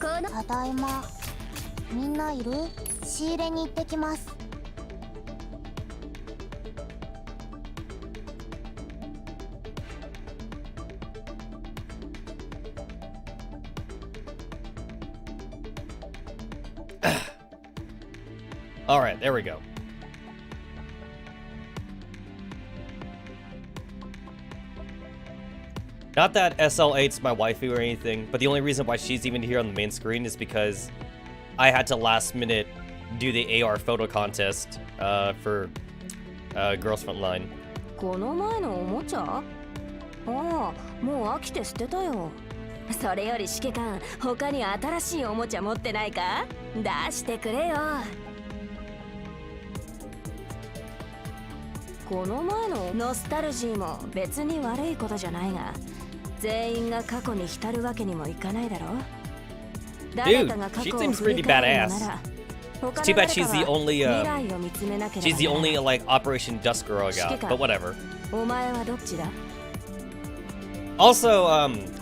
ただいま。みんないる？仕入れに行ってきます。All right, there we go. Not that SL8's my waifu or anything, but the only reason why she's even here on the main screen is because I had to last minute do the AR photo contest for Girls Frontline. この前のおもちゃ？ああ、もう飽きて捨てたよ。それより指揮官、他に新しいおもちゃ持ってないか？出してくれよ。この前のノスタルジーも別に悪いことじゃないが、全員が過去に浸るわけにもいかないだろ。誰かが過去を振り返るのなら。It's too bad she's the only like Operation Dusk girl I got, but whatever. Also,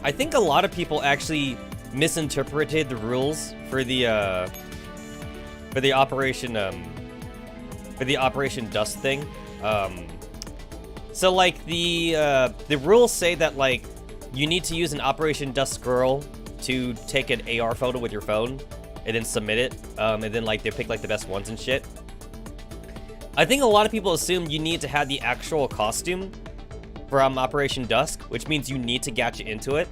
I think a lot of people actually misinterpreted the rules for the Operation Dust thing. So like the rules say that like you need to use an Operation Dust girl to take an AR photo with your phone and then submit it, and then like they pick like the best ones and shit. I think a lot of people assume you need to have the actual costume from Operation Dusk, which means you need to gacha into it.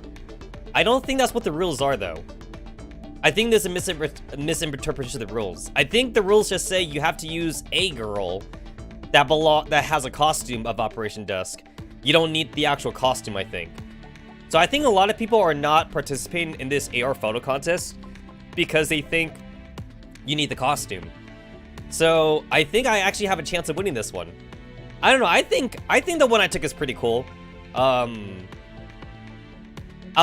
I don't think that's what the rules are though. I think there's a misinterpretation of the rules. I think the rules just say you have to use a girl that has a costume of Operation Dusk. You don't need the actual costume, I think. So I think a lot of people are not participating in this AR photo contest because they think you need the costume. So I think I actually have a chance of winning this one. I don't know. I think the one I took is pretty cool. I'll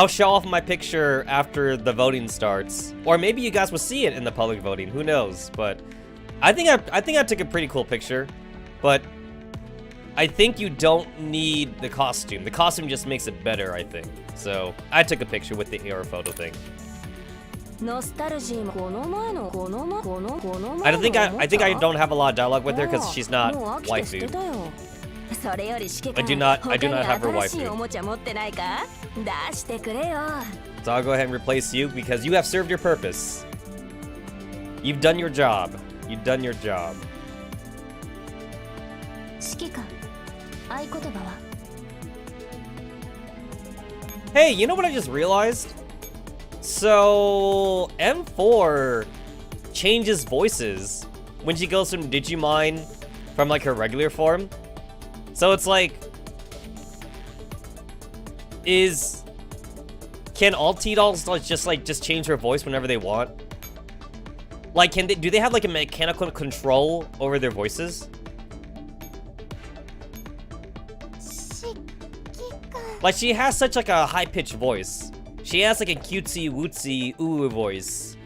show off my picture after the voting starts, or maybe you guys will see it in the public voting. Who knows? But I think I took a pretty cool picture. But I think you don't need the costume. The costume just makes it better, I think. So I took a picture with the AR photo thing. I think I don't have a lot of dialogue with her because she's not waifu. I do not have her waifu. So I'll go ahead and replace you because you have served your purpose. You've done your job. You've done your job. Hey, you know what I just realized? So M4 changes voices when she goes from Digimon from like her regular form. So it's like, can all T-dolls just change her voice whenever they want? Like, do they have like a mechanical control over their voices? Like, she has such like a high-pitched voice. She has like a cutesy wootsy ooh voice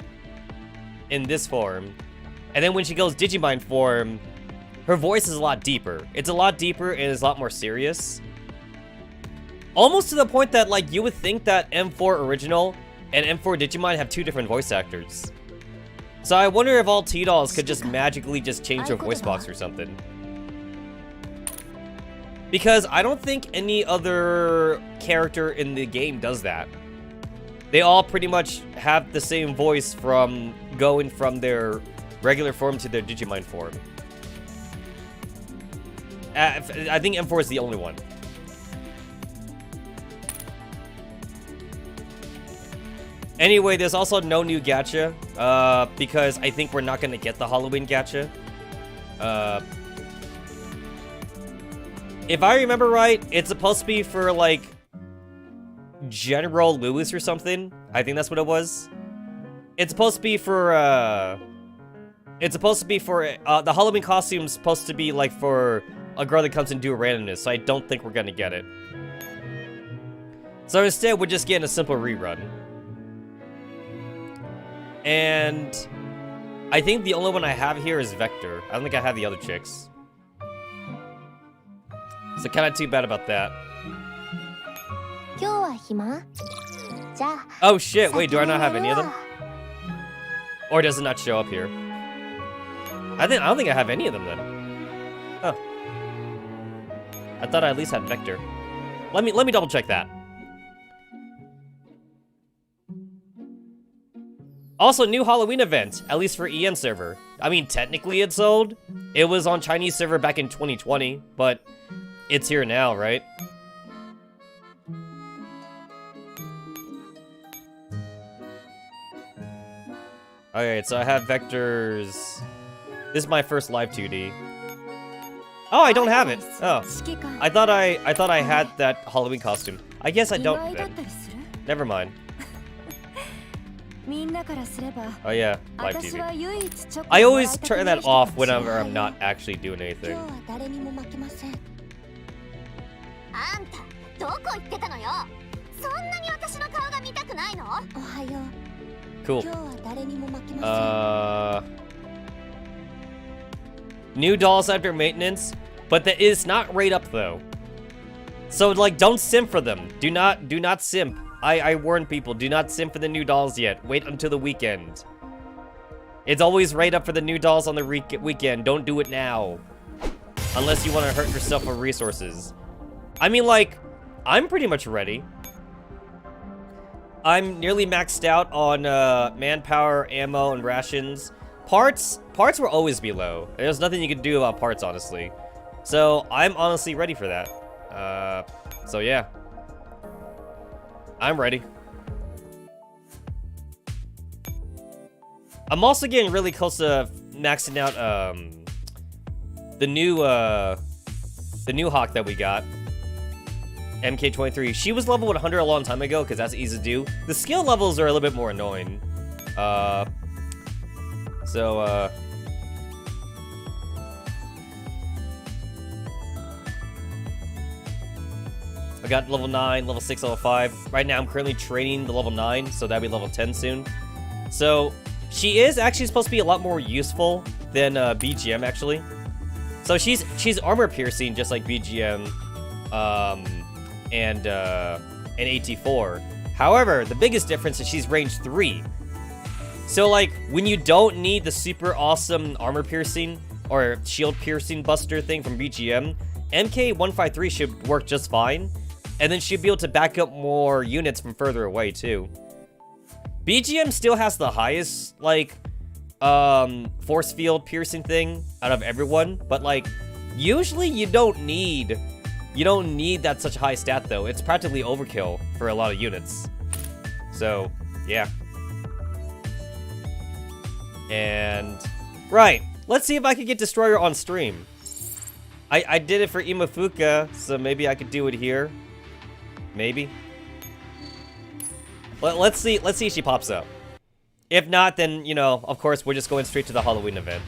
in this form. And then when she goes Digimon form, her voice is a lot deeper. It's a lot deeper and it's a lot more serious. Almost to the point that like you would think that M4 original and M4 Digimon have two different voice actors. So I wonder if all T-dolls could just magically just change their voice box or something. Because I don't think any other character in the game does that. They all pretty much have the same voice from going from their regular form to their Digimon form. I think M4 is the only one. Anyway, there's also no new gacha, because I think we're not gonna get the Halloween gacha. If I remember right, it's supposed to be for, like, General Lewis or something. I think that's what it was. It's supposed to be for, the Halloween costume's supposed to be, like, for a girl that comes and do a randomness, so I don't think we're gonna get it. So instead, we're just getting a simple rerun. And I think the only one I have here is Vector. I don't think I have the other chicks. So kind of too bad about that. Oh shit, wait, do I not have any of them? Or does it not show up here? I don't think I have any of them then. Huh. I thought I at least had Vector. Let me double check that. Also, new Halloween event, at least for EN server. I mean, technically it's old. It was on Chinese server back in 2020, but it's here now, right? Alright, so I have Vector's... This is my first live 2D. Oh, I don't have it. Oh, I thought I had that Halloween costume. I guess I don't then. Never mind. Oh yeah, live TV. I always turn that off whenever I'm not actually doing anything. Cool. New dolls after maintenance, but that is not right up though. So like, don't simp for them. Do not simp. I warn people, do not simp for the new dolls yet. Wait until the weekend. It's always right up for the new dolls on the weekend. Don't do it now. Unless you want to hurt yourself for resources. I mean, like, I'm pretty much ready. I'm nearly maxed out on manpower, ammo, and rations. Parts will always be low. There's nothing you can do about parts, honestly. So, I'm honestly ready for that. So yeah. I'm ready. I'm also getting really close to maxing out the new Hawk that we got. MK23. She was level 100 a long time ago because that's easy to do. The skill levels are a little bit more annoying. I got level 9, level 6, level 5. Right now, I'm currently training the level 9, so that'll be level 10 soon. So, she is actually supposed to be a lot more useful than BGM, actually. So, she's armor piercing, just like BGM and AT4. However, the biggest difference is she's range 3. So, like, when you don't need the super awesome armor piercing or shield piercing buster thing from BGM, MK153 should work just fine. And then she'd be able to back up more units from further away, too. BGM still has the highest, like, force field piercing thing out of everyone. But, like, usually you don't need that such a high stat, though. It's practically overkill for a lot of units. So, yeah. And, right. Let's see if I can get Destroyer on stream. I did it for Imafuka, so maybe I could do it here. Maybe. Let's see if she pops up. If not, then, you know, of course, we're just going straight to the Halloween event.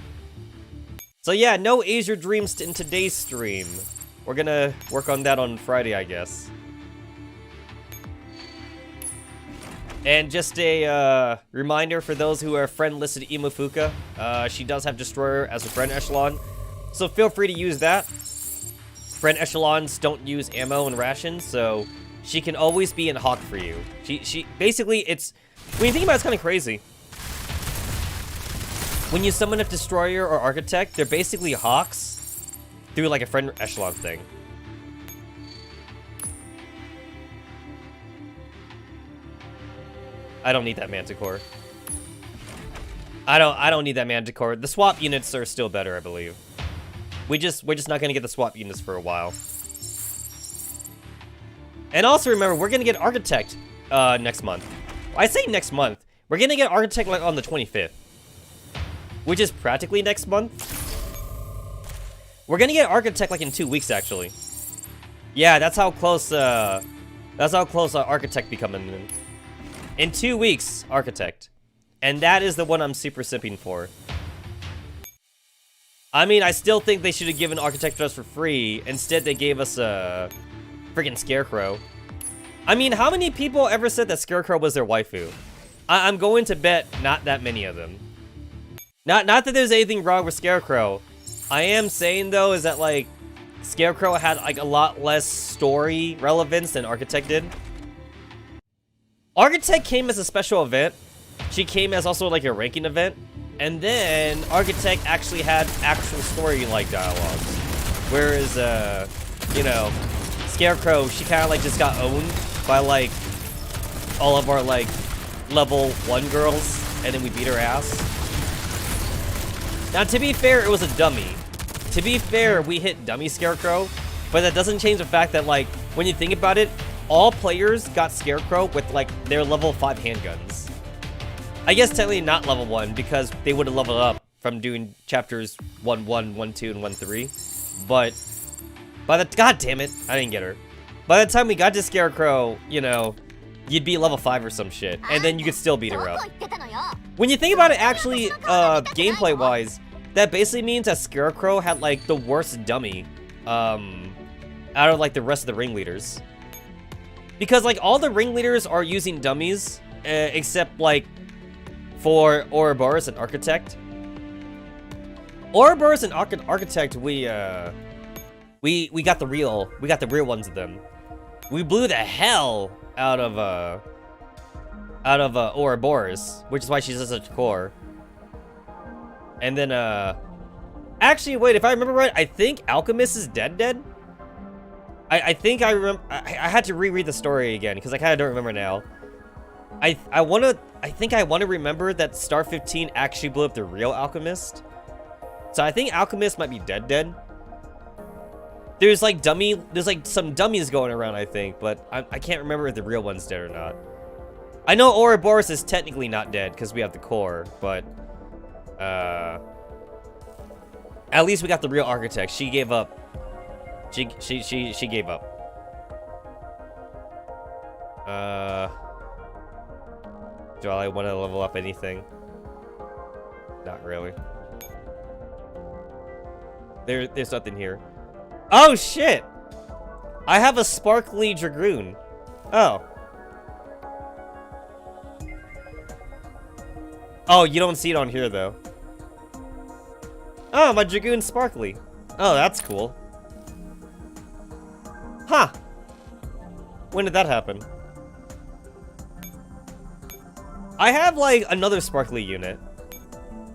So yeah, no Azure Dreams in today's stream. We're gonna work on that on Friday, I guess. And just a reminder for those who are friend-listed Imafuka, she does have Destroyer as a friend echelon, so feel free to use that. Friend echelons don't use ammo and rations, so she can always be in Hawk for you. She basically, it's, when you think about it, it's kind of crazy. When you summon a Destroyer or Architect, they're basically Hawks through like a friend echelon thing. I don't need that Manticore. I don't need that Manticore. The swap units are still better, I believe. We're just not gonna get the swap units for a while. And also remember, we're gonna get Architect next month. I say next month. We're gonna get Architect like on the 25th, which is practically next month. We're gonna get Architect like in 2 weeks, actually. Yeah, that's how close Architect becoming. In 2 weeks, Architect. And that is the one I'm super simping for. I mean, I still think they should have given Architect to us for free. Instead, they gave us a freaking Scarecrow. I mean, how many people ever said that Scarecrow was their waifu? I'm going to bet not that many of them. Not that there's anything wrong with Scarecrow. I am saying, though, is that, like, Scarecrow had, like, a lot less story relevance than Architect did. Architect came as a special event, she came as also like a ranking event. And then Architect actually had actual story like dialogues. Whereas, you know, Scarecrow, she kind of like just got owned by like all of our like level 1 girls, and then we beat her ass. Now, to be fair, it was a dummy. To be fair, we hit dummy Scarecrow, but that doesn't change the fact that like when you think about it, all players got Scarecrow with like their level 5 handguns. I guess technically not level 1 because they would have leveled up from doing chapters 1-1, 1-2, and 1-3. But by the god damn it, I didn't get her. By the time we got to Scarecrow, you know, you'd be level 5 or some shit, and then you could still beat her up. When you think about it, actually, gameplay wise, that basically means that Scarecrow had like the worst dummy, out of like the rest of the ringleaders. Because like all the ringleaders are using dummies, except like for Ouroboros and Architect. Ouroboros and Architect, we got the real ones of them. We blew the hell out of Ouroboros, which is why she's such a core. And then actually wait, if I remember right, I think Alchemist is dead. I think I remember. I had to reread the story again because I kind of don't remember now. I think I want to remember that Star 15 actually blew up the real Alchemist. So I think Alchemist might be dead. There's like some dummies going around, I think, but I can't remember if the real one's dead or not. I know Ouroboros is technically not dead because we have the core, but at least we got the real Architect. She gave up. She gave up. Do I want to level up anything? Not really. There's nothing here. Oh shit! I have a sparkly Dragoon. Oh. Oh, you don't see it on here though. Oh, my Dragoon's sparkly. Oh, that's cool. Huh. When did that happen? I have like another sparkly unit.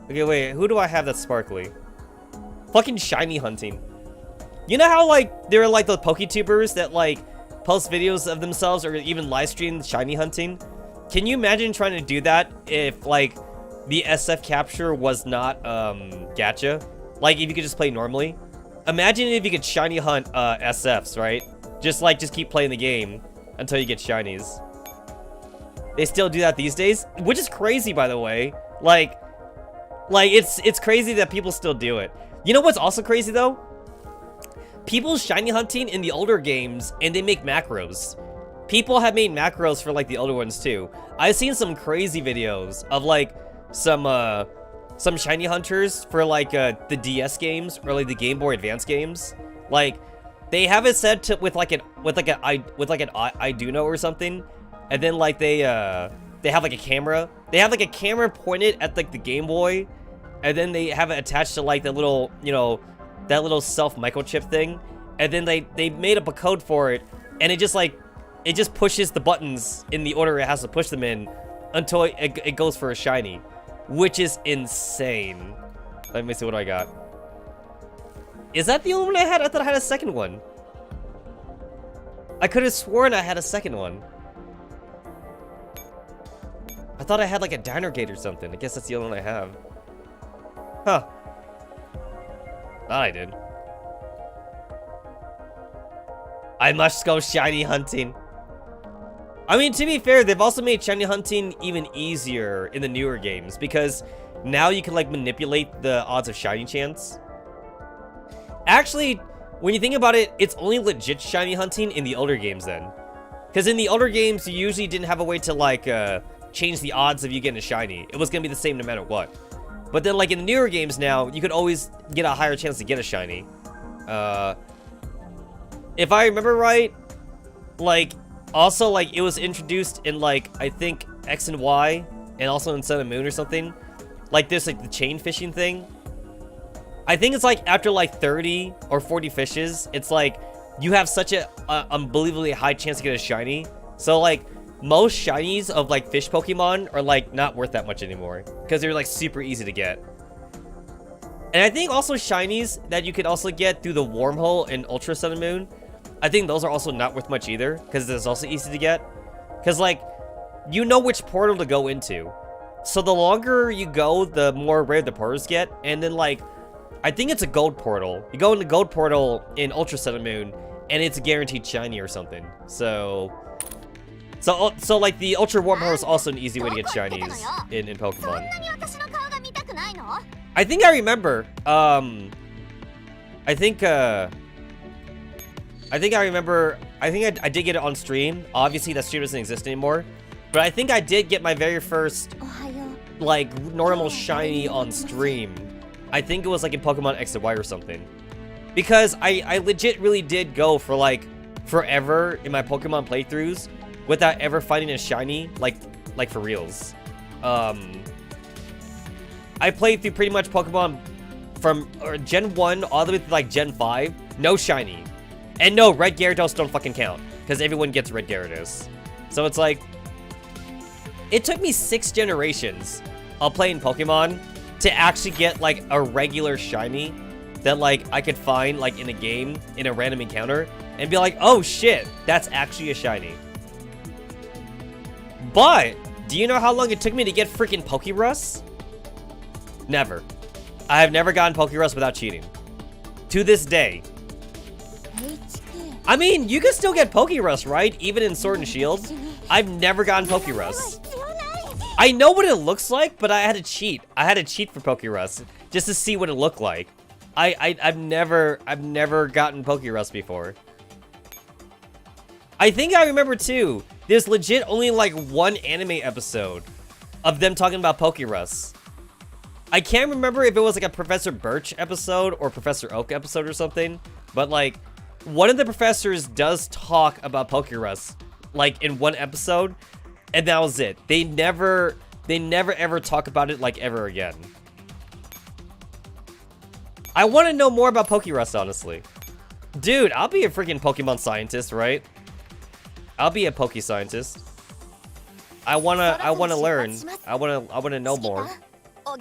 Okay, wait, who do I have that's sparkly? Fucking shiny hunting. You know how like there are like those PokeTubers that like post videos of themselves or even live stream shiny hunting? Can you imagine trying to do that if like the SF capture was not gacha? Like if you could just play normally? Imagine if you could shiny hunt SFs, right? Just keep playing the game until you get shinies. They still do that these days, which is crazy, by the way. Like it's crazy that people still do it. You know what's also crazy though? People shiny hunting in the older games, and they make macros. People have made macros for like the older ones too. I've seen some crazy videos of like some shiny hunters for like the DS games or like the Game Boy Advance games. Like they have it set to with like an Arduino or something, and then like they have like a camera. They have like a camera pointed at like the Game Boy, and then they have it attached to like the little, you know, that little self microchip thing, and then they made up a code for it, and it just pushes the buttons in the order it has to push them in until it goes for a shiny, which is insane. Let me see what I got. Is that the only one I had? I thought I had a second one. I could have sworn I had a second one. I thought I had like a diner gate or something. I guess that's the only one I have. Huh. Thought I did. I must go shiny hunting. I mean, to be fair, they've also made shiny hunting even easier in the newer games because now you can like manipulate the odds of shiny chance. Actually, when you think about it, it's only legit shiny hunting in the older games then. Because in the older games, you usually didn't have a way to like change the odds of you getting a shiny. It was going to be the same no matter what. But then like in the newer games now, you could always get a higher chance to get a shiny. If I remember right, like also like it was introduced in like I think X and Y and also in Sun and Moon or something. Like this like the chain fishing thing. I think it's like after like 30 or 40 fishes, it's like you have such a unbelievably high chance to get a shiny. So like most shinies of like fish Pokemon are like not worth that much anymore because they're like super easy to get. And I think also shinies that you could also get through the wormhole in Ultra Sun and Moon, I think those are also not worth much either because it's also easy to get. Because like, you know which portal to go into. So the longer you go, the more rare the portals get. And then like, I think it's a gold portal. You go into gold portal in Ultra Sun and Moon and it's a guaranteed shiny or something. So like the Ultra Wormhole is also an easy way to get shinies in Pokemon. I think I remember, I think I did get it on stream. Obviously that stream doesn't exist anymore. But I think I did get my very first, like, normal shiny on stream. I think it was like in Pokemon X and Y or something. Because I legit really did go for like forever in my Pokemon playthroughs without ever finding a shiny, like for reals. I played through pretty much Pokemon from Gen 1 all the way to like Gen 5. No shiny. And no, Red Gyarados don't fucking count. Because everyone gets Red Gyarados. So it's like, it took me 6 generations of playing Pokemon to actually get like a regular shiny that like I could find like in a game, in a random encounter, and be like, oh shit, that's actually a shiny. But, do you know how long it took me to get freaking Pokerus? Never. I have never gotten Pokerus without cheating. To this day. I mean, you can still get Pokerus, right? Even in Sword and Shield. I've never gotten Pokerus. I know what it looks like, but I had to cheat. I had to cheat for Pokerus just to see what it looked like. I've never gotten Pokerus before. I think I remember too. There's legit only like one anime episode of them talking about Pokerus. I can't remember if it was like a Professor Birch episode or Professor Oak episode or something, but like one of the professors does talk about Pokerus like in one episode, and that was it. They never ever talk about it like ever again. I want to know more about Pokerus, honestly. Dude, I'll be a freaking Pokemon scientist, right? I'll be a Poke scientist. I wanna learn. I wanna know more. Let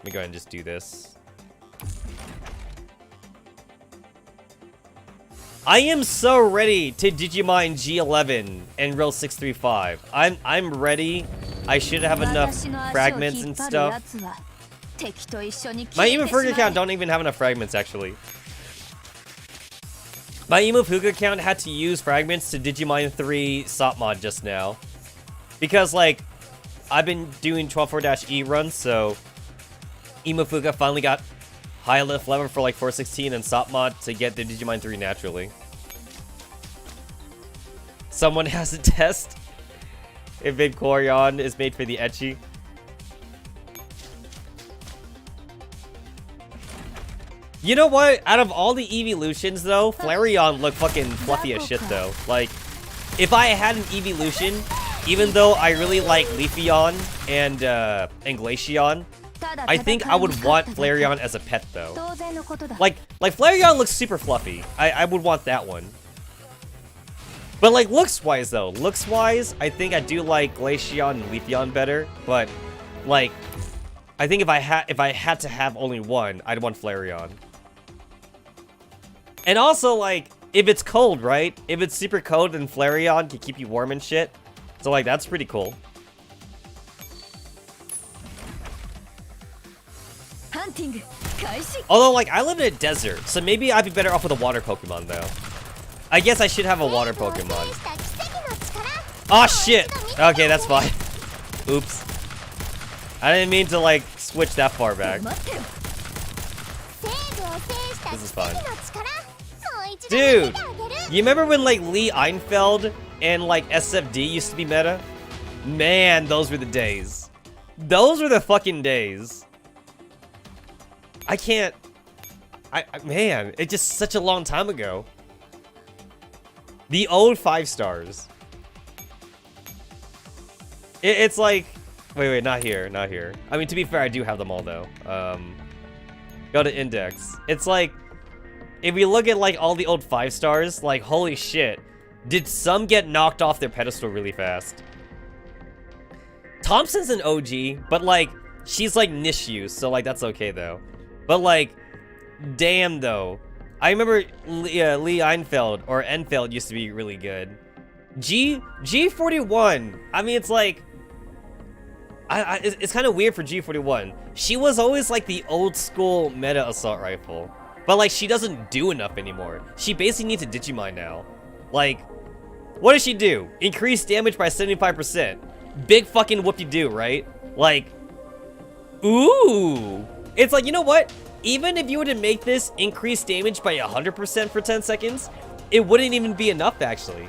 me go ahead and just do this. I am so ready to Digimon G11 and Real 635. I'm ready. I should have enough fragments and stuff. My Imafuga account don't even have enough fragments, actually. My Imafuga account had to use fragments to Digimon 3 SOP mod just now. Because, like, I've been doing 12.4-E runs, so Imafuga finally got high enough level for like 416 and SOP mod to get the Digimon 3 naturally. Someone has to test if Vaporeon is made for the ecchi. You know what? Out of all the evolutions, though, Flareon looked fucking fluffy as shit, though. Like, if I had an evolution, even though I really like Leafeon and Glaceon, I think I would want Flareon as a pet, though. Like Flareon looks super fluffy. I would want that one. But like looks-wise, though, looks-wise, I think I do like Glaceon and Leafeon better. But like, I think if I had to have only one, I'd want Flareon. And also, like, if it's cold, right? If it's super cold, then Flareon can keep you warm and shit. So like, that's pretty cool. Although, like, I live in a desert, so maybe I'd be better off with a water Pokemon, though. I guess I should have a water Pokemon. Oh, shit! Okay, that's fine. Oops. I didn't mean to, like, switch that far back. This is fine. Dude! You remember when, like, Lee Einfeld and, like, SFD used to be meta? Man, those were the days. Those were the fucking days. I can't... man, it's just such a long time ago. The old 5 stars. It's like... Wait, not here, not here. I mean, to be fair, I do have them all, though. Go to index. It's like... If we look at, like, all the old 5 stars, like, holy shit. Did some get knocked off their pedestal really fast? Thompson's an OG, but like, she's like niche use, so like that's okay though. But like, damn though. I remember Lee Einfeld or Enfeld used to be really good. G41. I mean, it's like, it's kind of weird for G41. She was always like the old school meta assault rifle, but like she doesn't do enough anymore. She basically needs a Digimon now. Like, what does she do? Increase damage by 75%. Big fucking whoop-de-doo, right? Like, ooh. It's like, you know what? Even if you were to make this increase damage by 100% for 10 seconds, it wouldn't even be enough, actually.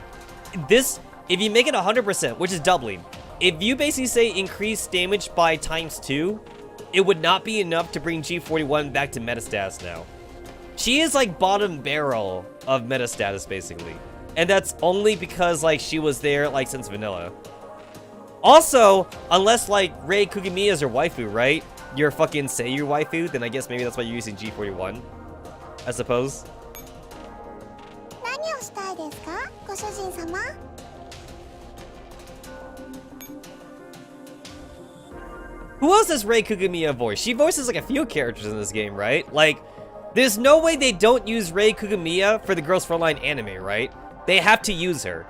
This, if you make it 100%, which is doubling, if you basically say increase damage by ×2, it would not be enough to bring G41 back to meta status now. She is like bottom barrel of meta status, basically. And that's only because, like, she was there, like, since vanilla. Also, unless, like, Rei Kugamiya is your waifu, right? Your fucking Seiyu waifu, then I guess maybe that's why you're using G41, I suppose. Who else does Rei Kugamiya voice? She voices like a few characters in this game, right? Like, there's no way they don't use Rei Kugamiya for the Girls Frontline anime, right? They have to use her.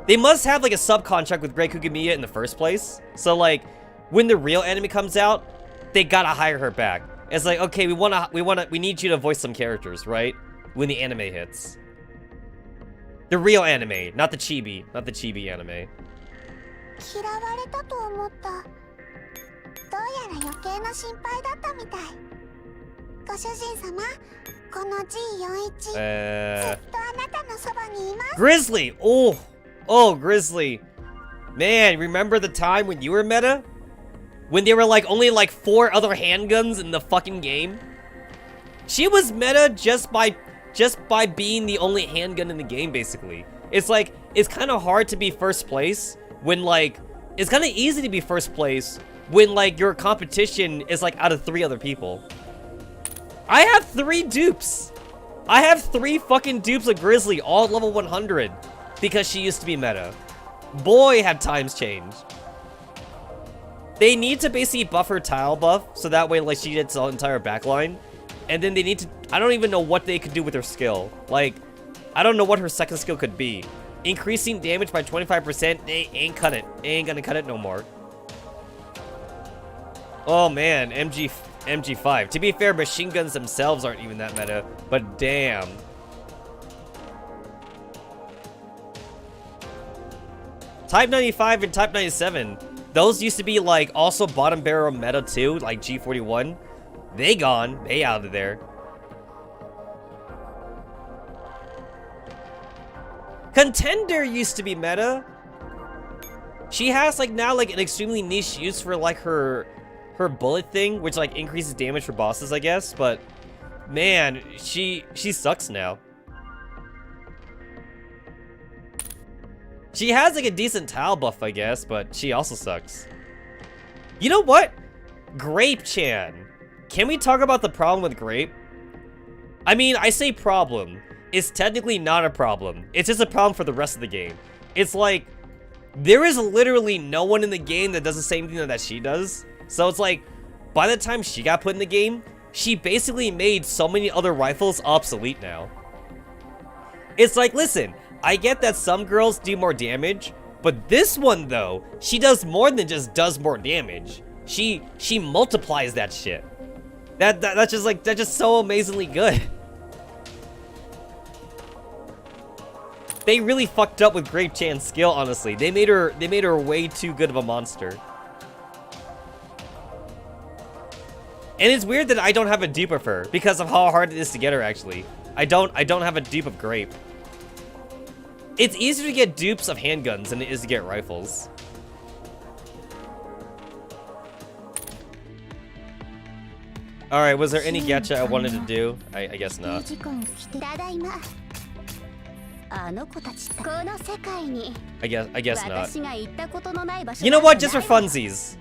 They must have like a subcontract with Rei Kugamiya in the first place. So like, when the real anime comes out, they gotta hire her back. It's like, okay, we need you to voice some characters, right? When the anime hits. The real anime, not the chibi anime. Grizzly! Oh, Grizzly. Man, remember the time when you were meta? When there were like only like 4 other handguns in the fucking game? She was meta just by being the only handgun in the game, basically. It's like, it's kind of hard to be first place when like, it's kind of easy to be first place when like your competition is like out of 3 other people. I have 3 dupes. I have 3 fucking dupes of Grizzly, all at level 100, because she used to be meta. Boy, have times changed. They need to basically buff her tile buff, so that way like she gets the entire backline. And then they need to, I don't even know what they could do with her skill. Like, I don't know what her second skill could be. Increasing damage by 25%, they ain't cut it. They ain't gonna cut it no more. Oh man, MG5. To be fair, machine guns themselves aren't even that meta, but damn. Type 95 and Type 97. Those used to be like also bottom barrel meta too, like G41. They gone. They out of there. Contender used to be meta. She has like now like an extremely niche use for like her bullet thing, which like increases damage for bosses, I guess, but man, she sucks now. She has like a decent tile buff, I guess, but she also sucks. You know what? Grape-chan. Can we talk about the problem with Grape? I mean, I say problem. It's technically not a problem. It's just a problem for the rest of the game. It's like, there is literally no one in the game that does the same thing that she does. So it's like, by the time she got put in the game, she basically made so many other rifles obsolete now. It's like, listen, I get that some girls do more damage, but this one though, she does more than just does more damage. She multiplies that shit. That's just so amazingly good. They really fucked up with Grape-chan's skill, honestly. They made her way too good of a monster. And it's weird that I don't have a dupe of her because of how hard it is to get her, actually. I don't have a dupe of Grape. It's easier to get dupes of handguns than it is to get rifles. Alright, was there any gacha I wanted to do? I guess not. I guess not. You know what? Just for funsies.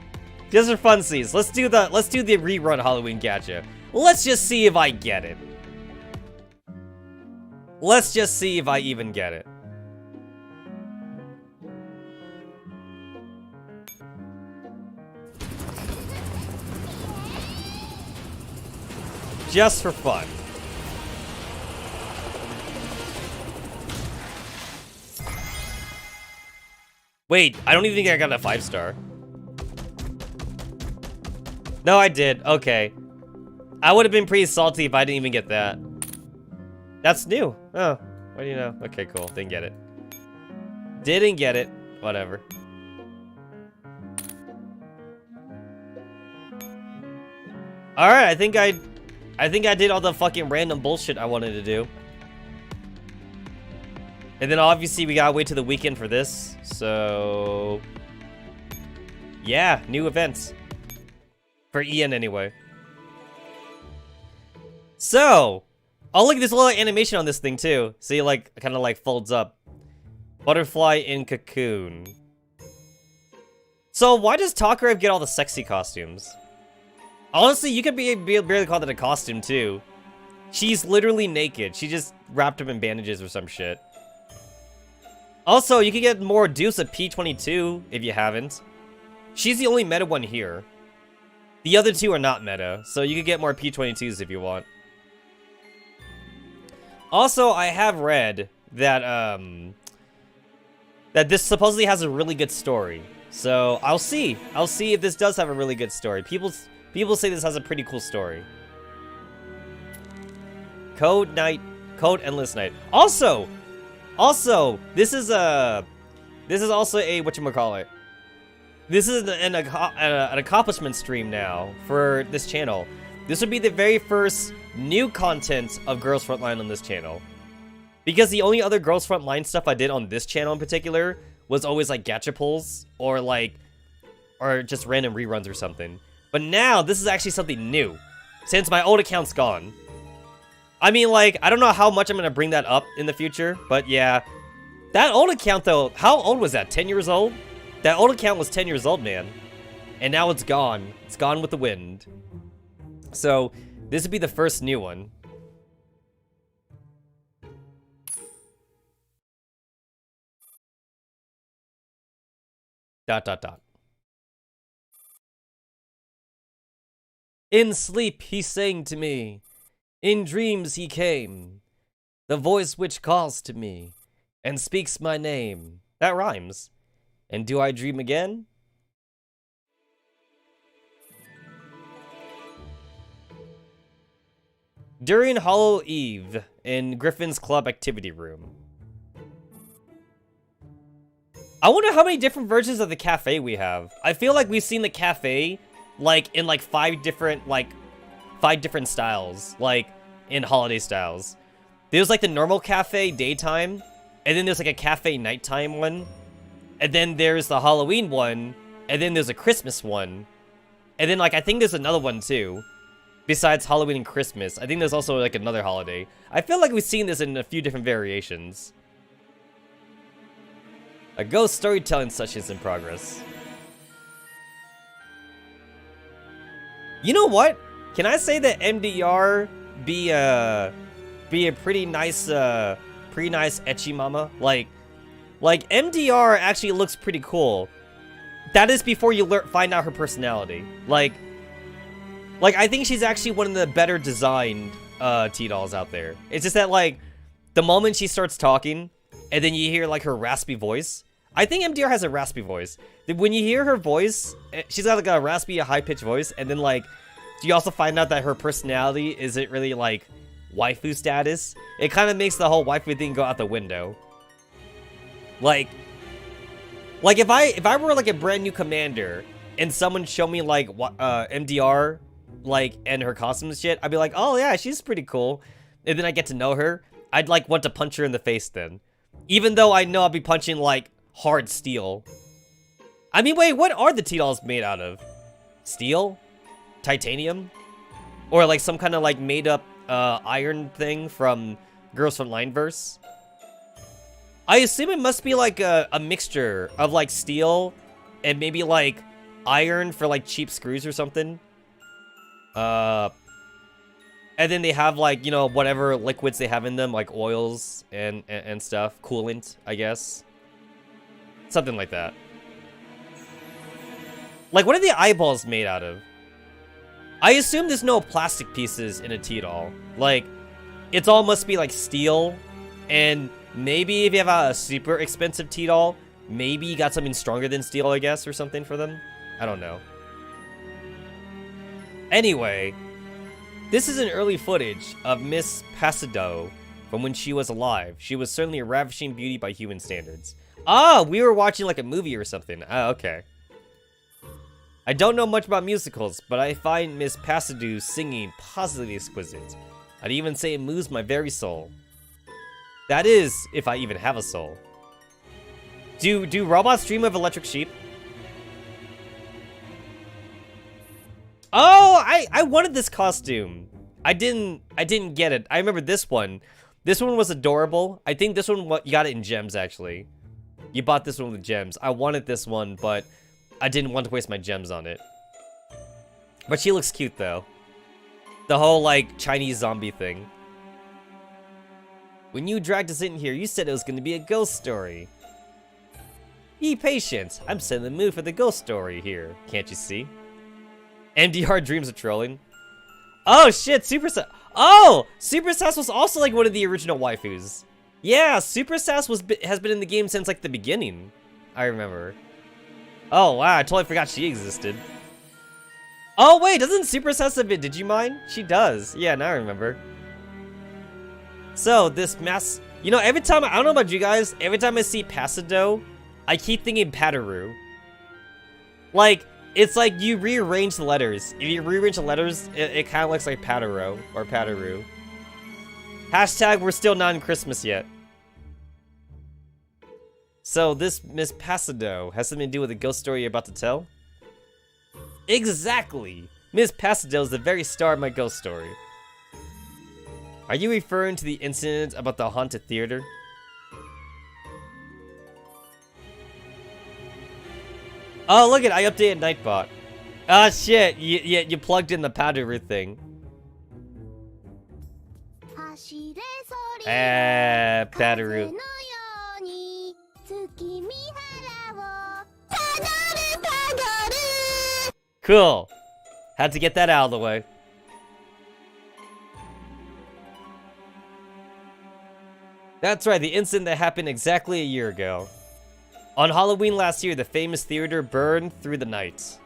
Just for funsies. Let's do the rerun Halloween gacha. Let's just see if I get it. Let's just see if I even get it. Just for fun. Wait, I don't even think I got a 5-star. No, I did. Okay. I would have been pretty salty if I didn't even get that. That's new. Oh, what do you know? Okay, cool. Didn't get it. Didn't get it. Whatever. Alright, I think I did all the fucking random bullshit I wanted to do. And then obviously we gotta wait till the weekend for this. So yeah, new events. For Ian anyway. So, oh look at this little animation on this thing too. See, like, kinda like folds up. Butterfly in Cocoon. So why does Takara get all the sexy costumes? Honestly, you could barely call that a costume too. She's literally naked. She just wrapped up in bandages or some shit. Also, you can get more Deuce of P22 if you haven't. She's the only meta one here. The other two are not meta, so you can get more P22s if you want. Also, I have read that that this supposedly has a really good story. So I'll see. I'll see if this does have a really good story. People say this has a pretty cool story. Code Endless Night. Also, this is also a whatchamacallit. This is an accomplishment stream now for this channel. This would be the very first new content of Girls Frontline on this channel. Because the only other Girls Frontline stuff I did on this channel in particular was always like gacha pulls or just random reruns or something. But now this is actually something new since my old account's gone. I mean, like, I don't know how much I'm gonna bring that up in the future, but yeah. That old account though, how old was that? 10 years old? That old account was 10 years old, man. And now it's gone. It's gone with the wind. So, this would be the first new one. ... In sleep he sang to me. In dreams he came. The voice which calls to me and speaks my name. That rhymes. And do I dream again? During Hollow Eve in Griffin's Club activity room. I wonder how many different versions of the cafe we have. I feel like we've seen the cafe like in like five different styles, like in holiday styles. There's like the normal cafe daytime, and then there's like a cafe nighttime one, and then there's the Halloween one, and then there's a Christmas one, and then like I think there's another one too, besides Halloween and Christmas. I think there's also like another holiday. I feel like we've seen this in a few different variations. A ghost storytelling session is in progress. You know what? Can I say that MDR be a pretty nice ecchi mama? Like MDR actually looks pretty cool. That is before you find out her personality. Like I think she's actually one of the better designed T-dolls out there. It's just that like the moment she starts talking and then you hear like her raspy voice. I think MDR has a raspy voice. When you hear her voice, she's got like a raspy, high-pitched voice, and then like you also find out that her personality isn't really like waifu status. It kind of makes the whole waifu thing go out the window. Like if I were like a brand new commander and someone showed me like MDR like and her costume and shit, I'd be like, oh yeah, she's pretty cool. And then I get to know her, I'd like want to punch her in the face then. Even though I know I'll be punching like hard steel. I mean, wait, what are the T-dolls made out of? Steel? Titanium? Or like some kind of like made up iron thing from Girls Frontline verse? I assume it must be like a mixture of like steel and maybe like iron for like cheap screws or something. And then they have, like, you know, whatever liquids they have in them, like oils and stuff. Coolant, I guess. Something like that. Like, what are the eyeballs made out of? I assume there's no plastic pieces in a T-doll. Like, it's all must be, like, steel. And maybe if you have a super expensive T-doll, maybe you got something stronger than steel, I guess, or something for them. I don't know. Anyway, this is an early footage of Miss Pasado from when she was alive. She was certainly a ravishing beauty by human standards. Ah, we were watching like a movie or something. Ah, okay. I don't know much about musicals, but I find Miss Pasadu's singing positively exquisite. I'd even say it moves my very soul. That is, if I even have a soul. Do robots dream of electric sheep? Oh, I wanted this costume. I didn't get it. I remember this one. This one was adorable. I think this one, you got it in gems, actually. You bought this one with gems. I wanted this one, but I didn't want to waste my gems on it. But she looks cute, though. The whole, like, Chinese zombie thing. When you dragged us in here, you said it was going to be a ghost story. Be patient. I'm set in the mood for the ghost story here. Can't you see? MDR dreams of trolling. Oh, shit. Super Sass. Oh! Super Sass was also, like, one of the original waifus. Yeah, Super Sass has been in the game since, like, the beginning. I remember. Oh, wow. I totally forgot she existed. Oh, wait. Doesn't Super Sass have a Digimon? She does. Yeah, now I remember. So, this mass... You know, every time... I don't know about you guys. Every time I see Pasado, I keep thinking Pataru. Like, it's like you rearrange the letters. If you rearrange the letters, it kind of looks like Pataro or Pataru. Hashtag, we're still not in Christmas yet. So, this Miss Pasado has something to do with the ghost story you're about to tell? Exactly! Miss Pasado is the very star of my ghost story. Are you referring to the incident about the haunted theater? Oh, look it, I updated Nightbot. Ah, shit, you plugged in the Padaru thing. Ah, Padaru. Cool. Had to get that out of the way. That's right, the incident that happened exactly a year ago. On Halloween last year, the famous theater burned through the night.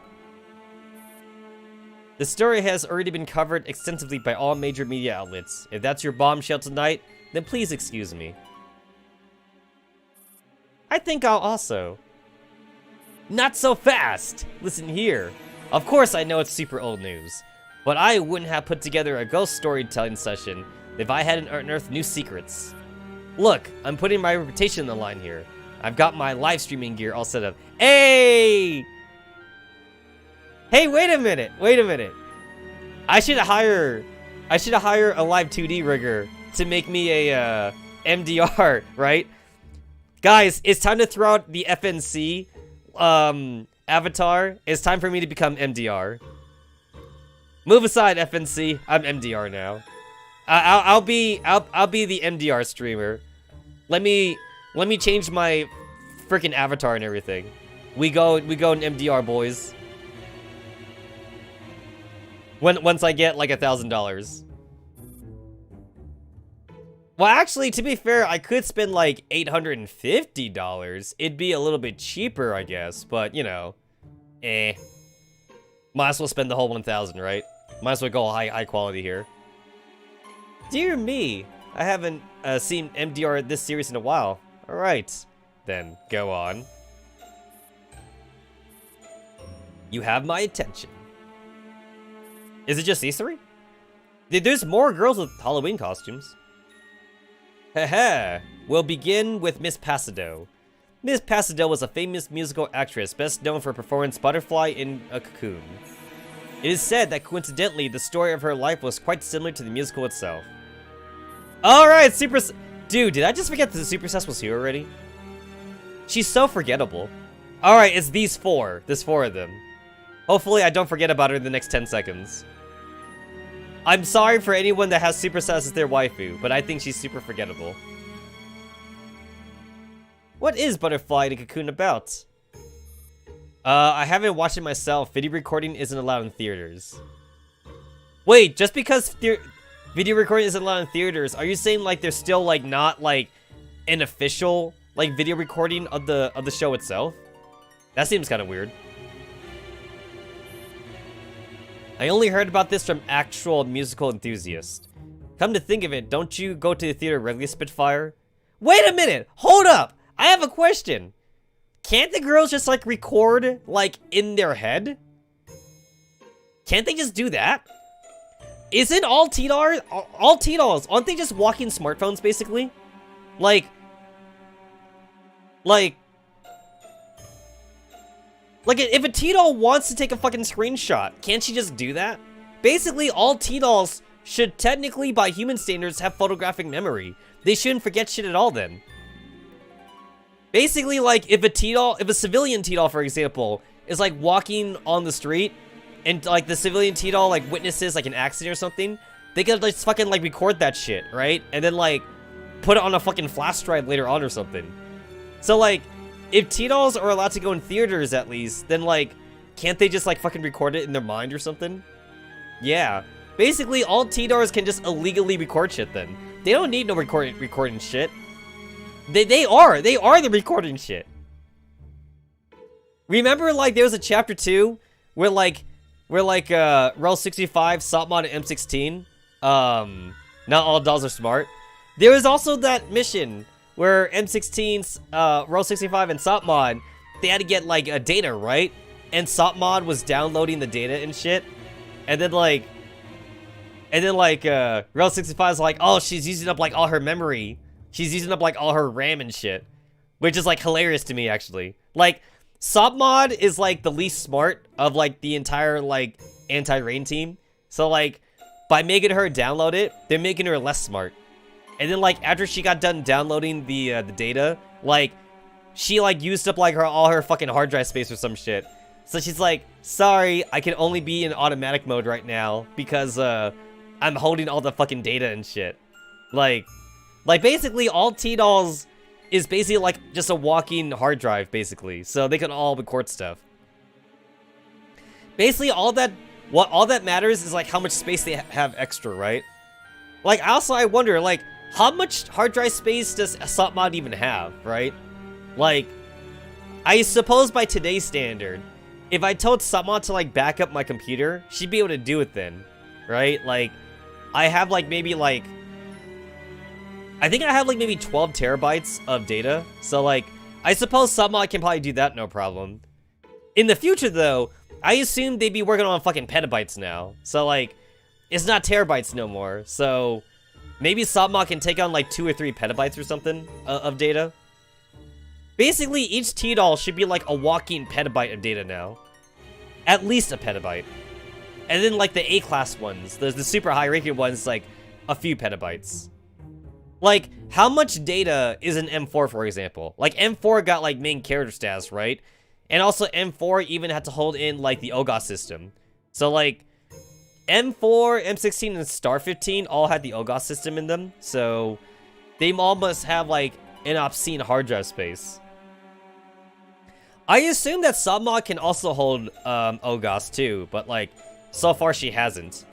The story has already been covered extensively by all major media outlets. If that's your bombshell tonight, then please excuse me. I think I'll also. Not so fast! Listen here. Of course I know it's super old news, but I wouldn't have put together a ghost storytelling session if I hadn't unearthed new secrets. Look, I'm putting my reputation on the line here. I've got my live streaming gear all set up. Hey! Hey, wait a minute. Wait a minute. I should hire a live 2D rigger to make me a MDR, right? Guys, it's time to throw out the FNC avatar. It's time for me to become MDR. Move aside, FNC. I'm MDR now. I'll be the MDR streamer. Let me change my freaking avatar and everything. We go in MDR, boys. Once I get like $1,000. Well, actually, to be fair, I could spend like $850. It'd be a little bit cheaper, I guess, but you know, might as well spend the whole 1,000, right? Might as well go high quality here. Dear me, I haven't seen MDR this series in a while. All right, then go on. You have my attention. Is it just these three? There's more girls with Halloween costumes. Haha, we'll begin with Miss Pasado. Miss Pasado was a famous musical actress, best known for performance Butterfly in a Cocoon. It is said that coincidentally, the story of her life was quite similar to the musical itself. Alright, Dude, did I just forget that the Super Sass was here already? She's so forgettable. Alright, it's these four. There's four of them. Hopefully I don't forget about her in the next 10 seconds. I'm sorry for anyone that has Super Sass as their waifu, but I think she's super forgettable. What is Butterfly to Cocoon about? I haven't watched it myself. Video recording isn't allowed in theaters. Wait, just because video recording isn't allowed in theaters, are you saying like there's still like not like an official like video recording of the show itself? That seems kind of weird. I only heard about this from actual musical enthusiasts. Come to think of it, don't you go to the theater regularly, Spitfire? Wait a minute! Hold up! I have a question. Can't the girls just like record like in their head? Can't they just do that? Isn't all T-dolls, aren't they just walking smartphones basically? Like if a T-doll wants to take a fucking screenshot, can't she just do that? Basically, all T-dolls should technically, by human standards, have photographic memory. They shouldn't forget shit at all then. Basically, like, if a civilian T-doll, for example, is like walking on the street, and like the civilian T-doll like witnesses like an accident or something, they could just fucking like record that shit, right? And then like put it on a fucking flash drive later on or something. So like, if T-dolls are allowed to go in theaters at least, then like, can't they just like fucking record it in their mind or something? Yeah. Basically, all T-dolls can just illegally record shit then. They don't need no recording shit. They are the recording shit. Remember like there was a chapter 2 where Rel 65, Sopmon, and M16. Not all dolls are smart. There was also that mission where M16's Rel 65 and Sopmon, they had to get like a data, right? And Sopmon was downloading the data and shit. And then Rel 65 is like, oh, she's using up like all her memory. She's using up like all her RAM and shit. Which is like hilarious to me actually. Like, Sopmon is like the least smart of like the entire like anti-rain team. So like, by making her download it, they're making her less smart. And then like after she got done downloading the data, like she like used up like all her fucking hard drive space or some shit. So she's like, sorry, I can only be in automatic mode right now because I'm holding all the fucking data and shit. Like basically all T-dolls is basically like just a walking hard drive basically. So they can all record stuff. Basically all that matters is like how much space they have extra, right? Like also I wonder like how much hard drive space does Sopmon even have, right? Like, I suppose by today's standard, if I told Sopmon to like back up my computer, she'd be able to do it then, right? Like, I have like maybe like, I think I have like maybe 12 terabytes of data. So like, I suppose Sopmon can probably do that no problem. In the future though, I assume they'd be working on fucking petabytes now. So like, it's not terabytes no more. So maybe Sopmon can take on like 2 or 3 petabytes or something of data. Basically, each T-doll should be like a walking petabyte of data now. At least a petabyte. And then like the A-class ones, the super high-ranking ones, like a few petabytes. Like, how much data is in M4, for example? Like, M4 got like main character stats, right? And also M4 even had to hold in like the OGOS system. So like, M4, M16, and Star 15 all had the OGOS system in them, so they all must have like an obscene hard drive space. I assume that Sopmon can also hold OGOS too, but like so far she hasn't.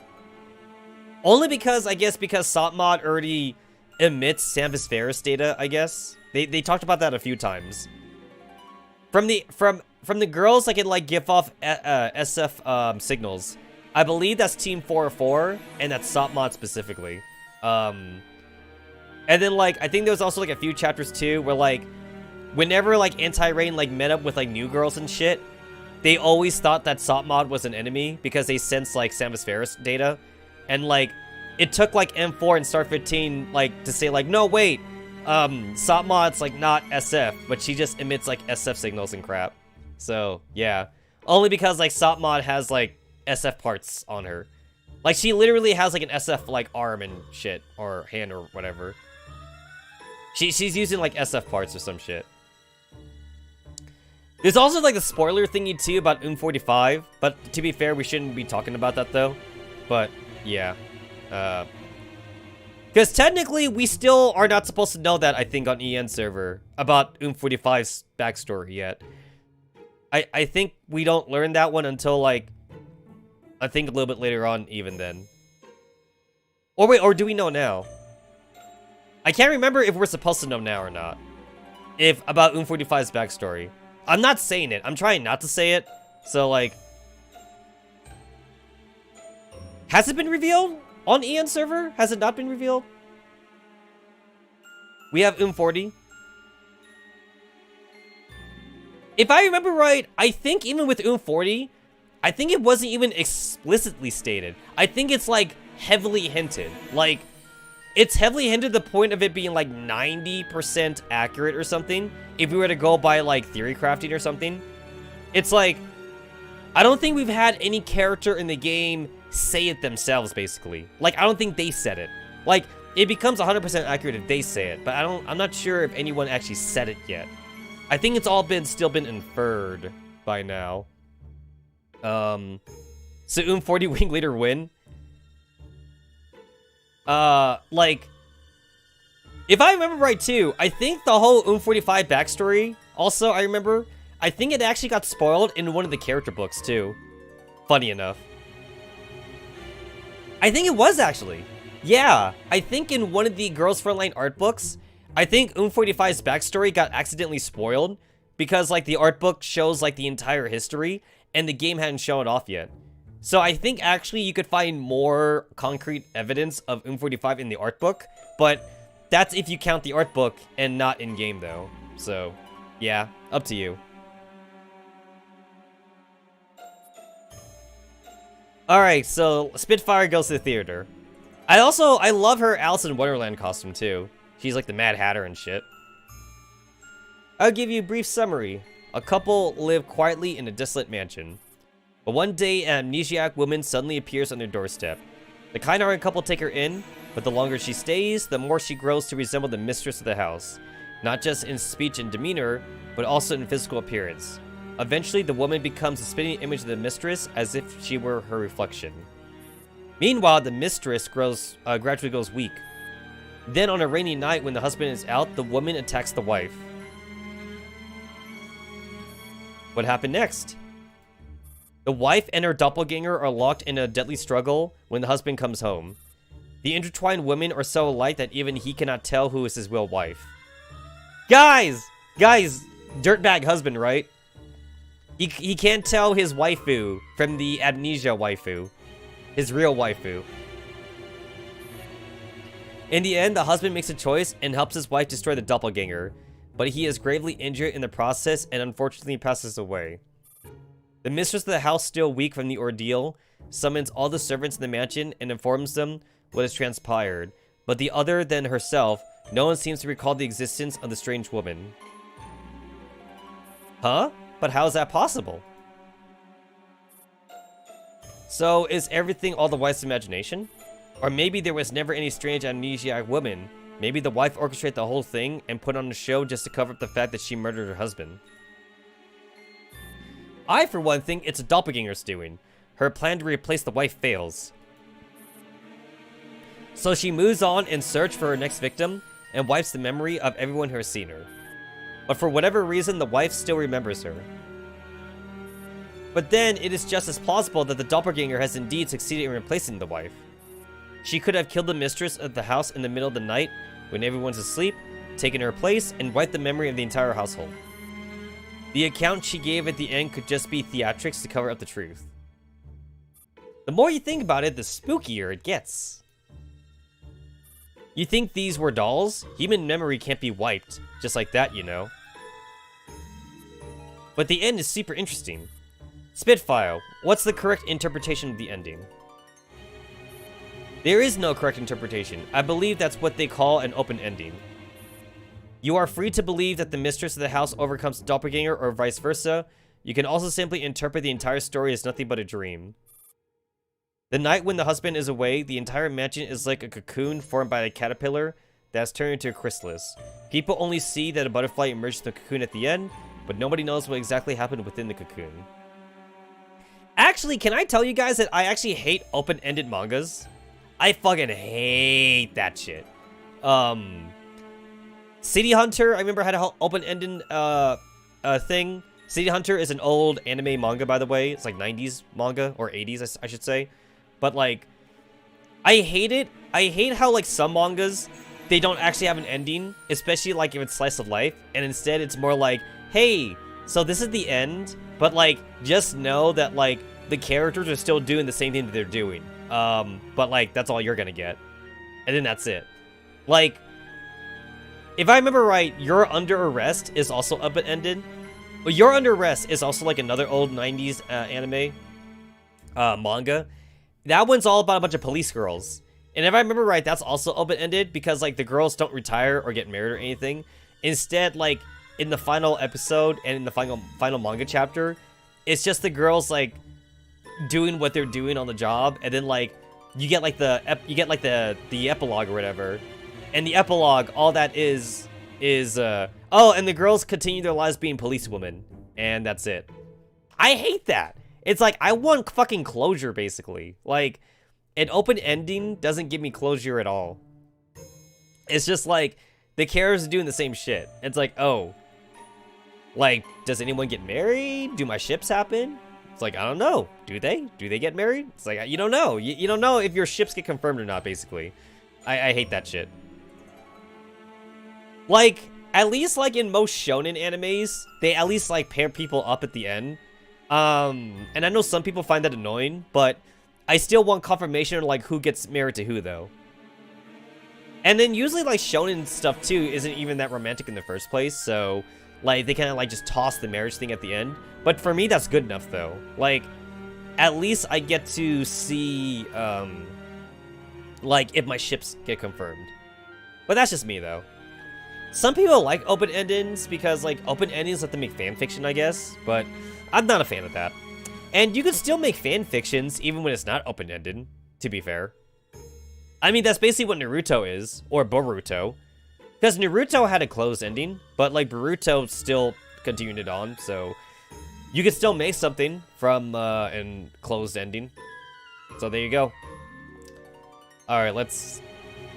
Only because because Sopmon already emits Samus Ferris data, I guess. They talked about that a few times. From the girls, I can like give off SF signals. I believe that's Team 404, and that's Sopmon specifically. And then, like, I think there was also, like, a few chapters, too, where, like, whenever, like, Anti-Rain, like, met up with, like, new girls and shit, they always thought that Sopmon was an enemy because they sensed, like, Samus Ferris data. And, like, it took, like, M4 and Star 15, like, to say, like, no, wait, Sopmon's, like, not SF, but she just emits, like, SF signals and crap. So, yeah. Only because, like, Sopmon has, like, SF parts on her. Like, she literally has, like, an SF, like, arm and shit. Or hand or whatever. She's using, like, SF parts or some shit. There's also, like, the spoiler thingy, too, about 45. But, to be fair, we shouldn't be talking about that, though. But, yeah. Because technically, we still are not supposed to know that, I think, on EN server about 45's backstory yet. I think we don't learn that one until, like, I think a little bit later on even then. Or wait, or do we know now? I can't remember if we're supposed to know now or not. If about 45's backstory. I'm not saying it. I'm trying not to say it. So, like... Has it been revealed? On EN server? Has it not been revealed? We have 40. If I remember right, I think even with 40, I think it wasn't even explicitly stated. I think it's, like, heavily hinted. Like, it's heavily hinted to the point of it being, like, 90% accurate or something. If we were to go by, like, theory crafting or something. It's like, I don't think we've had any character in the game say it themselves, basically. Like, I don't think they said it. Like, it becomes 100% accurate if they say it, but I'm not sure if anyone actually said it yet. I think it's all still been inferred by now. So 40 wing leader win. Like, if I remember right too, I think the whole 45 backstory, also I remember, I think it actually got spoiled in one of the character books too. Funny enough. I think it was actually. Yeah, I think in one of the Girls Frontline art books, I think 45's backstory got accidentally spoiled because, like, the art book shows, like, the entire history and the game hadn't shown it off yet. So I think actually you could find more concrete evidence of 45 in the art book, but that's if you count the art book and not in-game though. So, yeah, up to you. Alright, so Spitfire goes to the theater. I love her Alice in Wonderland costume too. She's like the Mad Hatter and shit. I'll give you a brief summary. A couple live quietly in a desolate mansion. But one day, an amnesiac woman suddenly appears on their doorstep. The kind-hearted couple take her in, but the longer she stays, the more she grows to resemble the mistress of the house. Not just in speech and demeanor, but also in physical appearance. Eventually, the woman becomes a spitting image of the mistress, as if she were her reflection. Meanwhile, the mistress gradually goes weak. Then, on a rainy night when the husband is out, the woman attacks the wife. What happened next? The wife and her doppelganger are locked in a deadly struggle when the husband comes home. The intertwined women are so alike that even he cannot tell who is his real wife. Guys, dirtbag husband, right? He can't tell his waifu from the amnesia waifu. His real waifu. In the end, the husband makes a choice and helps his wife destroy the doppelganger, but he is gravely injured in the process and unfortunately passes away. The mistress of the house, still weak from the ordeal, summons all the servants in the mansion and informs them what has transpired, but other than herself, no one seems to recall the existence of the strange woman. Huh? But how is that possible? So, is everything all the wife's imagination? Or maybe there was never any strange amnesiac woman. Maybe the wife orchestrated the whole thing and put on a show just to cover up the fact that she murdered her husband. I, for one, think it's a doppelganger's doing. Her plan to replace the wife fails. So she moves on in search for her next victim and wipes the memory of everyone who has seen her. But for whatever reason, the wife still remembers her. But then, it is just as plausible that the doppelganger has indeed succeeded in replacing the wife. She could have killed the mistress of the house in the middle of the night, when everyone's asleep, taken her place, and wiped the memory of the entire household. The account she gave at the end could just be theatrics to cover up the truth. The more you think about it, the spookier it gets. You think these were dolls? Human memory can't be wiped, just like that, you know. But the end is super interesting. Spitfire, what's the correct interpretation of the ending? There is no correct interpretation. I believe that's what they call an open ending. You are free to believe that the mistress of the house overcomes the doppelganger or vice versa. You can also simply interpret the entire story as nothing but a dream. The night when the husband is away, the entire mansion is like a cocoon formed by a caterpillar that has turned into a chrysalis. People only see that a butterfly emerged from the cocoon at the end, but nobody knows what exactly happened within the cocoon. Actually, can I tell you guys that I actually hate open-ended mangas? I fucking hate that shit. City Hunter, I remember had an open-ended thing. City Hunter is an old anime manga, by the way. It's like 90s manga, or 80s, I should say. But, like, I hate it. I hate how, like, some mangas, they don't actually have an ending, especially, like, if it's slice of life. And instead, it's more like, hey, so this is the end, but, like, just know that, like, the characters are still doing the same thing that they're doing. But, like, that's all you're gonna get. And then that's it. Like, if I remember right, You're Under Arrest is also open-ended. But You're Under Arrest is also, like, another old 90s anime manga. That one's all about a bunch of police girls. And if I remember right, that's also open-ended because, like, the girls don't retire or get married or anything. Instead, like, in the final episode and in the final manga chapter, it's just the girls, like, doing what they're doing on the job, and then, like, you get like the epilogue or whatever. And the epilogue, all that is oh, and the girls continue their lives being policewomen, and that's it. I hate that. It's like, I want fucking closure, basically. Like, an open ending doesn't give me closure at all. It's just like, the characters are doing the same shit. It's like, oh, like, does anyone get married? Do my ships happen? It's like, I don't know. Do they? Do they get married? It's like, you don't know. You don't know if your ships get confirmed or not, basically. I hate that shit. Like, at least, like, in most shonen animes, they at least, like, pair people up at the end. And I know some people find that annoying, but I still want confirmation on, like, who gets married to who, though. And then usually, like, shonen stuff, too, isn't even that romantic in the first place, so, like, they kind of, like, just toss the marriage thing at the end. But for me, that's good enough, though. Like, at least I get to see, like, if my ships get confirmed. But that's just me, though. Some people like open endings because, like, open endings let them make fan fiction, I guess. But I'm not a fan of that. And you can still make fan fictions even when it's not open ended, to be fair. I mean, that's basically what Naruto is, or Boruto. Because Naruto had a closed ending, but, like, Boruto still continued it on, so you could still make something from an closed ending. So there you go. Alright, let's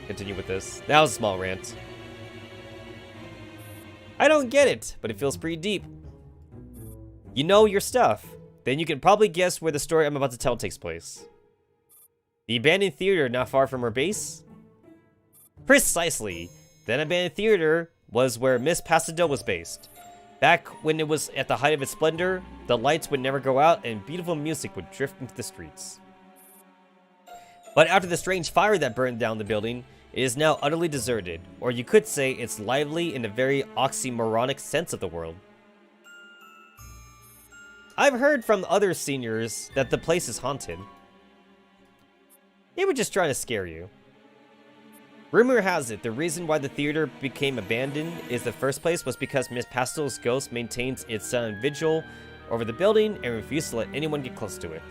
continue with this. That was a small rant. I don't get it, but it feels pretty deep. You know your stuff. Then you can probably guess where the story I'm about to tell takes place. The abandoned theater not far from our base? Precisely. That abandoned theater was where Miss Pasado was based. Back when it was at the height of its splendor, the lights would never go out and beautiful music would drift into the streets. But after the strange fire that burned down the building, it is now utterly deserted, or you could say it's lively in a very oxymoronic sense of the word. I've heard from other seniors that the place is haunted. They were just trying to scare you. Rumor has it the reason why the theater became abandoned is the first place was because Miss Pastel's ghost maintains its silent vigil over the building and refuses to let anyone get close to it.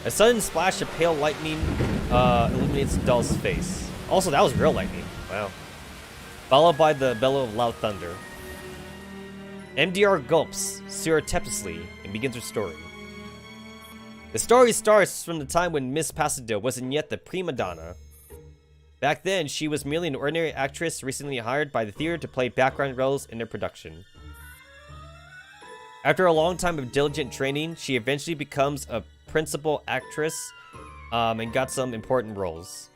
A sudden splash of pale lightning illuminates the doll's face. Also, that was real lightning. Wow. Followed by the bellow of loud thunder. MDR gulps surreptitiously and begins her story. The story starts from the time when Miss Pasado wasn't yet the prima donna. Back then, she was merely an ordinary actress recently hired by the theater to play background roles in their production. After a long time of diligent training, she eventually becomes a principal actress and got some important roles.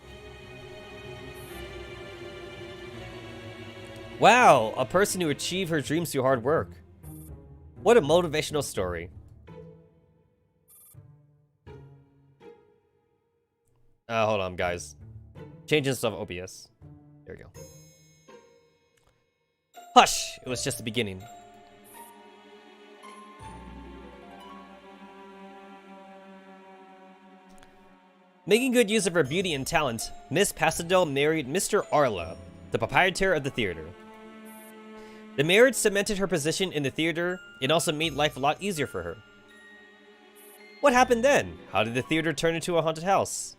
Wow, a person who achieved her dreams through hard work. What a motivational story. Hold on, guys. Changing stuff OBS. There we go. Hush! It was just the beginning. Making good use of her beauty and talent, Miss Pasado married Mr. Arla, the proprietor of the theater. The marriage cemented her position in the theater and also made life a lot easier for her. What happened then? How did the theater turn into a haunted house?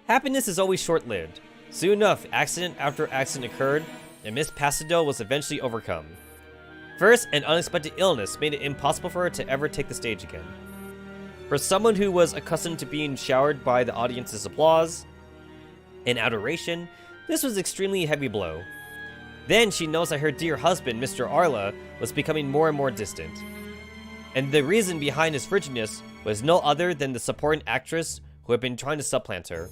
Happiness is always short-lived. Soon enough, accident after accident occurred, and Miss Pasado was eventually overcome. First, an unexpected illness made it impossible for her to ever take the stage again. For someone who was accustomed to being showered by the audience's applause and adoration, this was an extremely heavy blow. Then she knows that her dear husband, Mr. Arla, was becoming more and more distant. And the reason behind his frigidness was no other than the supporting actress who had been trying to supplant her.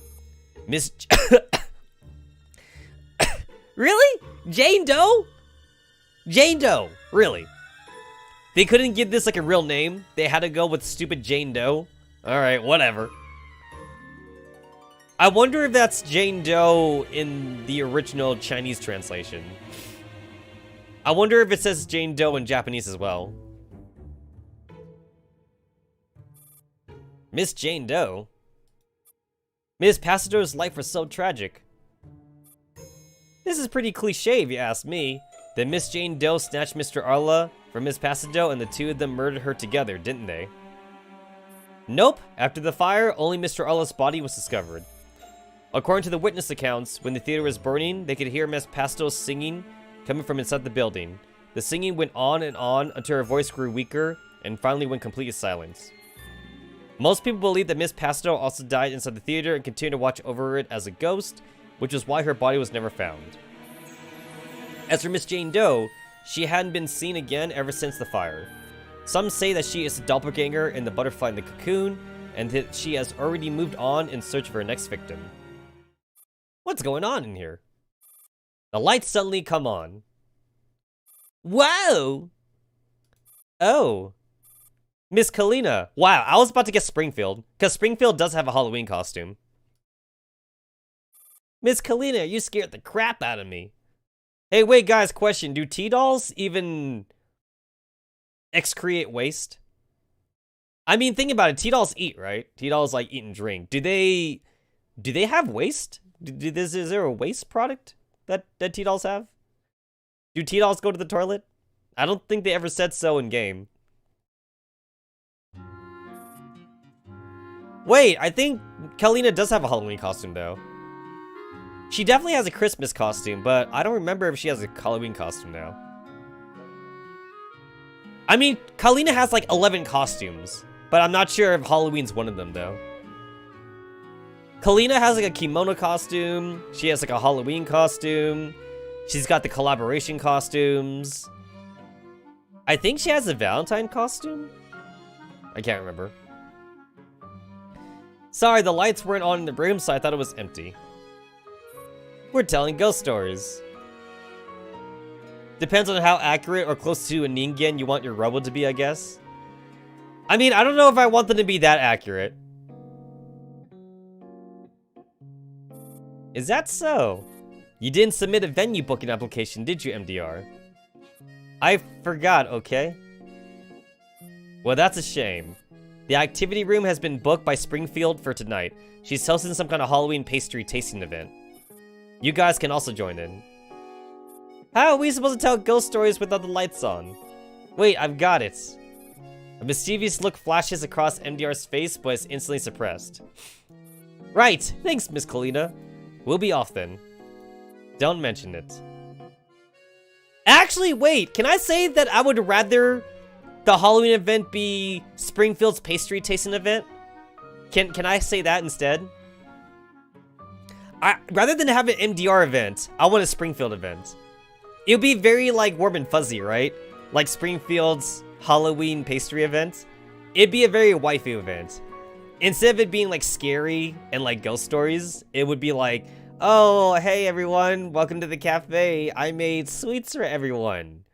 Miss... Really? Jane Doe? Jane Doe, really? They couldn't give this like a real name. They had to go with stupid Jane Doe. Alright, whatever. I wonder if that's Jane Doe in the original Chinese translation. I wonder if it says Jane Doe in Japanese as well. Miss Jane Doe? Miss Passado's life was so tragic. This is pretty cliche if you ask me. Then Miss Jane Doe snatched Mr. Arla from Miss Passado and the two of them murdered her together, didn't they? Nope. After the fire, only Mr. Arla's body was discovered. According to the witness accounts, when the theater was burning, they could hear Miss Passado singing coming from inside the building. The singing went on and on until her voice grew weaker and finally went completely silent. Most people believe that Miss Passado also died inside the theater and continued to watch over it as a ghost, which is why her body was never found. As for Miss Jane Doe, she hadn't been seen again ever since the fire. Some say that she is the doppelganger in the butterfly in the cocoon, and that she has already moved on in search of her next victim. What's going on in here? The lights suddenly come on. Whoa! Oh. Miss Kalina. Wow, I was about to get Springfield, because Springfield does have a Halloween costume. Miss Kalina, you scared the crap out of me. Hey, wait, guys, question. Do T-dolls even excrete waste? I mean, think about it. T-dolls eat, right? T-dolls, like, eat and drink. Do they have waste? Is there a waste product that T-dolls have? Do T-dolls go to the toilet? I don't think they ever said so in game. Wait, I think Kalina does have a Halloween costume, though. She definitely has a Christmas costume, but I don't remember if she has a Halloween costume now. I mean, Kalina has like 11 costumes, but I'm not sure if Halloween's one of them, though. Kalina has like a kimono costume. She has like a Halloween costume. She's got the collaboration costumes. I think she has a Valentine costume? I can't remember. Sorry, the lights weren't on in the room, so I thought it was empty. We're telling ghost stories. Depends on how accurate or close to a ningen you want your robot to be, I guess. I mean, I don't know if I want them to be that accurate. Is that so? You didn't submit a venue booking application, did you, MDR? I forgot, okay? Well, that's a shame. The activity room has been booked by Springfield for tonight. She's hosting some kind of Halloween pastry tasting event. You guys can also join in. How are we supposed to tell ghost stories without the lights on? Wait, I've got it. A mischievous look flashes across MDR's face, but is instantly suppressed. Right, thanks, Miss Kalina. We'll be off then. Don't mention it. Actually, wait, can I say that I would rather the Halloween event be Springfield's pastry tasting event? Can I say that instead? Rather than have an MDR event, I want a Springfield event. It would be very, like, warm and fuzzy, right? Like Springfield's Halloween pastry event. It'd be a very waifu event. Instead of it being, like, scary and, like, ghost stories, it would be like, oh, hey, everyone, welcome to the cafe. I made sweets for everyone.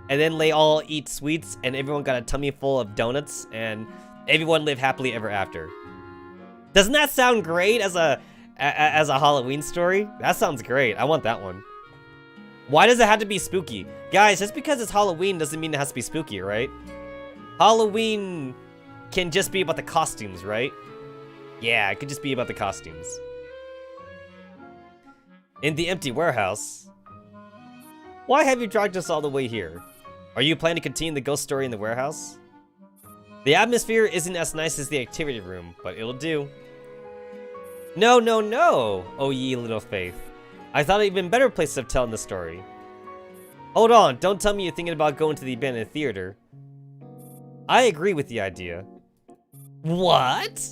And then they all eat sweets, and everyone got a tummy full of donuts, and everyone lived happily ever after. Doesn't that sound great as a Halloween story? That sounds great. I want that one. Why does it have to be spooky? Guys, just because it's Halloween doesn't mean it has to be spooky, right? Halloween can just be about the costumes, right? Yeah, it could just be about the costumes. In the empty warehouse. Why have you dragged us all the way here? Are you planning to continue the ghost story in the warehouse? The atmosphere isn't as nice as the activity room, but it'll do. No, no, no, oh ye little faith. I thought an even better place of telling the story. Hold on, don't tell me you're thinking about going to the abandoned theater. I agree with the idea. What?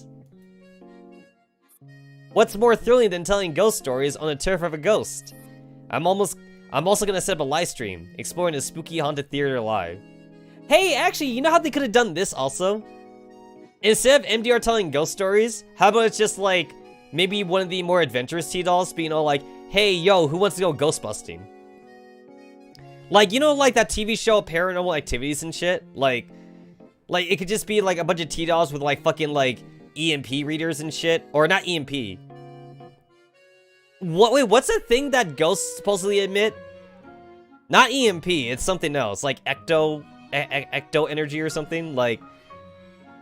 What's more thrilling than telling ghost stories on the turf of a ghost? I'm also gonna set up a live stream, exploring the spooky haunted theater live. Hey, actually, you know how they could have done this also? Instead of MDR telling ghost stories, how about it's just like, maybe one of the more adventurous T-Dolls being all like, hey, yo, who wants to go ghost busting? Like, you know, like that TV show Paranormal Activities and shit? Like it could just be like a bunch of T-Dolls with like fucking like EMP readers and shit. Or not EMP. Wait, what's the thing that ghosts supposedly emit? Not EMP, it's something else. Like ecto energy or something. Like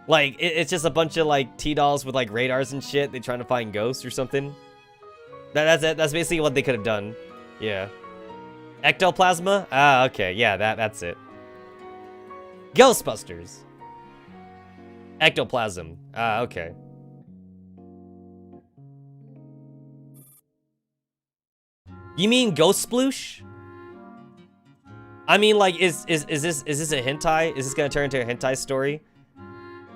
it's just a bunch of like T-Dolls with like radars and shit. They're trying to find ghosts or something. That's it. That's basically what they could have done. Yeah. Ectoplasma? Ah, okay. Yeah, that's it. Ghostbusters. Ectoplasm. Ah, okay. You mean Ghost Sploosh? I mean, like, is this a hentai? Is this gonna turn into a hentai story?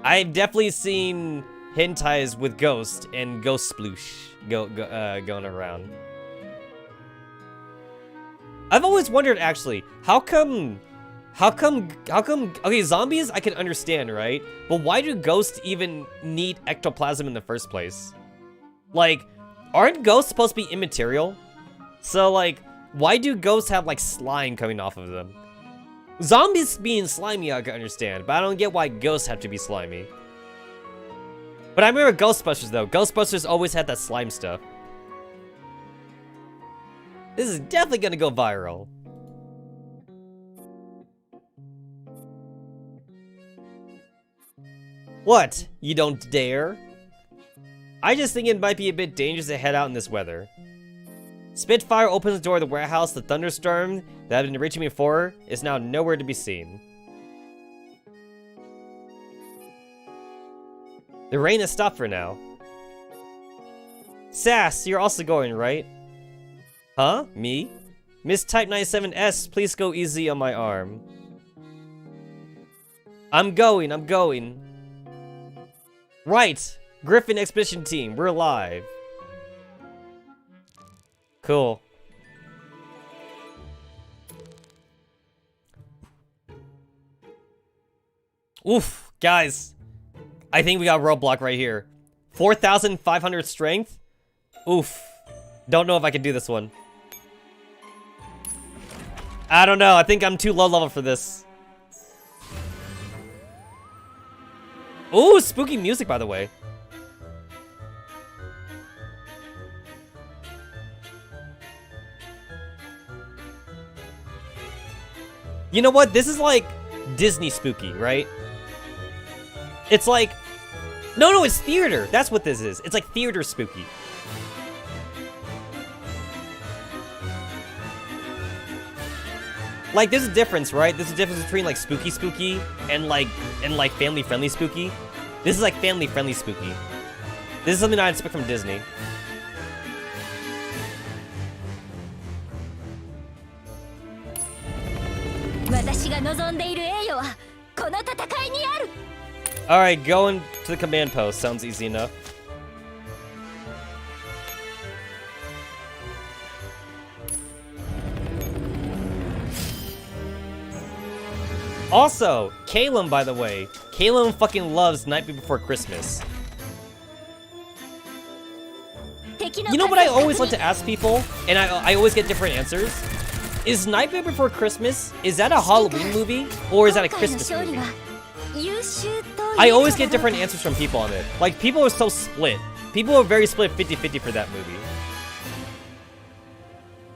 I've definitely seen hentais with ghosts and Ghost Sploosh going around. I've always wondered, actually, how come, okay, zombies I can understand, right? But why do ghosts even need ectoplasm in the first place? Like, aren't ghosts supposed to be immaterial? So, like, why do ghosts have, like, slime coming off of them? Zombies being slimy I can understand, but I don't get why ghosts have to be slimy. But I remember Ghostbusters, though. Ghostbusters always had that slime stuff. This is definitely gonna go viral. What? You don't dare? I just think it might be a bit dangerous to head out in this weather. Spitfire opens the door of the warehouse. The thunderstorm that had been reaching me before is now nowhere to be seen. The rain has stopped for now. Sass, you're also going, right? Huh? Me? Miss Type 97S, please go easy on my arm. I'm going. Right! Griffin Expedition Team, we're live. Cool. Oof, guys. I think we got a roadblock right here. 4,500 strength? Oof. Don't know if I can do this one. I don't know. I think I'm too low level for this. Ooh, spooky music, by the way. You know what? This is like Disney spooky, right? It's like... No, it's theater. That's what this is. It's like theater spooky. Like, there's a difference, right? There's a difference between, like, spooky and, like, family-friendly spooky. This is, like, family-friendly spooky. This is something I expect from Disney. Alright, going to the command post. Sounds easy enough. Also, Calum, by the way. Calum fucking loves Nightmare Before Christmas. You know what I always like to ask people, and I always get different answers? Is Nightmare Before Christmas, is that a Halloween movie, or is that a Christmas movie? I always get different answers from people on it. Like, people are so split. People are very split 50-50 for that movie.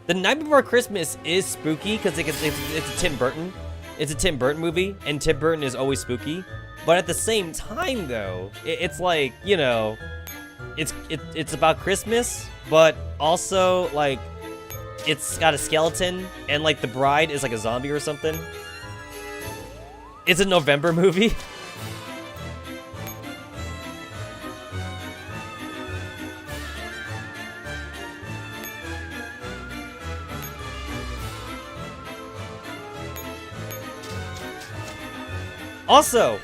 The Nightmare Before Christmas is spooky, because it's a Tim Burton. It's a Tim Burton movie, and Tim Burton is always spooky. But at the same time, though, it's like, you know, it's about Christmas, but also, like, it's got a skeleton, and, like, the bride is, like, a zombie or something. It's a November movie. Also,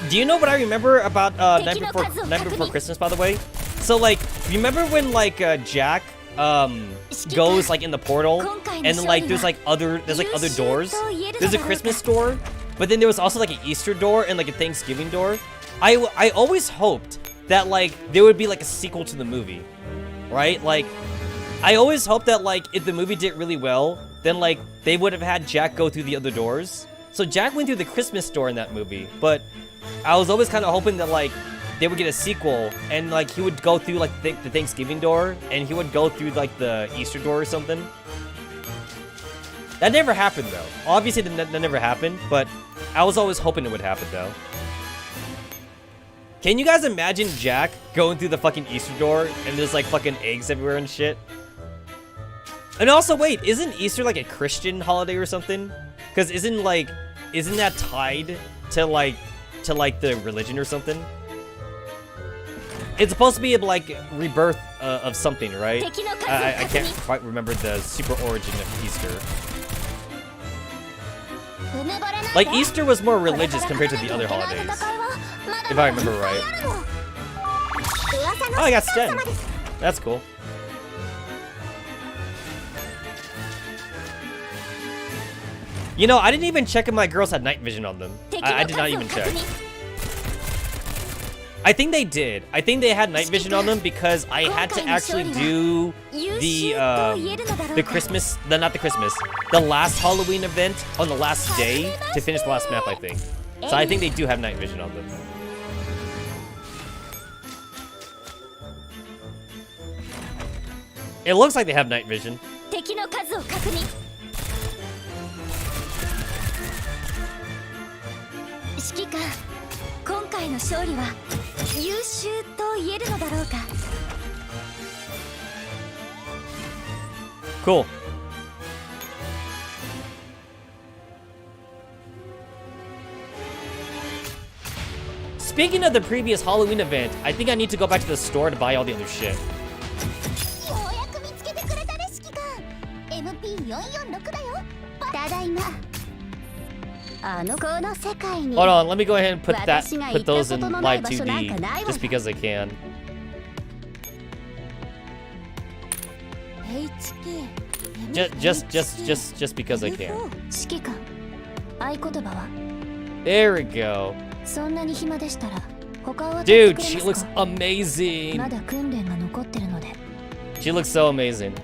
Do you know what I remember about Night Before Christmas, by the way? So, like, remember when, like, Jack, goes, like, in the portal, and then, like, there's other doors? There's a Christmas door, but then there was also, like, an Easter door and, like, a Thanksgiving door. I always hoped that, like, there would be, like, a sequel to the movie, right? Like, I always hoped that, like, if the movie did really well, then, like, they would have had Jack go through the other doors. So Jack went through the Christmas door in that movie, but I was always kind of hoping that, like, they would get a sequel, and, like, he would go through, like, the Thanksgiving door, and he would go through, like, the Easter door or something. That never happened, though. Obviously, that never happened, but I was always hoping it would happen, though. Can you guys imagine Jack going through the fucking Easter door, and there's, like, fucking eggs everywhere and shit? And also, wait, isn't Easter, like, a Christian holiday or something? Because isn't that tied to, like, the religion or something? It's supposed to be, like, rebirth of something, right? I can't quite remember the super origin of Easter. Like, Easter was more religious compared to the other holidays, if I remember right. Oh, I got Sten. That's cool. You know, I didn't even check if my girls had night vision on them. I did not even check. I think they did. I think they had night vision on them because I had to actually do the last Halloween event on the last day to finish the last map, I think. So I think they do have night vision on them. It looks like they have night vision. Cool. Speaking of the previous Halloween event, I think I need to go back to the store to buy all the other shit. Hold on, let me go ahead and put those in live 2D just because I can. Just because I can. There we go. Dude, she looks amazing. She looks so amazing.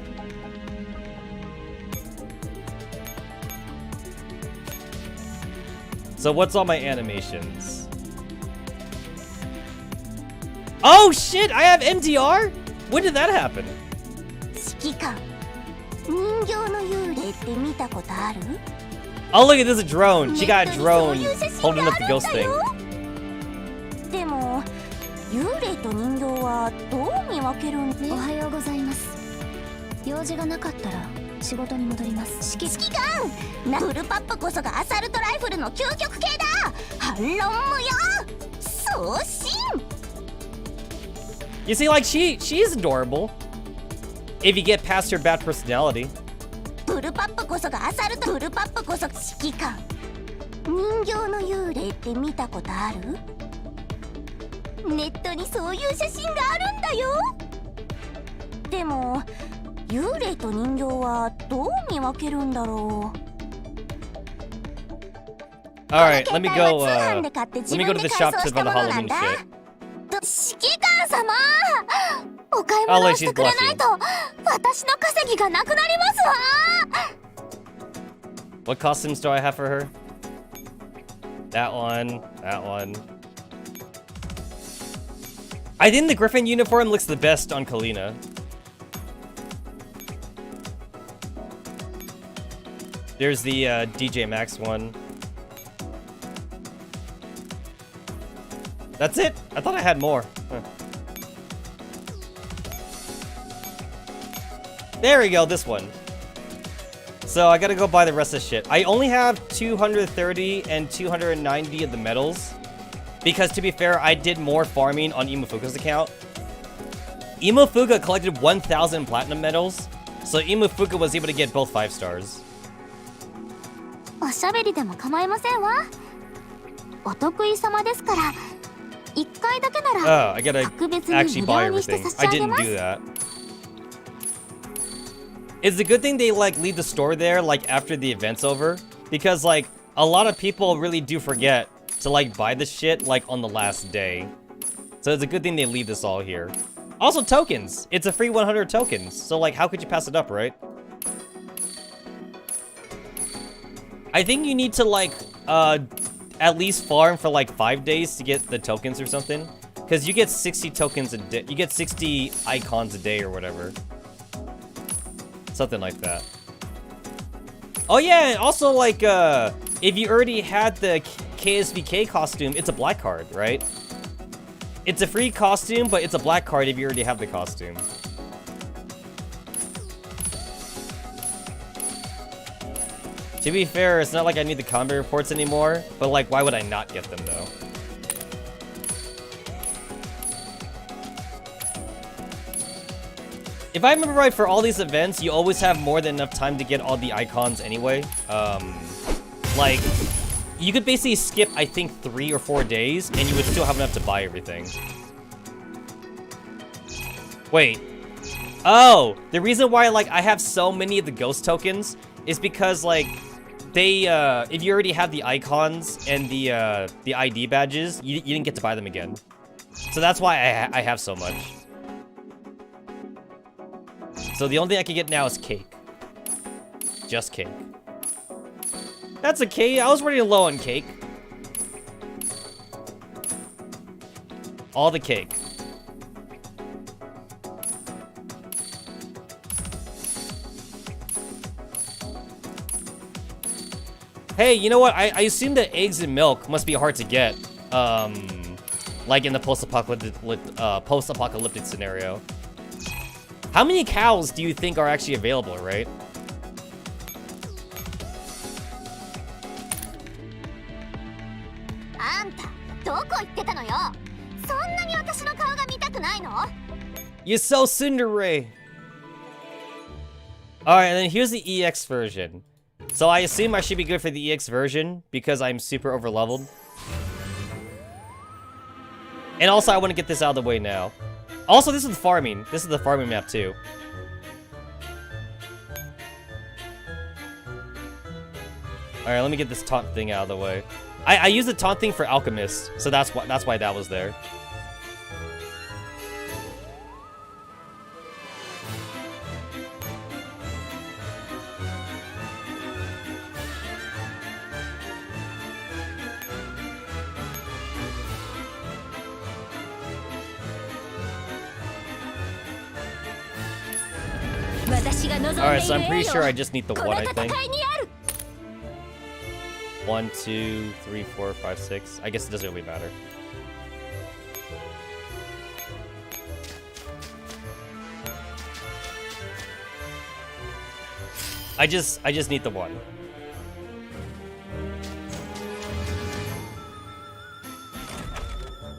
So what's all my animations? Oh shit, I have NTR? When did that happen? Oh look, there's a drone. She got a drone holding up the ghost thing. You see, like, she's adorable. If you get past her bad personality. Alright, let me go to the shop to buy the Halloween shit. Oh, look, she's blushing. What costumes do I have for her? That one, that one. I think the Griffin uniform looks the best on Kalina. There's the DJ Max one. That's it? I thought I had more. Huh. There we go, this one. So I gotta go buy the rest of the shit. I only have 230 and 290 of the medals. Because to be fair, I did more farming on Imufuka's account. Imufuka collected 1,000 platinum medals. So Imufuka was able to get both 5 stars. お得意様ですから、1回だけな Oh, ら I gotta 格別に actually 無 buy 料にして everything. 差し I 上げ didn't ます。 do that. It's a good thing they like leave the store there like after the event's over, because like a lot of people really do forget to like buy the shit like on the last day. So it's a good thing they leave this all here. Also tokens. It's a free 100 tokens. So like how could you pass it up, right? I think you need to like at least farm for like 5 days to get the tokens or something, because you get 60 tokens a day. You get 60 icons a day or whatever. Something like that. Oh yeah, and also like if you already had the KSVK costume, it's a black card, right? It's a free costume, but it's a black card if you already have the costume. To be fair, it's not like I need the combat reports anymore, but like, why would I not get them though? If I remember right, for all these events, you always have more than enough time to get all the icons anyway. Like, you could basically skip, I think, 3 or 4 days, and you would still have enough to buy everything. Wait. Oh, the reason why, like, I have so many of the ghost tokens is because, like, they, if you already have the icons and the ID badges, you didn't get to buy them again. So that's why I have so much. So the only thing I can get now is cake. Just cake. That's okay. I was running low on cake. All the cake. Hey, you know what? I assume that eggs and milk must be hard to get. Like in the post-apocalyptic scenario. How many cows do you think are actually available, right? You're so tsundere. Alright, and then here's the EX version. So I assume I should be good for the EX version because I'm super overleveled. And also I want to get this out of the way now. Also, this is the farming. This is the farming map too. Alright, let me get this taunt thing out of the way. I use the taunt thing for Alchemist, so that's why that was there. Alright, so I'm pretty sure I just need the one, I think. 1, 2, 3, 4, 5, 6. I guess it doesn't really matter. I just need the one.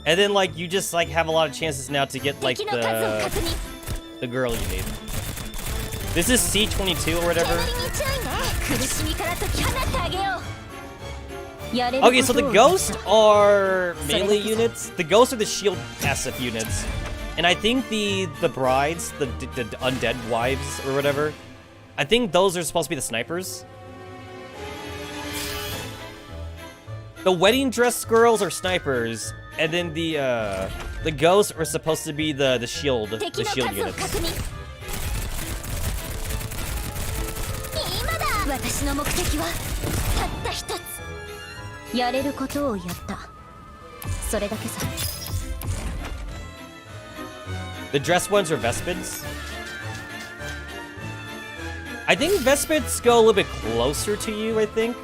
And then like you just like have a lot of chances now to get like the girl you need. This is C22 or whatever. Okay, so the ghosts are melee units. The ghosts are the shield SF units. And I think the brides, the undead wives or whatever, I think those are supposed to be the snipers. The wedding dress girls are snipers, and then the ghosts are supposed to be the shield units. The dress ones are Vespids. I think Vespids go a little bit closer to you, I think.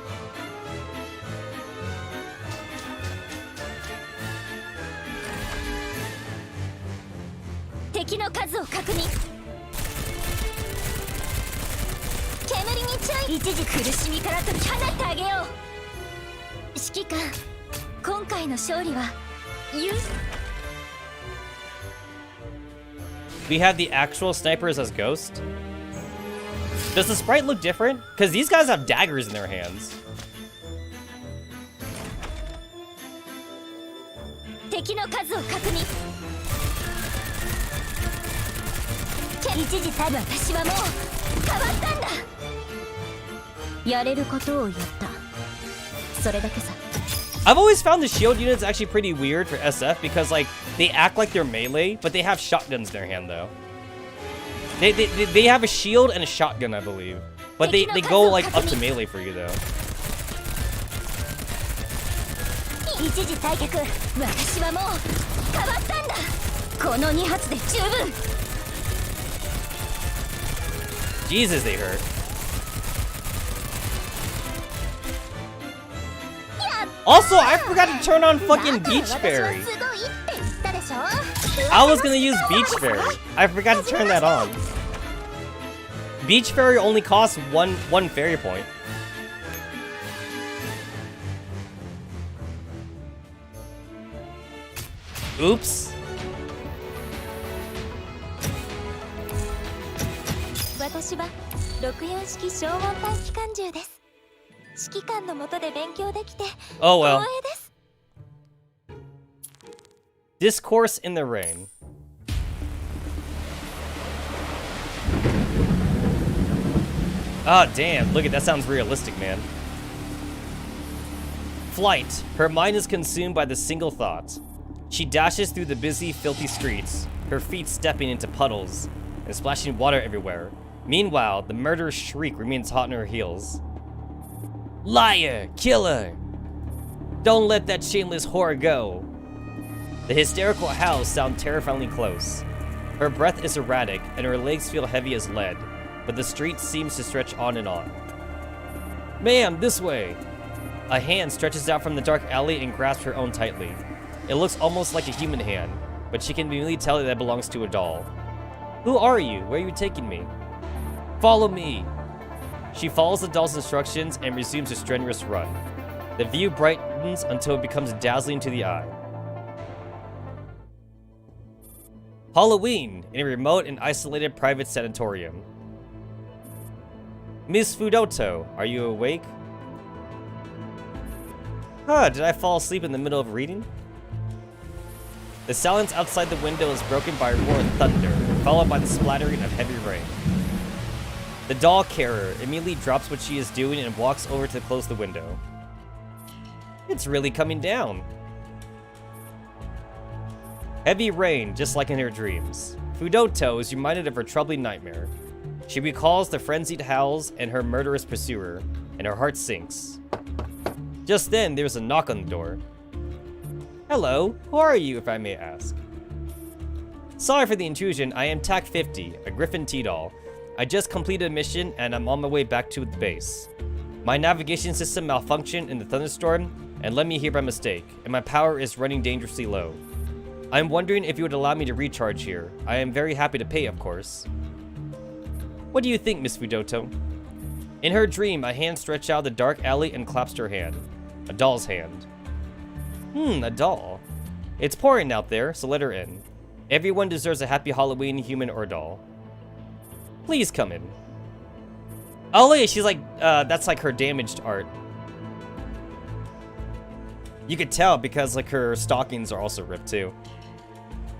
We have the actual snipers as ghosts. Does the sprite look different? Because these guys have daggers in their hands. 敵の数を確認。一時たぶ私はもう変わったんだ。やれることをやった。それだけさ。I've always found the shield units actually pretty weird for SF because like they act like they're melee, but they have shotguns in their hand though. They have a shield and a shotgun, I believe, but they go like up to melee for you though. 一時退却。私はもう変わったんだ。この2発で十分。Jesus, they hurt. Also, I forgot to turn on fucking Beach Fairy. I was gonna use Beach Fairy. I forgot to turn that on. Beach Fairy only costs one fairy point. Oops. 私は64式消音帯機関銃です。指揮官の下で勉強できて Oh well. 光栄です。Discourse in the rain. Ah, damn. Look at that. Sounds realistic, man. Flight. Her mind is consumed by the single thought. She dashes through the busy, filthy streets, her feet stepping into puddles and splashing water everywhere. Meanwhile, the murderous shriek remains hot on her heels. Liar! Killer! Don't let that shameless whore go! The hysterical howls sound terrifyingly close. Her breath is erratic, and her legs feel heavy as lead, but the street seems to stretch on and on. Ma'am, this way! A hand stretches out from the dark alley and grasps her own tightly. It looks almost like a human hand, but she can immediately tell that it belongs to a doll. Who are you? Where are you taking me? Follow me! She follows the doll's instructions and resumes a strenuous run. The view brightens until it becomes dazzling to the eye. Halloween in a remote and isolated private sanatorium. Miss Fudoto, are you awake? Huh, did I fall asleep in the middle of reading? The silence outside the window is broken by a roar of thunder, followed by the splattering of heavy rain. The doll carer immediately drops what she is doing and walks over to close the window. It's really coming down. Heavy rain, just like in her dreams. Fudoto is reminded of her troubling nightmare. She recalls the frenzied howls and her murderous pursuer, and her heart sinks. Just then, there's a knock on the door. Hello, who are you, if I may ask? Sorry for the intrusion, I am TAC 50, a Griffin T-Doll. I just completed a mission and I'm on my way back to the base. My navigation system malfunctioned in the thunderstorm and led me here by mistake, and my power is running dangerously low. I'm wondering if you would allow me to recharge here. I am very happy to pay, of course. What do you think, Miss Fudoto? In her dream, a hand stretched out of the dark alley and clasped her hand. A doll's hand. A doll. It's pouring out there, so let her in. Everyone deserves a happy Halloween, human or doll. Please come in. Oh, look, she's like, that's like her damaged art. You could tell because like her stockings are also ripped too.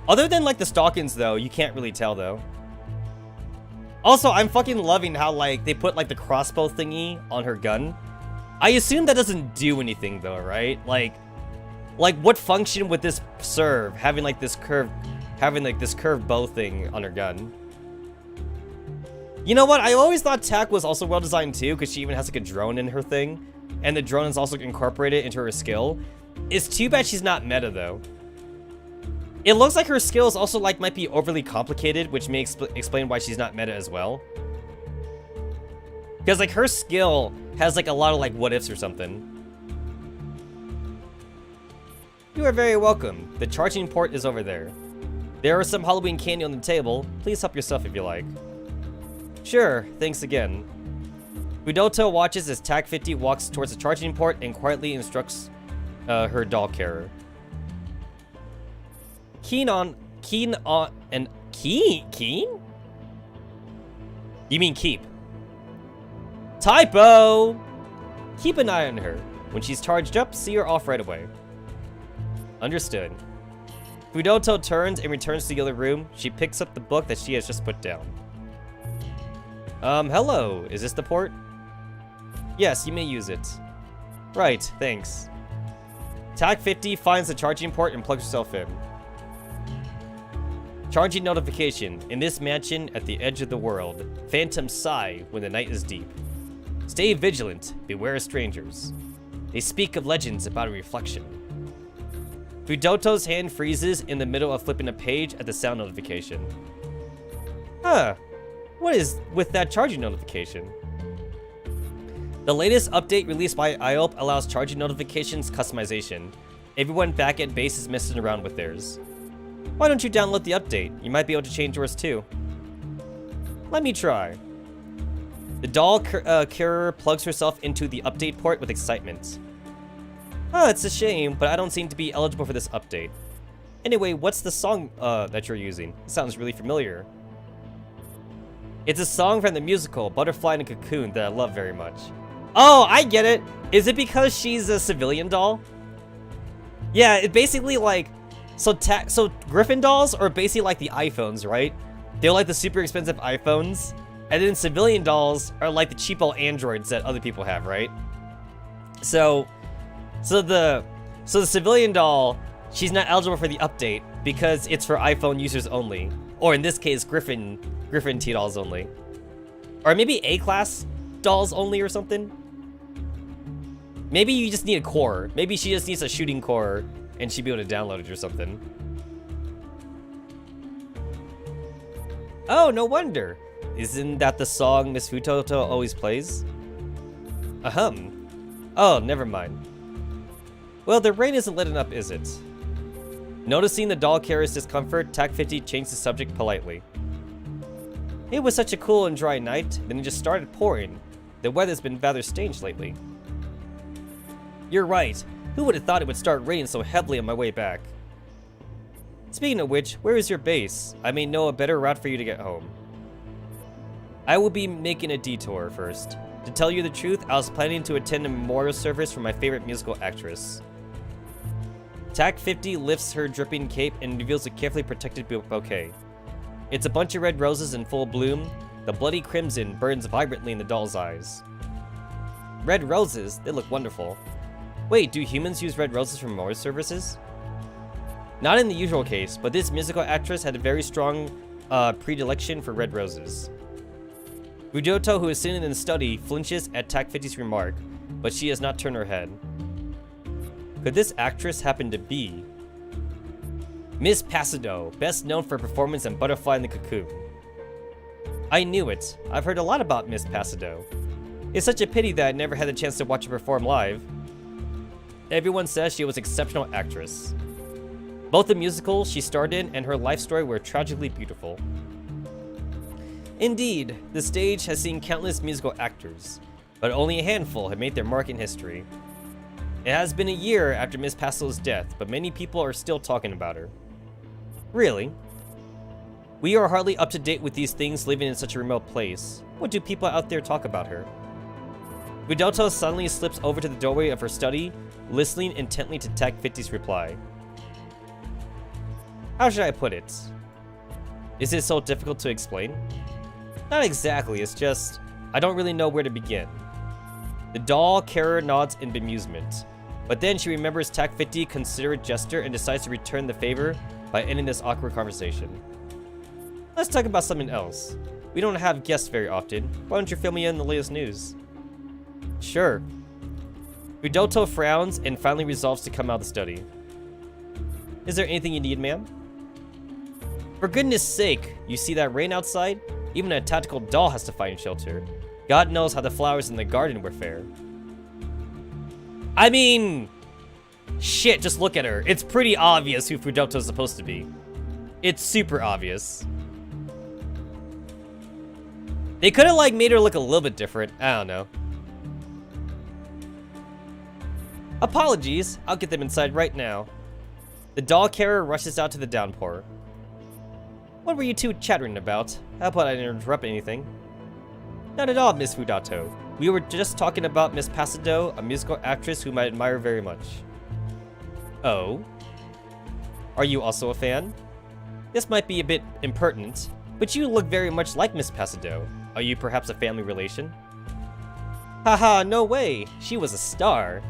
Other than like the stockings though, you can't really tell though. Also, I'm fucking loving how like they put like the crossbow thingy on her gun. I assume that doesn't do anything though, right? Like what function would this serve? Having like this curved bow thing on her gun. You know what? I always thought TAC was also well designed too, because she even has like a drone in her thing, and the drone is also incorporated into her skill. It's too bad she's not meta though. It looks like her skills also like might be overly complicated, which may explain why she's not meta as well. Because like her skill has like a lot of like what ifs or something. You are very welcome. The charging port is over there. There are some Halloween candy on the table. Please help yourself if you like. Sure, thanks again. Fudoto watches as TAC 50 walks towards the charging port and quietly instructs her doll carer. Keen? You mean keep. Typo! Keep an eye on her. When she's charged up, see her off right away. Understood. Fudoto turns and returns to the other room. She picks up the book that she has just put down. Hello. Is this the port? Yes, you may use it. Right, thanks. TAC 50 finds the charging port and plugs herself in. Charging notification. In this mansion at the edge of the world, phantoms sigh when the night is deep. Stay vigilant. Beware strangers. They speak of legends about a reflection. Fudoto's hand freezes in the middle of flipping a page at the sound notification. Huh. What is with that charging notification? The latest update released by IOP allows charging notifications customization. Everyone back at base is messing around with theirs. Why don't you download the update? You might be able to change yours too. Let me try. The doll curer plugs herself into the update port with excitement. Huh, it's a shame, but I don't seem to be eligible for this update. Anyway, what's the song that you're using? It sounds really familiar. It's a song from the musical Butterfly and Cocoon that I love very much. Oh, I get it. Is it because she's a civilian doll? Yeah, it basically like, so Griffin dolls are basically like the iPhones, right? They're like the super expensive iPhones, and then civilian dolls are like the cheapo androids that other people have, right? So the civilian doll, she's not eligible for the update because it's for iPhone users only, or in this case, Griffin T dolls only, or maybe A-class dolls only or something. Maybe you just need a core. Maybe she just needs a shooting core and she'd be able to download it or something. Oh, no wonder. Isn't that the song Miss Fudoto always plays? Oh, never mind. Well, the rain isn't letting up, is it? Noticing the doll carrier's discomfort, TAC 50 changed the subject politely. It was such a cool and dry night, then it just started pouring. The weather's been rather strange lately. You're right. Who would have thought it would start raining so heavily on my way back? Speaking of which, where is your base? I may know a better route for you to get home. I will be making a detour first. To tell you the truth, I was planning to attend a memorial service for my favorite musical actress. TAC 50 lifts her dripping cape and reveals a carefully protected bouquet. It's a bunch of red roses in full bloom. The bloody crimson burns vibrantly in the doll's eyes. Red roses? They look wonderful. Wait, do humans use red roses for memorial services? Not in the usual case, but this musical actress had a very strong predilection for red roses. Fudoto, who is sitting in the study, flinches at TAC 50's remark, but she has not turned her head. Could this actress happen to be Miss Pasado, best known for her performance in Butterfly and the Cocoon? I knew it. I've heard a lot about Miss Pasado. It's such a pity that I never had the chance to watch her perform live. Everyone says she was an exceptional actress. Both the musical she starred in and her life story were tragically beautiful. Indeed, the stage has seen countless musical actors, but only a handful have made their mark in history. It has been a year after Miss Pasado's death, but many people are still talking about her. Really? We are hardly up to date with these things living in such a remote place. What do people out there talk about her? Fudoto suddenly slips over to the doorway of her study, listening intently to TAC 50's reply. How should I put it? Is it so difficult to explain? Not exactly, it's just, I don't really know where to begin. The doll carer nods in bemusement, but then she remembers TAC 50's considerate gesture and decides to return the favor by ending this awkward conversation. Let's talk about something else. We don't have guests very often. Why don't you fill me in the latest news? Sure. Fudoto frowns and finally resolves to come out of the study. Is there anything you need, ma'am? For goodness sake, you see that rain outside? Even a tactical doll has to find shelter. God knows how the flowers in the garden were fair. I mean, shit, just look at her. It's pretty obvious who Fudoto's supposed to be. It's super obvious. They could have like made her look a little bit different. I don't know. Apologies, I'll get them inside right now. The doll carer rushes out to the downpour. What were you two chattering about? How about I didn't interrupt anything? Not at all, Miss Fudoto. We were just talking about Miss Pasado, a musical actress whom I admire very much. Oh? Are you also a fan? This might be a bit impertinent, but you look very much like Miss Pasado. Are you perhaps a family relation? Haha, no way! She was a star!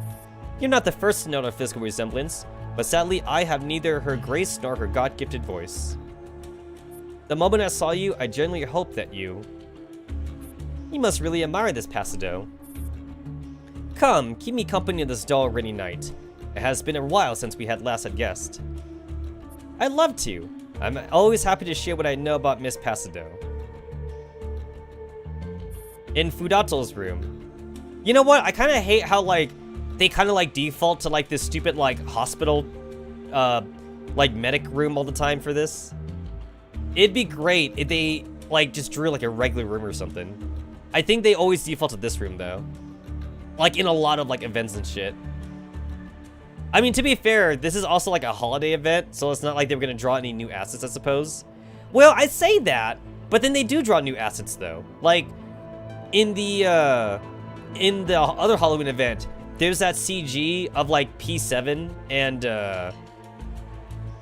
You're not the first to note a physical resemblance, but sadly I have neither her grace nor her God-gifted voice. The moment I saw you, I genuinely hoped that you must really admire this Pasado. Come, keep me company on this dull, rainy night. It has been a while since we had last had guest. I'd love to. I'm always happy to share what I know about Miss Pasado. In Fudato's room. You know what? I kind of hate how, like, they kind of, like, default to, like, this stupid, like, hospital, like, medic room all the time for this. It'd be great if they, like, just drew, like, a regular room or something. I think they always default to this room, though. Like, in a lot of, like, events and shit. I mean, to be fair, this is also, like, a holiday event, so it's not like they were gonna draw any new assets, I suppose. Well, I say that, but then they do draw new assets, though. Like, in the other Halloween event, there's that CG of, like, P7 and,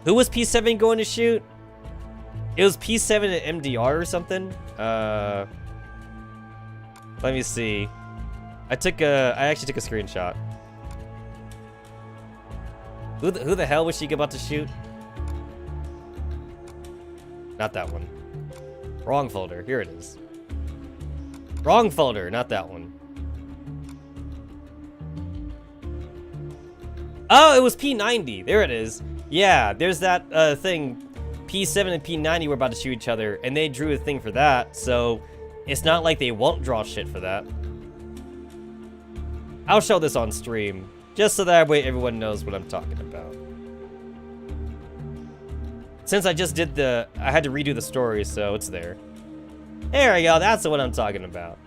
who was P7 going to shoot? It was P7 and MDR or something? Let me see. I actually took a screenshot. Who the hell was she about to shoot? Not that one. Wrong folder. Here it is. Wrong folder, not that one. Oh, it was P90. There it is. Yeah, there's that thing. P7 and P90 were about to shoot each other, and they drew a thing for that, so it's not like they won't draw shit for that. I'll show this on stream, just so that way everyone knows what I'm talking about. Since I just did I had to redo the story, so it's there. There we go, that's what I'm talking about.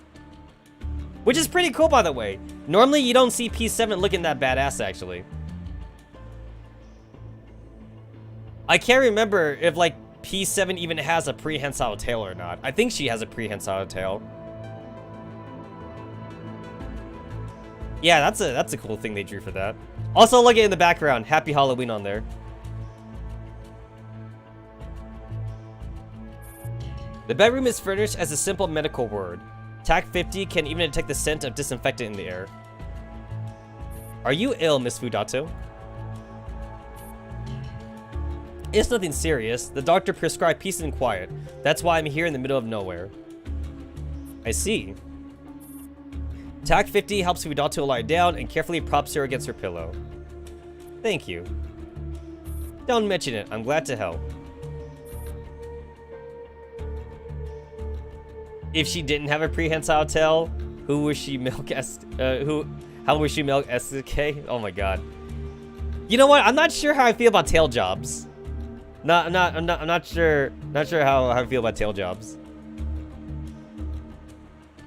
Which is pretty cool, by the way. Normally, you don't see P7 looking that badass, actually. I can't remember if, like, P7 even has a prehensile tail or not. I think she has a prehensile tail. Yeah, that's a cool thing they drew for that. Also, look at in the background, Happy Halloween on there. The bedroom is furnished as a simple medical ward. TAC 50 can even detect the scent of disinfectant in the air. Are you ill, Miss Fudato? It's nothing serious. The doctor prescribed peace and quiet. That's why I'm here in the middle of nowhere. I see. TAC 50 helps Fudato lie down and carefully props her against her pillow. Thank you. Don't mention it. I'm glad to help. If she didn't have a prehensile tail, who was she milk how was she milk SK? Oh my god. You know what? I'm not sure how I feel about tail jobs. I'm not sure how I feel about tail jobs.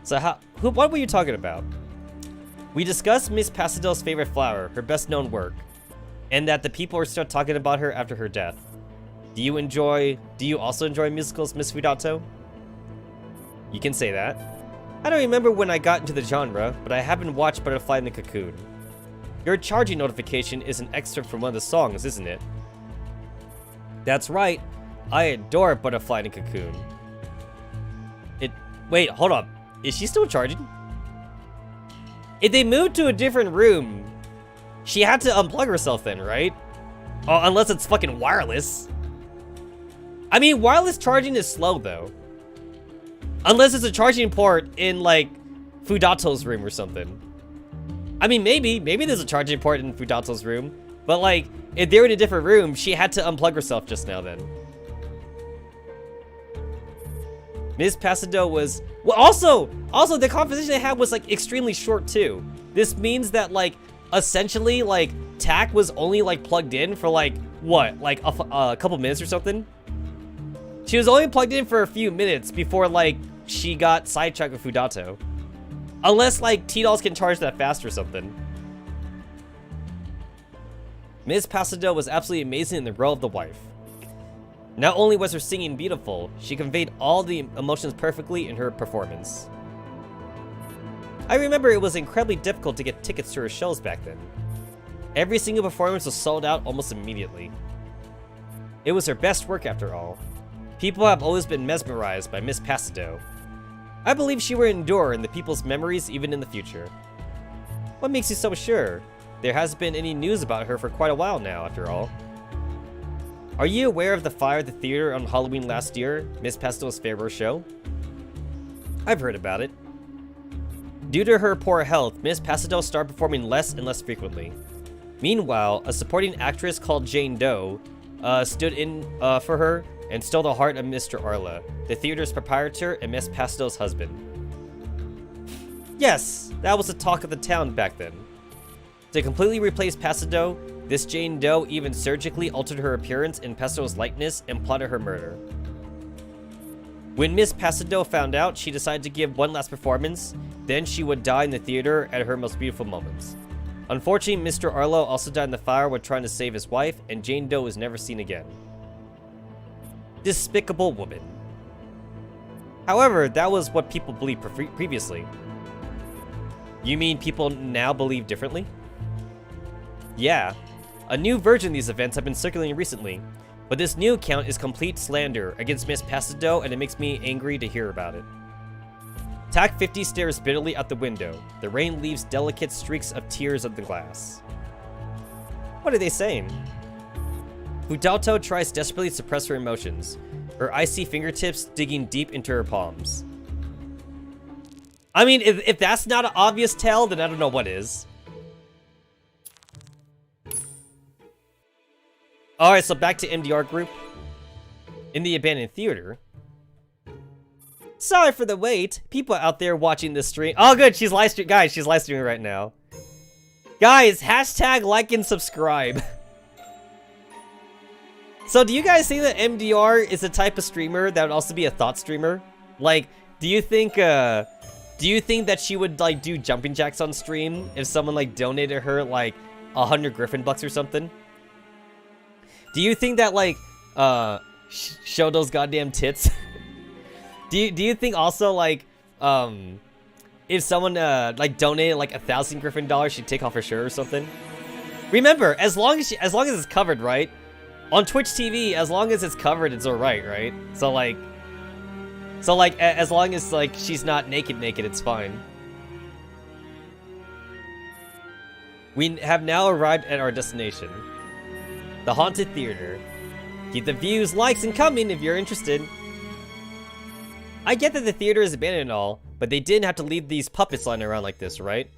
So what were you talking about? We discussed Miss Pasado's favorite flower, her best known work, and that the people are still talking about her after her death. Do you also enjoy musicals, Miss Fudato? You can say that. I don't remember when I got into the genre, but I haven't watched Butterfly in the Cocoon. Your charging notification is an excerpt from one of the songs, isn't it? That's right. I adore Butterfly in the Cocoon. Wait, hold up. Is she still charging? If they moved to a different room, she had to unplug herself then, right? Unless it's fucking wireless. I mean, wireless charging is slow, though. Unless it's a charging port in, like, Fudato's room or something. I mean, maybe there's a charging port in Fudato's room. But, like, if they're in a different room, she had to unplug herself just now then. Ms. Pasado was... Well, also, the conversation they had was, like, extremely short, too. This means that, like, essentially, like, TAC was only, like, plugged in for, like, what? Like, a couple minutes or something? She was only plugged in for a few minutes before, like, she got sidetracked with Fudato. Unless, like, T-Dolls can charge that fast or something. Ms. Pasado was absolutely amazing in the role of the wife. Not only was her singing beautiful, she conveyed all the emotions perfectly in her performance. I remember it was incredibly difficult to get tickets to her shows back then. Every single performance was sold out almost immediately. It was her best work after all. People have always been mesmerized by Miss Passado. I believe she will endure in the people's memories even in the future. What makes you so sure? There hasn't been any news about her for quite a while now, after all. Are you aware of the fire at the theater on Halloween last year, Miss Pastado's farewell show? I've heard about it. Due to her poor health, Miss Passado started performing less and less frequently. Meanwhile, a supporting actress called Jane Doe stood in for her and stole the heart of Mr. Arla, the theater's proprietor and Miss Pastado's husband. Yes, that was the talk of the town back then. To completely replace Passado, this Jane Doe even surgically altered her appearance in Pastado's likeness and plotted her murder. When Miss Passado found out, she decided to give one last performance, then she would die in the theater at her most beautiful moments. Unfortunately, Mr. Arlo also died in the fire while trying to save his wife, and Jane Doe was never seen again. Despicable woman. However, that was what people believed previously. You mean people now believe differently? Yeah. A new version of these events have been circulating recently, but this new account is complete slander against Miss Passado, and it makes me angry to hear about it. TAC 50 stares bitterly out the window. The rain leaves delicate streaks of tears on the glass. What are they saying? Fudalto tries desperately to suppress her emotions, her icy fingertips digging deep into her palms. I mean, if that's not an obvious tell, then I don't know what is. Alright, so back to MDR group. In the abandoned theater. Sorry for the wait. People out there watching this stream. Oh, good. She's live streaming. Guys, she's live streaming right now. Guys, hashtag like and subscribe. So, do you guys think that MDR is a type of streamer that would also be a thought streamer? Like, do you think that she would, like, do jumping jacks on stream if someone, like, donated her, like, 100 Griffin bucks or something? Do you think that, like, show those goddamn tits? Do you think also, like, if someone, like, donated, like, 1,000 Griffin dollars, she'd take off her shirt or something? Remember, as long as it's covered, right? On Twitch TV, as long as it's covered, it's alright, right? So, like, as long as, like, she's not naked, it's fine. We have now arrived at our destination. The Haunted Theater. Keep the views, likes, and coming if you're interested. I get that the theater is abandoned and all, but they didn't have to leave these puppets lying around like this, right?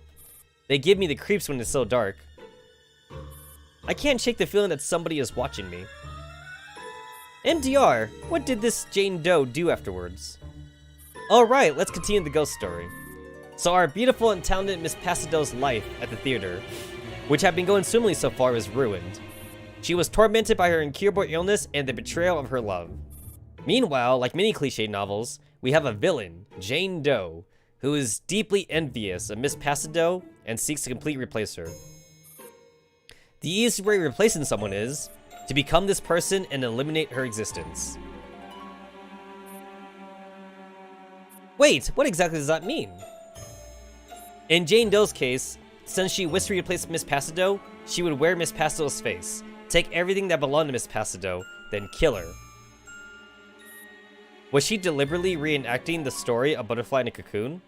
They give me the creeps when it's so dark. I can't shake the feeling that somebody is watching me. MDR, what did this Jane Doe do afterwards? Alright, let's continue the ghost story. So our beautiful and talented Miss Passado's life at the theater, which had been going swimmingly so far, was ruined. She was tormented by her incurable illness and the betrayal of her love. Meanwhile, like many cliche novels, we have a villain, Jane Doe, who is deeply envious of Miss Passado and seeks to completely replace her. The easiest way of replacing someone is to become this person and eliminate her existence. Wait, what exactly does that mean? In Jane Doe's case, since she wished to replace Miss Passado, she would wear Miss Passado's face, take everything that belonged to Miss Passado, then kill her. Was she deliberately reenacting the story of Butterfly in a Cocoon?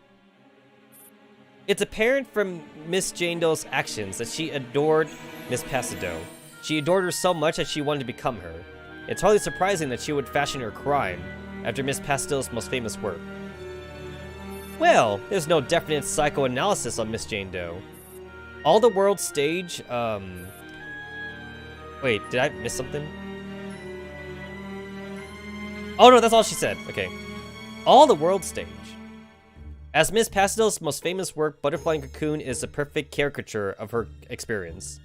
It's apparent from Miss Jane Doe's actions that she adored Miss Passado. She adored her so much that she wanted to become her. It's hardly surprising that she would fashion her crime after Miss Pastado's most famous work. Well, there's no definite psychoanalysis on Miss Jane Doe. All the world stage, wait, did I miss something? Oh no, that's all she said. Okay. All the world stage. As Miss Pastado's most famous work, Butterfly in Cocoon is a perfect caricature of her experience.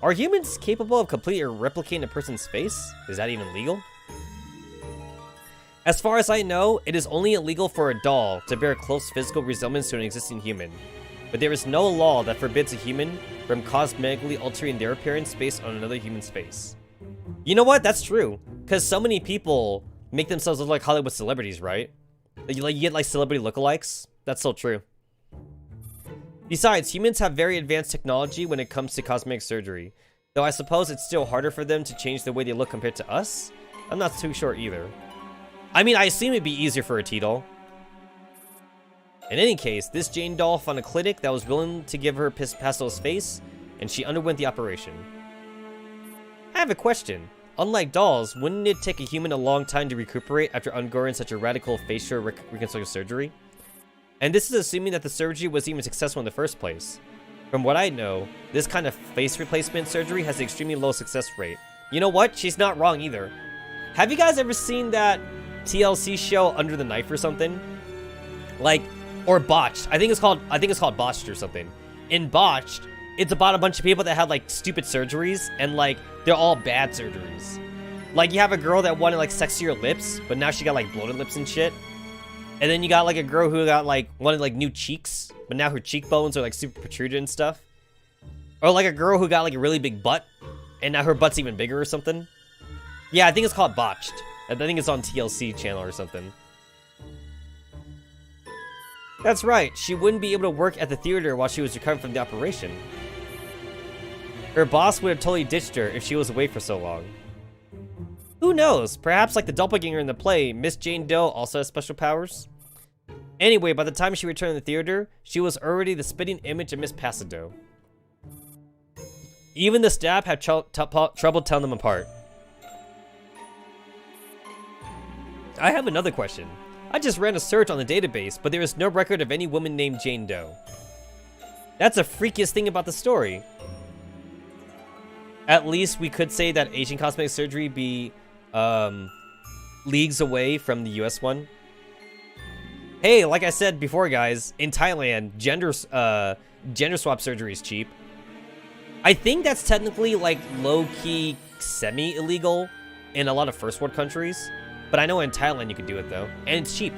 Are humans capable of completely replicating a person's face? Is that even legal? As far as I know, it is only illegal for a doll to bear close physical resemblance to an existing human. But there is no law that forbids a human from cosmetically altering their appearance based on another human's face. You know what? That's true. Because so many people make themselves look like Hollywood celebrities, right? You get like celebrity lookalikes. That's so true. Besides, humans have very advanced technology when it comes to cosmetic surgery. Though I suppose it's still harder for them to change the way they look compared to us? I'm not too sure either. I mean, I assume it'd be easier for a T-doll. In any case, this Jane doll found a clinic that was willing to give her Pastel's face, and she underwent the operation. I have a question. Unlike dolls, wouldn't it take a human a long time to recuperate after undergoing such a radical facial reconstructive surgery? And this is assuming that the surgery was even successful in the first place. From what I know, this kind of face replacement surgery has an extremely low success rate. You know what? She's not wrong either. Have you guys ever seen that TLC show Under the Knife or something? Like, or Botched. I think it's called Botched or something. In Botched, it's about a bunch of people that had like stupid surgeries, and like they're all bad surgeries. Like you have a girl that wanted like sexier lips, but now she got like bloated lips and shit. And then you got like a girl who got like wanted like new cheeks, but now her cheekbones are like super protruded and stuff. Or like a girl who got like a really big butt, and now her butt's even bigger or something. Yeah, I think it's called Botched. I think it's on TLC channel or something. That's right, she wouldn't be able to work at the theater while she was recovering from the operation. Her boss would have totally ditched her if she was away for so long. Who knows? Perhaps like the doppelganger in the play, Miss Jane Doe also has special powers? Anyway, by the time she returned to the theater, she was already the spitting image of Miss Pasado. Even the staff had trouble telling them apart. I have another question. I just ran a search on the database, but there is no record of any woman named Jane Doe. That's the freakiest thing about the story. At least we could say that Asian cosmetic surgery be leagues away from the US one. Hey, like I said before, guys, in Thailand, gender swap surgery is cheap. I think that's technically like low-key semi-illegal in a lot of first world countries, but I know in Thailand you can do it though, and it's cheap.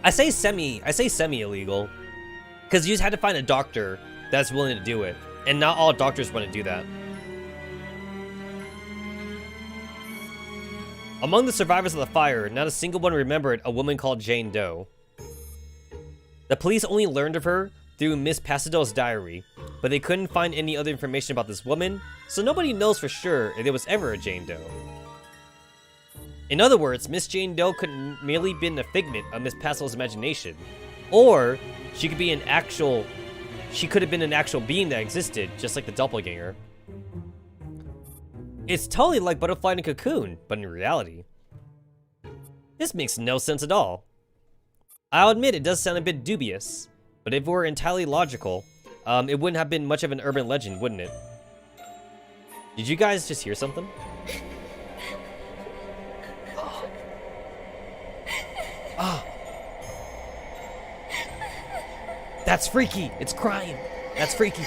I say semi-illegal because you just had to find a doctor that's willing to do it, and not all doctors want to do that. Among the survivors of the fire, not a single one remembered a woman called Jane Doe. The police only learned of her through Miss Pasado's diary, but they couldn't find any other information about this woman, so nobody knows for sure if there was ever a Jane Doe. In other words, Miss Jane Doe could merely been a figment of Miss Pasado's imagination, or she could have been an actual being that existed, just like the doppelganger. It's totally like Butterfly and Cocoon, but in reality. This makes no sense at all. I'll admit it does sound a bit dubious, but if it were entirely logical, it wouldn't have been much of an urban legend, wouldn't it? Did you guys just hear something? Ah. That's freaky! It's crying! That's freaky!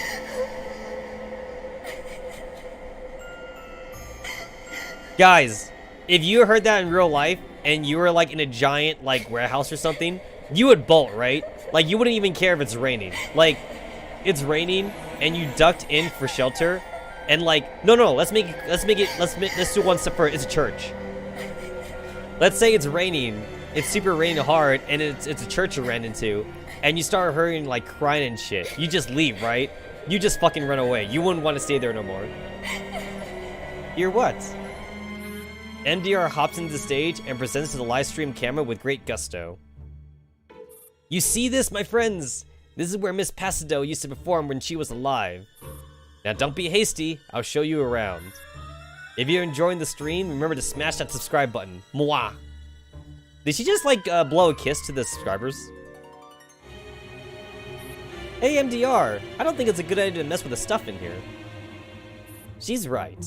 Guys, if you heard that in real life, and you were like in a giant like warehouse or something, you would bolt, right? Like you wouldn't even care if it's raining. Like, it's raining, and you ducked in for shelter, and like, no, let's do one step further. It's a church. Let's say it's raining, it's super raining hard, and it's a church you ran into, and you start hurrying, like crying and shit. You just leave, right? You just fucking run away. You wouldn't want to stay there no more. You're what? MDR hops into the stage and presents to the live stream camera with great gusto. You see this, my friends? This is where Miss Pasado used to perform when she was alive. Now don't be hasty, I'll show you around. If you're enjoying the stream, remember to smash that subscribe button. Mwah! Did she just like blow a kiss to the subscribers? Hey MDR, I don't think it's a good idea to mess with the stuff in here. She's right.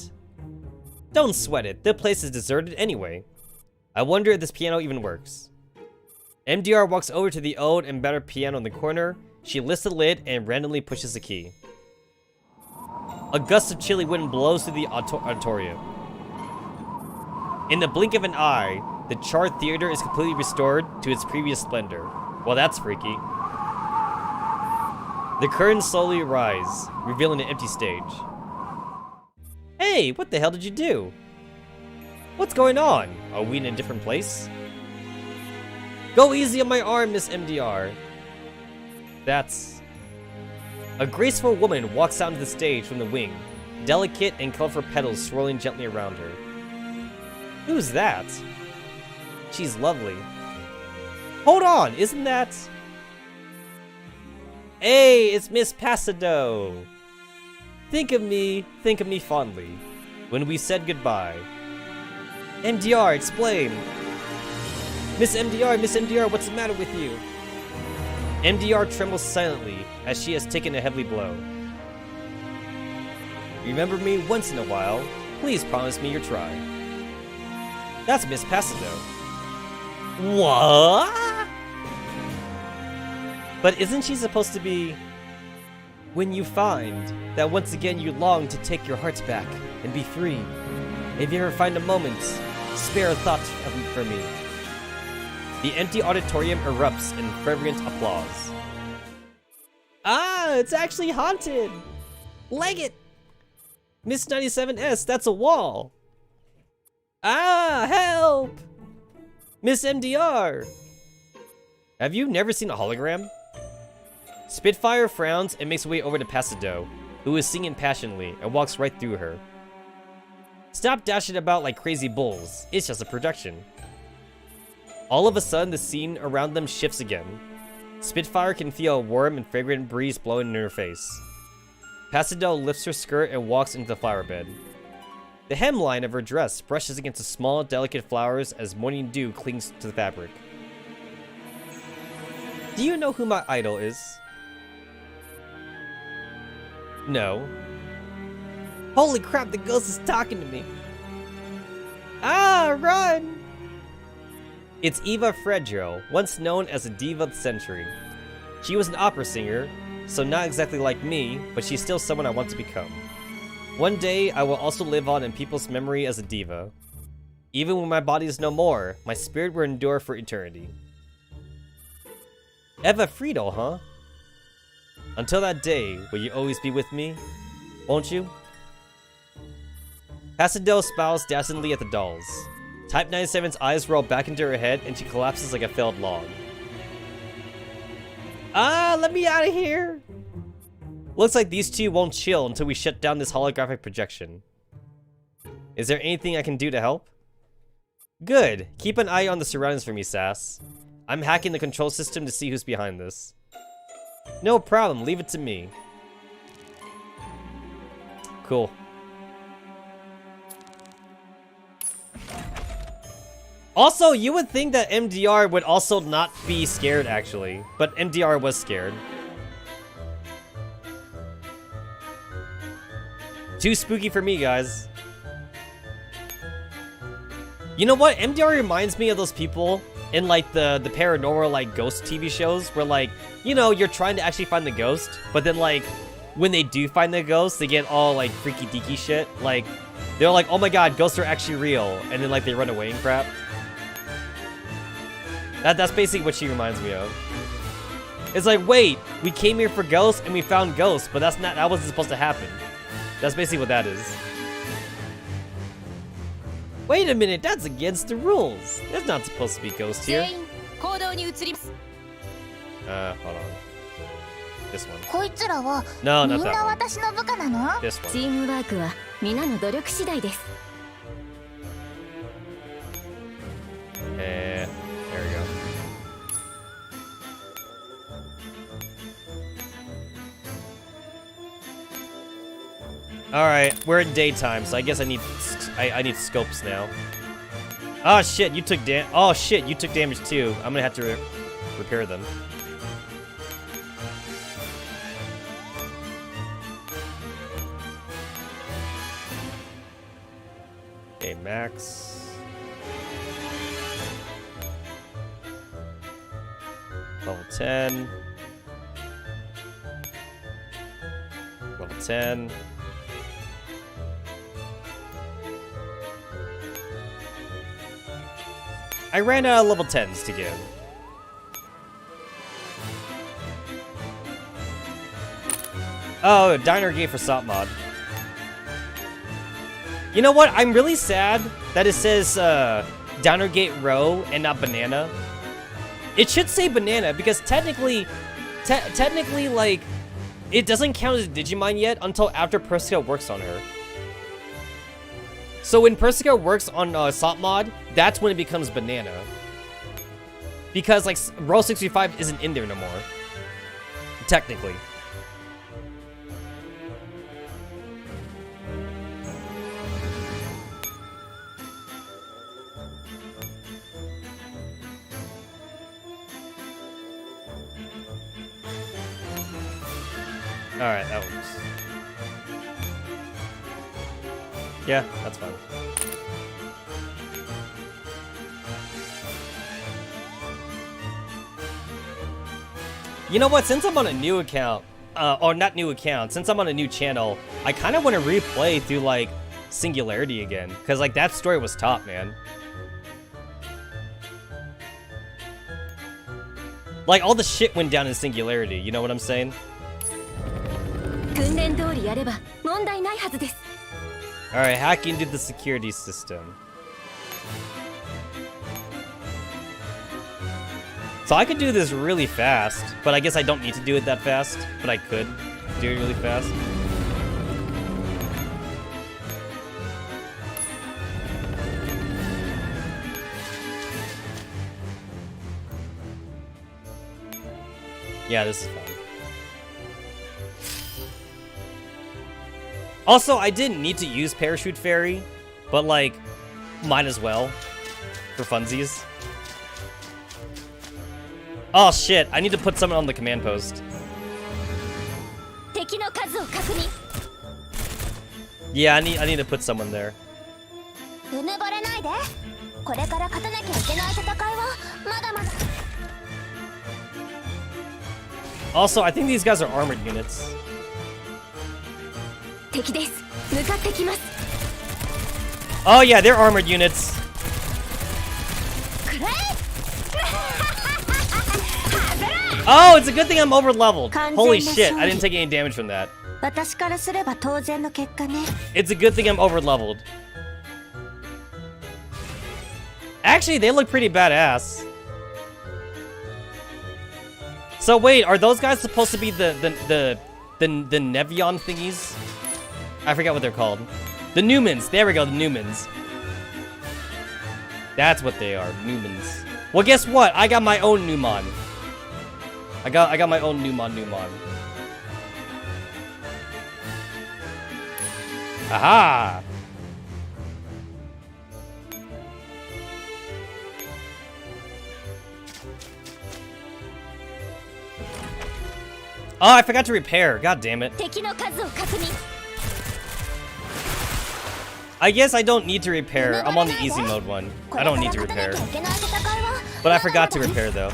Don't sweat it, the place is deserted anyway. I wonder if this piano even works. MDR walks over to the old and battered piano in the corner. She lifts the lid and randomly pushes the key. A gust of chilly wind blows through the auditorium. In the blink of an eye, the charred theater is completely restored to its previous splendor. Well, that's freaky. The curtains slowly rise, revealing an empty stage. Hey, what the hell did you do? What's going on? Are we in a different place? Go easy on my arm, Miss MDR. That's A graceful woman walks onto the stage from the wing, delicate and colorful petals swirling gently around her. Who's that? She's lovely. Hold on, isn't that... Hey, it's Miss Pasado. Think of me fondly, when we said goodbye. MDR, explain. Miss MDR, what's the matter with you? MDR trembles silently as she has taken a heavy blow. Remember me once in a while. Please promise me you'll try. That's Miss Pasado. What? But isn't she supposed to be... When you find that once again you long to take your hearts back and be free, if you ever find a moment, spare a thought for me. The empty auditorium erupts in fervent applause. Ah, it's actually haunted! Leg it! Miss 97S, that's a wall! Ah, help! Miss MDR! Have you never seen a hologram? Spitfire frowns and makes her way over to Pasado, who is singing passionately, and walks right through her. Stop dashing about like crazy bulls. It's just a production. All of a sudden, the scene around them shifts again. Spitfire can feel a warm and fragrant breeze blowing in her face. Pasado lifts her skirt and walks into the flower bed. The hemline of her dress brushes against the small, delicate flowers as morning dew clings to the fabric. Do you know who my idol is? No. Holy crap, the ghost is talking to me. Ah, run! It's Eva Fredro, once known as a diva of the century. She was an opera singer, so not exactly like me, but she's still someone I want to become. One day, I will also live on in people's memory as a diva. Even when my body is no more, my spirit will endure for eternity. Eva Friedel, huh? Until that day, will you always be with me? Won't you? Pasado smiles dazzlingly at the dolls. Type 97's eyes roll back into her head and she collapses like a failed log. Ah, let me out of here! Looks like these two won't chill until we shut down this holographic projection. Is there anything I can do to help? Good. Keep an eye on the surroundings for me, Sass. I'm hacking the control system to see who's behind this. No problem, leave it to me. Cool. Also, you would think that MDR would also not be scared, actually. But MDR was scared. Too spooky for me, guys. You know what? MDR reminds me of those people in, like, the paranormal, like, ghost TV shows where, like, you know, you're trying to actually find the ghost, but then, like, when they do find the ghost, they get all, like, freaky deaky shit. Like, they're like, oh my god, ghosts are actually real. And then, like, they run away and crap. That's basically what she reminds me of. It's like, wait, we came here for ghosts and we found ghosts, but that wasn't supposed to happen. That's basically what that is. Wait a minute, that's against the rules. There's not supposed to be ghosts here. Hold on. This one. No, not that one. This one. There we go. Alright, we're in daytime, so I guess I need scopes now. Oh shit, you took damage too. I'm gonna have to repair them. Okay, max. Level 10. Level 10. I ran out of level 10s to give. Oh, Diner Gate for Sop Mod. You know what? I'm really sad that it says Diner Gate Row and not Banana. It should say Banana because technically, like, It doesn't count as a Digimon yet until after Persica works on her. So when Persica works on Sop Mod, that's when it becomes Banana. Because, like, Row 65 isn't in there no more. Technically. Alright, that works. Yeah, that's fine. You know what? Since I'm on a new account, or not new account, since I'm on a new channel, I kind of want to replay through, like, Singularity again. Because, like, that story was top, man. Like, all the shit went down in Singularity, you know what I'm saying? Alright, hacking into the security system. So I could do this really fast, but I guess I don't need to do it that fast, but I could do it really fast. Yeah, this is fun. Also, I didn't need to use Parachute Fairy, but, like, might as well for funsies. Oh shit, I need to put someone on the command post. Yeah, I need to put someone there. Also, I think these guys are armored units. Oh yeah, they're armored units. Oh, it's a good thing I'm over leveled. Holy shit, I didn't take any damage from that. It's a good thing I'm over leveled. Actually, they look pretty badass. So wait, are those guys supposed to be the Nevion thingies? I forgot what they're called. The Newmans. There we go, the Newmans. That's what they are, Newmans. Well, guess what? I got my own Newmon. I got my own Newmon. Aha! Oh, I forgot to repair. God damn it. I guess I don't need to repair. I'm on the easy mode one. I don't need to repair. But I forgot to repair though.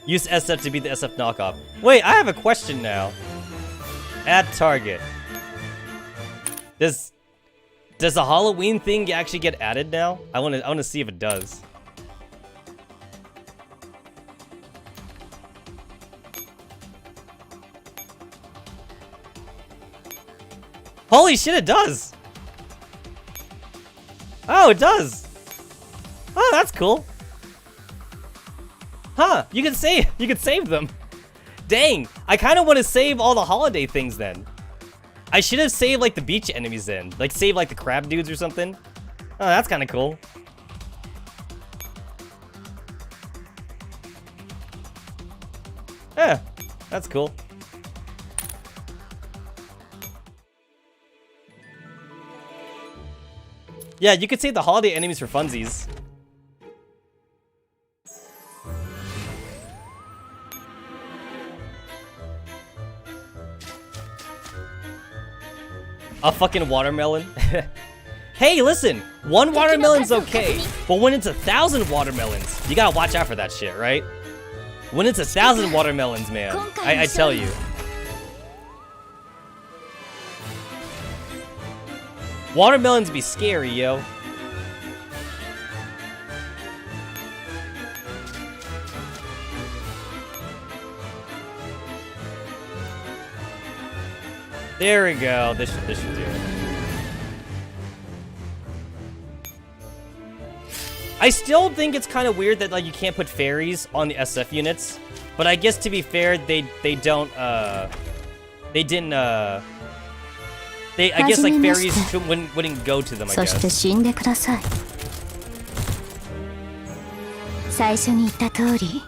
Use SF to beat the SF knockoff. Wait, I have a question now. Add target. Does the Halloween thing actually get added now? I want to see if it does. Holy shit, it does. Oh, it does. Oh, that's cool. Huh, you can save them. Dang, I kind of want to save all the holiday things then. I should have saved like the beach enemies then. Like save like the crab dudes or something. Oh, that's kind of cool. Yeah, that's cool. Yeah, you could save the holiday enemies for funsies. A fucking watermelon? Hey, listen! One watermelon's okay, but when it's 1,000 watermelons, you gotta watch out for that shit, right? When it's 1,000 watermelons, man, I tell you. Watermelons be scary, yo. There we go. This should do it. I still think it's kind of weird that like you can't put fairies on the SF units, but I guess to be fair, they didn't I guess like fairies wouldn't go to them, I そして guess. 死んでください。最初に言った通り、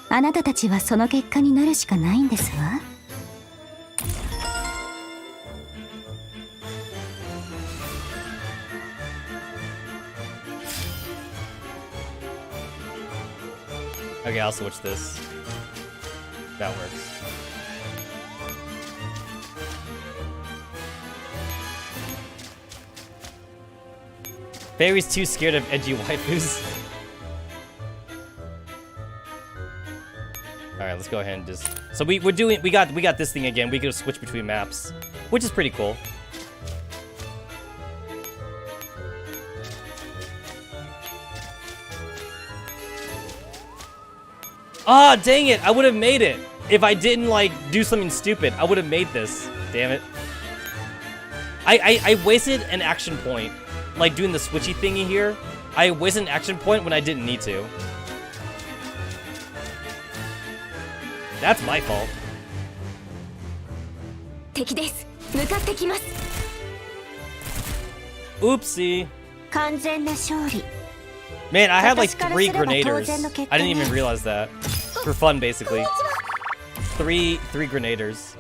あなたたちはその結果になるしかないんですわ。Okay, I'll switch this. That works. Fairy's too scared of edgy waifus. Alright, let's go ahead and just... So we got this thing again. We could switch between maps, which is pretty cool. Ah, dang it! I would have made it if I didn't like do something stupid. I would have made this. Damn it! I wasted an action point, like doing the switchy thingy here. I wasted an action point when I didn't need to. That's my fault. 敵です。向かってきます。 Oopsie. 完全な勝利。 Man, I had like 3 grenaders. I didn't even realize that. For fun, basically. Three grenaders.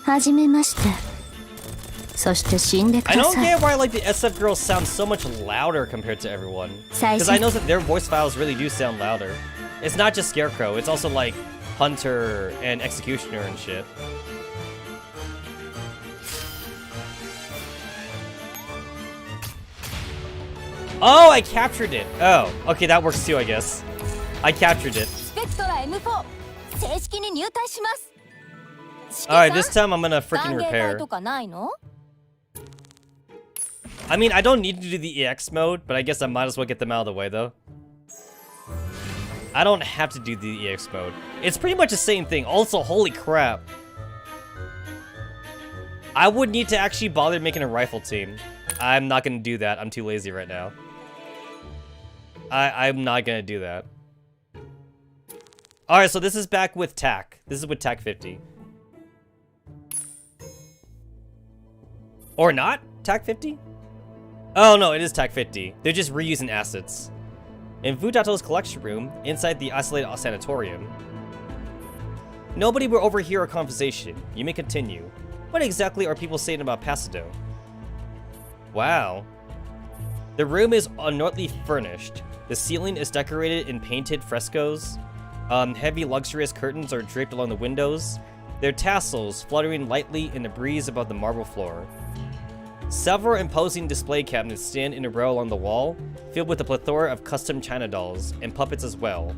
はじめまして。そして死んでく I だ don't さい。 get why like the SF girls sound so much louder compared to everyone. 最 Because 初 I know that their voice files really do sound louder. It's not just Scarecrow, it's also like Hunter and Executioner and shit. Oh, I captured it. Oh, okay, that works too, I guess. I captured it. スペクトラ M4 正式に入隊します。 Alright, this time I'm gonna freaking 歓迎会 repair. とかないの？ I mean, I don't need to do the EX mode, but I guess I might as well get them out of the way, though. I don't have to do the EX mode. It's pretty much the same thing. Also, holy crap. I would need to actually bother making a rifle team. I'm not gonna do that. I'm too lazy right now. I'm not gonna do that. Alright, so this is back with TAC. This is with TAC 50. Or not? TAC 50? Oh no, it is TAC 50. They're just reusing assets. In Fudato's collection room, inside the isolated sanatorium. Nobody will overhear our conversation. You may continue. What exactly are people saying about Pasado? Wow. The room is unorthodoxly furnished. The ceiling is decorated in painted frescoes. Heavy luxurious curtains are draped along the windows, their tassels fluttering lightly in the breeze above the marble floor. Several imposing display cabinets stand in a row along the wall, filled with a plethora of custom china dolls, and puppets as well,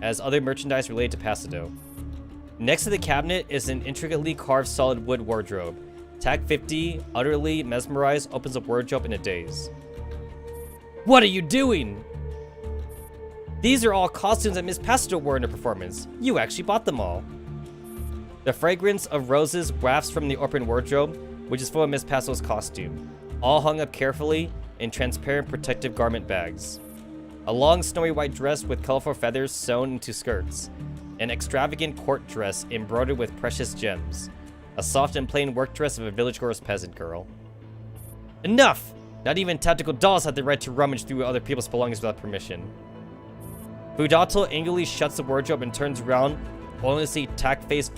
as other merchandise related to Pasado. Next to the cabinet is an intricately carved solid wood wardrobe. TAC 50, utterly mesmerized, opens a wardrobe in a daze. What are you doing? These are all costumes that Miss Pasado wore in her performance. You actually bought them all. The fragrance of roses wafts from the open wardrobe, which is full of Miss Pasado's costume, all hung up carefully in transparent protective garment bags. A long snowy white dress with colorful feathers sewn into skirts. An extravagant court dress embroidered with precious gems. A soft and plain work dress of a village girl's peasant girl. Enough! Not even tactical dolls had the right to rummage through other people's belongings without permission. Fudato angrily shuts the wardrobe and turns around, only to see TAC face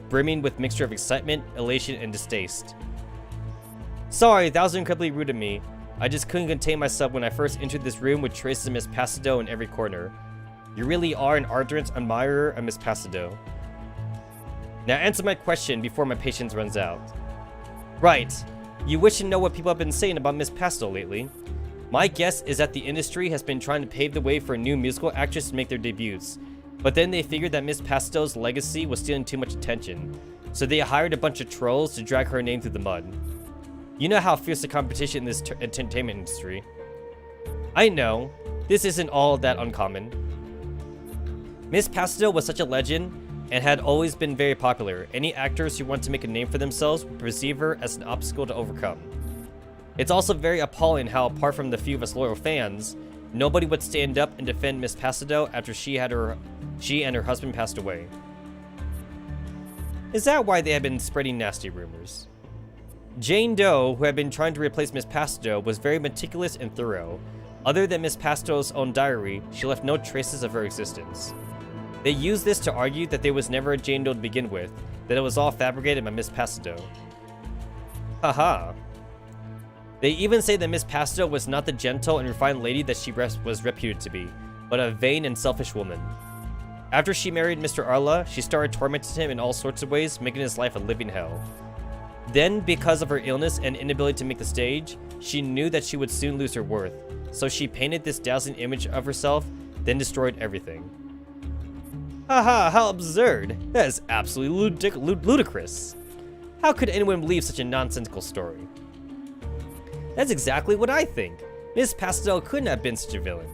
brimming with mixture of excitement, elation, and distaste. Sorry, that was incredibly rude of me. I just couldn't contain myself when I first entered this room with traces of Miss Pasado in every corner. You really are an ardent admirer of Miss Pasado. Now answer my question before my patience runs out. Right. You wish to know what people have been saying about Miss Pasado lately. My guess is that the industry has been trying to pave the way for a new musical actress to make their debuts. But then they figured that Miss Pastado's legacy was stealing too much attention. So they hired a bunch of trolls to drag her name through the mud. You know how fierce the competition in this entertainment industry. I know. This isn't all that uncommon. Miss Pasado was such a legend and had always been very popular. Any actors who want to make a name for themselves would perceive her as an obstacle to overcome. It's also very appalling how, apart from the few of us loyal fans, nobody would stand up and defend Miss Pasado after she and her husband passed away. Is that why they had been spreading nasty rumors? Jane Doe, who had been trying to replace Miss Pasado, was very meticulous and thorough. Other than Miss Pastado's own diary, she left no traces of her existence. They used this to argue that there was never a Jane Doe to begin with, that it was all fabricated by Miss Pasado. Haha. They even say that Miss Pasado was not the gentle and refined lady that she was reputed to be, but a vain and selfish woman. After she married Mr. Arla, she started tormenting him in all sorts of ways, making his life a living hell. Then, because of her illness and inability to make the stage, she knew that she would soon lose her worth, so she painted this dazzling image of herself, then destroyed everything. Haha, how absurd! That is absolutely ludicrous. How could anyone believe such a nonsensical story? That's exactly what I think. Miss Pastel couldn't have been such a villain.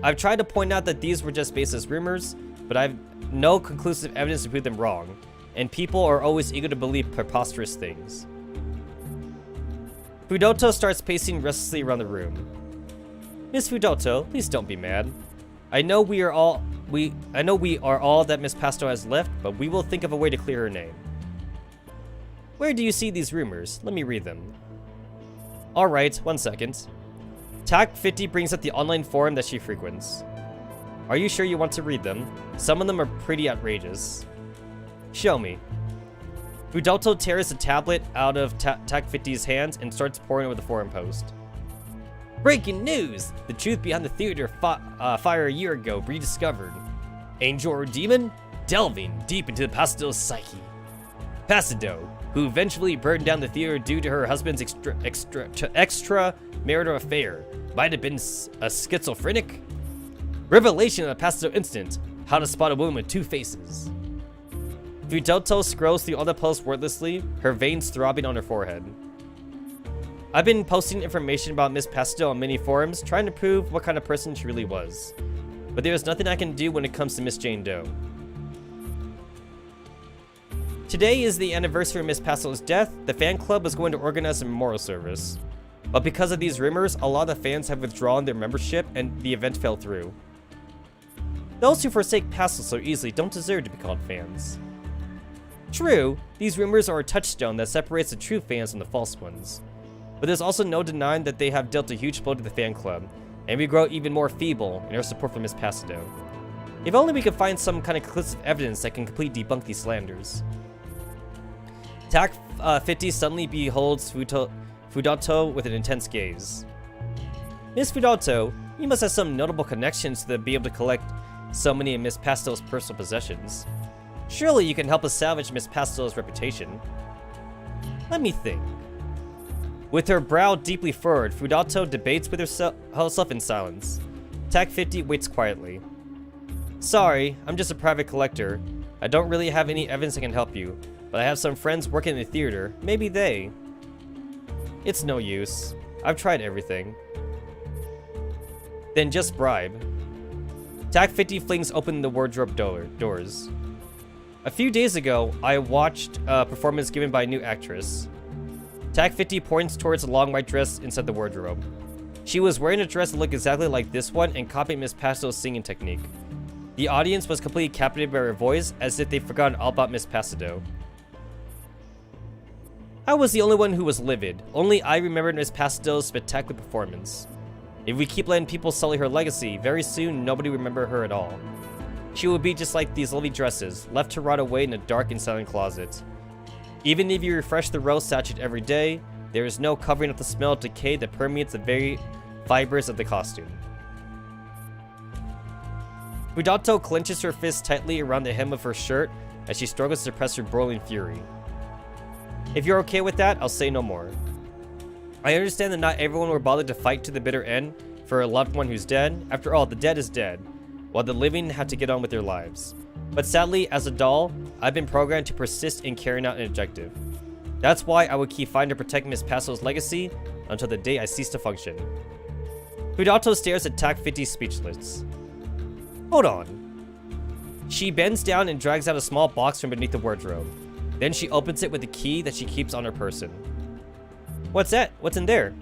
I've tried to point out that these were just baseless rumors, but I've no conclusive evidence to prove them wrong, and people are always eager to believe preposterous things. Fudoto starts pacing restlessly around the room. Miss Fudoto, please don't be mad. I know we are all that Miss Pastel has left, but we will think of a way to clear her name. Where do you see these rumors? Let me read them. Alright, 1 second. TAC50 brings up the online forum that she frequents. Are you sure you want to read them? Some of them are pretty outrageous. Show me. Fudoto tears the tablet out of TAC50's hands and starts poring over the forum post. Breaking news! The truth behind the theater fire a year ago rediscovered. Angel or demon? Delving deep into the Pastel's psyche. Pasado, who eventually burned down the theater due to her husband's extramarital affair, might have been a schizophrenic? Revelation of the Pasado incident. How to spot a woman with 2 faces. Fudoto scrolls through all the posts wordlessly, her veins throbbing on her forehead. I've been posting information about Miss Pastel on many forums, trying to prove what kind of person she really was. But there is nothing I can do when it comes to Miss Jane Doe. Today is the anniversary of Miss Pastel's death. The fan club was going to organize a memorial service. But because of these rumors, a lot of fans have withdrawn their membership and the event fell through. Those who forsake Pastel so easily don't deserve to be called fans. True, these rumors are a touchstone that separates the true fans from the false ones. But there's also no denying that they have dealt a huge blow to the fan club, and we grow even more feeble in our support for Miss Pasado. If only we could find some kind of conclusive evidence that can completely debunk these slanders. TAC50 suddenly beholds Fudoto with an intense gaze. Miss Fudoto, you must have some notable connections to be able to collect so many of Miss Pastel's personal possessions. Surely you can help us salvage Miss Pastel's reputation. Let me think. With her brow deeply furrowed, Fudoto debates with herself in silence. TAC50 waits quietly. Sorry, I'm just a private collector. I don't really have any evidence that can help you, but I have some friends working in the theater. Maybe they. It's no use. I've tried everything. Then just bribe. TAC50 flings open the wardrobe doors. A few days ago, I watched a performance given by a new actress. TAC50 points towards a long white dress inside the wardrobe. She was wearing a dress that looked exactly like this one and copied Miss Pastel's singing technique. The audience was completely captivated by her voice, as if they'd forgotten all about Miss Pasado. I was the only one who was livid. Only I remembered Miss Pastado's spectacular performance. If we keep letting people sully her legacy, very soon nobody will remember her at all. She will be just like these lovely dresses, left to rot away in a dark and silent closet. Even if you refresh the rose sachet every day, there is no covering up the smell of decay that permeates the very fibers of the costume. Fudoto clenches her fist tightly around the hem of her shirt as she struggles to suppress her boiling fury. If you're okay with that, I'll say no more. I understand that not everyone will bother to fight to the bitter end for a loved one who's dead. After all, the dead is dead, while the living have to get on with their lives. But sadly, as a doll, I've been programmed to persist in carrying out an objective. That's why I will keep fighting to protect Miss Pastel's legacy until the day I cease to function. Fudoto stares at TAC50 speechless. Hold on. She bends down and drags out a small box from beneath the wardrobe. Then she opens it with a key that she keeps on her person. What's that? What's in there?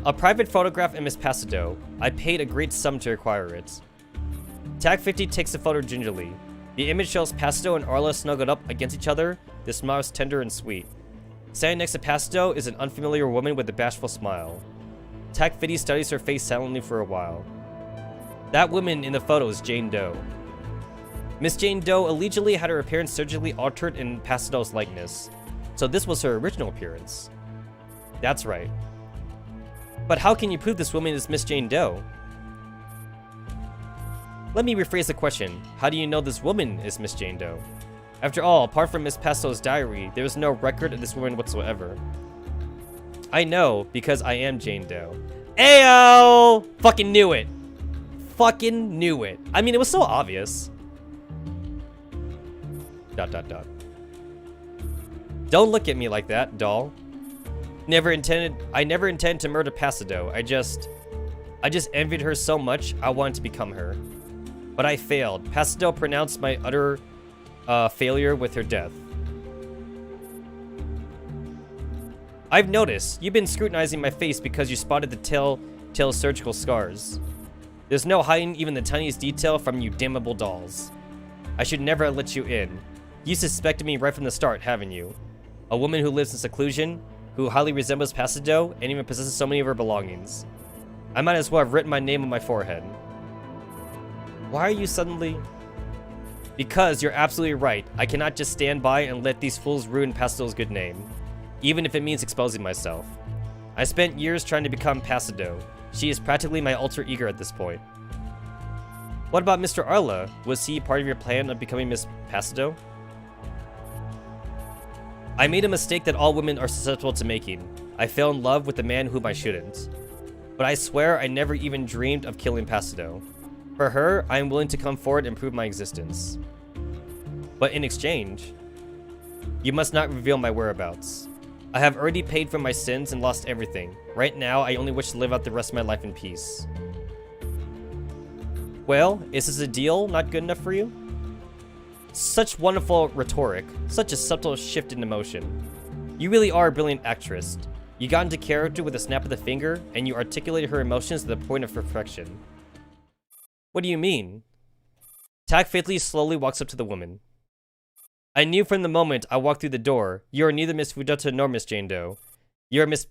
A private photograph of Miss Pasado. I paid a great sum to acquire it. Tag 50 takes the photo gingerly. The image shows Pasado and Arla snuggled up against each other. The smile is tender and sweet. Standing next to Pasado is an unfamiliar woman with a bashful smile. Tag 50 studies her face silently for a while. That woman in the photo is Jane Doe. Miss Jane Doe allegedly had her appearance surgically altered in Pasado's likeness, so this was her original appearance. That's right. But how can you prove this woman is Miss Jane Doe? Let me rephrase the question. How do you know this woman is Miss Jane Doe? After all, apart from Miss Pasado's diary, there is no record of this woman whatsoever. I know, because I am Jane Doe. Ayo! Fucking knew it. Fucking knew it. I mean, it was so obvious. ... Don't look at me like that, doll. I never intended to murder Pasado. I just envied her so much, I wanted to become her. But I failed. Pasado pronounced my utter failure with her death. I've noticed. You've been scrutinizing my face because you spotted the telltale surgical scars. There's no hiding even the tiniest detail from you damnable dolls. I should never have let you in. You suspected me right from the start, haven't you? A woman who lives in seclusion, who highly resembles Pasado, and even possesses so many of her belongings. I might as well have written my name on my forehead. Why are you suddenly... Because you're absolutely right. I cannot just stand by and let these fools ruin Pasado's good name, even if it means exposing myself. I spent years trying to become Pasado. She is practically my alter ego at this point. What about Mr. Arla? Was he part of your plan of becoming Miss Pasado? I made a mistake that all women are susceptible to making. I fell in love with a man whom I shouldn't. But I swear I never even dreamed of killing Pasado. For her, I am willing to come forward and prove my existence. But in exchange, you must not reveal my whereabouts. I have already paid for my sins and lost everything. Right now, I only wish to live out the rest of my life in peace. Well, is this a deal not good enough for you? Such wonderful rhetoric, such a subtle shift in emotion. You really are a brilliant actress. You got into character with a snap of the finger, and you articulated her emotions to the point of perfection. What do you mean? Tag Faithfully slowly walks up to the woman. I knew from the moment I walked through the door, you are neither Miss Fudota nor Miss Jane Doe. You're Miss...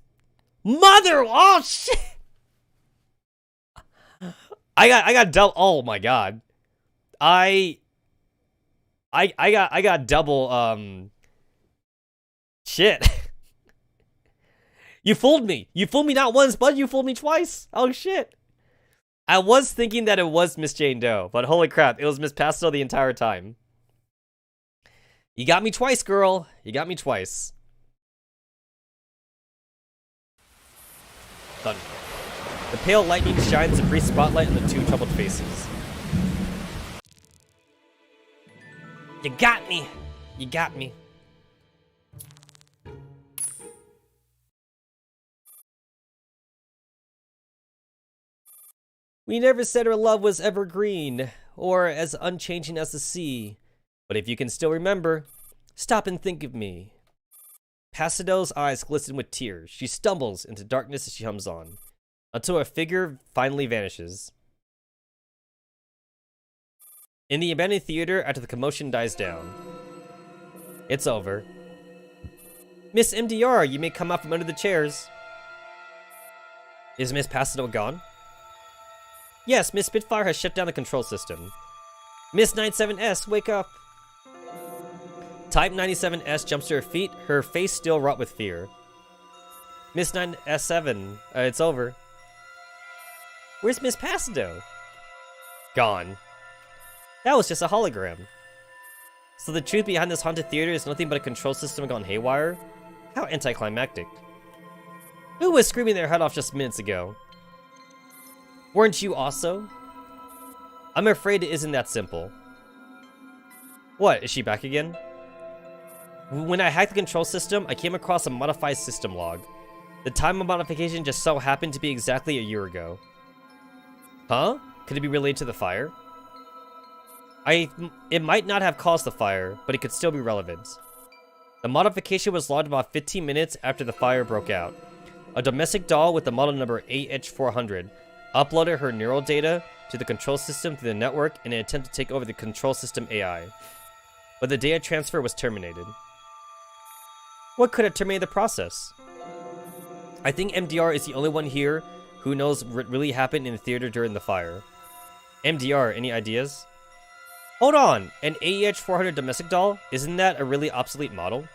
Mother! Oh, shit! I got double... Oh, my God. I got double, shit. You fooled me. You fooled me not once, but you fooled me twice. Oh, shit. I was thinking that it was Miss Jane Doe, but holy crap, it was Miss Pasado the entire time. You got me twice, girl. You got me twice. Done. The pale lightning shines a brief spotlight on the two troubled faces. You got me. You got me. We never said our love was evergreen, or as unchanging as the sea. But if you can still remember, stop and think of me. Pasado's eyes glisten with tears. She stumbles into darkness as she hums on, until her figure finally vanishes. In the abandoned theater, after the commotion dies down. It's over. Miss MDR, you may come out from under the chairs. Is Miss Pasado gone? Yes, Miss Spitfire has shut down the control system. Miss 97S, wake up! Type 97S jumps to her feet, her face still wrought with fear. Miss 9S7, it's over. Where's Miss Pasado? Gone. That was just a hologram. So the truth behind this haunted theater is nothing but a control system gone haywire? How anticlimactic. Who was screaming their head off just minutes ago? Weren't you also? I'm afraid it isn't that simple. What, is she back again? When I hacked the control system, I came across a modified system log. The time of modification just so happened to be exactly a year ago. Huh? Could it be related to the fire? It might not have caused the fire, but it could still be relevant. The modification was launched about 15 minutes after the fire broke out. A domestic doll with the model number AH400 uploaded her neural data to the control system through the network in an attempt to take over the control system AI. But the data transfer was terminated. What could have terminated the process? I think MDR is the only one here who knows what really happened in the theater during the fire. MDR, any ideas? Hold on, an AEH400 domestic doll? Isn't that a really obsolete model?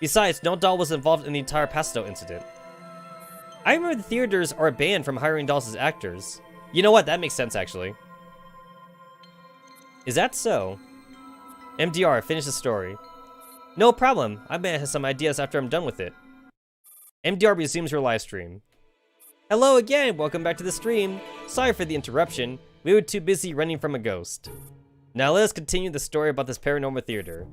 Besides, no doll was involved in the entire Pasto incident. I remember the theaters are banned from hiring dolls as actors. You know what, that makes sense actually. Is that so? MDR, finish the story. No problem, I may have some ideas after I'm done with it. MDR resumes her live stream. Hello again, welcome back to the stream. Sorry for the interruption, we were too busy running from a ghost. Now let us continue the story about this paranormal theater.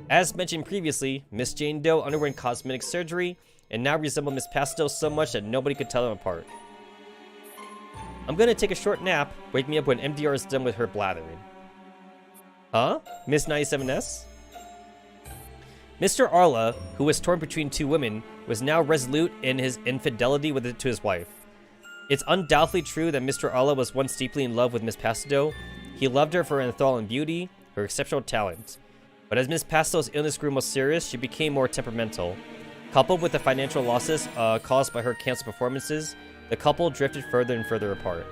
As mentioned previously, Miss Jane Doe underwent cosmetic surgery and now resemble Miss Pasto so much that nobody could tell them apart. I'm gonna take a short nap, wake me up when MDR is done with her blathering. Huh? Miss 97S? Mr. Arla, who was torn between two women, was now resolute in his infidelity to his wife. It's undoubtedly true that Mr. Arla was once deeply in love with Miss Pasto. He loved her for her enthralling beauty, her exceptional talent. But as Miss Pasto's illness grew more serious, she became more temperamental. Coupled with the financial losses caused by her canceled performances, the couple drifted further and further apart.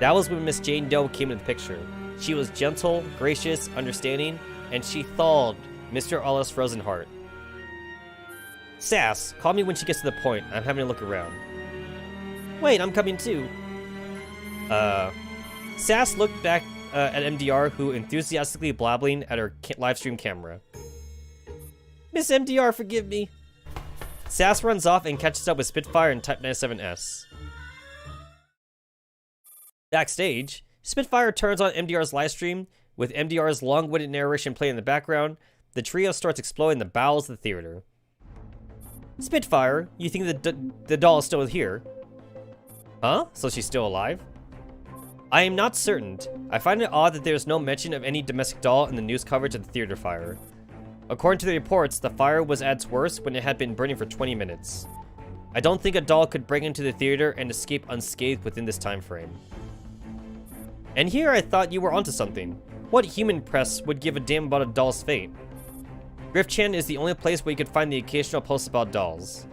That was when Miss Jane Doe came into the picture. She was gentle, gracious, understanding, and she thawed Mr. Arla's frozen heart. Sass, call me when she gets to the point. I'm having a look around. Wait, I'm coming too. Sass looked back at MDR, who enthusiastically blabbling at her livestream camera. Miss MDR, forgive me. Sass runs off and catches up with Spitfire and Type 97S. Backstage, Spitfire turns on MDR's livestream, with MDR's long-winded narration playing in the background. The trio starts exploring the bowels of the theater. Spitfire, you think the doll is still here? Huh? So she's still alive? I am not certain. I find it odd that there is no mention of any domestic doll in the news coverage of the theater fire. According to the reports, the fire was at its worst when it had been burning for 20 minutes. I don't think a doll could break into the theater and escape unscathed within this time frame. And here I thought you were onto something. What human press would give a damn about a doll's fate? Griff-chan is the only place where you could find the occasional post about dolls.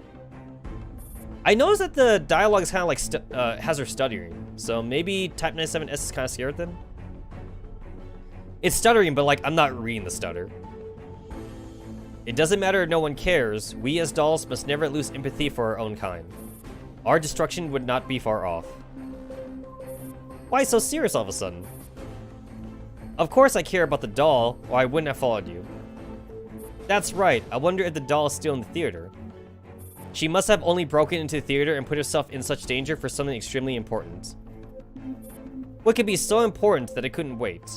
I noticed that the dialogue is kind of like has her stuttering, so maybe Type 97S is kind of scared then? It's stuttering, but like I'm not reading the stutter. It doesn't matter if no one cares, we as dolls must never lose empathy for our own kind. Our destruction would not be far off. Why so serious all of a sudden? Of course I care about the doll, or I wouldn't have followed you. That's right, I wonder if the doll is still in the theater. She must have only broken into the theater and put herself in such danger for something extremely important. What could be so important that it couldn't wait?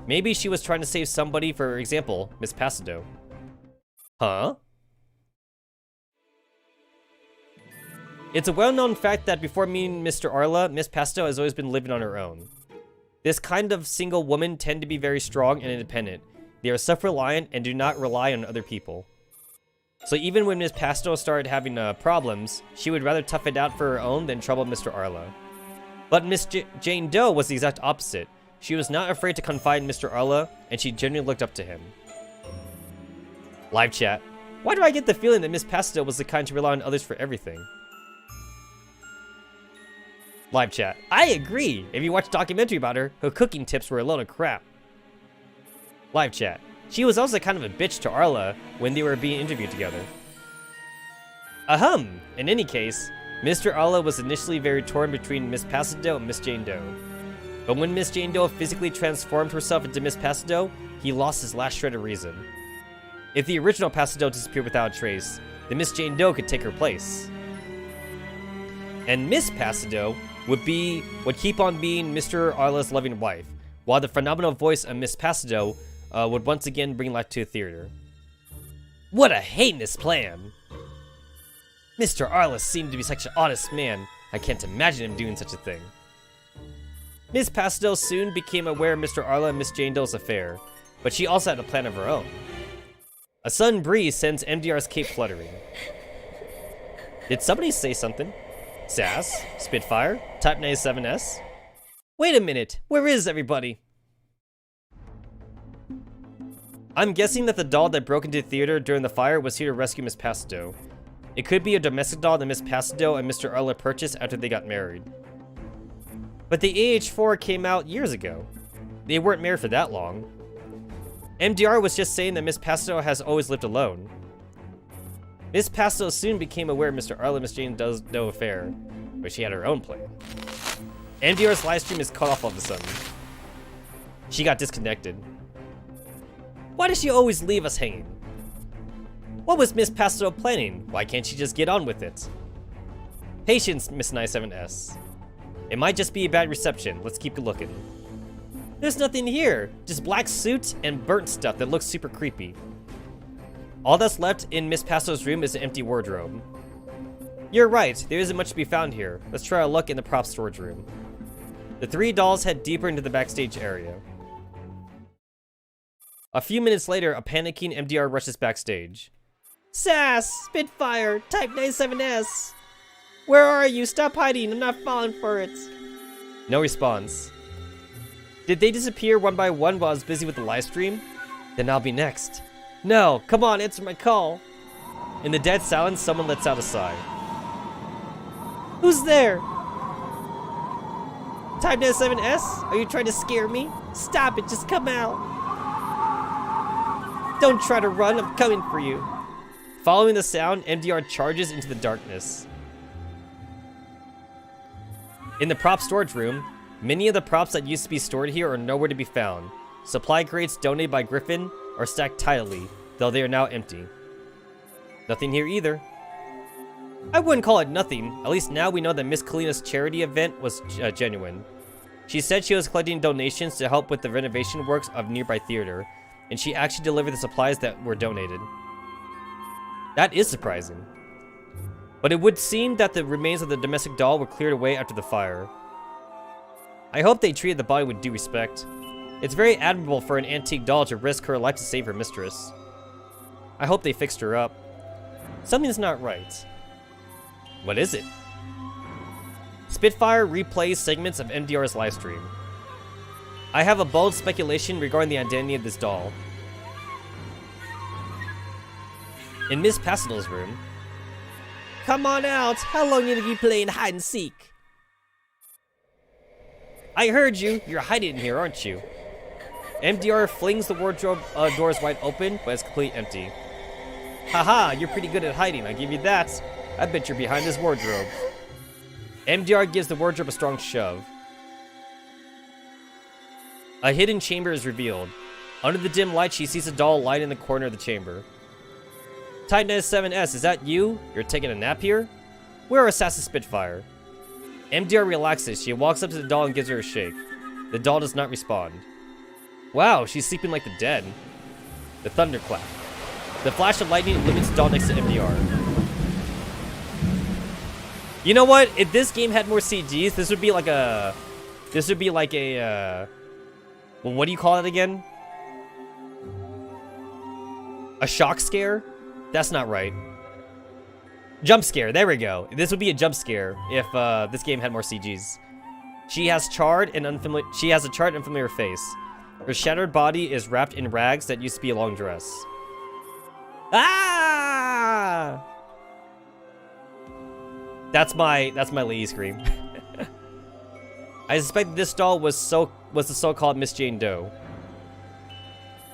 Maybe she was trying to save somebody, for example, Miss Pasto. Huh? It's a well-known fact that before meeting Mr. Arla, Miss Pasto has always been living on her own. This kind of single women tend to be very strong and independent. They are self-reliant and do not rely on other people. So even when Miss Pasto started having problems, she would rather tough it out for her own than trouble Mr. Arla. But Miss Jane Doe was the exact opposite. She was not afraid to confide in Mr. Arla, and she genuinely looked up to him. Live chat. Why do I get the feeling that Miss Pasto was the kind to rely on others for everything? Live chat. I agree! If you watch a documentary about her, her cooking tips were a load of crap. Live chat. She was also kind of a bitch to Arla when they were being interviewed together. Ahem! In any case, Mr. Arla was initially very torn between Miss Pasto and Miss Jane Doe. But when Miss Jane Doe physically transformed herself into Miss Pasto, he lost his last shred of reason. If the original Pasto disappeared without a trace, then Miss Jane Doe could take her place. And Miss Pasto would keep on being Mr. Arla's loving wife, while the phenomenal voice of Miss Pasto would once again bring life to the theater. What a heinous plan! Mr. Arla seemed to be such an honest man. I can't imagine him doing such a thing. Miss Pastel soon became aware of Mr. Arla and Miss Jane Doe's affair, but she also had a plan of her own. A sudden breeze sends MDR's cape fluttering. Did somebody say something? Sass? Spitfire? Type 97S? Wait a minute, where is everybody? I'm guessing that the doll that broke into the theater during the fire was here to rescue Miss Pastel. It could be a domestic doll that Miss Pastel and Mr. Arla purchased after they got married. But the AH4 came out years ago. They weren't married for that long. MDR was just saying that Miss Pastel has always lived alone. Miss Pastel soon became aware of Mr. Arla and Miss Jane Doe's affair, but she had her own plan. MDR's live stream is cut off all of a sudden. She got disconnected. Why does she always leave us hanging? What was Miss Pastel planning? Why can't she just get on with it? Patience, Miss 97S. It might just be a bad reception. Let's keep looking. There's nothing here. Just black suit and burnt stuff that looks super creepy. All that's left in Miss Pastel's room is an empty wardrobe. You're right. There isn't much to be found here. Let's try a look in the prop storage room. The three dolls head deeper into the backstage area. A few minutes later, a panicking MDR rushes backstage. Sass! Spitfire! Type 97S! Where are you? Stop hiding! I'm not falling for it! No response. Did they disappear one by one while I was busy with the live stream? Then I'll be next. No! Come on, answer my call! In the dead silence, someone lets out a sigh. Who's there? Type 97S? Are you trying to scare me? Stop it, just come out! Don't try to run, I'm coming for you. Following the sound, MDR charges into the darkness. In the prop storage room, many of the props that used to be stored here are nowhere to be found. Supply crates donated by Griffin are stacked tidily, though they are now empty. Nothing here either. I wouldn't call it nothing. At least now we know that Miss Kalina's charity event was genuine. She said she was collecting donations to help with the renovation works of nearby theater, and she actually delivered the supplies that were donated. That is surprising. But it would seem that the remains of the domestic doll were cleared away after the fire. I hope they treated the body with due respect. It's very admirable for an antique doll to risk her life to save her mistress. I hope they fixed her up. Something's not right. What is it? Spitfire replays segments of MDR's livestream. I have a bold speculation regarding the identity of this doll. In Miss Pastel's room. Come on out! How long have you been playing hide and seek? I heard you! You're hiding in here, aren't you? MDR flings the wardrobe doors wide open, but it's completely empty. Haha, you're pretty good at hiding, I'll give you that. I bet you're behind this wardrobe. MDR gives the wardrobe a strong shove. A hidden chamber is revealed. Under the dim light, she sees a doll lying in the corner of the chamber. Type 97S, is that you? You're taking a nap here? Where are Assassin Spitfire? MDR relaxes. She walks up to the doll and gives her a shake. The doll does not respond. Wow, she's sleeping like the dead. The thunderclap. The flash of lightning illuminates the doll next to MDR. You know what? If this game had more CGs, this would be like a... well, what do you call it again? A shock scare? That's not right. Jump scare, there we go. This would be a jump scare if this game had more CGs. She has a charred and unfamiliar face. Her shattered body is wrapped in rags that used to be a long dress. Ah! That's my lady scream. I suspect this doll was the so-called Miss Jane Doe.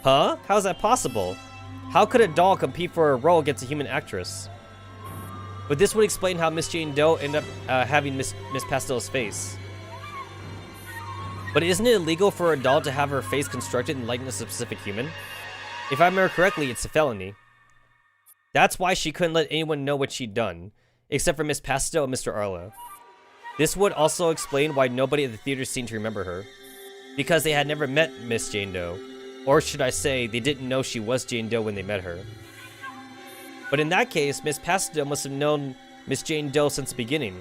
Huh? How's that possible? How could a doll compete for a role against a human actress? But this would explain how Miss Jane Doe ended up having Miss Pastel's face. But isn't it illegal for a doll to have her face constructed in the likeness of a specific human? If I remember correctly, it's a felony. That's why she couldn't let anyone know what she'd done, except for Miss Pastel and Mr. Arla. This would also explain why nobody at the theater seemed to remember her. Because they had never met Miss Jane Doe. Or should I say, they didn't know she was Jane Doe when they met her. But in that case, Miss Pastel must have known Miss Jane Doe since the beginning.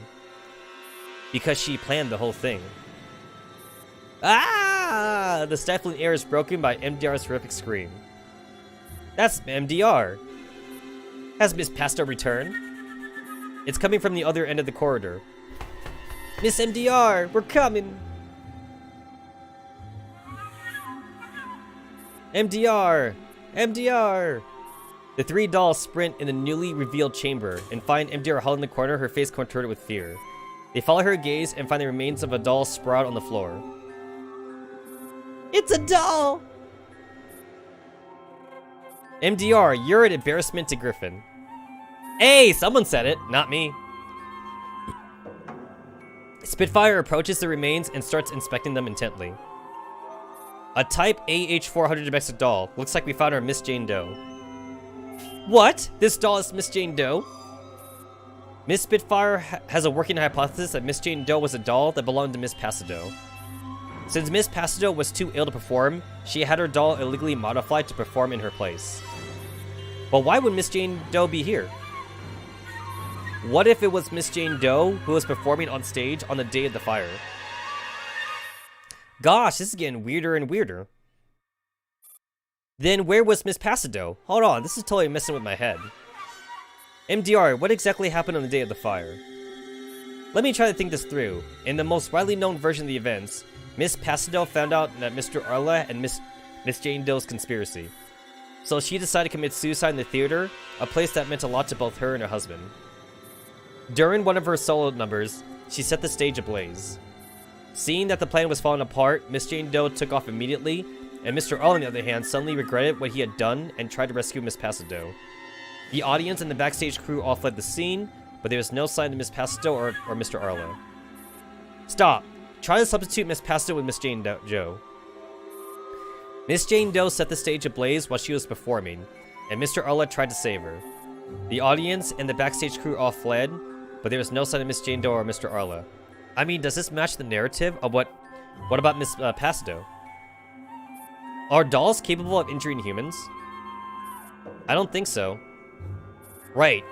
Because she planned the whole thing. Ah! The stifling air is broken by MDR's horrific scream. That's MDR. Has Miss Pasto returned? It's coming from the other end of the corridor. Miss MDR, we're coming! MDR! MDR! The three dolls sprint in the newly revealed chamber and find MDR huddled in the corner, her face contorted with fear. They follow her gaze and find the remains of a doll sprawled on the floor. It's a doll! MDR, you're an embarrassment to Griffin. Hey, someone said it, not me. Spitfire approaches the remains and starts inspecting them intently. A Type AH-400 domestic doll. Looks like we found our Miss Jane Doe. What? This doll is Miss Jane Doe? Miss Spitfire has a working hypothesis that Miss Jane Doe was a doll that belonged to Miss Passido. Since Miss Passido was too ill to perform, she had her doll illegally modified to perform in her place. But why would Miss Jane Doe be here? What if it was Miss Jane Doe who was performing on stage on the day of the fire? Gosh, this is getting weirder and weirder. Then where was Miss Passido? Hold on, this is totally messing with my head. MDR, what exactly happened on the day of the fire? Let me try to think this through. In the most widely known version of the events, Miss Passido found out that Mr. Arla and Miss Jane Doe's conspiracy. So she decided to commit suicide in the theater, a place that meant a lot to both her and her husband. During one of her solo numbers, she set the stage ablaze. Seeing that the plan was falling apart, Miss Jane Doe took off immediately, and Mr. Arla, on the other hand, suddenly regretted what he had done and tried to rescue Miss Passido. The audience and the backstage crew all fled the scene, but there was no sign of Miss Passido or Mr. Arla. Stop! Try to substitute Miss Passido with Miss Jane Doe. Miss Jane Doe set the stage ablaze while she was performing, and Mr. Arla tried to save her. The audience and the backstage crew all fled, but there was no sign of Miss Jane Doe or Mr. Arla. I mean, does this match the narrative of what about Miss Passido? Are dolls capable of injuring humans? I don't think so. Right.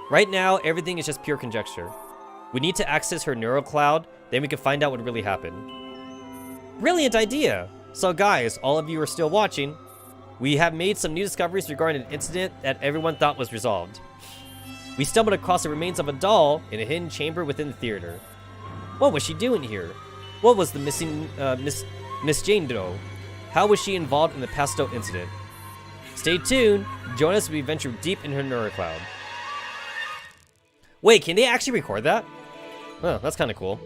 Right now, everything is just pure conjecture. We need to access her neural cloud, then we can find out what really happened. Brilliant idea! So guys, all of you are still watching, we have made some new discoveries regarding an incident that everyone thought was resolved. We stumbled across the remains of a doll in a hidden chamber within the theater. What was she doing here? What was the missing Miss Jane Doe? How was she involved in the Passido incident? Stay tuned. Join us as we venture deep in her neural cloud. Wait, can they actually record that? Oh, that's kind of cool.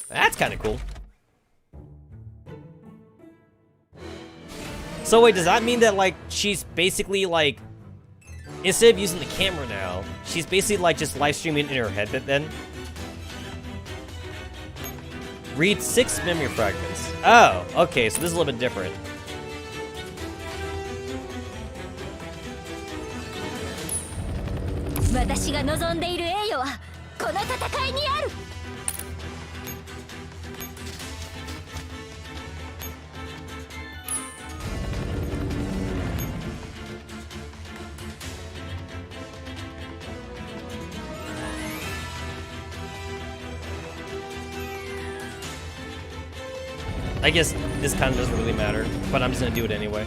That's kind of cool. So wait, does that mean that like she's basically like, instead of using the camera now, she's basically like just live streaming in her head then? Read 6 memory fragments. Oh, okay, so this is a little bit different. I guess this kind of doesn't really matter, but I'm just gonna do it anyway.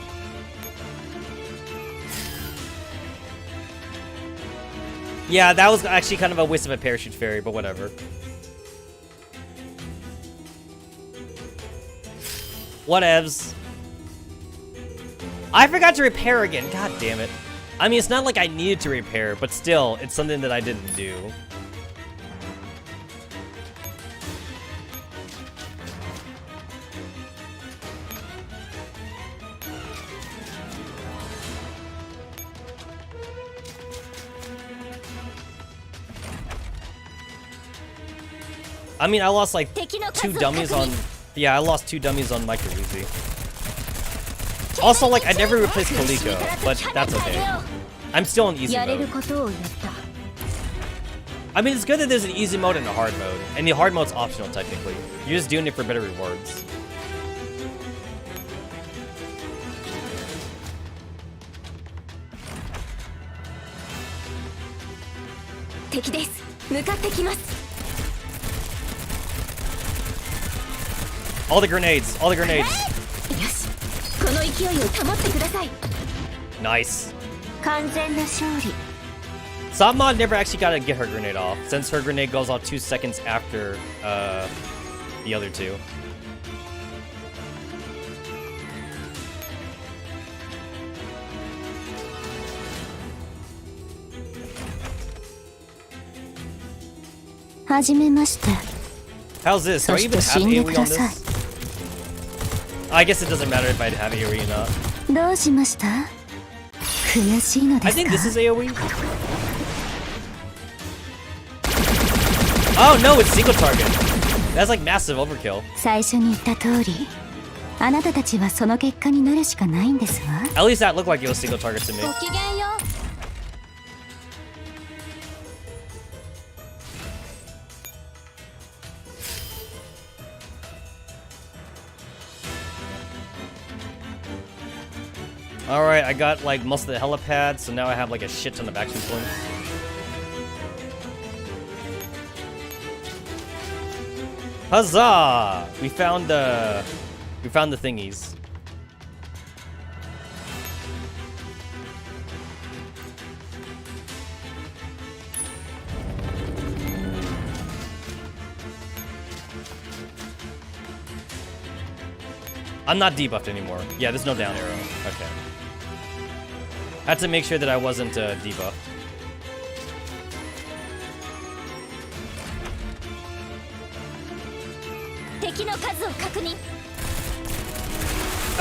Yeah, that was actually kind of a waste of a parachute fairy, but whatever. Whatevs. I forgot to repair again, god damn it. I mean, it's not like I needed to repair, but still, it's something that I didn't do. I mean, I lost like 2 dummies on... Yeah, I lost 2 dummies on Micro Uzi. Also, like, I never replaced Coleco, but that's okay. I'm still on easy mode. I mean, it's good that there's an easy mode and a hard mode. And the hard mode's optional, technically. You're just doing it for better rewards. All the grenades. All the grenades. よし、この勢いを保ってください。 Nice. 完全な勝利。 Satma never actually got to get her grenade off, since her grenade goes off 2 seconds after the other two. How's this? Do I even have AoE on this? I guess it doesn't matter if I have AoE or not. どうしました？悔しいので I すか？ think this is AoE. Oh no, it's single target. That's like massive overkill. 最初に言った通り、あなたたちはその結果になるしかないんですわ。 At least that looked like it was single target to me. ごきげんよう。 Alright, I got like most of the helipads, so now I have like a shit ton of action points. Huzzah! We found the thingies. I'm not debuffed anymore. Yeah, there's no down arrow. Okay. I had to make sure that I wasn't debuffed.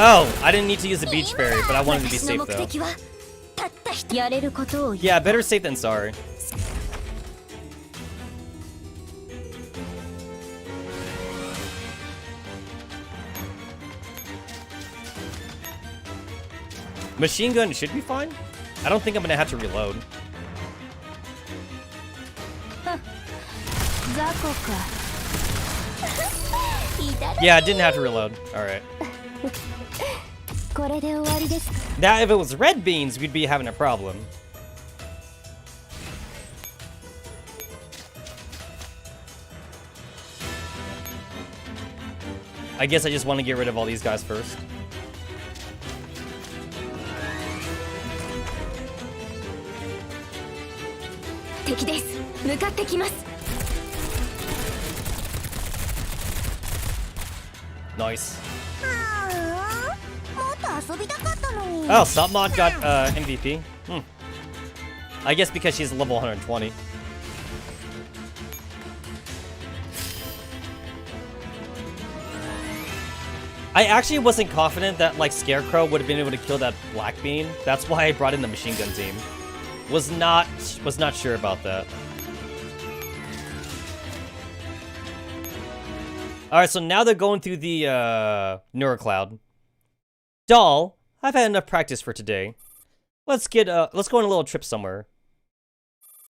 Oh, I didn't need to use the beach berry, but I wanted to be safe though. Yeah, better safe than sorry. Machine gun should be fine. I don't think I'm gonna have to reload. Yeah, I didn't have to reload. Alright. Now, if it was red beans, we'd be having a problem. I guess I just want to get rid of all these guys first. Nice. Oh, Satmod got MVP. I guess because she's level 120. I actually wasn't confident that like Scarecrow would have been able to kill that Black Bean. That's why I brought in the machine gun team. Was not sure about that. Alright, so now they're going through the Neurocloud. Doll, I've had enough practice for today. Let's go on a little trip somewhere.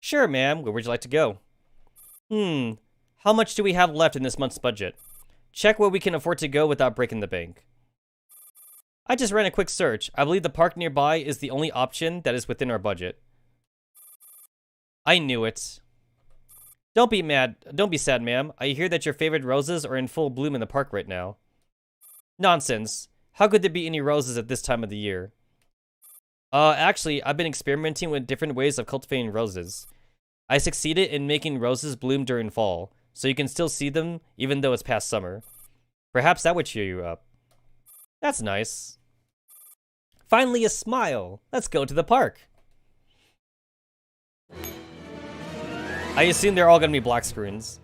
Sure, ma'am. Where would you like to go? How much do we have left in this month's budget? Check where we can afford to go without breaking the bank. I just ran a quick search. I believe the park nearby is the only option that is within our budget. I knew it. Don't be sad, ma'am. I hear that your favorite roses are in full bloom in the park right now. Nonsense. How could there be any roses at this time of the year? Actually, I've been experimenting with different ways of cultivating roses. I succeeded in making roses bloom during fall, so you can still see them even though it's past summer. Perhaps that would cheer you up. That's nice. Finally, a smile. Let's go to the park. I assume they're all gonna be black screens.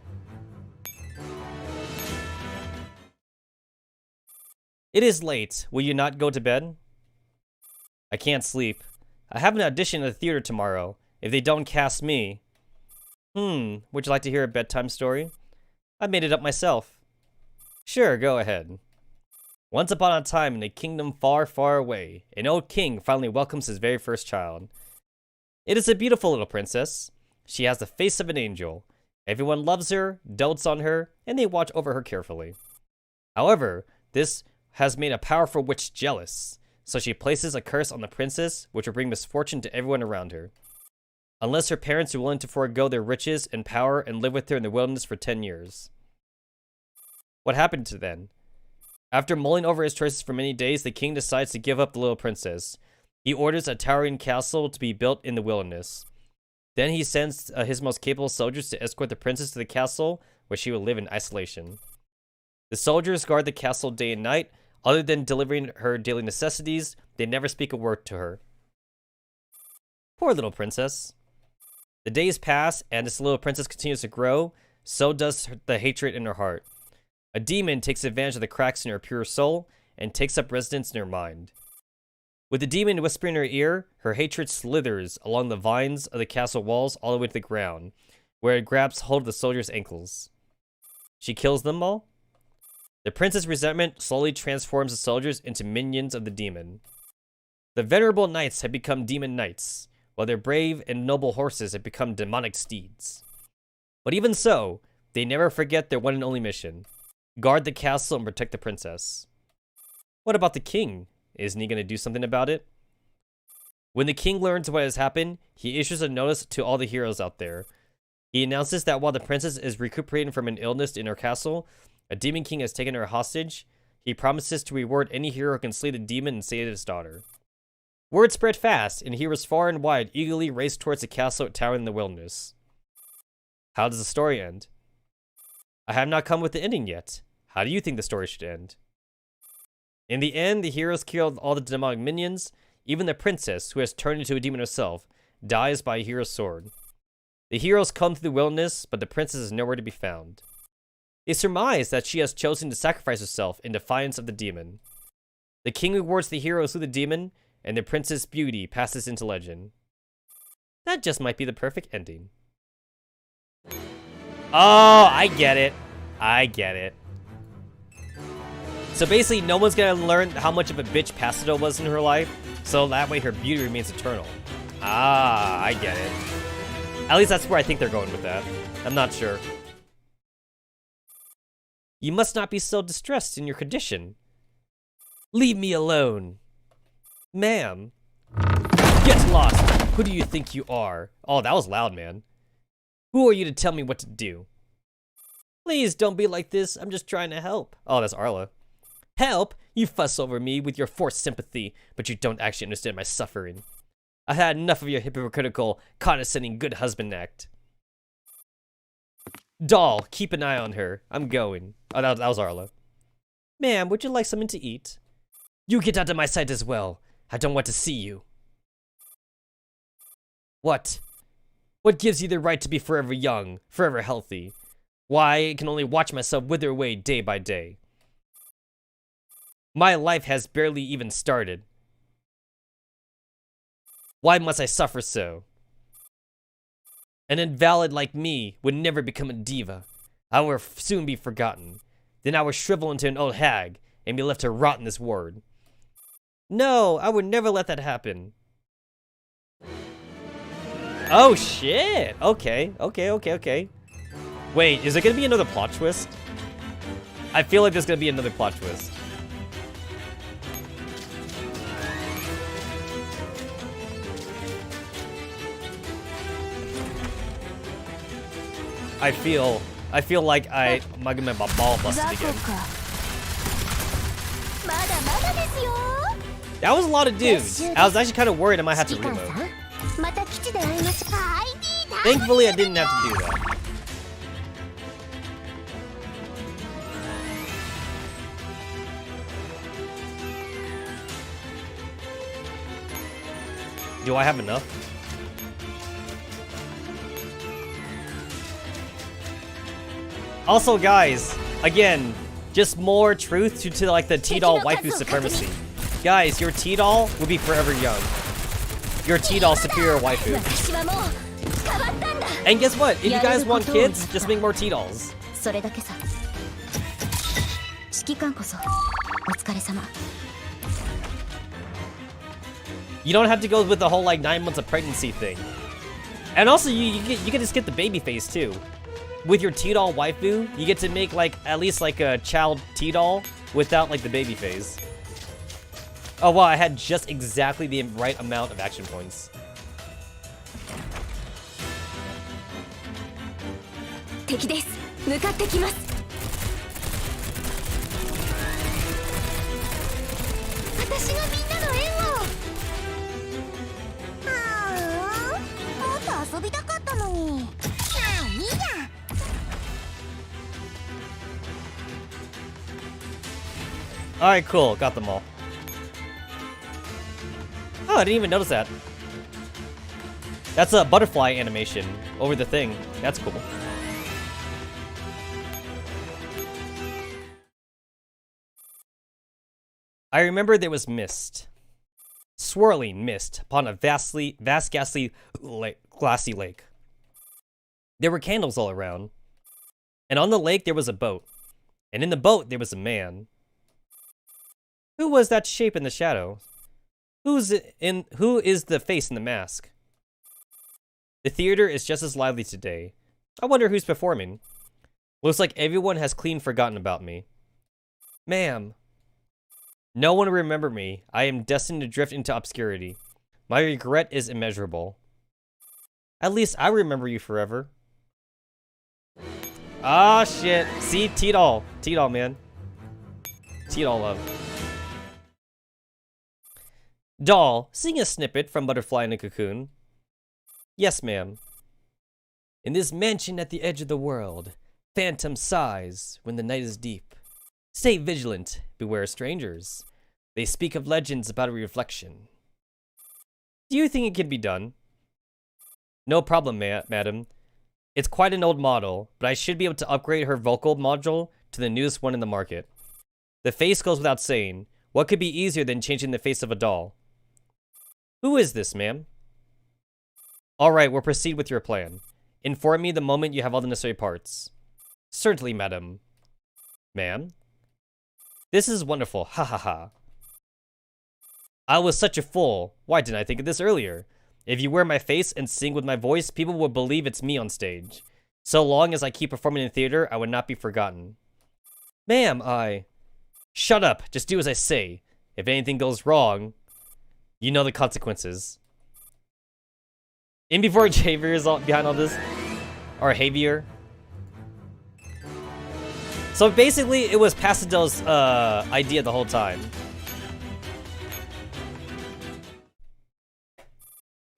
It is late. Will you not go to bed? I can't sleep. I have an audition at the theater tomorrow. If they don't cast me... would you like to hear a bedtime story? I made it up myself. Sure, go ahead. Once upon a time in a kingdom far, far away, an old king finally welcomes his very first child. It is a beautiful little princess. She has the face of an angel. Everyone loves her, dotes on her, and they watch over her carefully. However, this has made a powerful witch jealous, so she places a curse on the princess, which will bring misfortune to everyone around her. Unless her parents are willing to forego their riches and power and live with her in the wilderness for 10 years. What happened to then? After mulling over his choices for many days, the king decides to give up the little princess. He orders a towering castle to be built in the wilderness. Then he sends his most capable soldiers to escort the princess to the castle, where she will live in isolation. The soldiers guard the castle day and night. Other than delivering her daily necessities, they never speak a word to her. Poor little princess. The days pass, and this little princess continues to grow. So does the hatred in her heart. A demon takes advantage of the cracks in her pure soul and takes up residence in her mind. With the demon whispering in her ear, her hatred slithers along the vines of the castle walls all the way to the ground, where it grabs hold of the soldiers' ankles. She kills them all. The prince's resentment slowly transforms the soldiers into minions of the demon. The venerable knights have become demon knights, while their brave and noble horses have become demonic steeds. But even so, they never forget their one and only mission: guard the castle and protect the princess. What about the king? Isn't he going to do something about it? When the king learns what has happened, he issues a notice to all the heroes out there. He announces that while the princess is recuperating from an illness in her castle, a demon king has taken her hostage. He promises to reward any hero who can slay the demon and save his daughter. Word spread fast, and heroes far and wide eagerly race towards the castle towering in the wilderness. How does the story end? I have not come with the ending yet. How do you think the story should end? In the end, the heroes kill all the demonic minions. Even the princess, who has turned into a demon herself, dies by a hero's sword. The heroes come through the wilderness, but the princess is nowhere to be found. They surmise that she has chosen to sacrifice herself in defiance of the demon. The king rewards the heroes through the demon, and the princess' beauty passes into legend. That just might be the perfect ending. Oh, I get it. I get it. So basically, no one's gonna learn how much of a bitch Pasito was in her life, so that way her beauty remains eternal. Ah, I get it. At least that's where I think they're going with that. I'm not sure. You must not be so distressed in your condition. Leave me alone. Ma'am. Get lost. Who do you think you are? Oh, that was loud, man. Who are you to tell me what to do? Please don't be like this. I'm just trying to help. Oh, that's Arla. Help? You fuss over me with your forced sympathy, but you don't actually understand my suffering. I've had enough of your hypocritical, condescending good husband act. Doll, keep an eye on her. I'm going. Oh, that was Arla. Ma'am, would you like something to eat? You get out of my sight as well. I don't want to see you. What? What gives you the right to be forever young, forever healthy? Why, I can only watch myself wither away day by day. My life has barely even started. Why must I suffer so? An invalid like me would never become a diva. I will soon be forgotten. Then I will shrivel into an old hag and be left to rot in this ward. No, I would never let that happen. Oh shit! Okay. Wait, is there gonna be another plot twist? I feel like there's gonna be another plot twist. I feel like I might get my ball busted again. That was a lot of dudes. I was actually kind of worried I might have to reload. Thankfully, I didn't have to do that. Do I have enough? Also, guys, again, just more truth to like the T-doll waifu supremacy. Guys, your T-doll will be forever young. Your T-doll superior waifu. And guess what? If you guys want kids, just make more T-dolls. You don't have to go with the whole like 9 months of pregnancy thing. And also, you can just get the baby face too. With your T-doll waifu, you get to make like at least like a child T-doll without like the baby phase. Oh wow, I had just exactly the right amount of action points. 私がみんなの縁を。もっと遊びたかったのに。まあいいや。Alright, cool. Got them all. Oh, I didn't even notice that. That's a butterfly animation over the thing. That's cool. I remember there was mist. Swirling mist upon a vast ghastly glassy lake. There were candles all around. And on the lake there was a boat. And in the boat there was a man. Who was that shape in the shadow? Who is the face in the mask? The theater is just as lively today. I wonder who's performing. Looks like everyone has clean forgotten about me. Ma'am. No one will remember me. I am destined to drift into obscurity. My regret is immeasurable. At least I remember you forever. Ah, shit. See, T-Doll. T-Doll, man. T-Doll love. Doll, sing a snippet from Butterfly in a Cocoon. Yes, ma'am. In this mansion at the edge of the world, phantom sighs when the night is deep. Stay vigilant, beware strangers. They speak of legends about a reflection. Do you think it can be done? No problem, madam. It's quite an old model, but I should be able to upgrade her vocal module to the newest one in the market. The face goes without saying. What could be easier than changing the face of a doll? Who is this, ma'am? Alright, we'll proceed with your plan. Inform me the moment you have all the necessary parts. Certainly, madam. Ma'am? This is wonderful, ha ha ha. I was such a fool. Why didn't I think of this earlier? If you wear my face and sing with my voice, people will believe it's me on stage. So long as I keep performing in theater, I would not be forgotten. Ma'am, Shut up, just do as I say. If anything goes wrong, you know the consequences. In before Javier is behind all this. Or Javier. So basically, it was Pasadel's idea the whole time.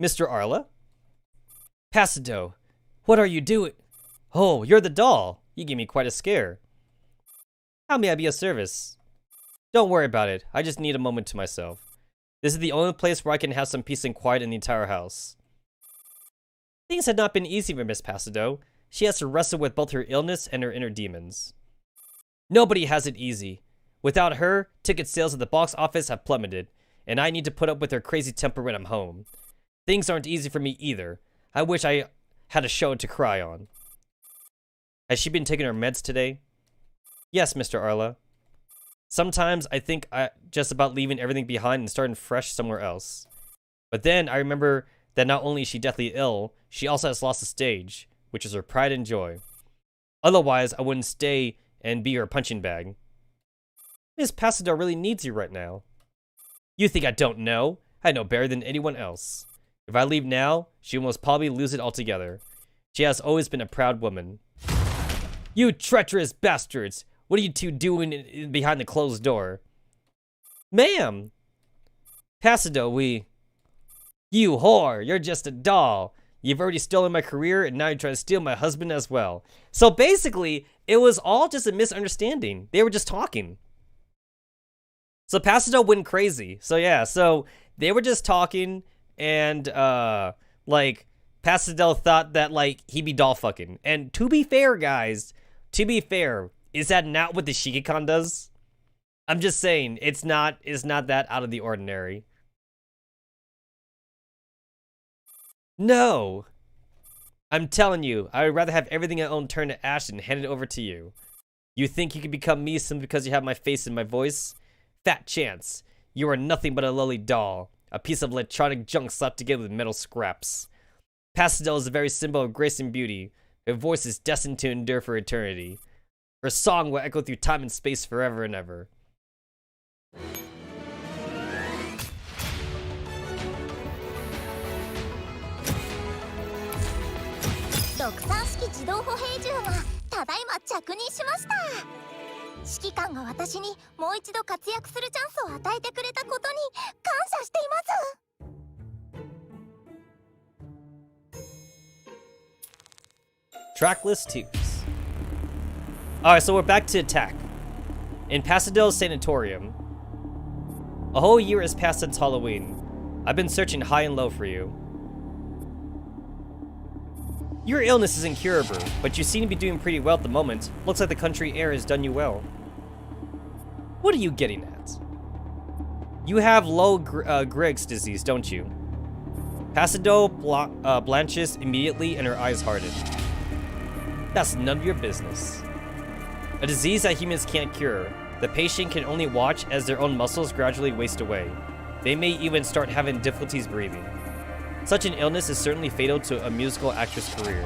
Mr. Arla? Pasado, what are you doing? Oh, you're the doll. You gave me quite a scare. How may I be of service? Don't worry about it. I just need a moment to myself. This is the only place where I can have some peace and quiet in the entire house. Things had not been easy for Miss Pasado. She has to wrestle with both her illness and her inner demons. Nobody has it easy. Without her, ticket sales at the box office have plummeted, and I need to put up with her crazy temper when I'm home. Things aren't easy for me either. I wish I had a show to cry on. Has she been taking her meds today? Yes, Mr. Arla. Sometimes I think just about leaving everything behind and starting fresh somewhere else. But then I remember that not only is she deathly ill, she also has lost the stage, which is her pride and joy. Otherwise, I wouldn't stay and be her punching bag. Miss Pasado really needs you right now. You think I don't know? I know better than anyone else. If I leave now, she will most probably lose it altogether. She has always been a proud woman. You treacherous bastards! What are you two doing behind the closed door? Ma'am! Pasado, You whore! You're just a doll! You've already stolen my career, and now you're trying to steal my husband as well. So basically, it was all just a misunderstanding. They were just talking. So Pasado went crazy. So yeah, so they were just talking, and like Pasado thought that like he'd be doll fucking. And to be fair, guys, to be fair, is that not what the Shikikon does? I'm just saying, it's not that out of the ordinary. No! I'm telling you, I would rather have everything I own turn to ash than hand it over to you. You think you can become me simply because you have my face and my voice? Fat chance. You are nothing but a lowly doll. A piece of electronic junk slapped together with metal scraps. Pasado is a very symbol of grace and beauty. Her voice is destined to endure for eternity. Her song will echo through time and space forever and ever. 63式自動歩兵銃がただいま着任しました。指揮官が私にもう一度活躍するチャンスを与えてくれたことに感謝しています。 Trackless twos. Alright, so we're back to attack. In Pasadella's sanatorium. A whole year has passed since Halloween. I've been searching high and low for you. Your illness is incurable, but you seem to be doing pretty well at the moment. Looks like the country air has done you well. What are you getting at? You have low Gregg's disease, don't you? Pasadella blanches immediately and her eyes harden. That's none of your business. A disease that humans can't cure. The patient can only watch as their own muscles gradually waste away. They may even start having difficulties breathing. Such an illness is certainly fatal to a musical actress' career.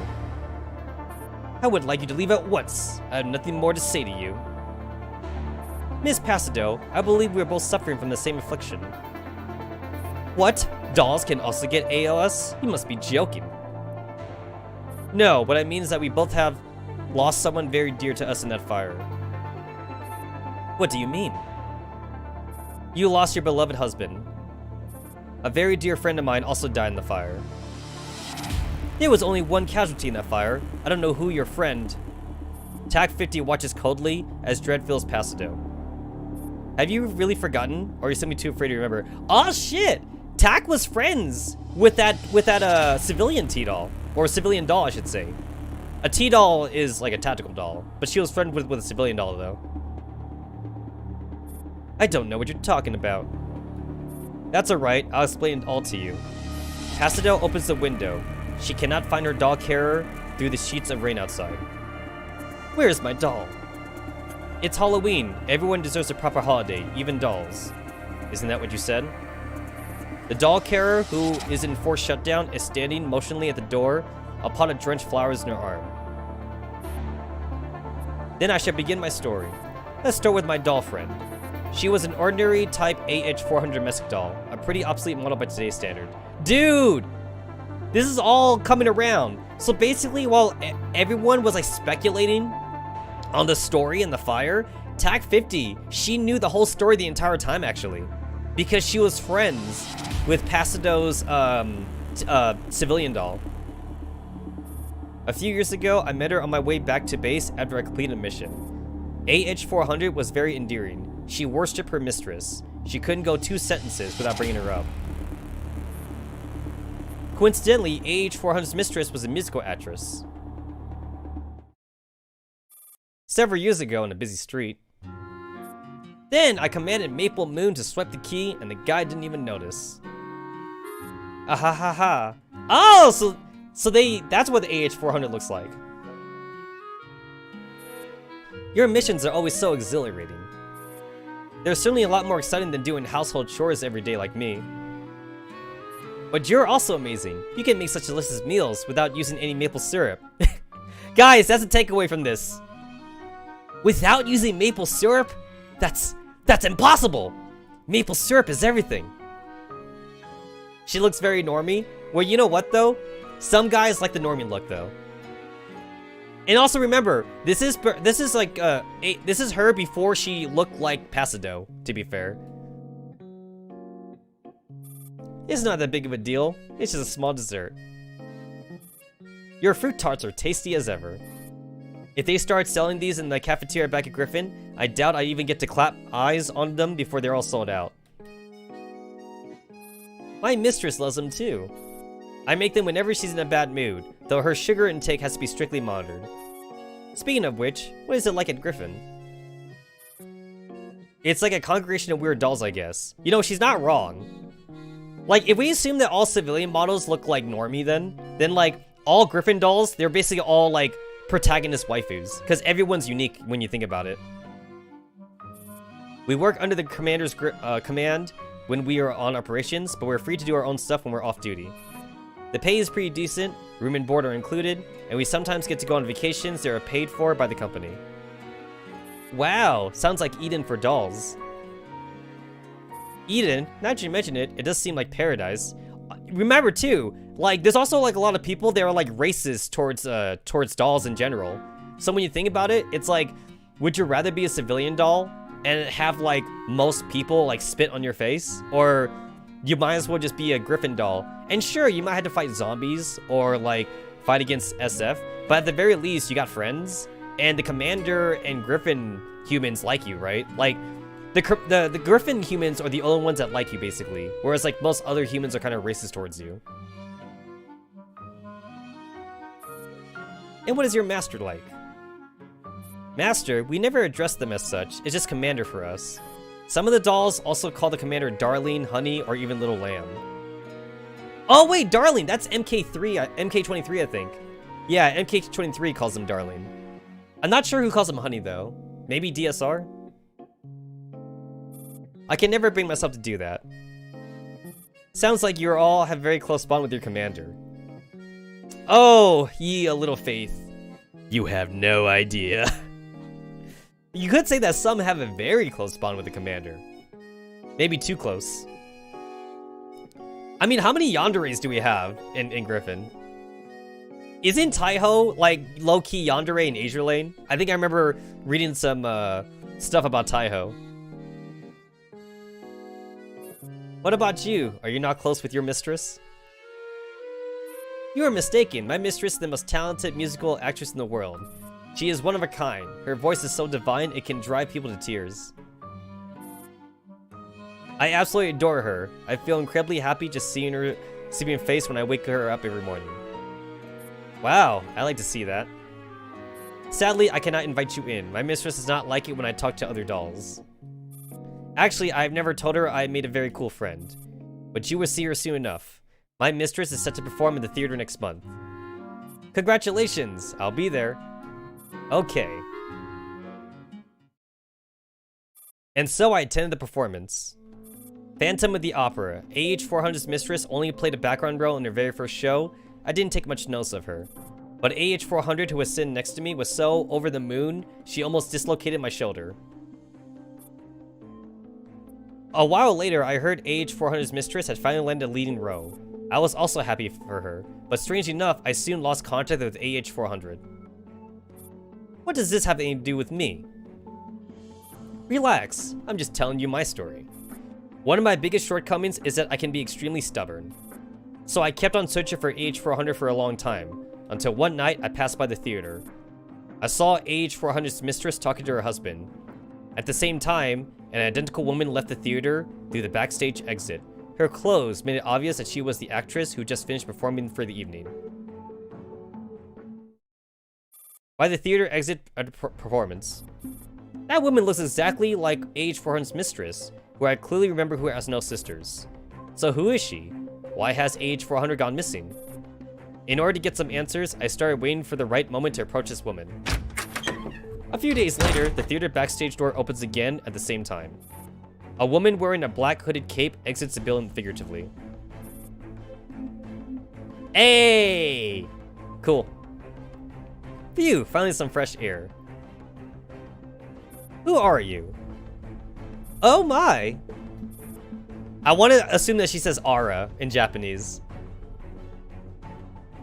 I would like you to leave at once. I have nothing more to say to you. Miss Pasadella, I believe we are both suffering from the same affliction. What? Dolls can also get ALS? You must be joking. No, what I mean is that we both have lost someone very dear to us in that fire. What do you mean? You lost your beloved husband. A very dear friend of mine also died in the fire. There was only one casualty in that fire. I don't know who your friend. TAC 50 watches coldly as dread fills Pasadella. Have you really forgotten, or are you simply too afraid to remember? Oh shit! TAC was friends with that civilian T-doll. Or a civilian doll, I should say. A T-doll is like a tactical doll, but she was friends with a civilian doll, though. I don't know what you're talking about. That's alright, I'll explain it all to you. Pasadella opens the window. She cannot find her doll carrier through the sheets of rain outside. Where is my doll? It's Halloween. Everyone deserves a proper holiday, even dolls. Isn't that what you said? The doll carrier, who is in forced shutdown, is standing motionally at the door, a pot of drenched flowers in her arm. Then I shall begin my story. Let's start with my doll friend. She was an ordinary type AH400 domestic doll, a pretty obsolete model by today's standard. Dude! This is all coming around. So basically, while everyone was like speculating on the story in the fire, TAC 50, she knew the whole story the entire time actually. Because she was friends with Pasadella's civilian doll. A few years ago, I met her on my way back to base after I completed a mission. AH400 was very endearing. She worshipped her mistress. She couldn't go 2 sentences without bringing her up. Coincidentally, AH400's mistress was a musical actress. Several years ago in a busy street. Then I commanded Maple Moon to swipe the key and the guy didn't even notice. Ah ha ha ha. Oh, so that's what the AH400 looks like. Your missions are always so exhilarating. They're certainly a lot more exciting than doing household chores every day like me. But you're also amazing. You can make such delicious meals without using any maple syrup. Guys, that's a takeaway from this. Without using maple syrup? That's impossible! Maple syrup is everything. She looks very normie. Well, you know what though? Some guys like the normie look though. And also remember, this is her before she looked like Pasadella, to be fair. It's not that big of a deal. It's just a small dessert. Your fruit tarts are tasty as ever. If they start selling these in the cafeteria back at Griffin, I doubt I even get to clap eyes on them before they're all sold out. My mistress loves them too. I make them whenever she's in a bad mood, though her sugar intake has to be strictly monitored. Speaking of which, what is it like at Griffin? It's like a congregation of weird dolls, I guess. You know, she's not wrong. Like, if we assume that all civilian models look like normie then like, all Griffin dolls, they're basically all like, protagonist waifus, because everyone's unique when you think about it. We work under the commander's command when we are on operations, but we're free to do our own stuff when we're off duty. The pay is pretty decent, room and board are included, and we sometimes get to go on vacations that are paid for by the company. Wow, sounds like Eden for dolls. Eden, now that you mention it, it does seem like paradise. Remember too, like there's also like a lot of people that are like racist towards dolls in general. So when you think about it, it's like would you rather be a civilian doll and have like most people like spit on your face, or you might as well just be a Griffin doll? And sure, you might have to fight zombies or like fight against SF, but at the very least you got friends, and the commander and Griffin humans like you, right? Like the Griffin humans are the only ones that like you basically, whereas like most other humans are kind of racist towards you. And what is your master like? Master, we never addressed them as such, it's just commander for us. Some of the dolls also call the commander Darling, Honey, or even Little Lamb. Oh wait, Darling, that's MK23 I think. Yeah, MK23 calls them Darling. I'm not sure who calls them Honey though. Maybe DSR? I can never bring myself to do that. Sounds like you all have a very close bond with your commander. Oh, ye a little faith. You have no idea. You could say that some have a very close bond with the commander. Maybe too close. I mean, how many yanderes do we have in Griffin? Isn't Taiho like low-key yandere in Azure Lane? I think I remember reading some stuff about Taiho. What about you? Are you not close with your mistress? You are mistaken. My mistress is the most talented musical actress in the world. She is one of a kind. Her voice is so divine it can drive people to tears. I absolutely adore her. I feel incredibly happy just seeing her sleeping face when I wake her up every morning. Wow, I like to see that. Sadly, I cannot invite you in. My mistress does not like it when I talk to other dolls. Actually, I've never told her I made a very cool friend. But you will see her soon enough. My mistress is set to perform in the theater next month. Congratulations! I'll be there. Okay. And so I attended the performance. Phantom of the Opera. AH400's mistress only played a background role in her very first show. I didn't take much notice of her. But AH400, who was sitting next to me, was so over the moon, she almost dislocated my shoulder. A while later, I heard AH400's mistress had finally landed a leading role. I was also happy for her, but strangely enough, I soon lost contact with AH400. What does this have anything to do with me? Relax, I'm just telling you my story. One of my biggest shortcomings is that I can be extremely stubborn. So I kept on searching for AH400 for a long time, until one night I passed by the theater. I saw AH400's mistress talking to her husband. At the same time, an identical woman left the theater through the backstage exit. Her clothes made it obvious that she was the actress who just finished performing for the evening. By the theater exit performance. That woman looks exactly like AH400's mistress, who I clearly remember who has no sisters. So who is she? Why has AH400 gone missing? In order to get some answers, I started waiting for the right moment to approach this woman. A few days later, the theater backstage door opens again at the same time. A woman wearing a black hooded cape exits the building figuratively. Hey! Cool. Phew, finally some fresh air. Who are you? Oh my! I want to assume that she says Ara in Japanese.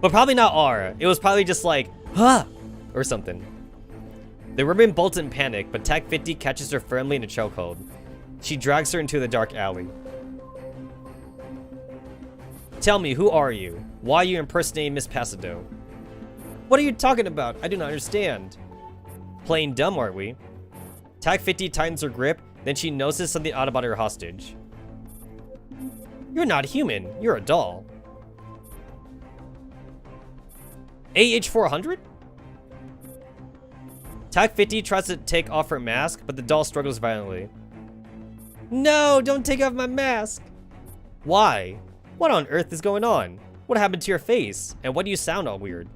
But probably not Ara. It was probably just like, huh! Or something. The woman bolts in panic, but Tag 50 catches her firmly in a chokehold. She drags her into the dark alley. Tell me, who are you? Why are you impersonating Miss Pasado? What are you talking about? I do not understand. Playing dumb, aren't we? Tag 50 tightens her grip, then she notices something odd about her hostage. You're not human, you're a doll. AH400? Tag 50 tries to take off her mask, but the doll struggles violently. No, don't take off my mask! Why? What on earth is going on? What happened to your face? And why do you sound all weird?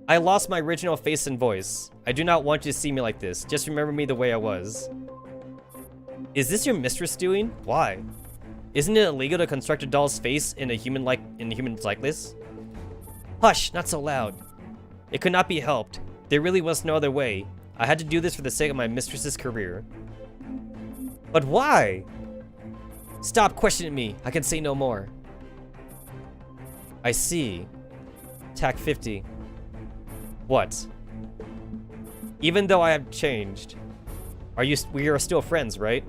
I lost my original face and voice. I do not want you to see me like this. Just remember me the way I was. Is this your mistress doing? Why? Isn't it illegal to construct a doll's face in a human likeness? Hush, not so loud. It could not be helped. There really was no other way. I had to do this for the sake of my mistress's career. But why? Stop questioning me. I can say no more. I see. Tac 50. What? Even though I have changed. We are still friends, right?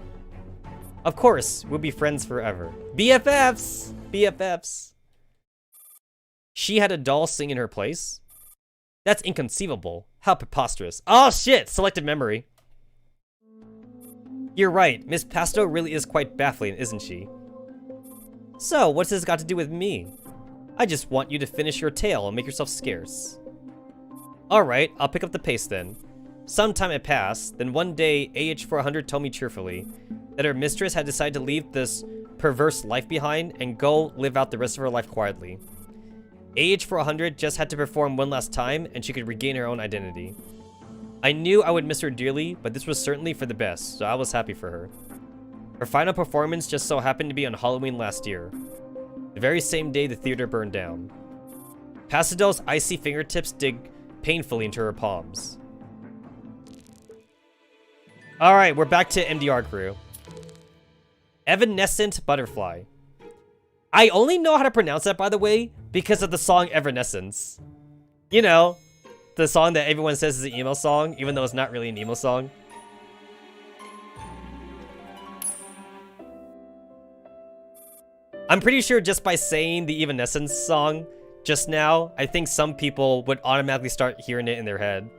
Of course, we'll be friends forever. BFFs! BFFs. She had a doll sing in her place? That's inconceivable. How preposterous. Oh shit! Selected memory. You're right. Miss Pasto really is quite baffling, isn't she? So, what's this got to do with me? I just want you to finish your tale and make yourself scarce. Alright, I'll pick up the pace then. Some time had passed, then one day AH400 told me cheerfully that her mistress had decided to leave this perverse life behind and go live out the rest of her life quietly. AH400 just had to perform one last time and she could regain her own identity. I knew I would miss her dearly, but this was certainly for the best, so I was happy for her. Her final performance just so happened to be on Halloween last year, the very same day the theater burned down. Pasadel's icy fingertips dig painfully into her palms. Alright, we're back to MDR crew. Evanescent Butterfly. I only know how to pronounce that, by the way, because of the song Evanescence. You know, the song that everyone says is an emo song, even though it's not really an emo song. I'm pretty sure just by saying the Evanescence song just now, I think some people would automatically start hearing it in their head.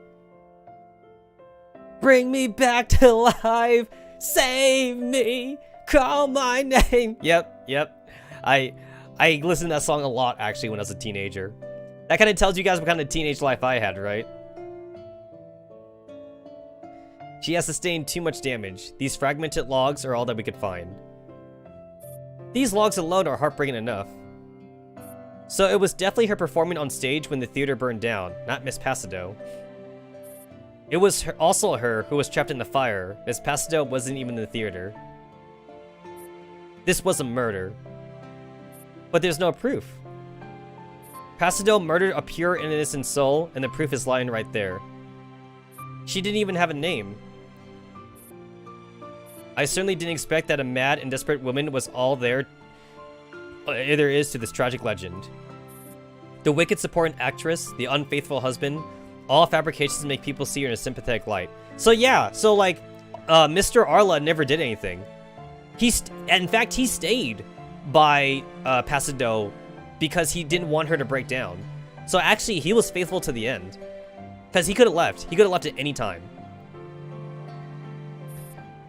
Bring me back to life, save me, call my name. Yep. I listened to that song a lot, actually, when I was a teenager. That kind of tells you guys what kind of teenage life I had, right? She has sustained too much damage. These fragmented logs are all that we could find. These logs alone are heartbreaking enough. So it was definitely her performing on stage when the theater burned down, not Miss Pasado. It was also her who was trapped in the fire. Miss Pasado wasn't even in the theater. This was a murder. But there's no proof. Pasado murdered a pure and innocent soul, and the proof is lying right there. She didn't even have a name. I certainly didn't expect that a mad and desperate woman was all there is to this tragic legend. The wicked supporting actress, the unfaithful husband, all fabrications make people see her in a sympathetic light. So yeah, so like, Mr. Arla never did anything. In fact, he stayed by Pasado because he didn't want her to break down. So actually, he was faithful to the end. Because he could have left. He could have left at any time.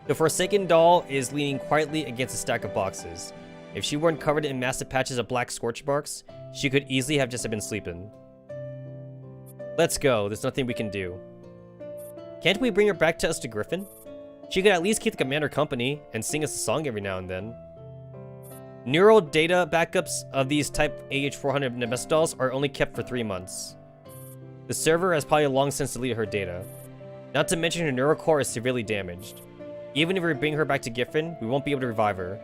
The Forsaken doll is leaning quietly against a stack of boxes. If she weren't covered in massive patches of black scorch marks, she could easily have just been sleeping. Let's go. There's nothing we can do. Can't we bring her back to us to Griffin? She could at least keep the commander company and sing us a song every now and then. Neural data backups of these Type AH400 Nemesis dolls are only kept for 3 months. The server has probably long since deleted her data. Not to mention her neural core is severely damaged. Even if we bring her back to Griffin, we won't be able to revive her.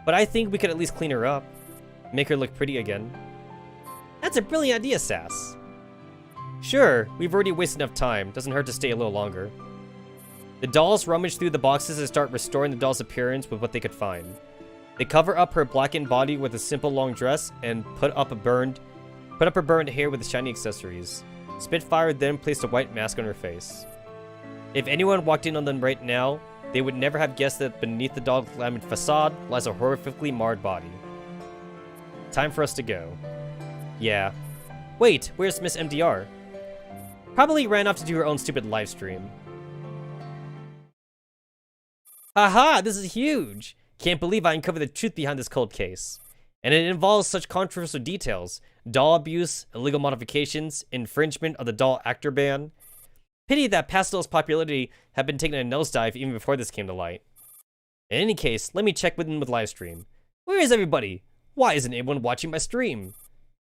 But I think we could at least clean her up. Make her look pretty again. That's a brilliant idea, Sass. Sure, we've already wasted enough time. Doesn't hurt to stay a little longer. The dolls rummage through the boxes and start restoring the doll's appearance with what they could find. They cover up her blackened body with a simple long dress and put up her burned hair with the shiny accessories. Spitfire then placed a white mask on her face. If anyone walked in on them right now, they would never have guessed that beneath the doll's glamored facade lies a horrifically marred body. Time for us to go. Yeah. Wait, where's Miss MDR? Probably ran off to do her own stupid livestream. Haha, this is huge! Can't believe I uncovered the truth behind this cold case. And it involves such controversial details. Doll abuse, illegal modifications, infringement of the doll actor ban. Pity that Pastel's popularity had been taking a nosedive even before this came to light. In any case, let me check with livestream. Where is everybody? Why isn't anyone watching my stream?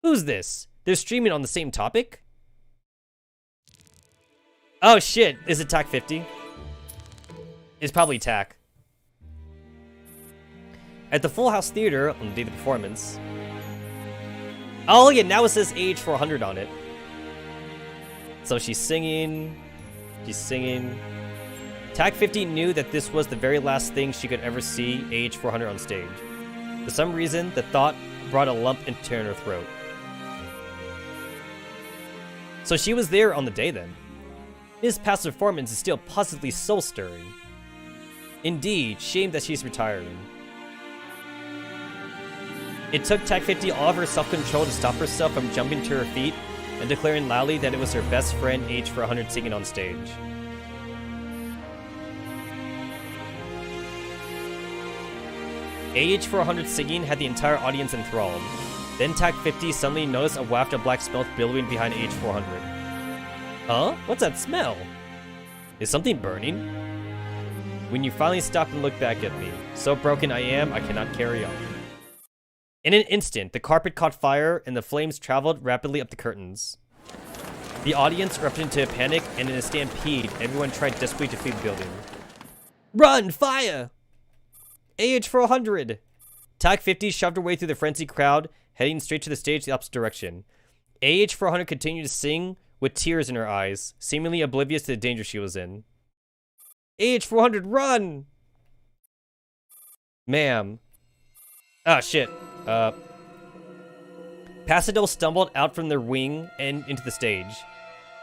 Who's this? They're streaming on the same topic? Oh shit, is it TAC 50? It's probably TAC. At the Full House Theater on the day of the performance. Oh yeah, now it says AH400 on it. So she's singing. She's singing. TAC 50 knew that this was the very last thing she could ever see AH400 on stage. For some reason, the thought brought a lump into her throat. So she was there on the day then. His past performance is still positively soul-stirring. Indeed, shame that she's retiring. It took Tech 50 all of her self-control to stop herself from jumping to her feet and declaring loudly that it was her best friend AH400 singing on stage. AH400 singing had the entire audience enthralled. Then Tech 50 suddenly noticed a waft of black smoke billowing behind AH400. Huh? What's that smell? Is something burning? When you finally stopped and looked back at me, so broken I am, I cannot carry on. In an instant, the carpet caught fire and the flames traveled rapidly up the curtains. The audience erupted into a panic, and in a stampede, everyone tried desperately to flee the building. Run! Fire! AH400! Tag 50 shoved her way through the frenzied crowd, heading straight to the stage the opposite direction. AH400 continued to sing with tears in her eyes, seemingly oblivious to the danger she was in. AH400, run! Ma'am. Ah, shit. Pasadel stumbled out from their wing and into the stage.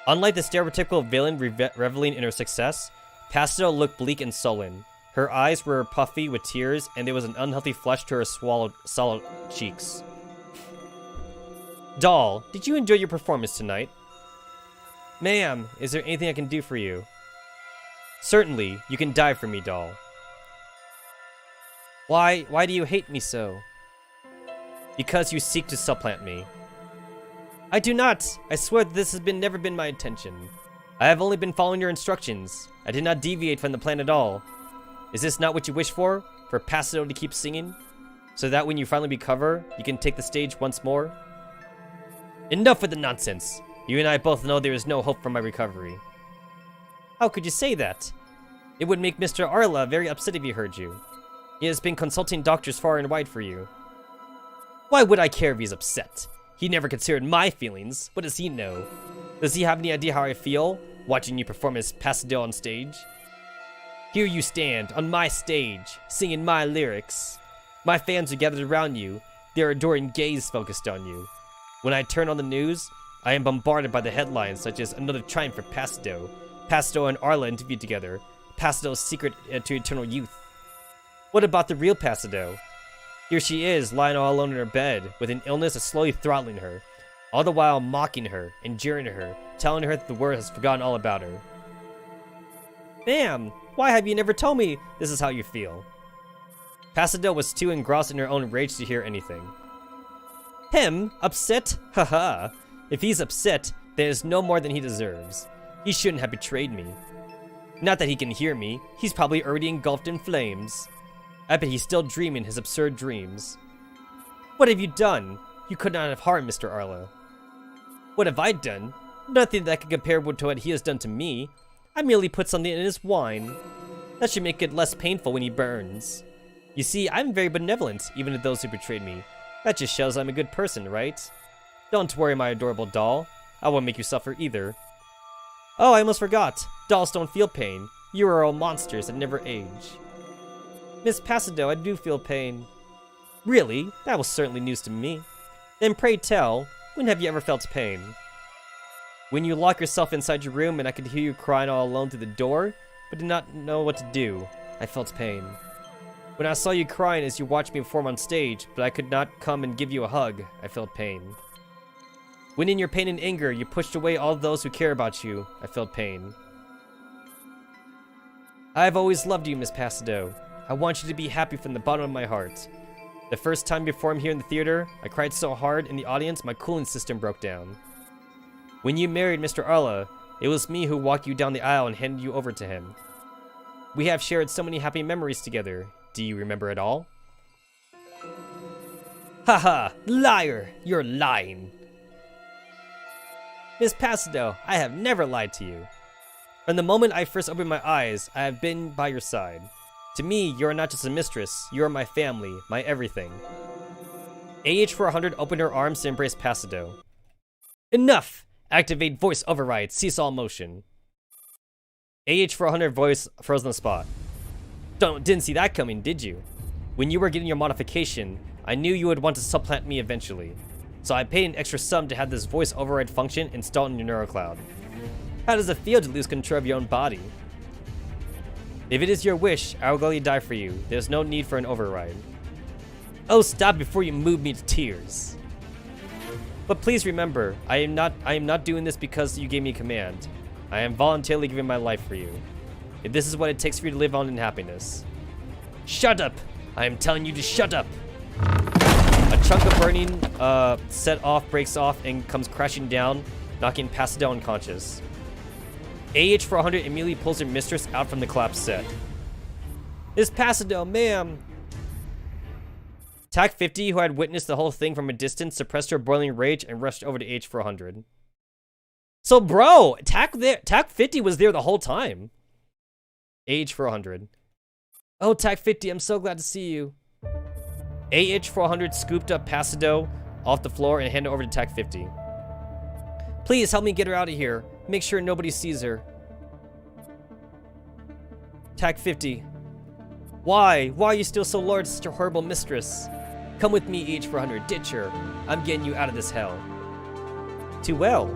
Unlike the stereotypical villain reveling in her success, Pasadel looked bleak and sullen. Her eyes were puffy with tears, and there was an unhealthy flush to her solid cheeks. Doll, did you enjoy your performance tonight? Ma'am, is there anything I can do for you? Certainly, you can die for me, doll. Why do you hate me so? Because you seek to supplant me. I do not! I swear that this has never been my intention. I have only been following your instructions. I did not deviate from the plan at all. Is this not what you wish for? For Pasadel to keep singing? So that when you finally recover, you can take the stage once more? Enough with the nonsense! You and I both know there is no hope for my recovery. How could you say that? It would make Mr. Arla very upset if he heard you. He has been consulting doctors far and wide for you. Why would I care if he's upset? He never considered my feelings. What does he know? Does he have any idea how I feel, watching you perform as Pasadel on stage? Here you stand, on my stage, singing my lyrics. My fans are gathered around you, their adoring gaze focused on you. When I turn on the news, I am bombarded by the headlines such as another triumph for Pasadel, Pasadel and Arla interviewed together, Pasadel's secret to eternal youth. What about the real Pasadel? Here she is, lying all alone in her bed, with an illness that's slowly throttling her, all the while mocking her, enduring her, telling her that the world has forgotten all about her. Ma'am, why have you never told me this is how you feel? Pasadel was too engrossed in her own rage to hear anything. Him? Upset? Haha. If he's upset, then it's no more than he deserves. He shouldn't have betrayed me. Not that he can hear me, he's probably already engulfed in flames. I bet he's still dreaming his absurd dreams. What have you done? You could not have harmed Mr. Arla. What have I done? Nothing that can compare to what he has done to me. I merely put something in his wine. That should make it less painful when he burns. You see, I'm very benevolent, even to those who betrayed me. That just shows I'm a good person, right? Don't worry, my adorable doll. I won't make you suffer either. Oh, I almost forgot. Dolls don't feel pain. You are all monsters that never age. Miss Pasadel, I do feel pain. Really? That was certainly news to me. Then pray tell, when have you ever felt pain? When you lock yourself inside your room and I could hear you crying all alone through the door, but did not know what to do, I felt pain. When I saw you crying as you watched me perform on stage, but I could not come and give you a hug, I felt pain. When in your pain and anger, you pushed away all those who care about you, I felt pain. I have always loved you, Miss Pasadel. I want you to be happy from the bottom of my heart. The first time you performed here in the theater, I cried so hard in the audience my cooling system broke down. When you married Mr. Arla, it was me who walked you down the aisle and handed you over to him. We have shared so many happy memories together. Do you remember it all? Haha, liar! You're lying. Miss Pasadel, I have never lied to you. From the moment I first opened my eyes, I have been by your side. To me, you are not just a mistress, you are my family, my everything. AH400 opened her arms to embrace Pasadel. Enough! Activate voice override, cease all motion. AH400 voice froze on the spot. Didn't see that coming, did you? When you were getting your modification, I knew you would want to supplant me eventually. so I paid an extra sum to have this voice override function installed in your NeuroCloud. How does it feel to lose control of your own body? If it is your wish, I will gladly die for you. There's no need for an override. Oh, stop before you move me to tears. But please remember, I am not doing this because you gave me a command. I am voluntarily giving my life for you. If this is what it takes for you to live on in happiness. Shut up! I am telling you to shut up! A chunk of burning set off, breaks off, and comes crashing down, knocking Pastel unconscious. AH-400 immediately pulls her mistress out from the collapsed set. It's Pastel, ma'am! TAC 50, who had witnessed the whole thing from a distance, suppressed her boiling rage and rushed over to AH-400. So, bro, TAC 50 was there the whole time. AH-400. Oh, TAC 50, I'm so glad to see you. AH-400 scooped up Pastel off the floor and handed over to TAC 50. Please help me get her out of here. Make sure nobody sees her. TAC 50. Why? Why are you still so loyal to such a horrible mistress? Come with me, AH-400. Ditch her. I'm getting you out of this hell. Too well.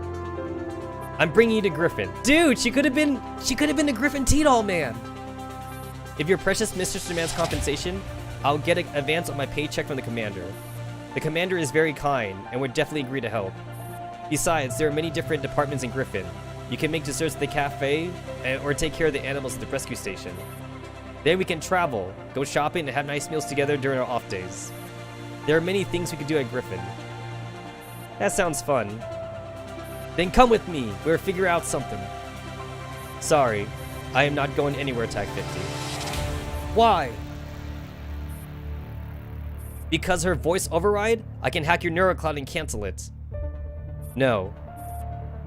I'm bringing you to Griffin. Dude, she could have been the Griffin T-Doll man. If your precious mistress demands compensation, I'll get an advance on my paycheck from the commander. The commander is very kind and would definitely agree to help. Besides, there are many different departments in Griffin. You can make desserts at the cafe or take care of the animals at the rescue station. Then we can travel, go shopping, and have nice meals together during our off days. There are many things we could do at Griffin. That sounds fun. Then come with me. We'll figure out something. Sorry, I am not going anywhere, TAC 50. Why? Because her voice override? I can hack your NeuroCloud and cancel it. No.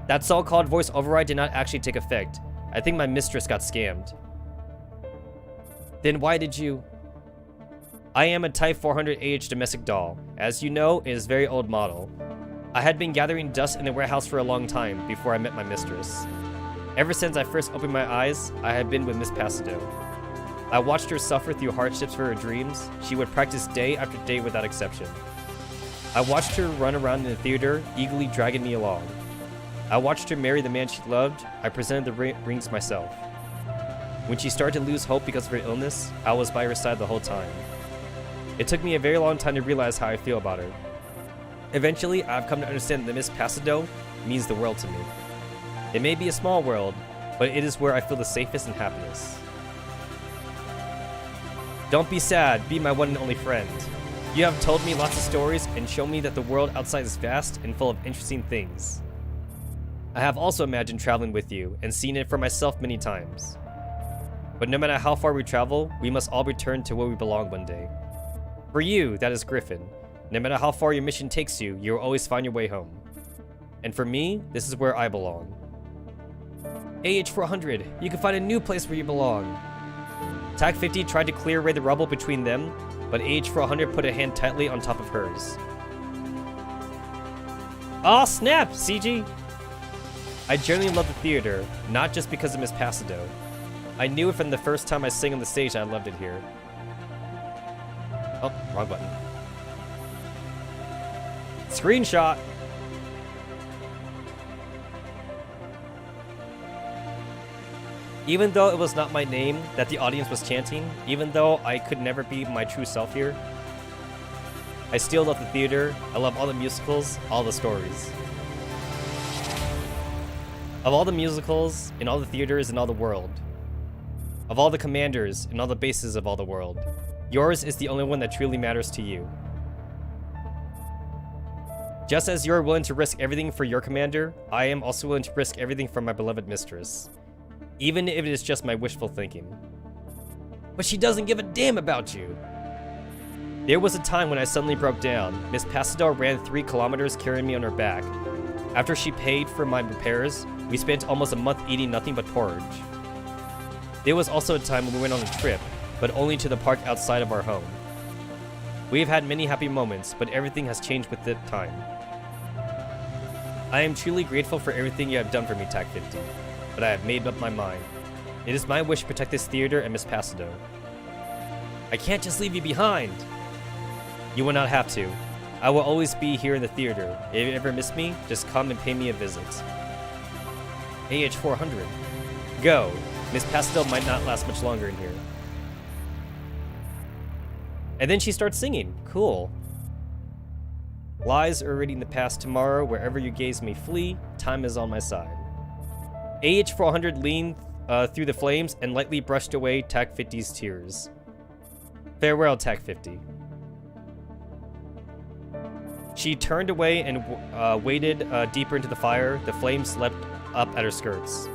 That so-called voice override did not actually take effect. I think my mistress got scammed. Then why did you... I am a Type 400 AH domestic doll. As you know, it is a very old model. I had been gathering dust in the warehouse for a long time before I met my mistress. Ever since I first opened my eyes, I had been with Miss Pastel. I watched her suffer through hardships for her dreams. She would practice day after day without exception. I watched her run around in the theater, eagerly dragging me along. I watched her marry the man she loved. I presented the rings myself. When she started to lose hope because of her illness, I was by her side the whole time. It took me a very long time to realize how I feel about her. Eventually, I've come to understand that Miss Pastel means the world to me. It may be a small world, but it is where I feel the safest and happiest. Don't be sad, be my one and only friend. You have told me lots of stories and shown me that the world outside is vast and full of interesting things. I have also imagined traveling with you and seen it for myself many times. But no matter how far we travel, we must all return to where we belong one day. For you, that is Griffin. No matter how far your mission takes you, you will always find your way home. And for me, this is where I belong. AH-400, you can find a new place where you belong. TAC 50 tried to clear away the rubble between them, but AH-400 put a hand tightly on top of hers. Aw, snap, CG! I genuinely love the theater, not just because of Miss Pastel. I knew it from the first time I sang on the stage that I loved it here. Oh, wrong button. Screenshot! Even though it was not my name that the audience was chanting, even though I could never be my true self here, I still love the theater. I love all the musicals, all the stories. Of all the musicals, in all the theaters, in all the world. Of all the commanders, in all the bases of all the world. Yours is the only one that truly matters to you. Just as you're willing to risk everything for your commander, I am also willing to risk everything for my beloved mistress. Even if it is just my wishful thinking. But she doesn't give a damn about you. There was a time when I suddenly broke down. Miss Pastel ran 3 kilometers carrying me on her back. After she paid for my repairs, we spent almost a month eating nothing but porridge. There was also a time when we went on a trip, but only to the park outside of our home. We have had many happy moments, but everything has changed with the time. I am truly grateful for everything you have done for me, TAC 50, but I have made up my mind. It is my wish to protect this theater and Miss Pastel. I can't just leave you behind! You will not have to. I will always be here in the theater. If you ever miss me, just come and pay me a visit. AH400. Go. Miss Pastel might not last much longer in here. And then she starts singing. Cool. Lies are already in the past tomorrow. Wherever you gaze may flee. Time is on my side. AH400 leaned through the flames and lightly brushed away TAC 50's tears. Farewell, TAC 50. She turned away and waded deeper into the fire. The flames leapt up at her skirts.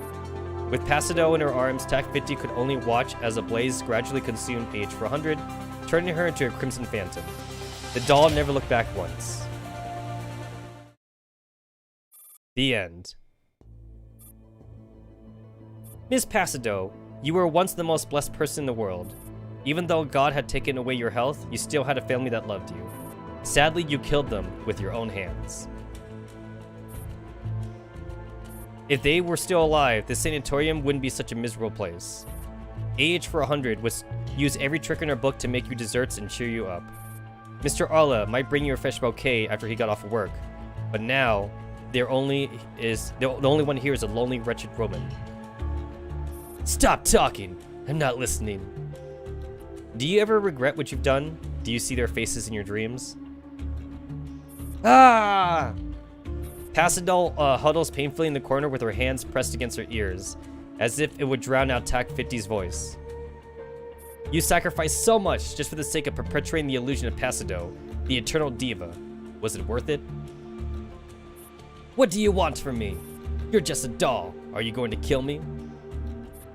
With Pastel in her arms, TAC 50 could only watch as a blaze gradually consumed AH400, turning her into a crimson phantom. The doll never looked back once. The end. Miss Pastel, you were once the most blessed person in the world. Even though God had taken away your health, you still had a family that loved you. Sadly, you killed them with your own hands. If they were still alive, the sanatorium wouldn't be such a miserable place. AH400 would use every trick in her book to make you desserts and cheer you up. Mr. Arla might bring you a fresh bouquet after he got off work, but now the only one here is a lonely, wretched woman. Stop talking! I'm not listening. Do you ever regret what you've done? Do you see their faces in your dreams? Ah! Pastel huddles painfully in the corner with her hands pressed against her ears, as if it would drown out TAC 50's voice. You sacrificed so much just for the sake of perpetuating the illusion of Pastel, the eternal diva. Was it worth it? What do you want from me? You're just a doll. Are you going to kill me?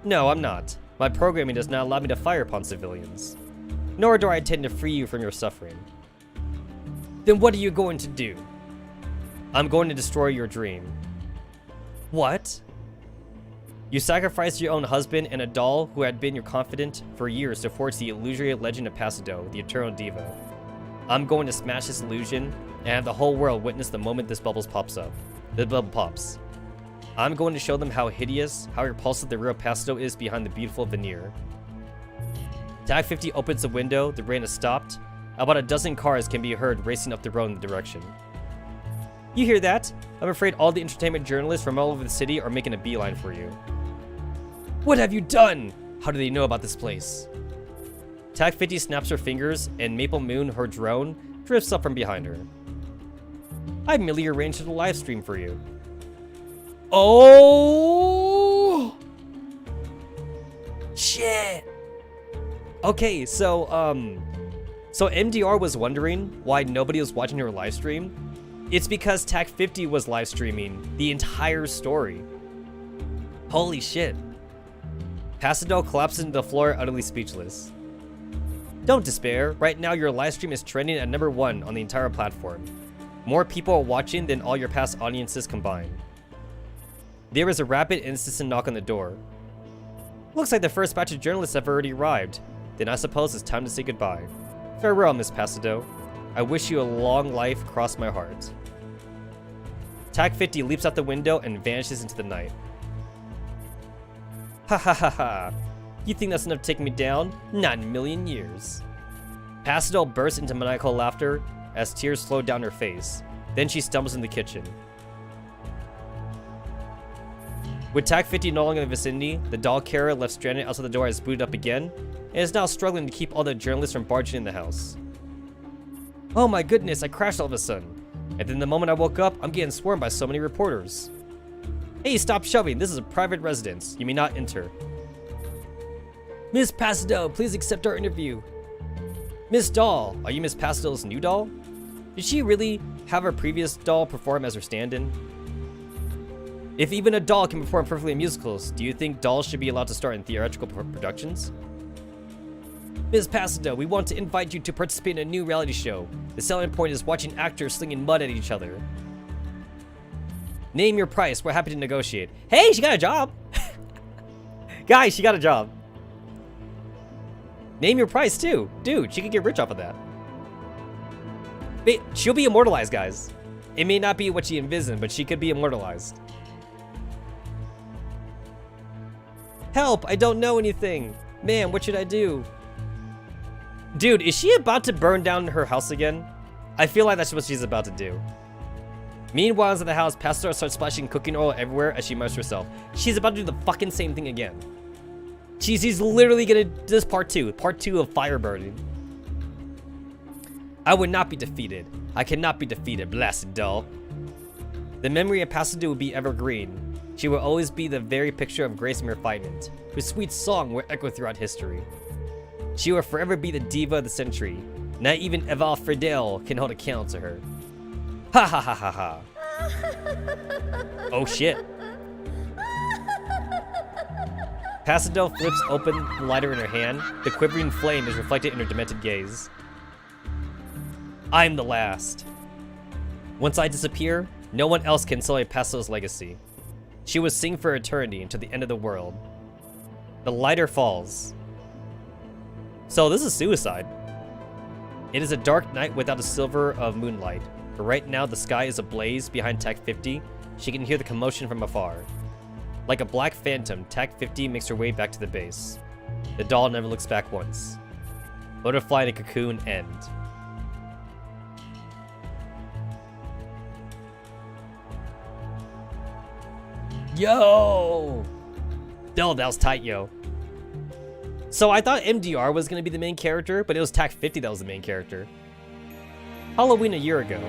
No, I'm not. My programming does not allow me to fire upon civilians. Nor do I intend to free you from your suffering. Then what are you going to do? I'm going to destroy your dream. What? You sacrificed your own husband and a doll who had been your confidant for years to forge the illusory legend of Pastel, the eternal diva. I'm going to smash this illusion and have the whole world witness the moment this bubble pops up. The bubble pops. I'm going to show them how hideous, how repulsive the real Pastel is behind the beautiful veneer. TAC 50 opens the window, the rain has stopped. About a dozen cars can be heard racing up the road in the direction. You hear that? I'm afraid all the entertainment journalists from all over the city are making a beeline for you. What have you done? How do they know about this place? TAC 50 snaps her fingers, and Maple Moon, her drone, drifts up from behind her. I merely arranged a live stream for you. Oh! Shit! Okay, so MDR was wondering why nobody was watching her live stream. It's because TAC 50 was live streaming the entire story. Holy shit. Pastel collapses into the floor, utterly speechless. Don't despair. Right now, your live stream is trending at #1 on the entire platform. More people are watching than all your past audiences combined. There is a rapid, insistent knock on the door. Looks like the first batch of journalists have already arrived. Then I suppose it's time to say goodbye. Farewell, Miss Pastel. I wish you a long life across my heart. TAC 50 leaps out the window and vanishes into the night. Ha ha ha ha. You think that's enough to take me down? Not in a million years. Pastel bursts into maniacal laughter as tears flow down her face. Then she stumbles in the kitchen. With TAC 50 no longer in the vicinity, the doll carrier left stranded outside the door has booted up again, and is now struggling to keep all the journalists from barging in the house. Oh my goodness, I crashed all of a sudden. And then the moment I woke up, I'm getting swarmed by so many reporters. Hey, stop shoving, this is a private residence. You may not enter. Miss Pastel, please accept our interview. Miss Doll, are you Miss Pastel's new doll? Did she really have her previous doll perform as her stand-in? If even a doll can perform perfectly in musicals, do you think dolls should be allowed to star in theatrical productions? Ms. Pastel, we want to invite you to participate in a new reality show. The selling point is watching actors slinging mud at each other. Name your price, we're happy to negotiate. Hey, she got a job! Guys, she got a job. Name your price too. Dude, she could get rich off of that. Wait, she'll be immortalized, guys. It may not be what she envisioned, but she could be immortalized. Help, I don't know anything. Man, what should I do? Dude, is she about to burn down her house again? I feel like that's what she's about to do. Meanwhile, inside the house, Pastor starts splashing cooking oil everywhere as she immerses herself. She's about to do the fucking same thing again. She's literally gonna do this part 2 of fire burning. I would not be defeated. I cannot be defeated, blasted doll. The memory of Pastor will be evergreen. She will always be the very picture of grace and refinement. Her sweet song will echo throughout history. She will forever be the diva of the century. Not even Eva Friedel can hold a candle to her. Ha ha ha ha ha. Oh shit. Passadel flips open the lighter in her hand. The quivering flame is reflected in her demented gaze. I'm the last. Once I disappear, no one else can sully Pastadel's legacy. She will sing for eternity until the end of the world. The lighter falls. So this is suicide. It is a dark night without a silver of moonlight. But right now the sky is ablaze behind TAC 50. She can hear the commotion from afar. Like a black phantom, TAC 50 makes her way back to the base. The doll never looks back once. Butterfly and Cocoon end. Yo! That was tight, yo. So I thought MDR was gonna be the main character, but it was TAC 50 that was the main character. Halloween a year ago.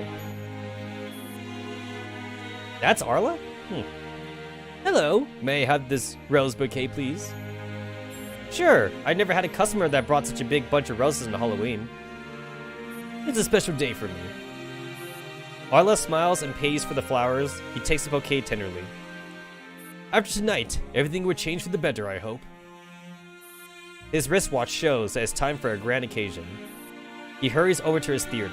That's Arla? Hello, may I have this rose bouquet, please? Sure, I never had a customer that brought such a big bunch of roses on Halloween. It's a special day for me. Arla smiles and pays for the flowers. He takes the bouquet tenderly. After tonight, everything would change for the better, I hope. His wristwatch shows that it's time for a grand occasion. He hurries over to his theater.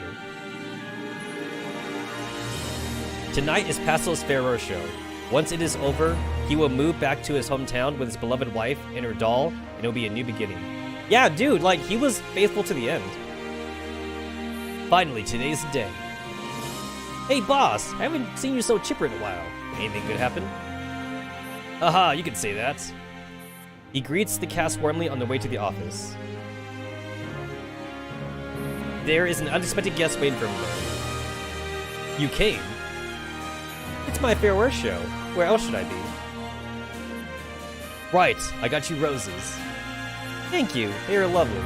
Tonight is Pastel's farewell show. Once it is over, he will move back to his hometown with his beloved wife and her doll, and it'll be a new beginning. Yeah, dude, like, he was faithful to the end. Finally, today's the day. Hey, boss, I haven't seen you so chipper in a while. Anything good happen? Aha, you can say that. He greets the cast warmly on the way to the office. There is an unexpected guest waiting for him there. You came? It's my farewell show. Where else should I be? Right, I got you roses. Thank you, they are lovely.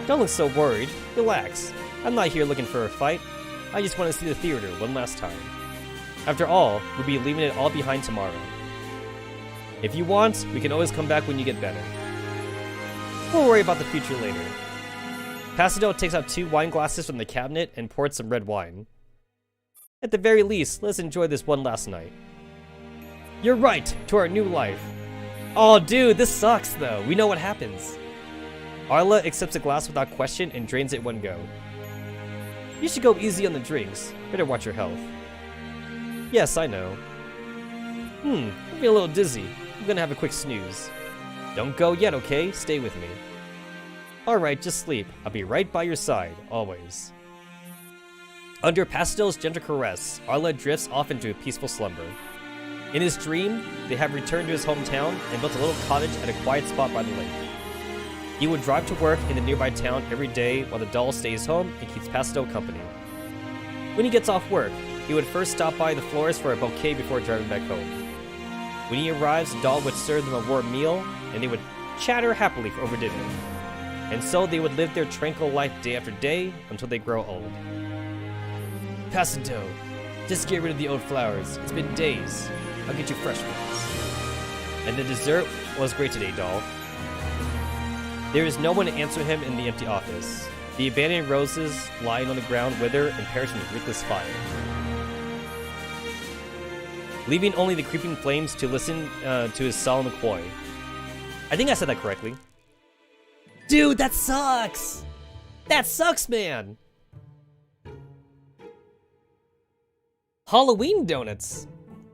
Don't look so worried. Relax. I'm not here looking for a fight. I just want to see the theater one last time. After all, we'll be leaving it all behind tomorrow. If you want, we can always come back when you get better. We'll worry about the future later. Passadel takes out 2 wine glasses from the cabinet and pours some red wine. At the very least, let's enjoy this one last night. You're right, to our new life. Oh dude, this sucks though. We know what happens. Arla accepts a glass without question and drains it one go. You should go easy on the drinks. Better watch your health. Yes, I know. I'm feeling a little dizzy. I'm gonna have a quick snooze. Don't go yet, okay? Stay with me. Alright, just sleep. I'll be right by your side, always. Under Pastel's gentle caress, Arla drifts off into a peaceful slumber. In his dream, they have returned to his hometown and built a little cottage at a quiet spot by the lake. He would drive to work in the nearby town every day while the doll stays home and keeps Pastel company. When he gets off work, he would first stop by the florist for a bouquet before driving back home. When he arrives, the doll would serve them a warm meal, and they would chatter happily over dinner. And so they would live their tranquil life day after day until they grow old. Pastel, just get rid of the old flowers. It's been days. I'll get you fresh ones. And the dessert was great today, doll. There is no one to answer him in the empty office. The abandoned roses lying on the ground wither and perish in ruthless fire. Leaving only the creeping flames to listen to his soliloquy. I think I said that correctly. Dude, that sucks! That sucks, man! Halloween donuts!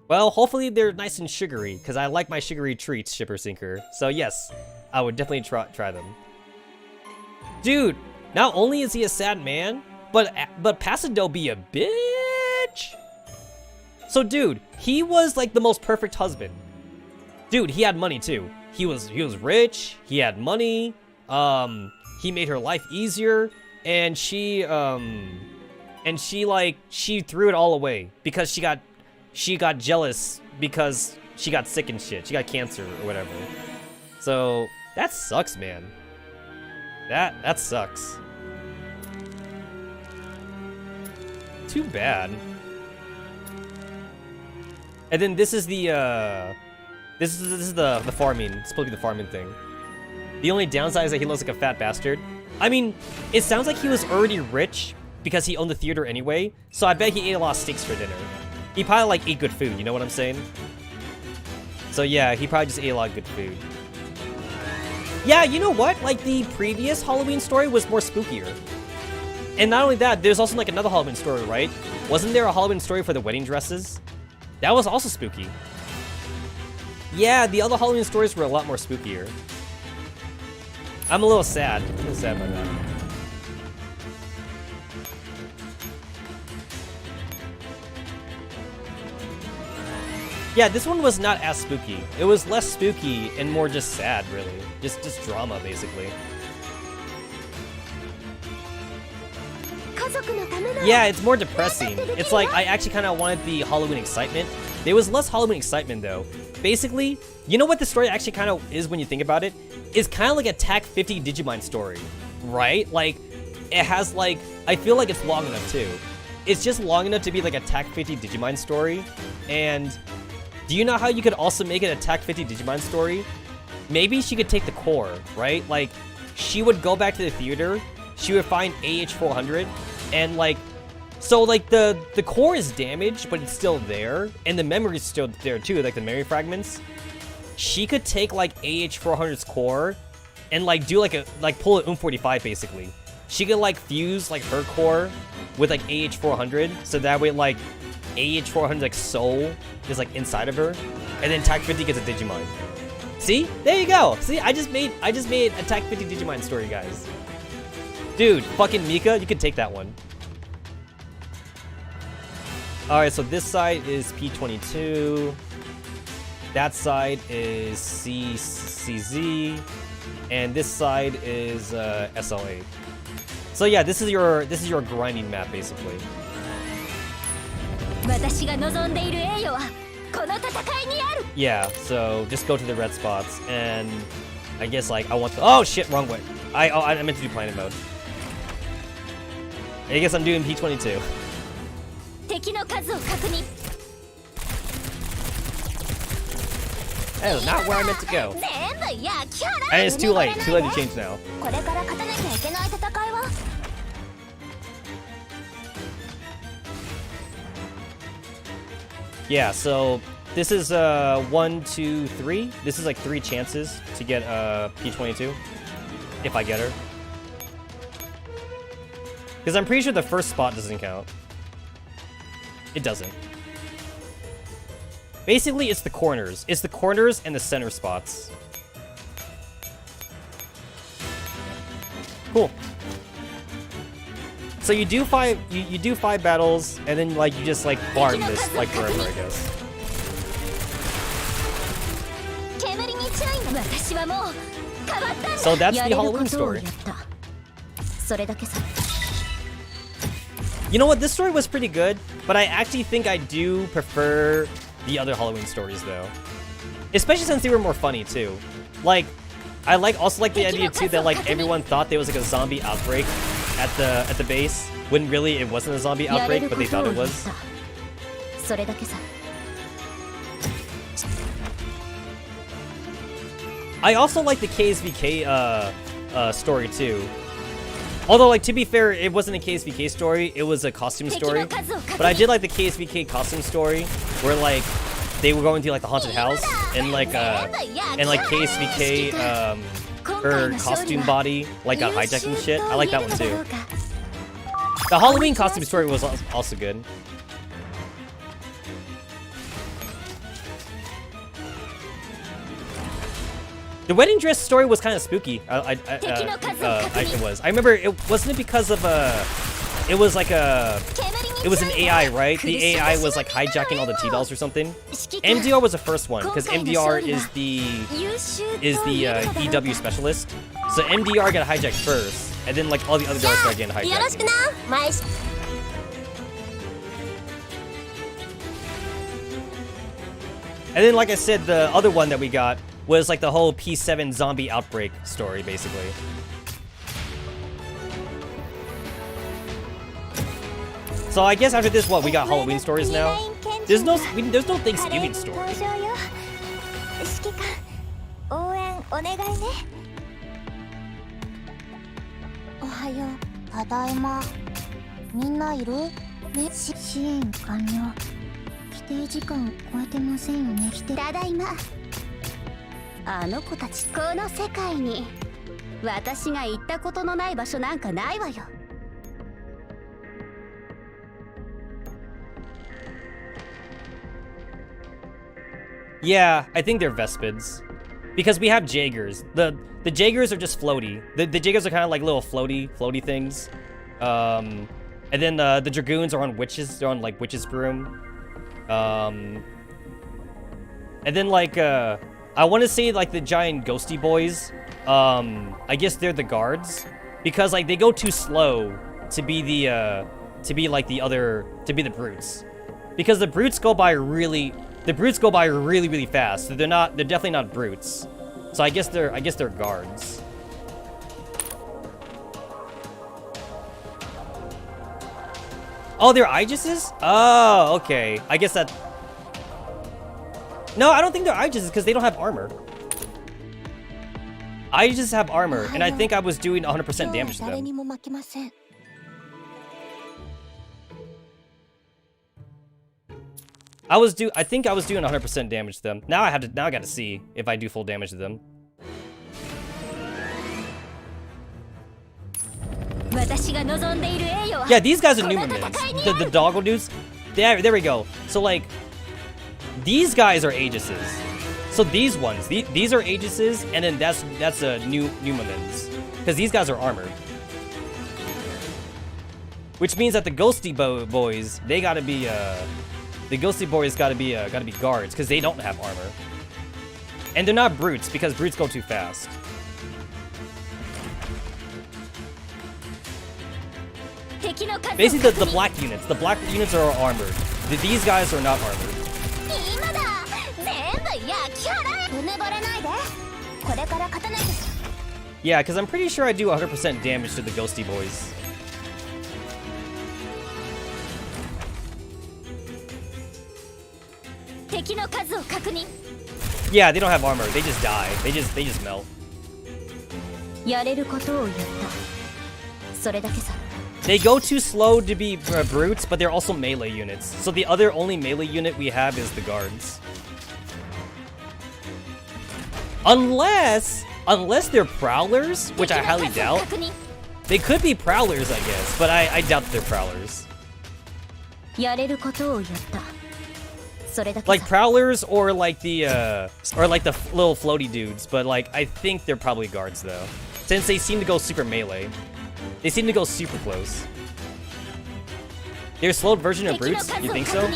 Well, hopefully they're nice and sugary, because I like my sugary treats, Shipper Sinker. So yes, I would definitely try them. Dude, not only is he a sad man, but Passadel be a bitch! So dude, he was like the most perfect husband. Dude, he had money too. He was rich, he had money, he made her life easier, and she and she threw it all away because she got jealous because she got sick and shit. She got cancer or whatever. So that sucks, man. That sucks. Too bad. And then this is the this is the farming. It's supposed to be the farming thing. The only downside is that he looks like a fat bastard. I mean, it sounds like he was already rich because he owned the theater anyway, so I bet he ate a lot of steaks for dinner. He probably like ate good food, you know what I'm saying? So yeah, he probably just ate a lot of good food. Yeah, you know what? Like the previous Halloween story was more spookier. And not only that, there's also like another Halloween story, right? Wasn't there a Halloween story for the wedding dresses? That was also spooky. Yeah, the other Halloween stories were a lot more spookier. I'm a little sad. I'm a little sad by that. Yeah, this one was not as spooky. It was less spooky and more just sad, really. Just drama, basically. Yeah, it's more depressing. It's like, I actually kind of wanted the Halloween excitement. There was less Halloween excitement, though. Basically, you know what the story actually kind of is when you think about it? It's kind of like a TAC 50 Digimon story, right? Like, it has like, I feel like it's long enough, too. It's just long enough to be like a TAC 50 Digimon story. And do you know how you could also make it a TAC 50 Digimon story? Maybe she could take the core, right? Like, she would go back to the theater, she would find AH400, and like, so like the core is damaged, but it's still there, and the memory's still there too, like the memory fragments. She could take like AH400's core and like do like pull an 45 basically. She could like fuse like her core with like AH400, so that way like AH400's like soul is like inside of her, and then TAC 50 gets a Digimon. See? There you go. See, I just made a TAC 50 Digimon story, guys. Dude, fucking Mika, you can take that one. Alright, so this side is P22. That side is CZ. And this side is SLA. So yeah, this is your grinding map, basically. Yeah, so just go to the red spots, and I guess like I want to, oh shit, wrong way. I meant to do planet mode. I guess I'm doing P22. That is not where I meant to go. And it's too late to change now. Yeah, so this is 1, 2, 3. This is like 3 chances to get P22 if I get her. Because I'm pretty sure the first spot doesn't count. It doesn't. Basically, it's the corners. It's the corners and the center spots. Cool. So you do 5 battles, and then like you just like farm this like forever, I guess. So that's the Halloween story. You know what? This story was pretty good, but I actually think I do prefer the other Halloween stories, though. Especially since they were more funny, too. Like, I also like the idea, too, that, like, everyone thought there was, like, a zombie outbreak at the base, when really it wasn't a zombie outbreak, but they thought it was. I also like the KSVK story, too. Although, like, to be fair, it wasn't a KSVK story, it was a costume story. But I did like the KSVK costume story, where, like, they were going to, like, the haunted house, and, like, KSVK, her costume body, like, got hijacked and shit. I like that one, too. The Halloween costume story was also good. The wedding dress story was kind of spooky. It was. I remember it wasn't because of it was like it was an AI, right? The AI was like hijacking all the T-dolls or something. MDR was the first one because MDR is the EW specialist. So MDR got hijacked first, and then like all the other guards started getting hijacked. And then, like I said, the other one that we got was like the whole P7 zombie outbreak story, basically. So I guess after this, what, we got Halloween stories now? There's no Thanksgiving story. 指揮官応援お願いね。おはよう。ただいま。みんないる？ね、支援完了。規定時間超えてませんよね。ただいま。あの子たち、この世界に私が行ったことのない場所なんかないわよ。Yeah, I think they're Vespids. Because we have Jaegers. The Jaegers are just floaty. The Jaegers are kind of like little floaty things. And then the Dragoons are on witches. They're on like witches' broom. And then like I want to say like the giant ghosty boys. I guess they're the guards because like they go too slow to be the brutes. Because the brutes go by really fast. So they're definitely not brutes. So I guess they're guards. Oh, they're Aegises? Oh, okay. I guess that... No, I don't think they're Aegises because they don't have armor. Aegises have armor, and I think I was doing 100% damage to them. I think I was doing 100% damage to them. Now I got to see if I do full damage to them. Yeah, these guys are Numamins. The doggo dudes. There we go. So like, these guys are Aegises. So these ones, these are Aegises, and then that's Numamins, because these guys are armored. Which means that the Ghosty boys, they gotta be the Ghosty boys gotta be guards, because they don't have armor. And they're not brutes, because brutes go too fast. Basically, the black units. The black units are armored. These guys are not armored. Yeah, because I'm pretty sure I do 100% damage to the Ghosty boys. Yeah, they don't have armor. They just die. They just melt. They go too slow to be brutes, but they're also melee units. So the only melee unit we have is the guards. Unless they're prowlers, which I highly doubt. They could be prowlers, I guess, but I doubt they're prowlers. Like prowlers or like the little floaty dudes, but like I think they're probably guards though, since they seem to go super melee. They seem to go super close. They're a slowed version of brutes? You think so?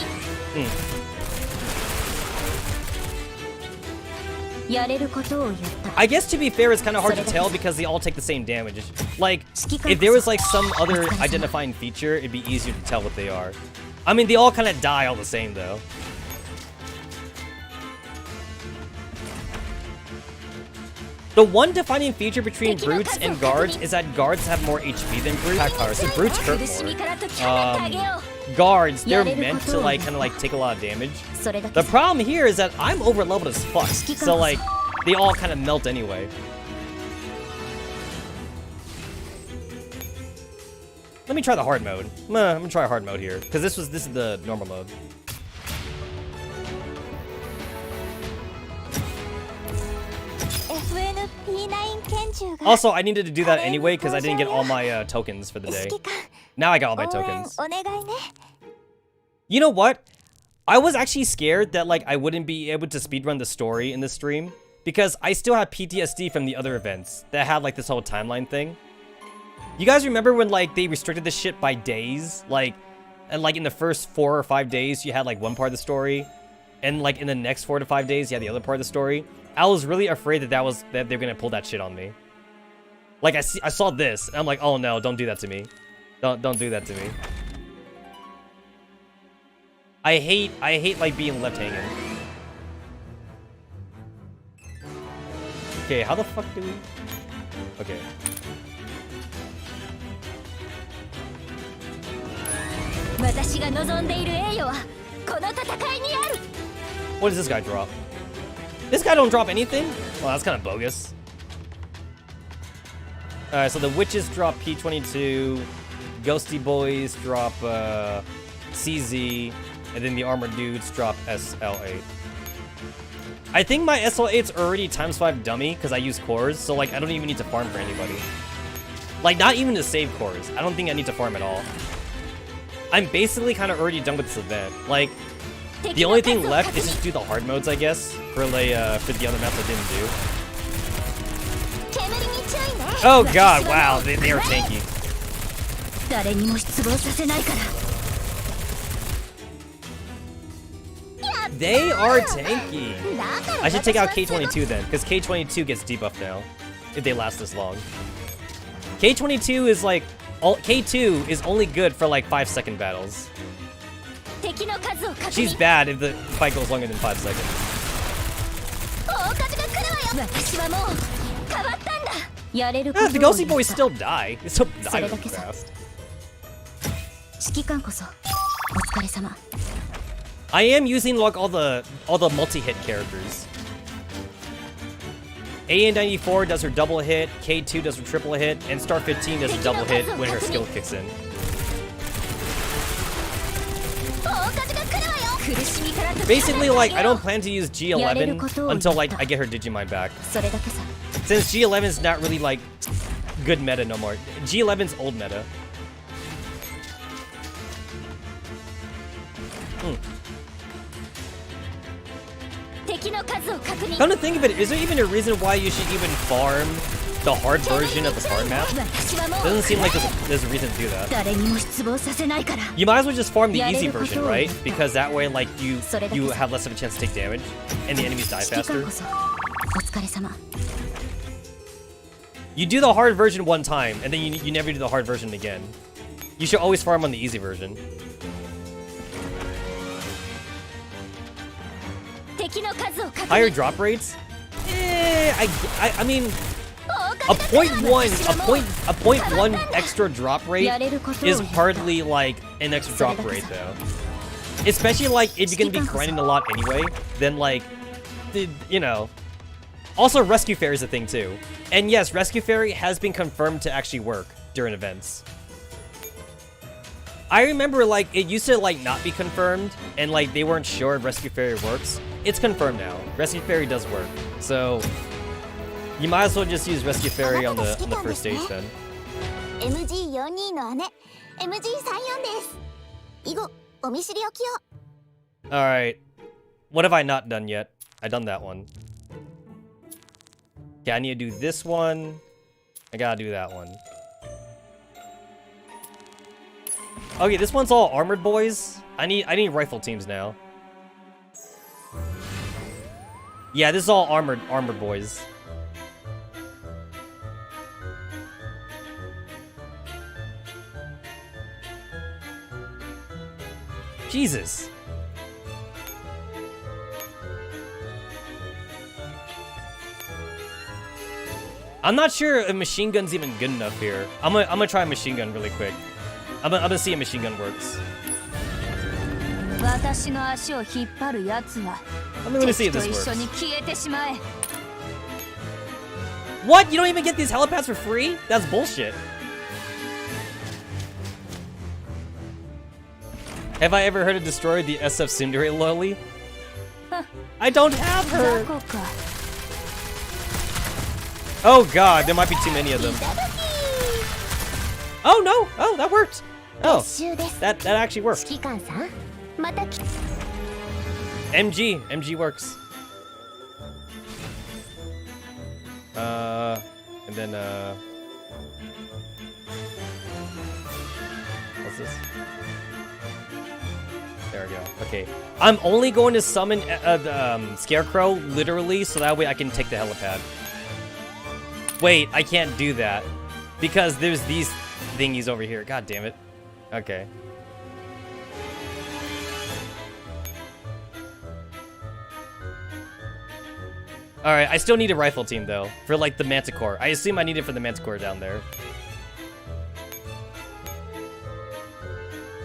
I guess to be fair, it's kind of hard to tell because they all take the same damage. Like, if there was like some other identifying feature, it'd be easier to tell what they are. I mean, they all kind of die all the same though. The one defining feature between brutes and guards is that guards have more HP than brutes. So brutes hurt more. Guards, they're meant to like kind of like take a lot of damage. The problem here is that I'm over leveled as fuck, so like they all kind of melt anyway. Let me try the hard mode. I'm gonna try hard mode here because this is the normal mode. Also, I needed to do that anyway because I didn't get all my tokens for the day. Now I got all my tokens. You know what? I was actually scared that like I wouldn't be able to speedrun the story in this stream because I still have PTSD from the other events that had like this whole timeline thing. You guys remember when like they restricted this shit by days? Like, and like in the first 4 or 5 days you had like one part of the story, and like in the next 4 to 5 days you had the other part of the story. I was really afraid that they were gonna pull that shit on me. Like I saw this, and I'm like, oh no, don't do that to me. Don't do that to me. I hate like being left hanging. Okay, how the fuck do we... Okay. What does this guy drop? This guy don't drop anything? Well, that's kind of bogus. Alright, so the witches drop P22, Ghosty Boys drop CZ, and then the armored dudes drop SL8. I think my SL8's already ×5 dummy because I use cores, so like I don't even need to farm for anybody. Like not even to save cores. I don't think I need to farm at all. I'm basically kind of already done with this event. Like, the only thing left is just do the hard modes, I guess, for the other maps I didn't do. Oh god, wow, they are tanky. They are tanky. I should take out K22 then, because K22 gets debuffed now, if they last this long. K22 is like, K2 is only good for like 5-second battles. She's bad if the fight goes longer than 5 seconds. The Ghosty Boys still die. They still die really fast. I am using like all the multi-hit characters. AN94 does her double hit, K2 does her triple hit, and Star 15 does a double hit when her skill kicks in. Basically, like, I don't plan to use G11 until, like, I get her Digimon back. Since G11's not really, like, good meta no more. G11's old meta. Come to think of it, is there even a reason why you should even farm the hard version of the card map? Doesn't seem like there's a reason to do that. You might as well just farm the easy version, right? Because that way, like, you have less of a chance to take damage, and the enemies die faster. You do the hard version one time, and then you never do the hard version again. You should always farm on the easy version. Higher drop rates? I mean, a 0.1 extra drop rate is hardly like an extra drop rate though. Especially like if you're gonna be grinding a lot anyway, then like, you know. Also, Rescue Fairy is a thing too. And yes, Rescue Fairy has been confirmed to actually work during events. I remember like it used to like not be confirmed and like they weren't sure if Rescue Fairy works. It's confirmed now. Rescue Fairy does work. So you might as well just use Rescue Fairy on the first stage then. Alright. What have I not done yet? I done that one. Okay, I need to do this one. I gotta do that one. Okay, this one's all armored boys. I need rifle teams now. Yeah, this is all armored boys. Jesus. I'm not sure if machine gun's even good enough here. I'm gonna try a machine gun really quick. I'm gonna see if machine gun works. I'm gonna see if this works. What? You don't even get these helipads for free? That's bullshit. Have I ever heard of destroy the SF Tsundere loli? I don't have her. Oh god, there might be too many of them. Oh no! Oh, that worked. Oh, that actually worked. MG works. And then what's this? There we go. Okay, I'm only going to summon the Scarecrow literally, so that way I can take the helipad. Wait, I can't do that because there's these thingies over here. God damn it. Okay. Alright, I still need a rifle team, though. For, like, the Manticore. I assume I need it for the Manticore down there.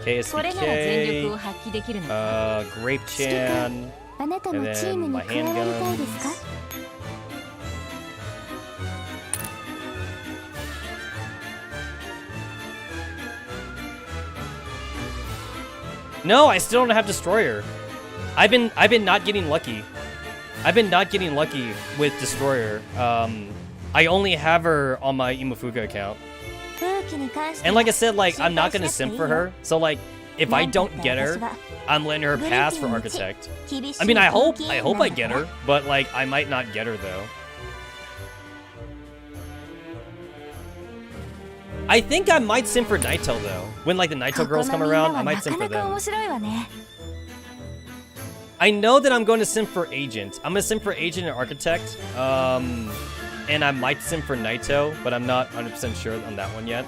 KSPK. Grape Chan. And then my handguns. No, I still don't have Destroyer. I've been not getting lucky. I've been not getting lucky with Destroyer. I only have her on my Imafuga account. And like I said, like, I'm not gonna simp for her. So like, if I don't get her, I'm letting her pass for Architect. I mean, I hope I get her, but like, I might not get her though. I think I might simp for Naito though. When like the Naito girls come around, I might simp for them. I know that I'm going to simp for Agent. I'm gonna simp for Agent and Architect. And I might simp for Naito, but I'm not 100% sure on that one yet.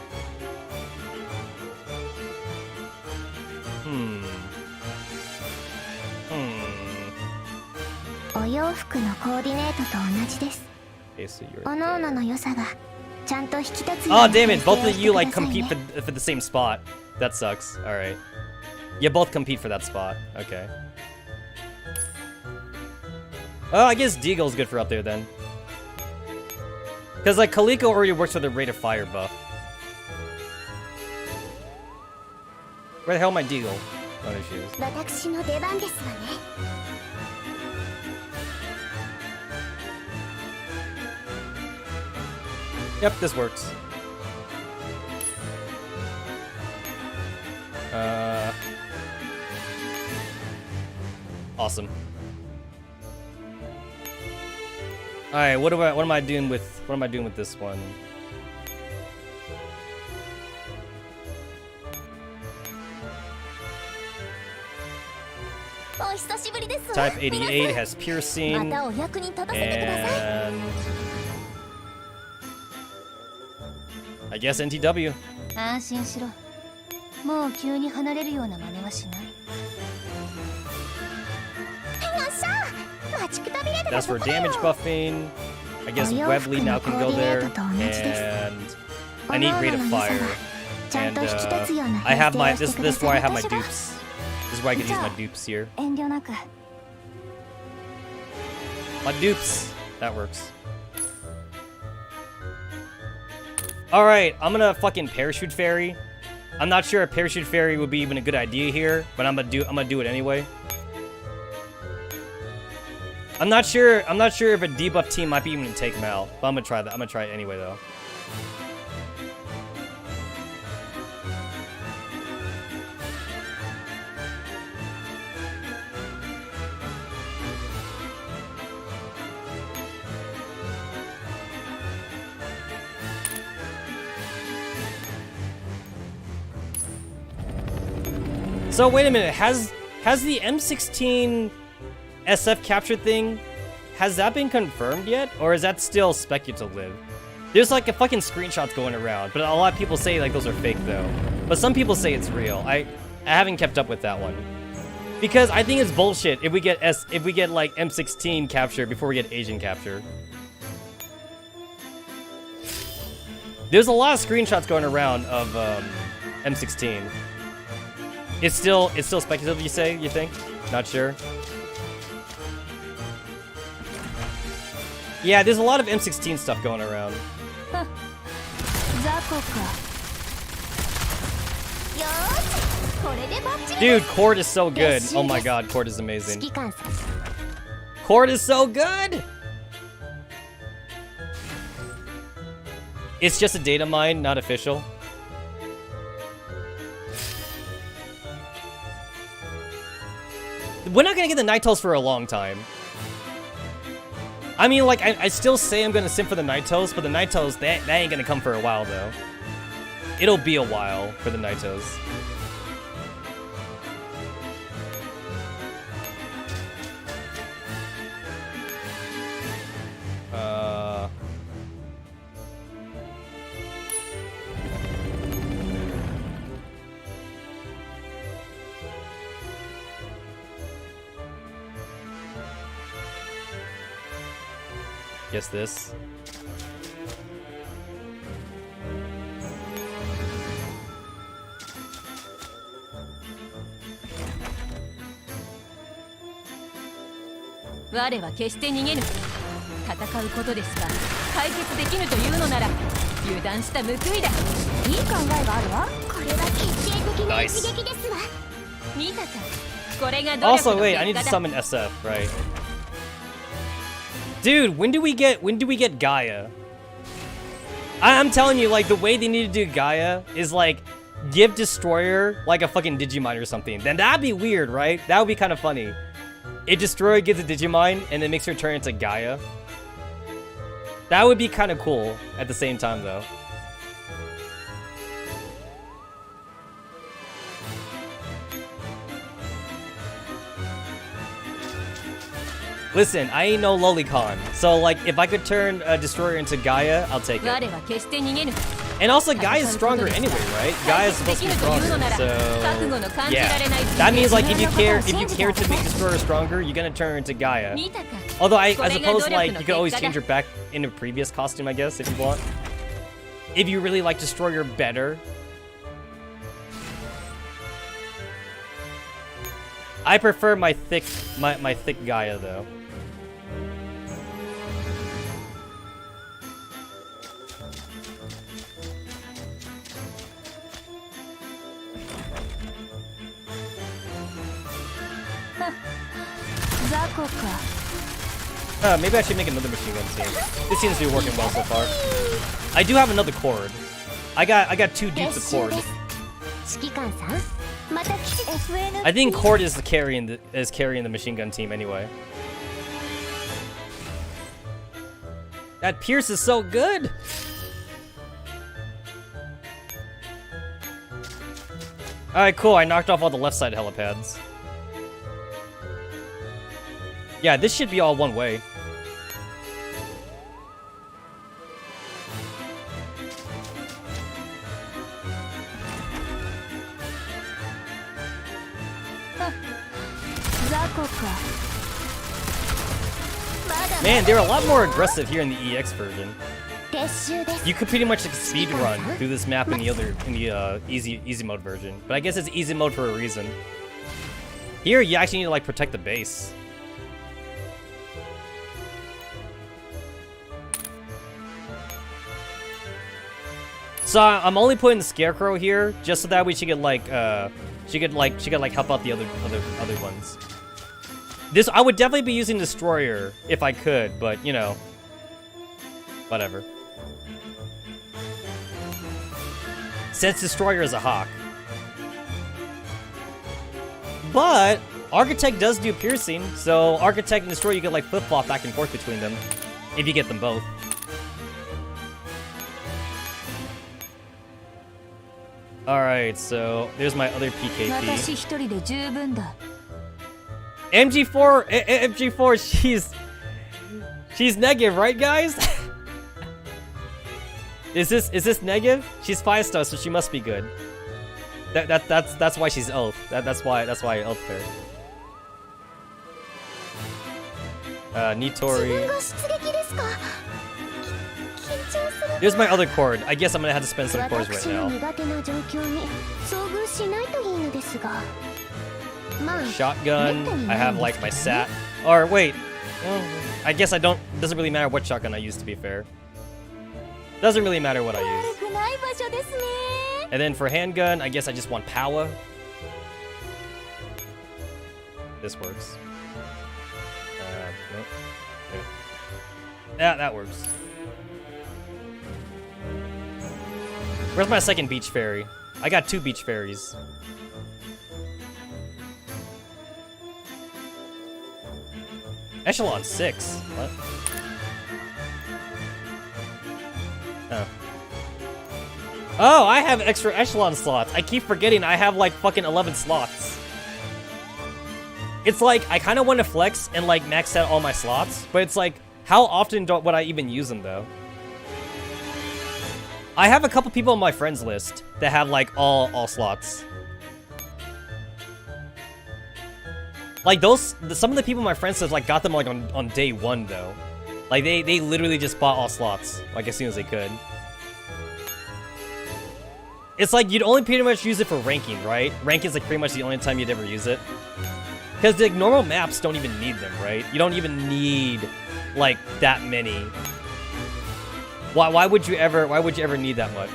Oh, damn it. Both of you, like, compete for the same spot. That sucks. Alright. You both compete for that spot. Okay. Oh, I guess Deagle's good for up there, then. Because, like, Kaliko already works with the rate of fire buff. Where the hell am I, Deagle? Oh, there she is. Yep, this works. Awesome. All right, what am I doing with this one? Type 88 has piercing, and I guess NTW. That's for damage buffing. I guess Webley now can go there, and I need rate of fire. And I have my this is where I have my dupes. This is where I can use my dupes here. My dupes. That works. Alright, I'm gonna fucking Parachute Fairy. I'm not sure if Parachute Fairy would be even a good idea here, but I'm gonna do it anyway. I'm not sure if a debuff team might be even to take him out, but I'm gonna try that. I'm gonna try it anyway though. So wait a minute, has the M16 SF capture thing, has that been confirmed yet? Or is that still speculative? There's like a fucking screenshots going around, but a lot of people say like those are fake though. But some people say it's real. I haven't kept up with that one. Because I think it's bullshit if we get like M16 capture before we get Asian capture. There's a lot of screenshots going around of M16. It's still speculative, you think? Not sure. Yeah, there's a lot of M16 stuff going around. Dude, Cord is so good. Oh my god, Cord is amazing. Cord is so good! It's just a data mine, not official. We're not gonna get the Nitals for a long time. I mean, like, I still say I'm gonna simp for the Nitals, but the Nitals, that ain't gonna come for a while, though. It'll be a while for the Nitals. Guess this.我は決して逃げぬ。戦うことですが解決できぬというのなら油断した報いだ。いい考えがあるわ。これは決定的な一撃ですわ。見たか。これが努力の結果だ。 Also, wait, I need to summon SF, right? Dude, when do we get Gaia? I'm telling you, like, the way they need to do Gaia is like give Destroyer like a fucking Digimon or something. Then that'd be weird, right? That would be kind of funny. If Destroyer gets a Digimon and then makes her turn into Gaia. That would be kind of cool at the same time, though. Listen, I ain't no lolicon, so like if I could turn a Destroyer into Gaia, I'll take it. And also, Gaia's stronger anyway, right? Gaia's supposed to be stronger, so yeah. That means like if you care to make Destroyer stronger, you're gonna turn her into Gaia. Although I suppose like you could always change her back in a previous costume, I guess, if you want. If you really like Destroyer better. I prefer my thick Gaia though. Maybe I should make another machine gun team. This seems to be working well so far. I do have another cord. I got 2 dupes of cord. I think cord is carrying the machine gun team anyway. That Pierce is so good. All right, cool. I knocked off all the left side helipads. Yeah, this should be all one way. Man, they're a lot more aggressive here in the EX version. You could pretty much like speed run through this map in the easy mode version, but I guess it's easy mode for a reason. Here, you actually need to like protect the base. So I'm only putting the Scarecrow here just so that way she could like help out the other ones. This I would definitely be using Destroyer if I could, but you know, whatever. Since Destroyer is a hawk. But Architect does do piercing, so Architect and Destroyer you can like flip-flop back and forth between them if you get them both. Alright, so there's my other PKP. MG4, she's negative, right, guys? Is this negative? She's 5-star, so she must be good. That's why she's oath. That's why I oath her. Nitori. Here's my other cord. I guess I'm gonna have to spend some cores right now. Shotgun. I have like my SAT. Or wait. I guess I don't. Doesn't really matter what shotgun I use, to be fair. Doesn't really matter what I use. And then for handgun, I guess I just want power. This works. Nope. Yeah, that works. Where's my second beach fairy? I got 2 beach fairies. Echelon 6. What? Oh. Oh, I have extra echelon slots. I keep forgetting I have like fucking 11 slots. It's like, I kind of want to flex and like max out all my slots, but it's like, how often would I even use them though? I have a couple people on my friends list that have like all slots. Like some of the people on my friends list like got them like on day 1 though. Like, they literally just bought all slots, like, as soon as they could. It's like, you'd only pretty much use it for ranking, right? Rank is, like, pretty much the only time you'd ever use it. Because, like, normal maps don't even need them, right? You don't even need, like, that many. Why would you ever need that much?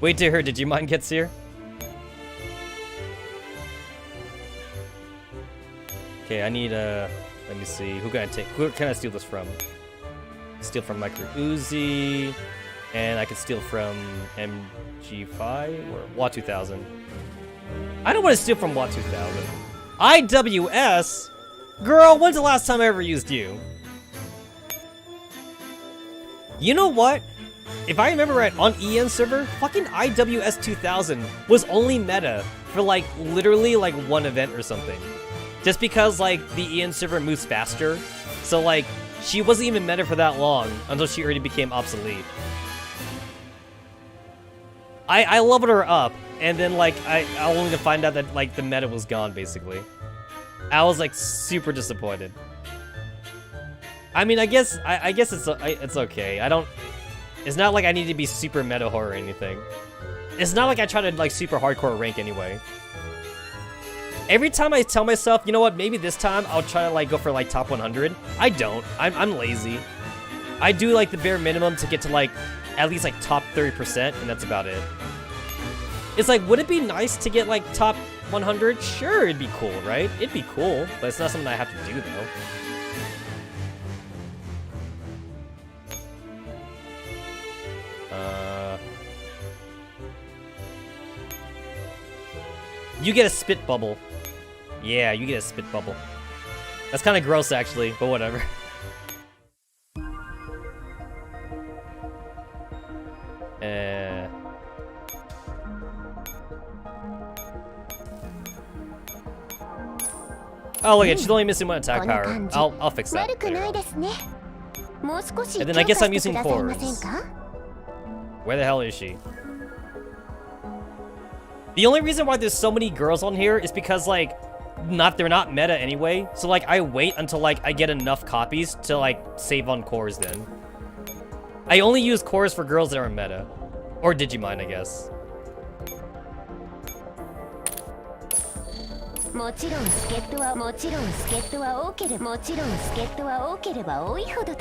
Wait till her Digimon gets here. Okay, I need let me see. Who can I steal this from? Steal from Micro Uzi, and I can steal from MG5 or WA 2000. I don't want to steal from WA 2000. IWS? Girl, when's the last time I ever used you? You know what? If I remember right, on EN server, fucking IWS 2000 was only meta for like literally like one event or something. Just because like the EN server moves faster. So like she wasn't even meta for that long until she already became obsolete. I leveled her up and then like I only to find out that like the meta was gone basically. I was like super disappointed. I mean, I guess it's okay. It's not like I need to be super meta horror or anything. It's not like I try to like super hardcore rank anyway. Every time I tell myself, you know what, maybe this time I'll try to like go for like top 100. I don't. I'm lazy. I do like the bare minimum to get to like at least like top 30%, and that's about it. It's like, would it be nice to get like top 100? Sure, it'd be cool, right? It'd be cool, but it's not something I have to do though. You get a spit bubble. Yeah, you get a spit bubble. That's kind of gross, actually, but whatever. Oh, look, she's only missing one attack power. I'll fix that. And then I guess I'm using cores. Where the hell is she? The only reason why there's so many girls on here is because, like, they're not meta anyway. So, like, I wait until, like, I get enough copies to, like, save on cores then. I only use cores for girls that are meta. Or Digimon, I guess.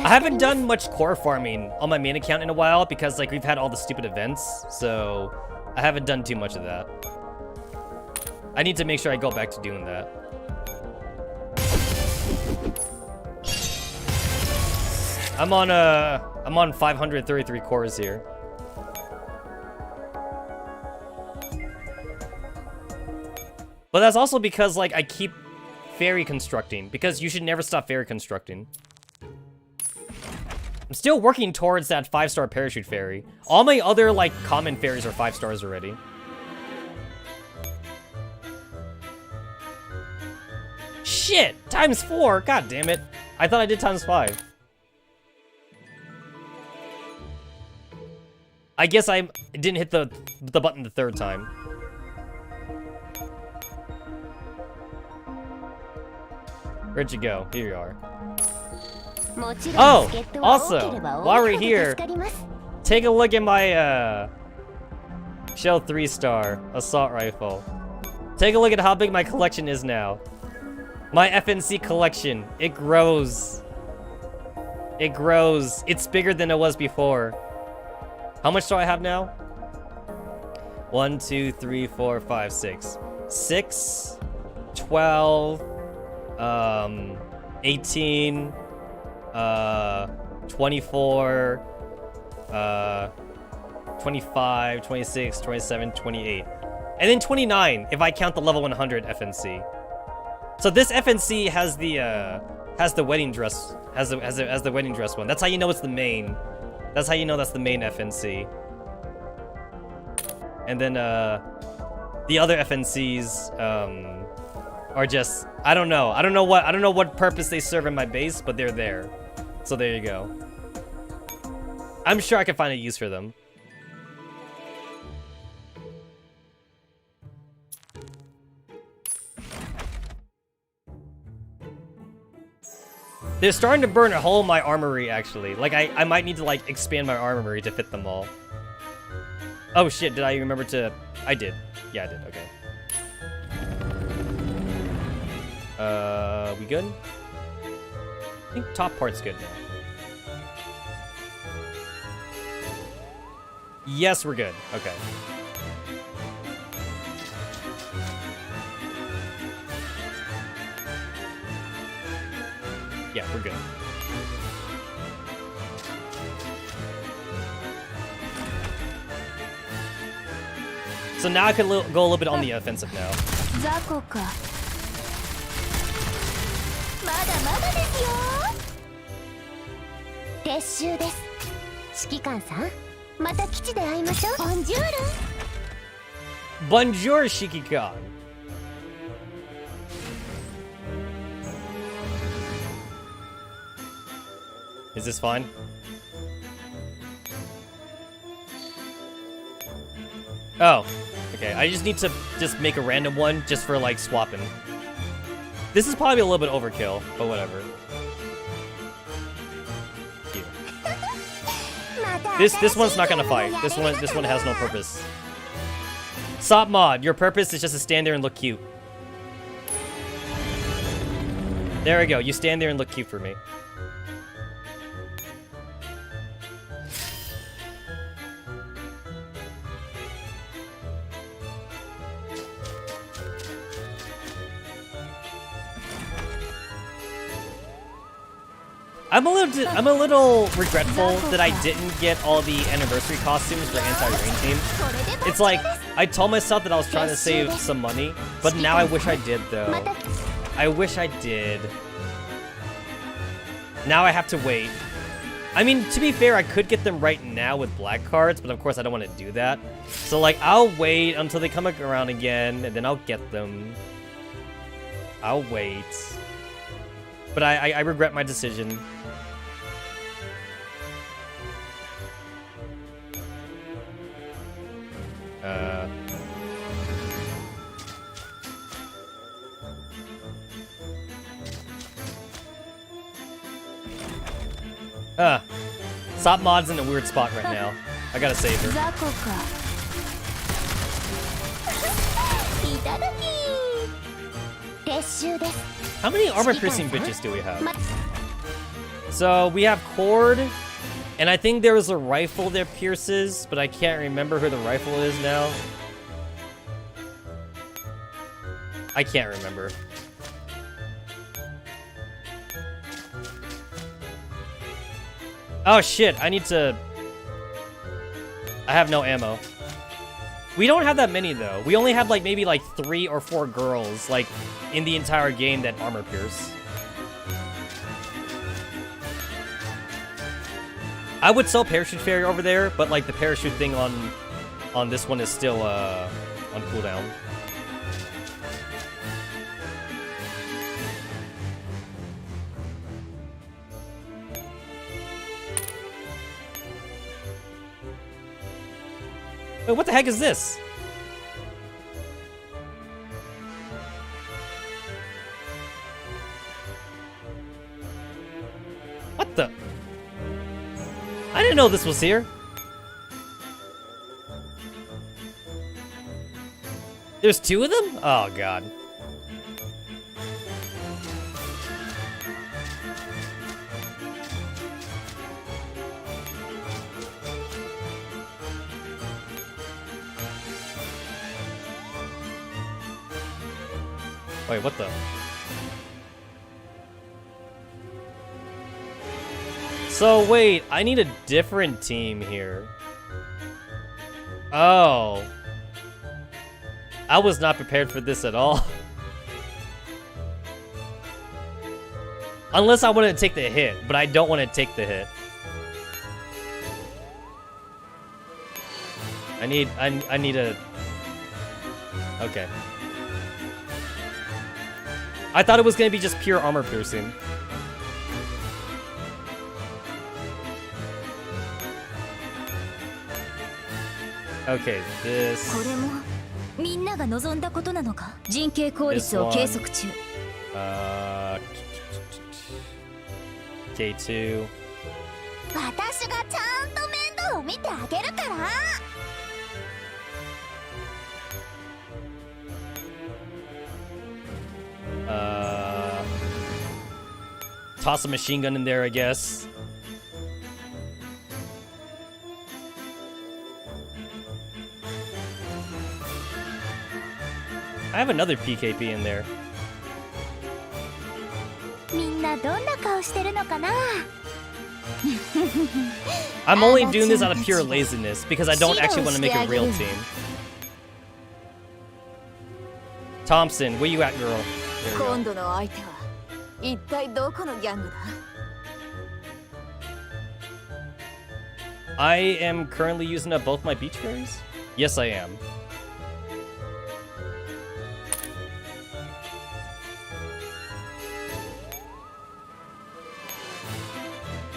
I haven't done much core farming on my main account in a while because, like, we've had all the stupid events. So I haven't done too much of that. I need to make sure I go back to doing that. I'm on 533 cores here. But that's also because, like, I keep fairy constructing, because you should never stop fairy constructing. I'm still working towards that 5-star parachute fairy. All my other, like, common fairies are 5 stars already. Shit! Times 4! God damn it. I thought I did times 5. I guess I didn't hit the button the 3rd time. Where'd you go? Here you are. Oh! Also, while we're here, take a look at my, Shell 3-star assault rifle. Take a look at how big my collection is now. My FNC collection. It grows. It grows. It's bigger than it was before. How much do I have now? 1, 2, 3, 4, 5, 6. 6, 12, 18, 24, 25, 26, 27, 28. And then 29 if I count the level 100 FNC. So this FNC has the wedding dress, has the wedding dress one. That's how you know it's the main. That's how you know that's the main FNC. And then the other FNCs are just, I don't know what purpose they serve in my base, but they're there. So there you go. I'm sure I can find a use for them. They're starting to burn a hole in my armory, actually. Like, I might need to, like, expand my armory to fit them all. Oh, shit, did I remember to... I did. Yeah, I did, okay. We good? I think top part's good now. Yes, we're good. Okay. Yeah, we're good. So now I can go a little bit on the offensive now. 雑魚か。まだまだですよ。撤収です。指揮官さん、また基地で会いましょう。ボンジュール。Bonjour, Shikikan. Is this fine? Oh, okay. I just need to make a random one just for like swapping. This is probably a little bit overkill, but whatever. Cute. This one's not gonna fight. This one has no purpose. Sop mod, your purpose is just to stand there and look cute. There we go. You stand there and look cute for me. I'm a little regretful that I didn't get all the anniversary costumes for anti-rain team. It's like I told myself that I was trying to save some money, but now I wish I did though. I wish I did. Now I have to wait. I mean, to be fair, I could get them right now with black cards, but of course I don't want to do that. So like, I'll wait until they come around again, and then I'll get them. I'll wait. But I regret my decision. Sop mod's in a weird spot right now. I gotta save her. How many armor-piercing bitches do we have? So, we have Cord, and I think there was a rifle that pierces, but I can't remember who the rifle is now. I can't remember. Oh shit, I need to... I have no ammo. We don't have that many though. We only have like maybe like 3 or 4 girls like in the entire game that armor pierce. I would sell Parachute Fairy over there, but like the parachute thing on this one is still on cooldown. Wait, what the heck is this? What the? I didn't know this was here. There's 2 of them? Oh, God. Wait, what the? So, wait, I need a different team here. Oh. I was not prepared for this at all. Unless I want to take the hit, but I don't want to take the hit. I need a... Okay. I thought it was going to be just pure armor piercing. Okay, this... これもみんなが望んだことなのか。人形効率を計測中。K2. 私がちゃんと面倒を見てあげるから。Toss a machine gun in there, I guess. I have another PKP in there. みんなどんな顔してるのかな。 I'm only doing this out of pure laziness because I don't actually want to make a real team. Thompson, where you at, girl? There we go. 今度の相手は一体どこのギャングだ。 I am currently using up both my beach fairies? Yes, I am.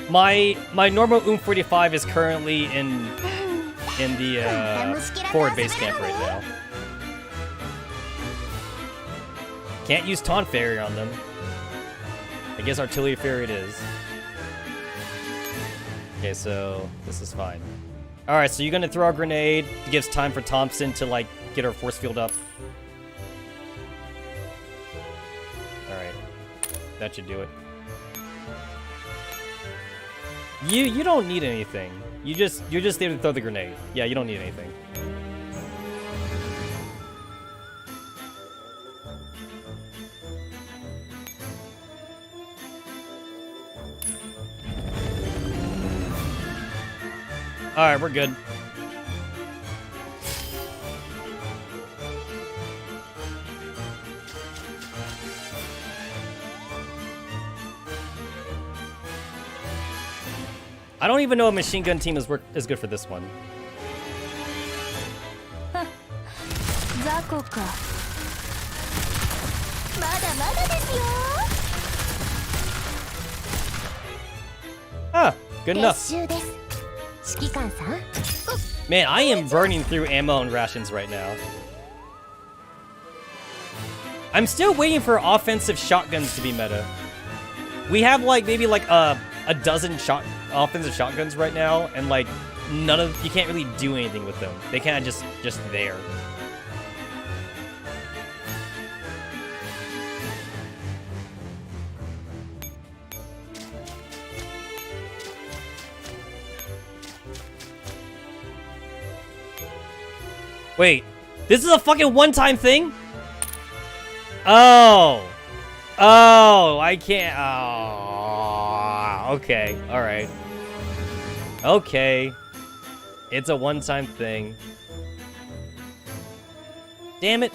My normal 45 is currently in the forward base camp right now. Can't use taunt fairy on them. I guess artillery fairy it is. Okay, so this is fine. All right, so you're gonna throw a grenade. It gives time for Thompson to like get her force field up. All right, that should do it. You don't need anything. You're just there to throw the grenade. Yeah, you don't need anything. All right, we're good. I don't even know a machine gun team is good for this one. 雑魚か。まだまだですよ。 Ah, good enough. 撤収です。指揮官さん。 Man, I am burning through ammo and rations right now. I'm still waiting for offensive shotguns to be meta. We have like maybe like a dozen offensive shotguns right now, and like you can't really do anything with them. They kind of just there. Wait, this is a fucking one-time thing? Oh, I can't. Oh, okay, all right. Okay, it's a one-time thing. Damn it.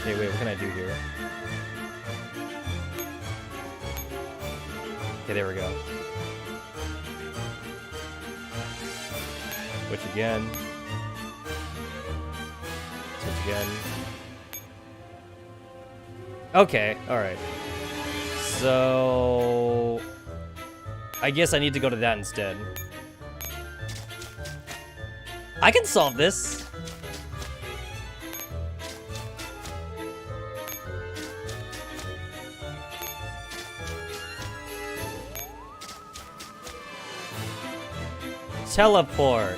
Okay, wait, what can I do here? Okay, there we go. Switch again. Switch again. Okay, alright. So I guess I need to go to that instead. I can solve this. Teleport.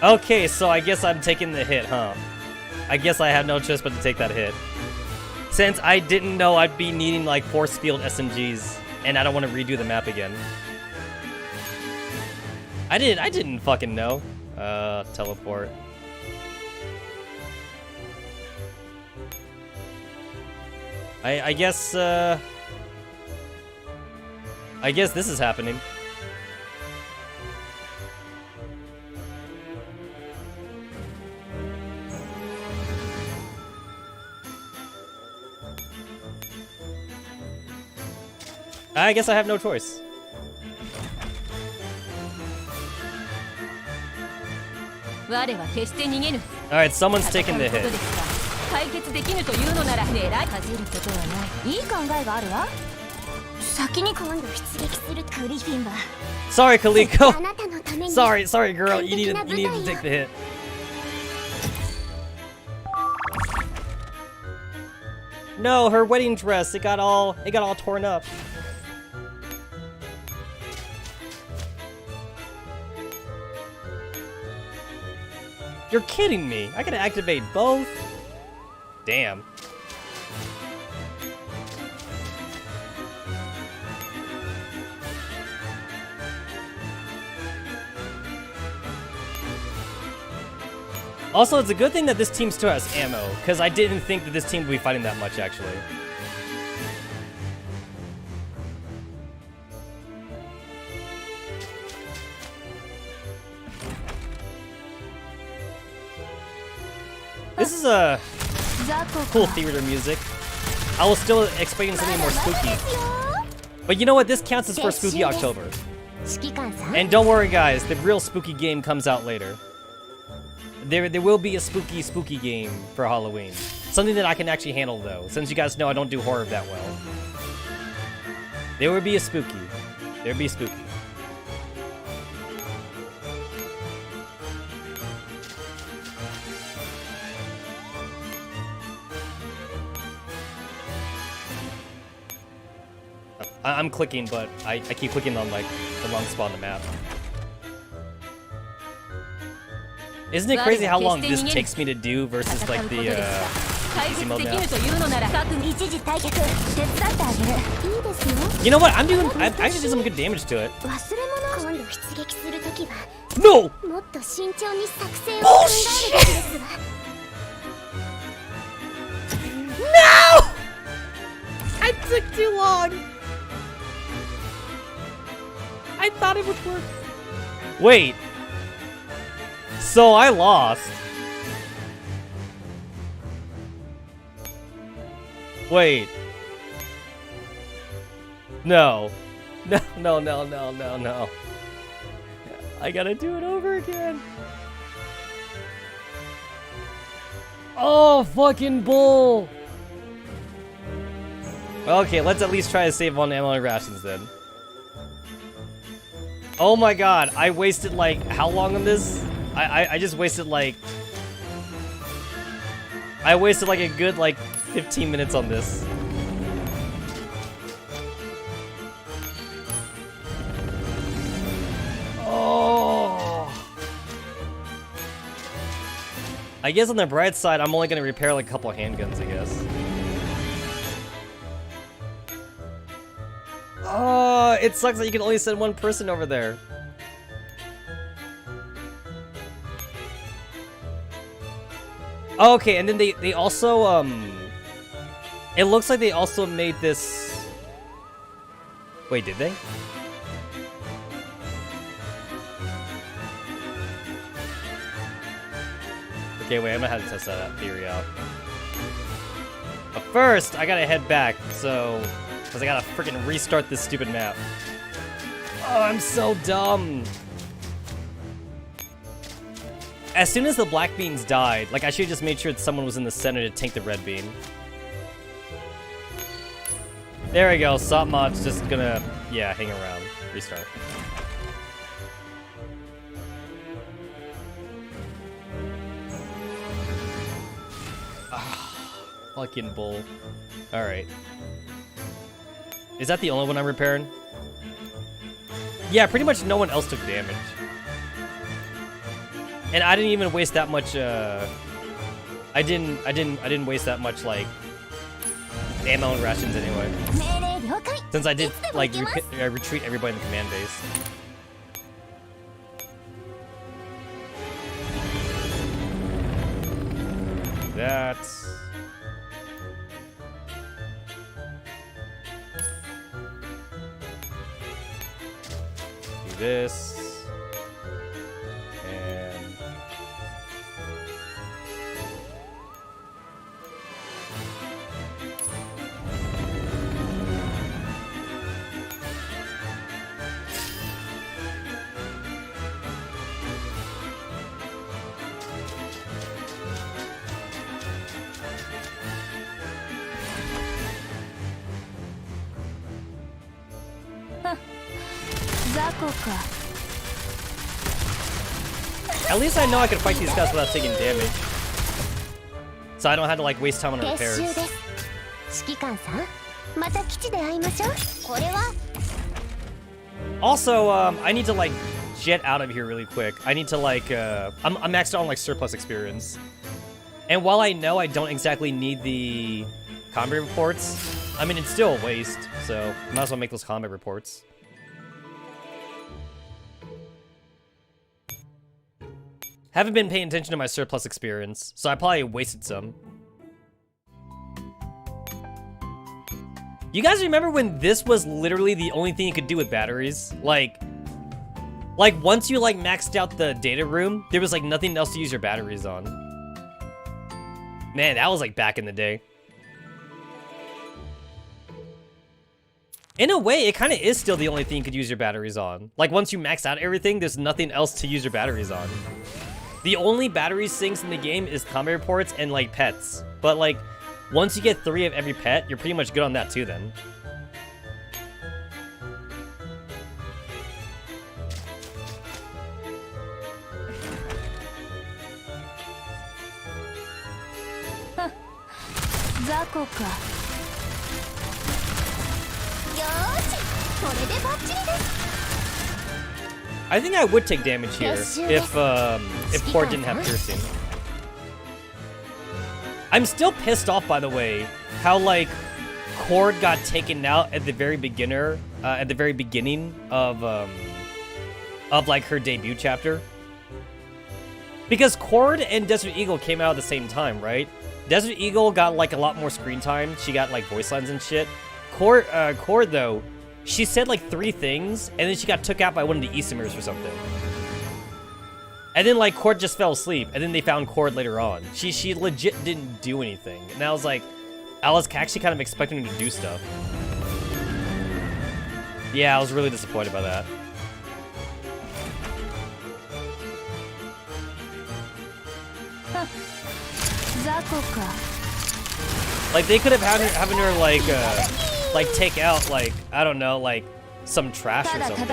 Okay, so I guess I'm taking the hit, huh? I guess I had no choice but to take that hit. Since I didn't know I'd be needing like force field SMGs, and I don't want to redo the map again. I didn't fucking know. Teleport. I guess this is happening. I guess I have no choice. Alright, someone's taking the hit. Sorry, Kaliko. Sorry, girl. You need to take the hit. No, her wedding dress, it got all torn up. You're kidding me. I gotta activate both? Damn. Also, it's a good thing that this team still has ammo, because I didn't think that this team would be fighting that much, actually. This is a cool theater music. I was still expecting something more spooky. But you know what? This counts as for Spooky October. And don't worry, guys. The real spooky game comes out later. There will be a spooky game for Halloween. Something that I can actually handle, though. Since you guys know I don't do horror that well. There will be a spooky. There will be spooky. I'm clicking, but I keep clicking on, like, the wrong spot on the map. Isn't it crazy how long this takes me to do versus, like, the, easy mode now? You know what? I actually did some good damage to it. No! Bullshit! No! I took too long! I thought it would work. Wait. So I lost. Wait. No. No. I gotta do it over again. Oh, fucking bull. Okay, let's at least try to save on ammo and rations then. Oh my god, I wasted like how long on this? I just wasted like a good like 15 minutes on this. Oh. I guess on the bright side, I'm only gonna repair like a couple of handguns, I guess. Oh, it sucks that you can only send one person over there. Okay, and then they also, it looks like they also made this... Wait, did they? Okay, wait, I'm gonna have to test that theory out. But first, I gotta head back, so... Because I gotta freaking restart this stupid map. Oh, I'm so dumb. As soon as the black beans died, like I should have just made sure that someone was in the center to tank the red bean. There we go, Sopmod's just gonna, yeah, hang around. Restart. Fucking bull. Alright. Is that the only one I'm repairing? Yeah, pretty much no one else took damage. And I didn't even waste that much, I didn't waste that much, like, ammo and rations anyway. Since I did, like, retreat everybody in the command base. That's... this and at least I know I can fight these guys without taking damage. So I don't have to like waste time on repairs. 指揮官さん、また基地で会いましょう。これは Also, I need to like jet out of here really quick. I need to like, I'm maxed out on like surplus experience. And while I know I don't exactly need the combat reports, I mean, it's still a waste, so might as well make those combat reports. Haven't been paying attention to my surplus experience, so I probably wasted some. You guys remember when this was literally the only thing you could do with batteries? Like once you like maxed out the data room, there was like nothing else to use your batteries on. Man, that was like back in the day. In a way, it kind of is still the only thing you could use your batteries on. Like once you max out everything, there's nothing else to use your batteries on. The only battery sinks in the game is combat reports and like pets. But like, once you get 3 of every pet, you're pretty much good on that too then. Zakoか。よーし、これでバッチリです。 I think I would take damage here if Cord didn't have piercing. I'm still pissed off, by the way, how like Cord got taken out at the very beginning of like her debut chapter. Because Cord and Desert Eagle came out at the same time, right? Desert Eagle got like a lot more screen time. She got like voice lines and shit. Cord though, she said like 3 things, and then she got took out by one of the Isomers or something. And then like Cord just fell asleep, and then they found Cord later on. She legit didn't do anything. And I was like, I was actually kind of expecting her to do stuff. Yeah, I was really disappointed by that. Like they could have having her like take out like, I don't know, like some trash or something.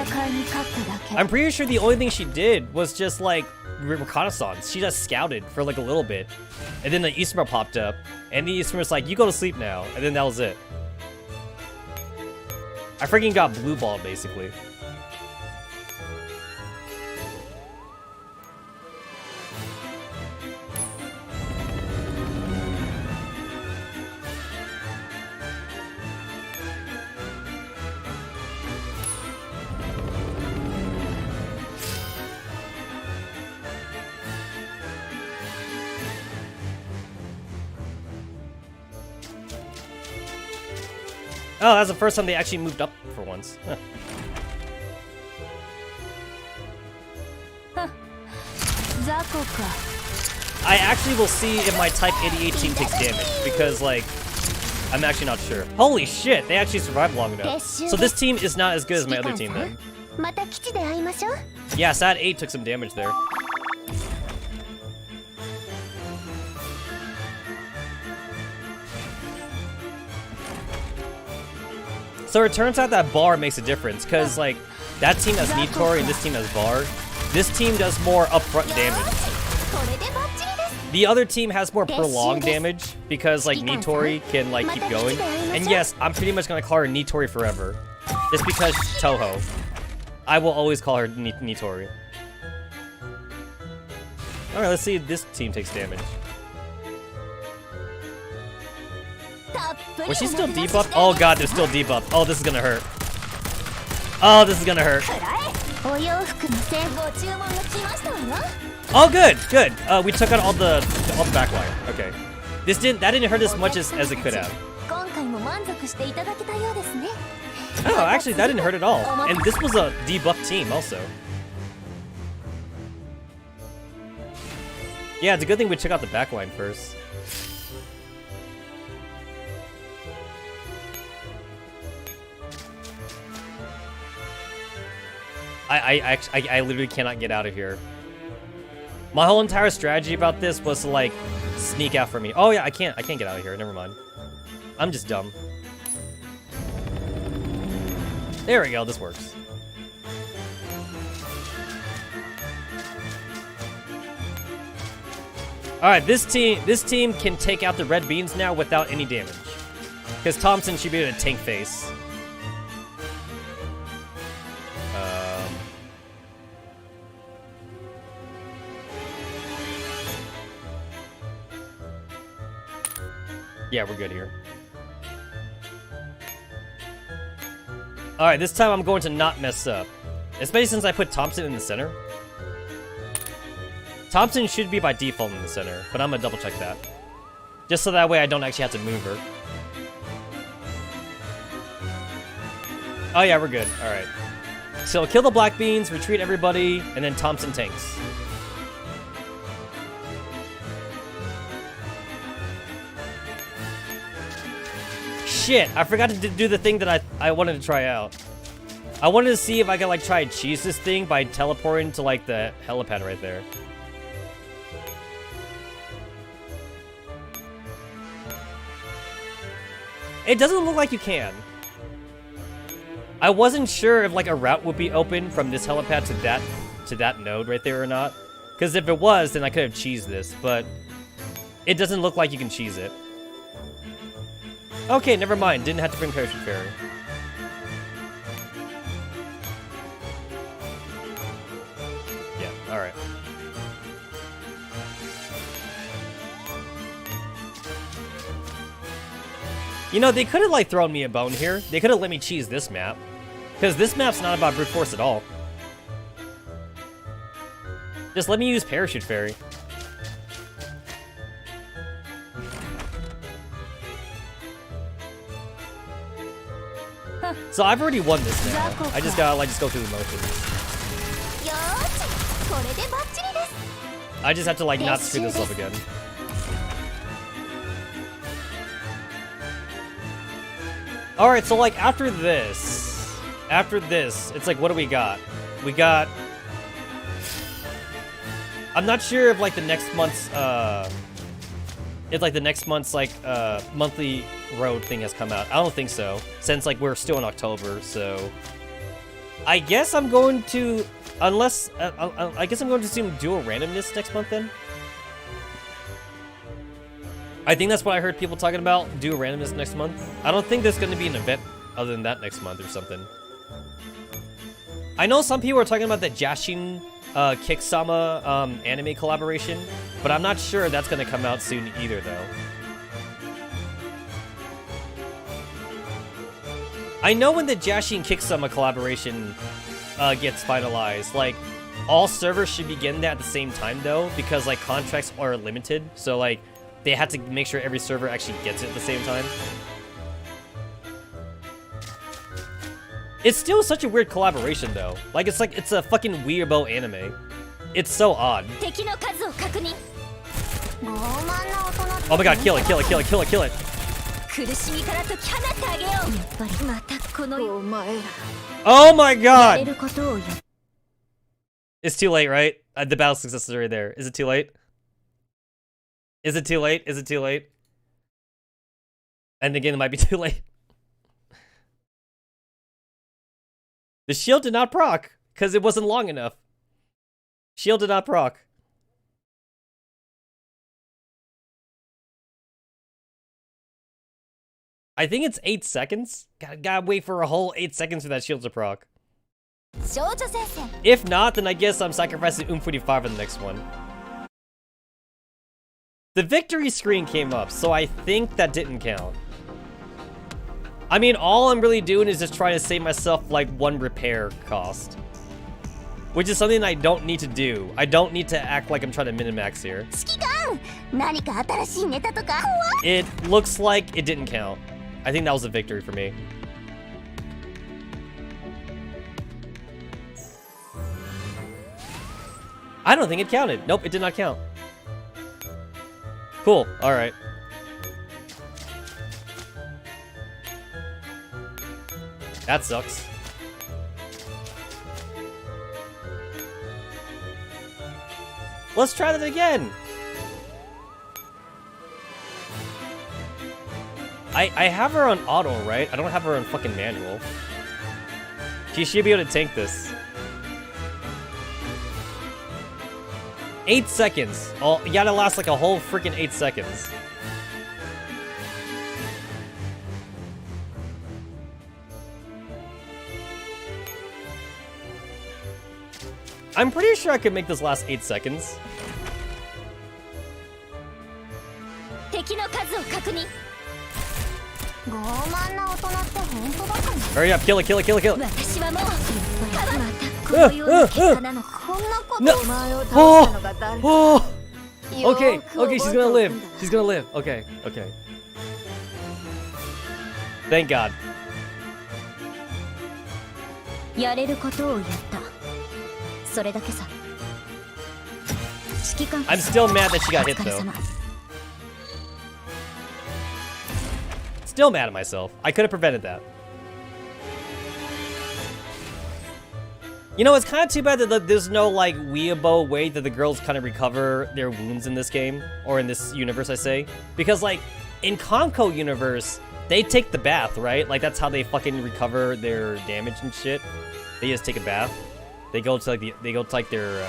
I'm pretty sure the only thing she did was just like reconnaissance. She just scouted for like a little bit, and then the Isomar popped up, and the Isomar's like, "You go to sleep now," and then that was it. I freaking got blue balled basically. Oh, that's the first time they actually moved up for once. Huh. I actually will see if my Type 88 team takes damage, because, like, I'm actually not sure. Holy shit, they actually survived long enough. So this team is not as good as my other team then. Yeah, Sad 8 took some damage there. So it turns out that bar makes a difference, because like that team has Nitori and this team has bar. This team does more upfront damage. The other team has more prolonged damage because like Nitori can like keep going. And yes, I'm pretty much gonna call her Nitori forever, just because she's Toho. I will always call her Nitori. All right, let's see if this team takes damage. Was she still debuffed? Oh god, they're still debuffed. Oh, this is gonna hurt. Oh, this is gonna hurt. Oh, good, good. We took out all the backline. Okay, that didn't hurt as much as it could have. Oh, actually, that didn't hurt at all. And this was a debuffed team also. Yeah, it's a good thing we took out the backline first. I literally cannot get out of here. My whole entire strategy about this was to like sneak out for me. Oh yeah, I can't get out of here. Never mind. I'm just dumb. There we go. This works. All right, this team can take out the red beans now without any damage. Because Thompson should be able to tank face. Yeah, we're good here. Alright, this time I'm going to not mess up. Especially since I put Thompson in the center. Thompson should be by default in the center, but I'm gonna double check that. Just so that way I don't actually have to move her. Oh yeah, we're good. Alright. So kill the black beans, retreat everybody, and then Thompson tanks. Shit, I forgot to do the thing that I wanted to try out. I wanted to see if I could like try and cheese this thing by teleporting to like the helipad right there. It doesn't look like you can. I wasn't sure if like a route would be open from this helipad to that node right there or not. Because if it was, then I could have cheesed this, but it doesn't look like you can cheese it. Okay, never mind. Didn't have to bring Parachute Fairy. Yeah, alright. You know, they could have, like, thrown me a bone here. They could have let me cheese this map. Because this map's not about brute force at all. Just let me use Parachute Fairy. So I've already won this now. I just gotta like just go through the motions. I just have to like not screw this up again. Alright, so like after this, it's like what do we got? We got... I'm not sure if like the next month's monthly road thing has come out. I don't think so, since like we're still in October, so I guess I'm going to, unless I guess I'm going to assume dual randomness next month then. I think that's what I heard people talking about, dual randomness next month. I don't think there's going to be an event other than that next month or something. I know some people are talking about the Jashin Kicksama anime collaboration, but I'm not sure that's going to come out soon either though. I know when the Jashin Kicksama collaboration gets finalized, like, all servers should begin that at the same time, though, because, like, contracts are limited, so, like, they have to make sure every server actually gets it at the same time. It's still such a weird collaboration, though. Like, it's a fucking weirdo anime. It's so odd. Oh my god, kill it, kill it, kill it, kill it, kill it! Oh my god! It's too late, right? The battle success is right there. Is it too late? Is it too late? Is it too late? And again, it might be too late. The shield did not proc, because it wasn't long enough. Shield did not proc. I think it's 8 seconds. Gotta wait for a whole 8 seconds for that shield to proc. If not, then I guess I'm sacrificing 45 in the next one. The victory screen came up, so I think that didn't count. I mean, all I'm really doing is just trying to save myself like 1 repair cost. Which is something I don't need to do. I don't need to act like I'm trying to min-max here. It looks like it didn't count. I think that was a victory for me. I don't think it counted. Nope, it did not count. Cool, alright. That sucks. Let's try that again! I have her on auto, right? I don't have her on fucking manual. She should be able to tank this. 8 seconds. Oh, you gotta last like a whole freaking 8 seconds. I'm pretty sure I could make this last 8 seconds. 敵の数を確認。傲慢な大人って本当バカね。 Hurry up, kill it, kill it, kill it, kill it. 私はもうこのような結果なのか。こんなことお前を倒したのが誰か。 Oh, よ okay, ーく okay, she's 覚えて gonna おく live. んだな。 She's gonna live. Okay, okay. Thank God. やれることをやった。それだけさ。指揮官 I'm still mad that she got hit お疲れ though. 様。 Still mad at myself. I could have prevented that. You know, it's kind of too bad that there's no, like, weeaboo way that the girls kind of recover their wounds in this game. Or in this universe, I say. Because, like, in Conco universe, they take the bath, right? Like, that's how they fucking recover their damage and shit. They just take a bath. They go to, like, their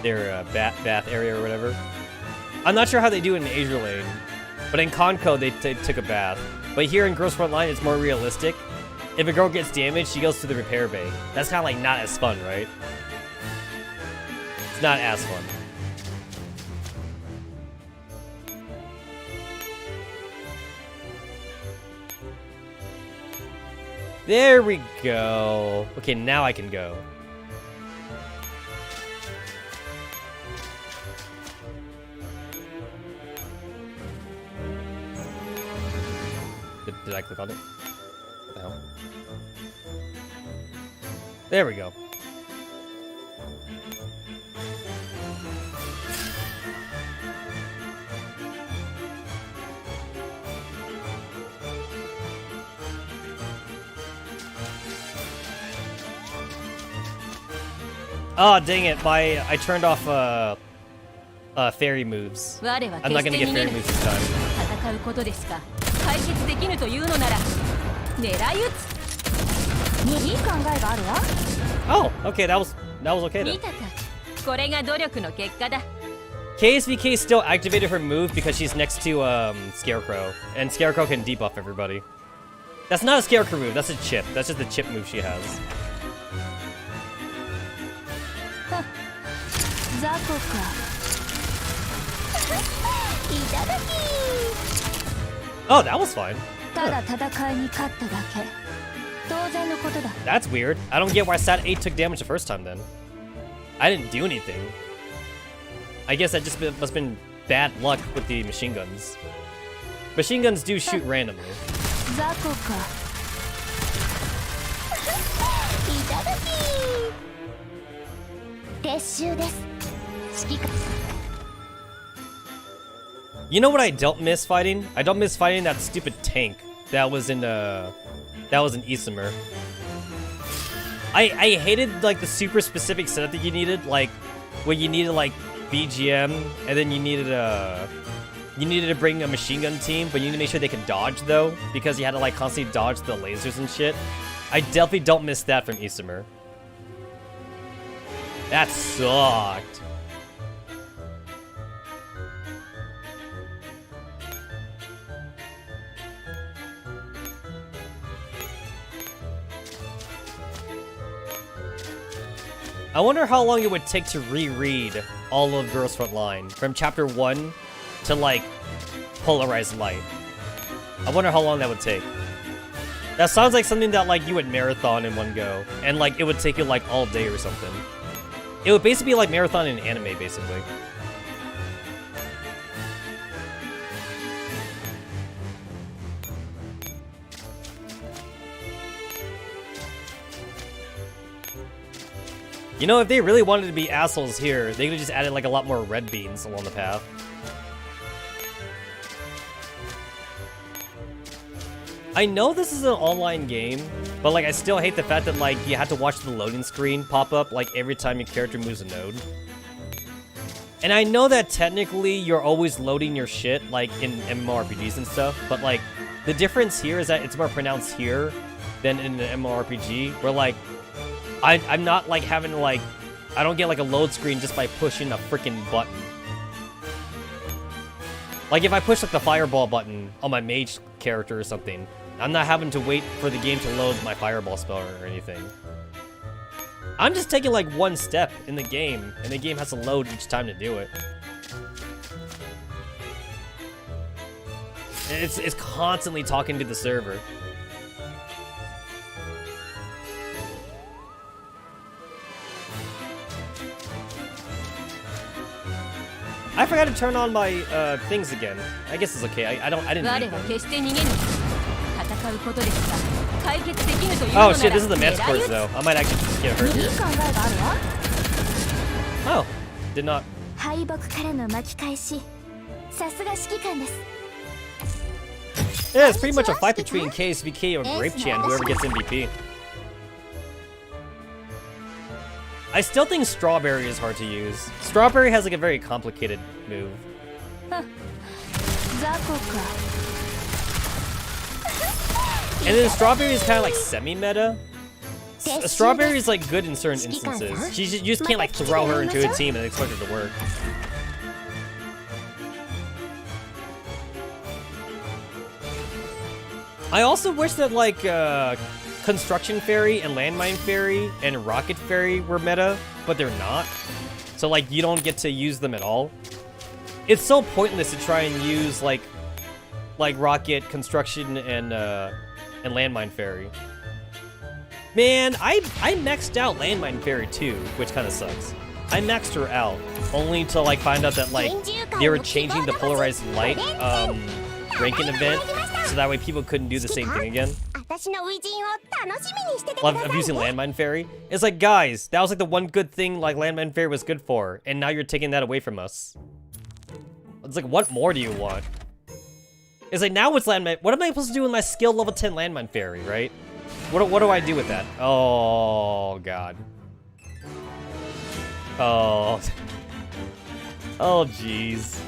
bath area or whatever. I'm not sure how they do it in Azure Lane. But in Conco, they took a bath. But here in Girls Frontline, it's more realistic. If a girl gets damaged, she goes to the repair bay. That's kind of like not as fun, right? It's not as fun. There we go. Okay, now I can go. Did I click on it? What the hell? There we go. Oh, dang it. I turned off fairy moves. I'm not gonna get fairy moves this time. 戦うことですか。解決できぬというのなら狙い撃つ。いい考えがあるわ。 Oh, okay, that was okay 見 then. たか。これが努力の結果だ。 KSVK still activated her move because she's next to Scarecrow, and Scarecrow can debuff everybody. That's not a Scarecrow move, that's a chip. That's just the chip move she has. 雑魚か。いただき。 Oh, that was fine. ただ戦いに勝っただけ。当然のことだ。 That's weird. I don't get why Sat 8 took damage the first time then. I didn't do anything. I guess that just must have been bad luck with the machine guns. Machine guns do shoot randomly. 雑魚か。いただき。撤収です。指揮官。 You know what I don't miss fighting? I don't miss fighting that stupid tank that was in Isomer. I hated like the super specific setup that you needed, like where you needed like BGM and then you needed to bring a machine gun team, but you need to make sure they can dodge though, because you had to like constantly dodge the lasers and shit. I definitely don't miss that from Isomer. That sucked. I wonder how long it would take to reread all of Girls Frontline from chapter 1 to like Polarized Light. I wonder how long that would take. That sounds like something that like you would marathon in one go, and like it would take you like all day or something. It would basically be like marathon in anime, basically. You know, if they really wanted to be assholes here, they could have just added like a lot more red beans along the path. I know this is an online game, but like I still hate the fact that like you have to watch the loading screen pop up like every time your character moves a node. And I know that technically you're always loading your shit like in MMORPGs and stuff, but like the difference here is that it's more pronounced here than in an MMORPG, where like I'm not like having to like, I don't get like a load screen just by pushing a freaking button. Like if I push like the fireball button on my mage character or something, I'm not having to wait for the game to load my fireball spell or anything. I'm just taking like one step in the game, and the game has to load each time to do it. It's constantly talking to the server. I forgot to turn on my things again. I guess it's okay. I didn't need them. Oh shit, this is the Mets course though. I might actually just get hurt here. Oh, did not. Yeah, it's pretty much a fight between KSVK or Grape-chan, whoever gets MVP. I still think Strawberry is hard to use. Strawberry has like a very complicated move. And then Strawberry is kind of like semi-meta. Strawberry is like good in certain instances. You just can't like throw her into a team and expect her to work. I also wish that like Construction Fairy and Landmine Fairy and Rocket Fairy were meta, but they're not. So like you don't get to use them at all. It's so pointless to try and use like Rocket, Construction, and Landmine Fairy. Man, I maxed out Landmine Fairy too, which kind of sucks. I maxed her out only to like find out that like they were changing the polarized light ranking event, so that way people couldn't do the same thing again. Of using Landmine Fairy. It's like, guys, that was like the one good thing like Landmine Fairy was good for, and now you're taking that away from us. It's like, what more do you want? It's like, now it's Landmine. What am I supposed to do with my skill level 10 Landmine Fairy, right? What do I do with that? Oh, God. Oh. Oh, jeez.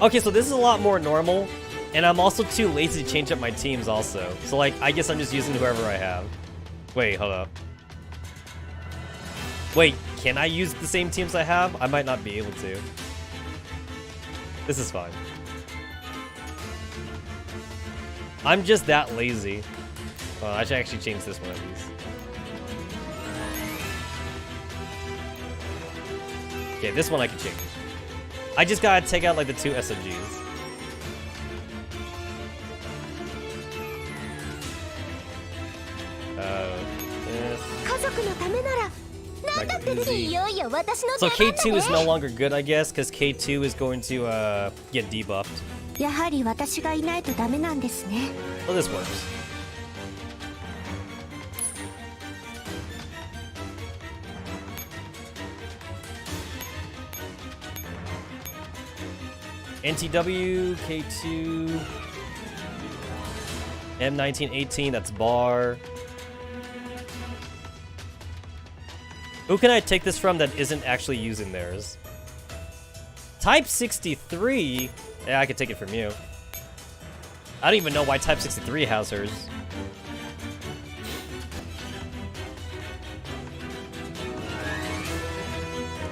Okay, so this is a lot more normal, and I'm also too lazy to change up my teams also. So, like, I guess I'm just using whoever I have. Wait, hold up. Wait, can I use the same teams I have? I might not be able to. This is fine. I'm just that lazy. Well, I should actually change this one at least. Okay, this one I can change. I just gotta take out like the 2 SMGs. So K2 is no longer good, I guess, because K2 is going to get debuffed. Well, this works. NTW, K2, M1918, that's Bar. Who can I take this from that isn't actually using theirs? Type 63? Yeah, I could take it from you. I don't even know why Type 63 has hers.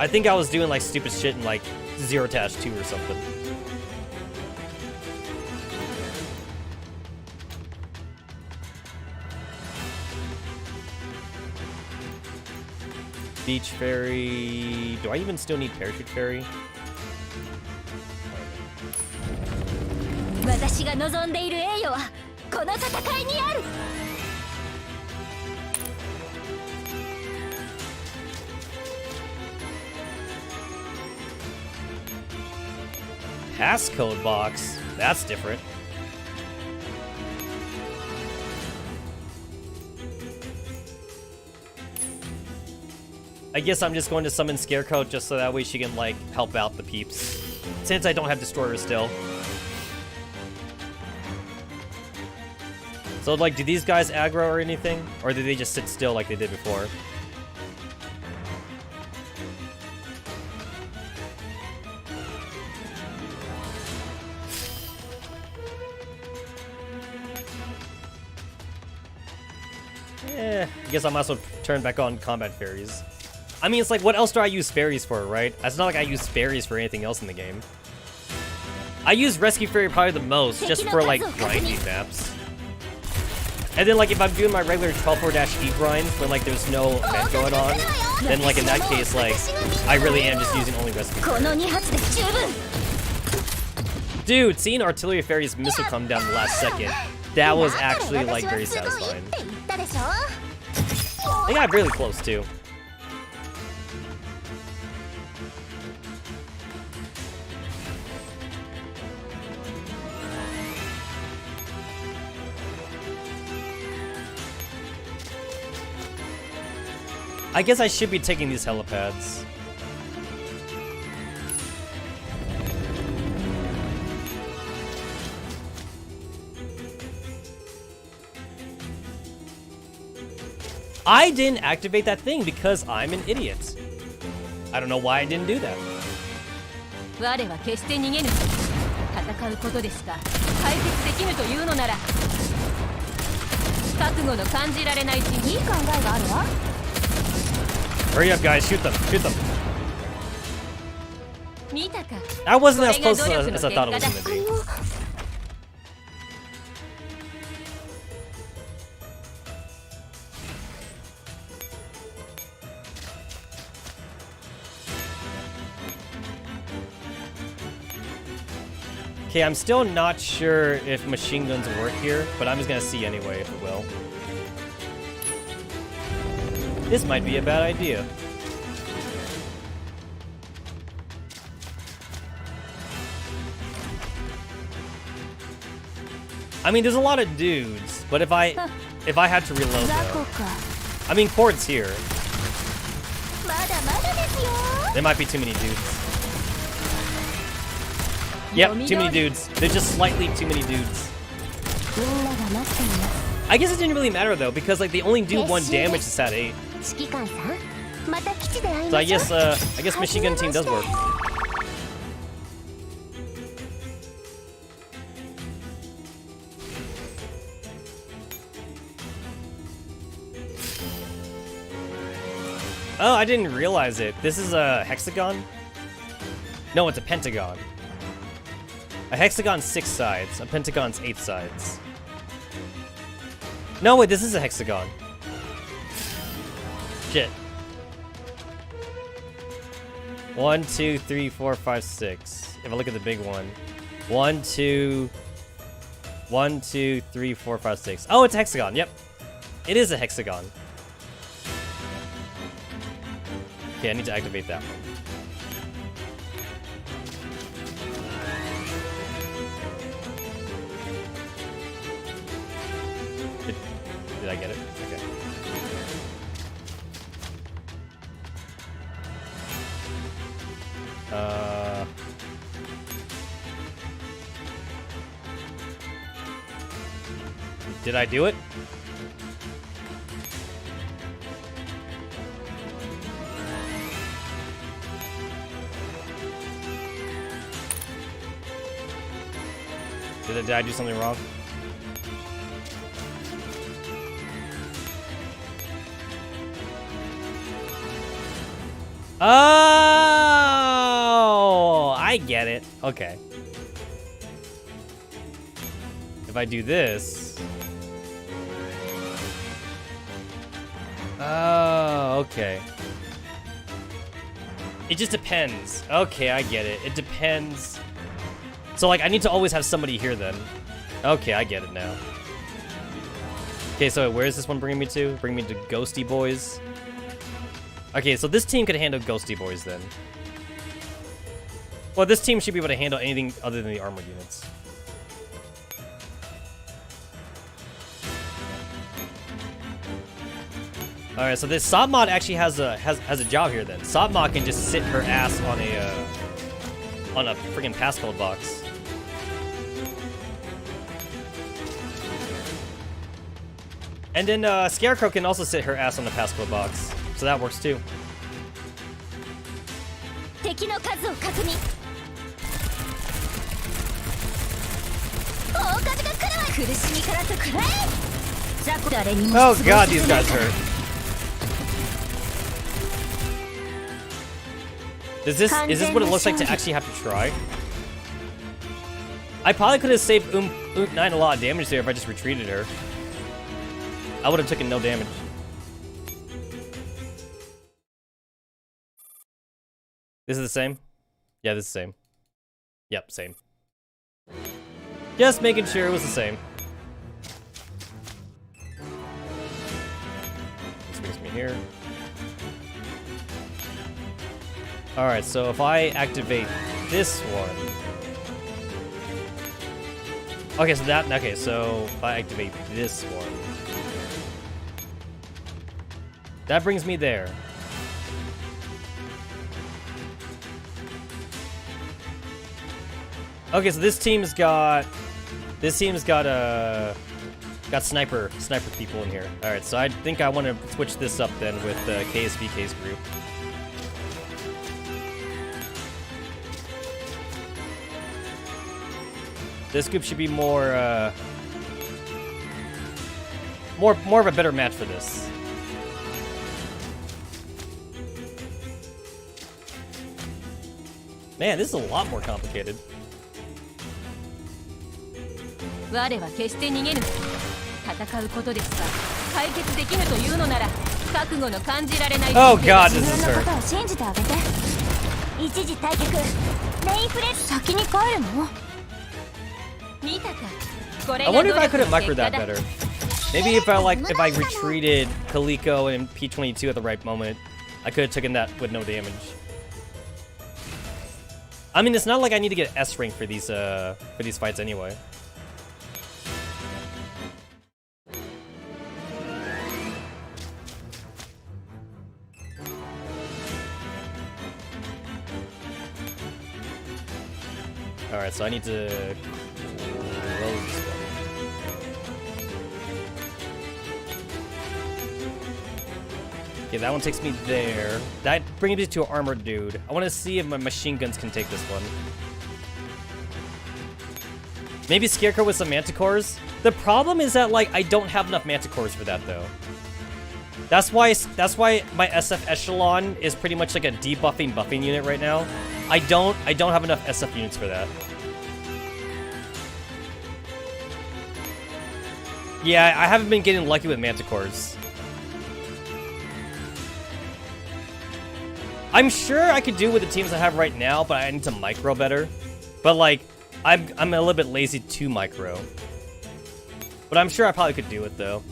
I think I was doing like stupid shit in like 0-2 or something. Beach Fairy. Do I even still need Parachute Fairy? Passcode box. That's different. I guess I'm just going to summon Scarecrow just so that way she can, like, help out the peeps. Since I don't have Destroyer still. So, like, do these guys aggro or anything? Or do they just sit still like they did before? I guess I might as well turn back on Combat Fairies. I mean, it's like, what else do I use fairies for, right? It's not like I use fairies for anything else in the game. I use Rescue Fairy probably the most, just for, like, grinding maps. And then like if I'm doing my regular 12-4-E grind when like there's no event going on, then like in that case like I really am just using only recipe. Dude, seeing Artillery Fairy's missile come down the last second, that was actually like very satisfying. They got really close too. I guess I should be taking these helipads. I didn't activate that thing because I'm an idiot. I don't know why I didn't do that. Hurry up, guys. Shoot them. Shoot them. That wasn't as close as I thought it was going to be. Okay, I'm still not sure if machine guns work here, but I'm just gonna see anyway if it will. This might be a bad idea. I mean, there's a lot of dudes, but if I had to reload though, I mean, Cord's here. There might be too many dudes. Yep, too many dudes. There's just slightly too many dudes. I guess it didn't really matter though, because like they only do 1 damage to Sat 8. So I guess machine gun team does work. Oh, I didn't realize it. This is a hexagon? No, it's a pentagon. A hexagon's 6 sides, a pentagon's 8 sides. No, wait, this is a hexagon. Shit. 1, 2, 3, 4, 5, 6. If I look at the big one. 1, 2, 3, 4, 5, 6. Oh, it's a hexagon, yep. It is a hexagon. Okay, I need to activate that one. Did I get it? Okay. Did I do it? Did I do something wrong? Oh, I get it. Okay. If I do this. Oh, okay. It just depends. Okay, I get it. It depends. So, like, I need to always have somebody here then. Okay, I get it now. Okay, so where is this one bringing me to? Bring me to Ghosty Boys. Okay, so this team could handle Ghosty Boys then. Well, this team should be able to handle anything other than the armored units. All right, so this Sobmod actually has a job here then. Sobmod can just sit her ass on a freaking passcode box. And then Scarecrow can also sit her ass on the passcode box. So that works too. Oh god, these guys hurt. Is this what it looks like to actually have to try? I probably could have saved 9 a lot of damage there if I just retreated her. I would have taken no damage. This is the same? Yeah, this is the same. Yep, same. Just making sure it was the same. This brings me here. Alright, so if I activate this one... Okay, so if I activate this one... That brings me there. Okay, so this team's got sniper people in here. All right, so I think I want to switch this up then with KSVK's group. This group should be more of a better match for this. Man, this is a lot more complicated. 我は決して逃げぬ。戦うことですが、解決できぬというのなら、覚悟の感じられない。Oh God, this is 自分のこと her. を信じてあげて。一時退却。メインフレッシュ先に帰るの？見たか。これ I が wonder if I 努 could 力 have の microed 結果 that だ。 better. Maybe if I retreated Kaliko and P22 at the right moment, I could have taken that with no damage. I mean, it's not like I need to get S rank for these fights anyway. Alright, so I need to close this one. Okay, that one takes me there. That brings me to an armored dude. I want to see if my machine guns can take this one. Maybe Scarecrow with some Manticores? The problem is that, like, I don't have enough Manticores for that, though. That's why my SF Echelon is pretty much like a debuffing buffing unit right now. I don't have enough SF units for that. Yeah, I haven't been getting lucky with Manticores. I'm sure I could do with the teams I have right now, but I need to micro better. But like, I'm a little bit lazy to micro. But I'm sure I probably could do it though.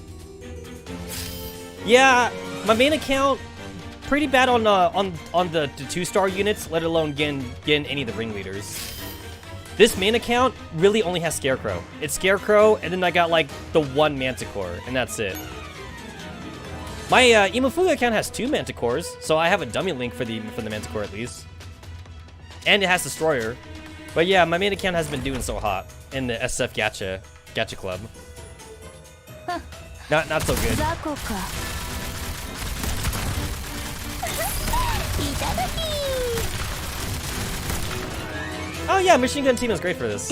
Yeah, my main account pretty bad on the 2-star units, let alone getting any of the ringleaders. This main account really only has Scarecrow. It's Scarecrow, and then I got like the 1 Manticore, and that's it. My Imafuga account has 2 Manticores, so I have a dummy link for the Manticore at least. And it has Destroyer. But yeah, my main account has been doing so hot in the SF Gacha Club. Not so good. Oh yeah, Machine Gun Team is great for this.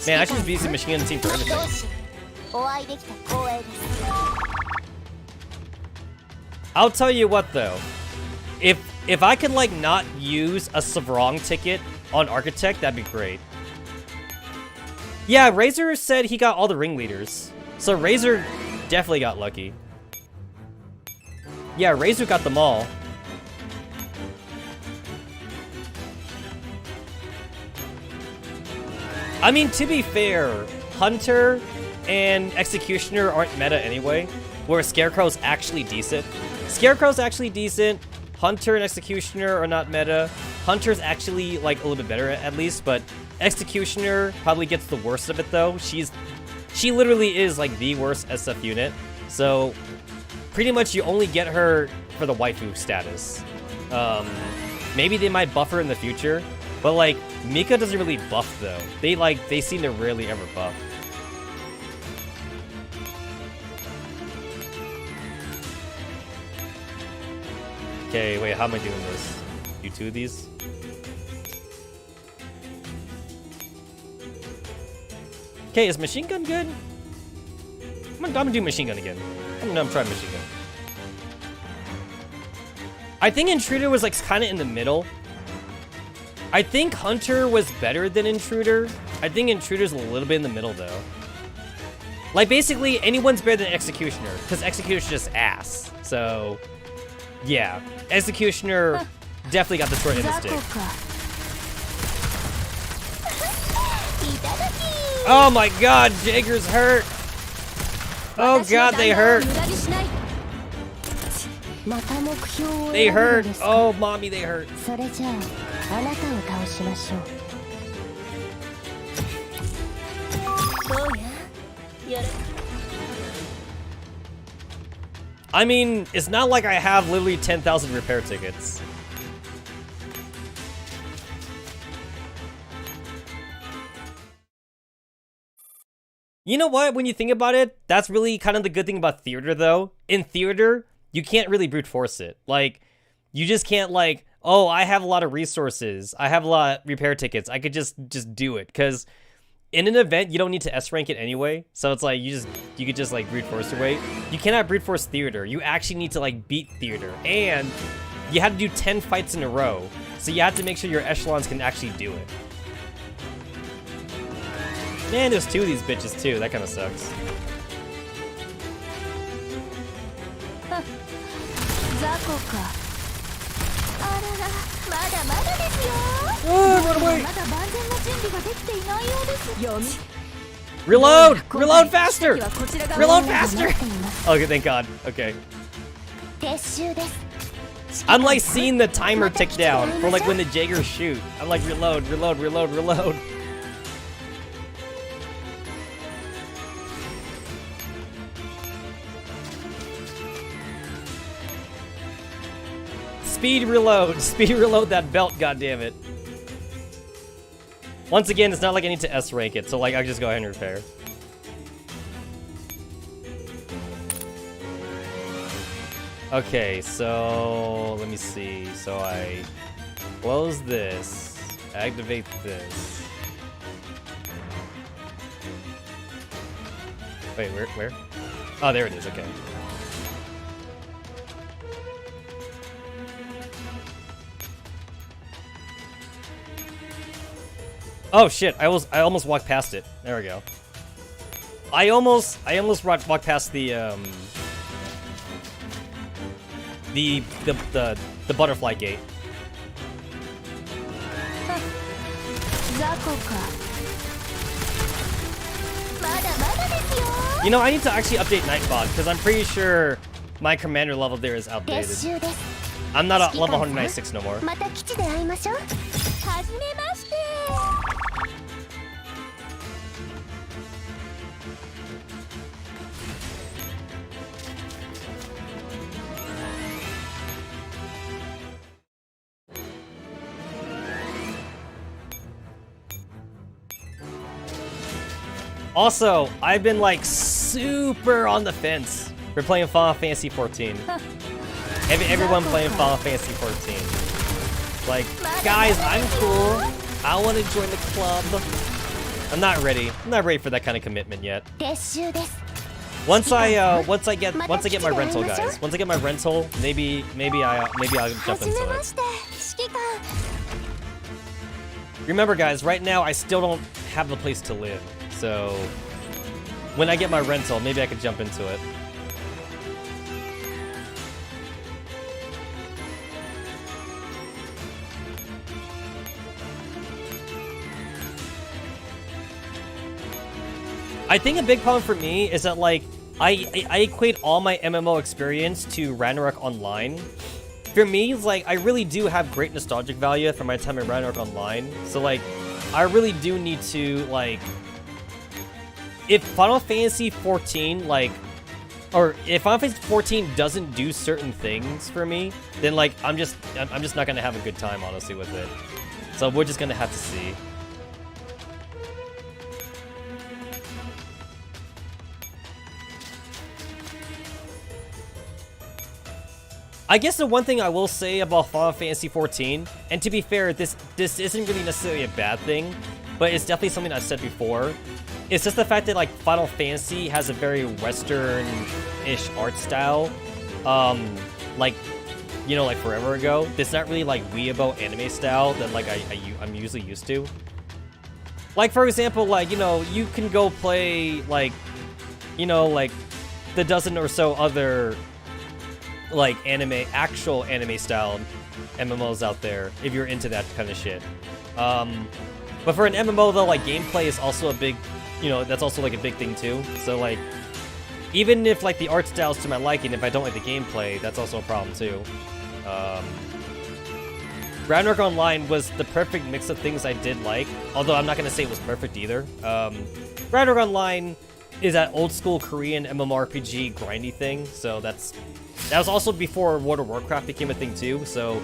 Man, I should just be using Machine Gun Team for everything. I'll tell you what though, if I could like not use a Savrong ticket on Architect, that'd be great. Yeah, Razor said he got all the ringleaders, so Razor definitely got lucky. Yeah, Razor got them all. I mean, to be fair, Hunter and Executioner aren't meta anyway, where Scarecrow's actually decent. Scarecrow's actually decent. Hunter and Executioner are not meta. Hunter's actually like a little bit better at least, but Executioner probably gets the worst of it though. She literally is like the worst SF unit. So pretty much you only get her for the waifu status. Maybe they might buff her in the future, but like Mika doesn't really buff though. They seem to rarely ever buff. Okay, wait, how am I doing this? Do 2 of these? Okay, is Machine Gun good? I'm gonna do Machine Gun again. I'm trying Machine Gun. I think Intruder was like kind of in the middle. I think Hunter was better than Intruder. I think Intruder's a little bit in the middle though. Like, basically, anyone's better than Executioner, because Executioner's just ass. So, yeah. Executioner definitely got the short end of the stick. Oh my god, Jaeger's hurt! Oh god, they hurt! They hurt! Oh, mommy, they hurt. I mean, it's not like I have literally 10,000 repair tickets. You know what? When you think about it, that's really kind of the good thing about theater, though. In theater, you can't really brute force it. Like, you just can't, like, oh, I have a lot of resources. I have a lot of repair tickets. I could just do it. Because in an event, you don't need to S rank it anyway. So it's like, you could just, like, brute force your way. You cannot brute force theater. You actually need to, like, beat theater. And you have to do 10 fights in a row. So you have to make sure your echelons can actually do it. Man, there's 2 of these bitches too. That kind of sucks. Oh, run away! Reload! Reload faster! Reload faster! Okay, thank God. Okay. I'm like seeing the timer tick down for like when the Jaegers shoot. I'm like reload, reload, reload, reload. Speed reload that belt, goddammit. Once again, it's not like I need to S rank it, so like I just go ahead and repair. Okay, so let me see. So I close this, activate this. Wait, where? Oh, there it is, okay. Oh shit! I almost walked past it. There we go. I almost walked past the butterfly gate. You know, I need to actually update Nightbot because I'm pretty sure my commander level there is outdated. I'm not at level 196 no more. Also, I've been like super on the fence for playing Final Fantasy 14. Everyone playing Final Fantasy 14. Like, guys, I'm cool. I want to join the club. I'm not ready. I'm not ready for that kind of commitment yet. Once I get my rental, guys. Once I get my rental, maybe I'll jump into it. Remember, guys, right now I still don't have the place to live. So, when I get my rental, maybe I could jump into it. I think a big problem for me is that, like, I equate all my MMO experience to Ragnarok Online. For me, it's like, I really do have great nostalgic value for my time in Ragnarok Online. So, like, I really do need to, like... If Final Fantasy 14, like, or if Final Fantasy 14 doesn't do certain things for me, then like I'm just not gonna have a good time, honestly, with it. So we're just gonna have to see. I guess the one thing I will say about Final Fantasy 14, and to be fair, this isn't really necessarily a bad thing, but it's definitely something I've said before. It's just the fact that, like, Final Fantasy has a very Western-ish art style. Like, you know, like, forever ago. It's not really, like, weeaboo anime style that, like, I'm usually used to. Like, for example, like, you know, you can go play, like, you know, like the dozen or so other like actual anime styled MMOs out there if you're into that kind of shit. But for an MMO though, like gameplay is also a big, you know, that's also like a big thing too. So like, even if like the art style's to my liking, if I don't like the gameplay, that's also a problem too. Ragnarok Online was the perfect mix of things I did like, although I'm not gonna say it was perfect either. Ragnarok Online is that old school Korean MMORPG grindy thing, so that was also before World of Warcraft became a thing too, so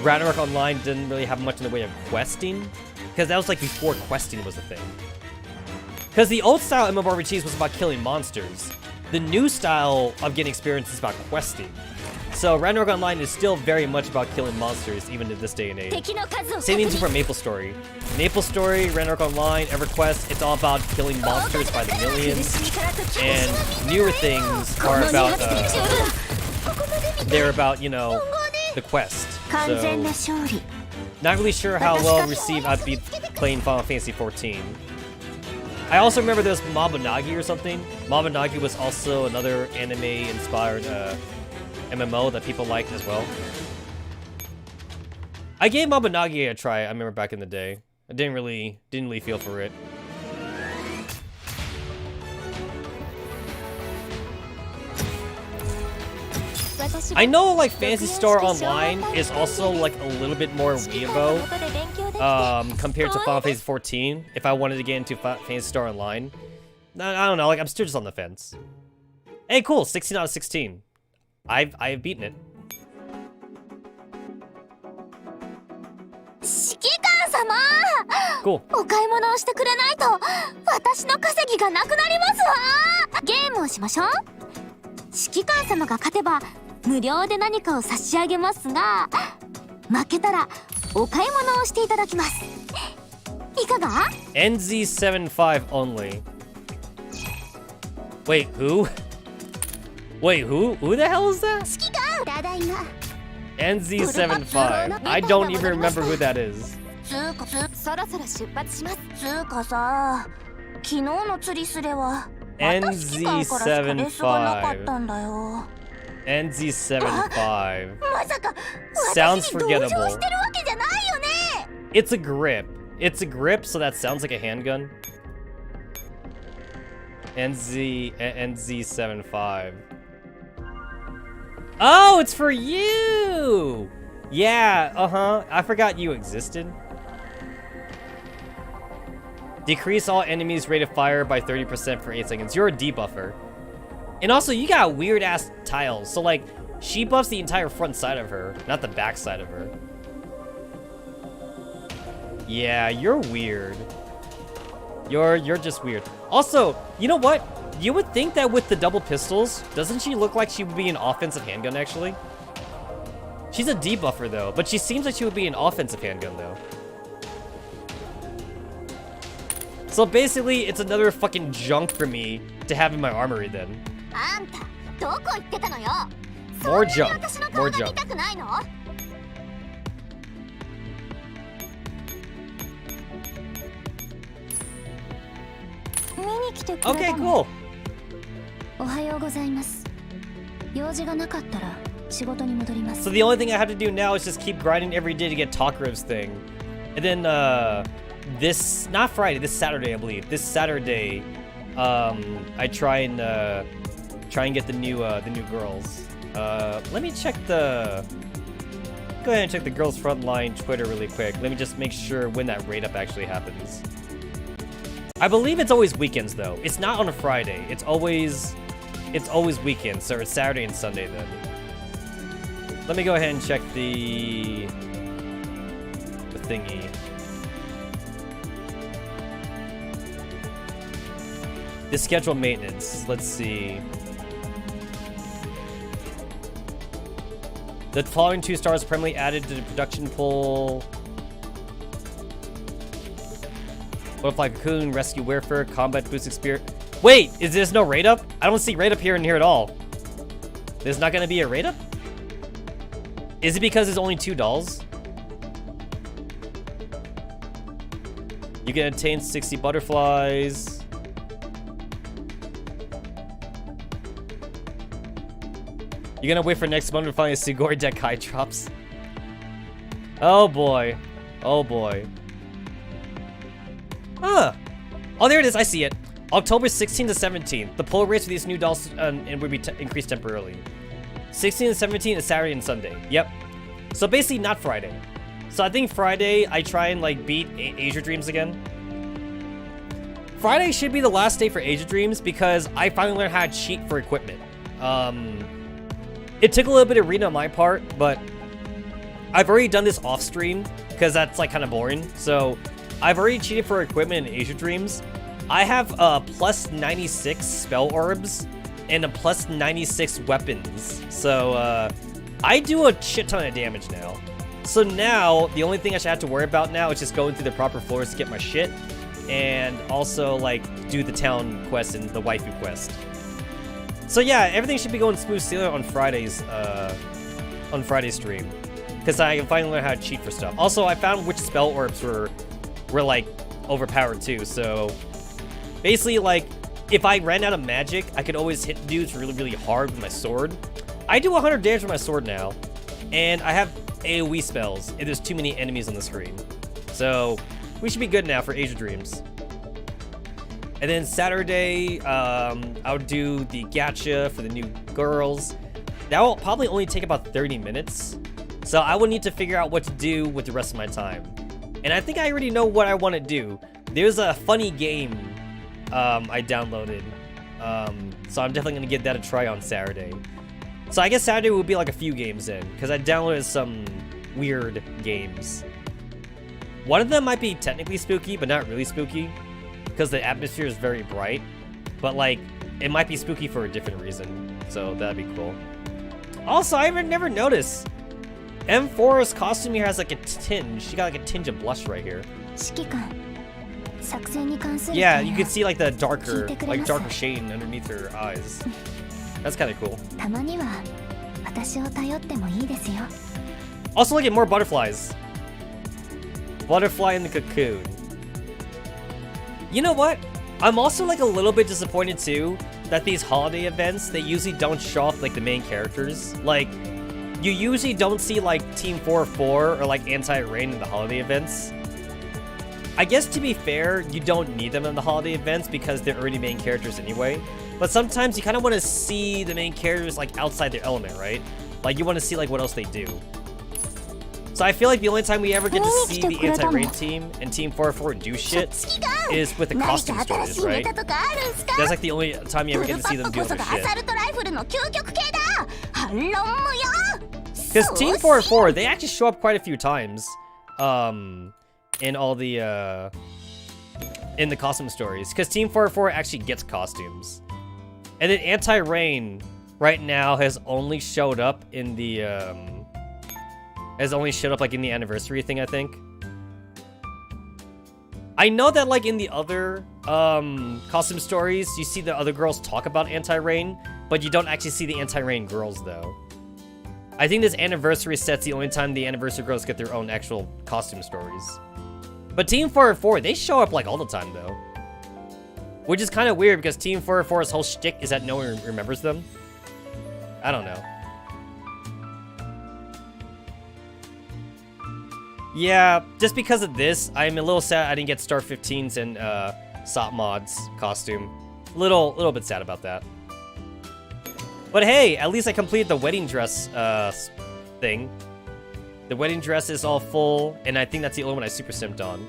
Ragnarok Online didn't really have much in the way of questing, because that was like before questing was a thing. Because the old style MMORPGs was about killing monsters. The new style of getting experience is about questing. So Ragnarok Online is still very much about killing monsters, even in this day and age. Same thing for Maple Story. Maple Story, Ragnarok Online, EverQuest, it's all about killing monsters by the millions. And newer things are about, they're about, you know, the quest. So, not really sure how well received I'd be playing Final Fantasy XIV. I also remember there was Mabunagi or something. Mabunagi was also another anime-inspired MMO that people liked as well. I gave Mabunagi a try, I remember back in the day. I didn't really feel for it. I know like Phantasy Star Online is also like a little bit more weeabo compared to Final Fantasy XIV. If I wanted to get into Phantasy Star Online, I don't know. Like I'm still just on the fence. Hey, cool, 16 out of 16. I've beaten it. Cool. お買い物をしてくれないと私の稼ぎがなくなりますわ。ゲームをしましょう。指揮官様が勝てば無料で何かを差し上げますが、負けたらお買い物をしていただきます。いかが？ NZ75 only. Wait, who? Wait, who? Who the hell is that? 指揮官、ただいま。NZ75. I don't even remember who that is. そろそろ出発します。つうかさ、昨日の釣りすれは私指揮官からしかレスがなかったんだよ。NZ75. まさか Sounds 私に同情 forgettable. してるわけじゃないよね。 It's a grip. It's a grip, so that sounds like a handgun. NZ75. Oh, it's for you! Yeah, I forgot you existed. Decrease all enemies' rate of fire by 30% for 8 seconds. You're a debuffer. And also, you got weird-ass tiles. So, like, she buffs the entire front side of her, not the back side of her. Yeah, you're weird. You're just weird. Also, you know what? You would think that with the double pistols, doesn't she look like she would be an offensive handgun, actually? She's a debuffer, though, but she seems like she would be an offensive handgun, though. So basically, it's another fucking junk for me to have in my armory, then. More junk. More junk. Okay, cool. おはようございます。用事がなかったら仕事に戻ります。 So the only thing I have to do now is just keep grinding every day to get Talk Riv's thing. And then, this, not Friday, this Saturday, I believe. This Saturday, I try and get the new girls. Let me check the... Go ahead and check the girls' Frontline Twitter really quick. Let me just make sure when that raid up actually happens. I believe it's always weekends, though. It's not on a Friday. It's always weekends, so it's Saturday and Sunday, then. Let me go ahead and check the thingy. The scheduled maintenance. Let's see. The following 2 stars are permanently added to the production pool. Butterfly Cocoon, Rescue Warfare, Combat Boost Experience. Wait, is there no raid up? I don't see raid up here and here at all. There's not gonna be a raid up? Is it because there's only 2 dolls? You can attain 60 butterflies. You're gonna wait for next month to find a Sugoi deck high drops. Oh boy. Oh boy. Huh. Oh, there it is. I see it. October 16th to 17th. The pull rates for these new dolls and would be increased temporarily. 16 and 17 is Saturday and Sunday. Yep. So basically not Friday. So I think Friday I try and like beat Asia Dreams again. Friday should be the last day for Asia Dreams because I finally learned how to cheat for equipment. It took a little bit of reading on my part, but I've already done this off stream because that's like kind of boring. So I've already cheated for equipment in Asia Dreams. I have plus 96 spell orbs and a plus 96 weapons. So I do a shit ton of damage now. So now the only thing I should have to worry about now is just going through the proper floors to get my shit, and also like do the town quest and the waifu quest. So yeah, everything should be going smooth sailing on Friday's stream, because I can finally learn how to cheat for stuff. Also, I found which spell orbs were like overpowered too. So basically, like if I ran out of magic, I could always hit dudes really, really hard with my sword. I do 100 damage with my sword now, and I have AoE spells if there's too many enemies on the screen. So we should be good now for Asia Dreams. And then Saturday, I'll do the gacha for the new girls. That will probably only take about 30 minutes. So I will need to figure out what to do with the rest of my time. And I think I already know what I want to do. There's a funny game I downloaded. So I'm definitely going to give that a try on Saturday. So I guess Saturday will be like a few games in, because I downloaded some weird games. One of them might be technically spooky, but not really spooky, because the atmosphere is very bright. But like, it might be spooky for a different reason, so that'd be cool. Also, I never noticed, M4's costume here has like a tinge. She got like a tinge of blush right here. Yeah, you can see like the darker shading underneath her eyes. That's kind of cool. Also, look at more butterflies. Butterfly in the cocoon. You know what? I'm also like a little bit disappointed too that these holiday events, they usually don't show off like the main characters. Like, you usually don't see like Team 404 or like Anti-Rain in the holiday events. I guess to be fair, you don't need them in the holiday events because they're already main characters anyway. But sometimes you kind of want to see the main characters like outside their element, right? Like you want to see like what else they do. So I feel like the only time we ever get to see the Anti-Rain team and Team 404 do shit is with the costume stories, right? That's like the only time you ever get to see them do other shit. Because Team 404, they actually show up quite a few times. In all the in the costume stories, because Team 404 actually gets costumes, and then Anti-Rain right now has only showed up in the like in the anniversary thing, I think. I know that like in the other costume stories, you see the other girls talk about Anti-Rain, but you don't actually see the Anti-Rain girls though. I think this anniversary set's the only time the anniversary girls get their own actual costume stories. But Team 404, they show up like all the time though. Which is kind of weird because Team 404's whole shtick is that no one remembers them. I don't know. Yeah, just because of this, I'm a little sad I didn't get Star 15's and Sop Mod's costume. Little bit sad about that. But hey, at least I completed the wedding dress thing. The wedding dress is all full, and I think that's the only one I super simped on.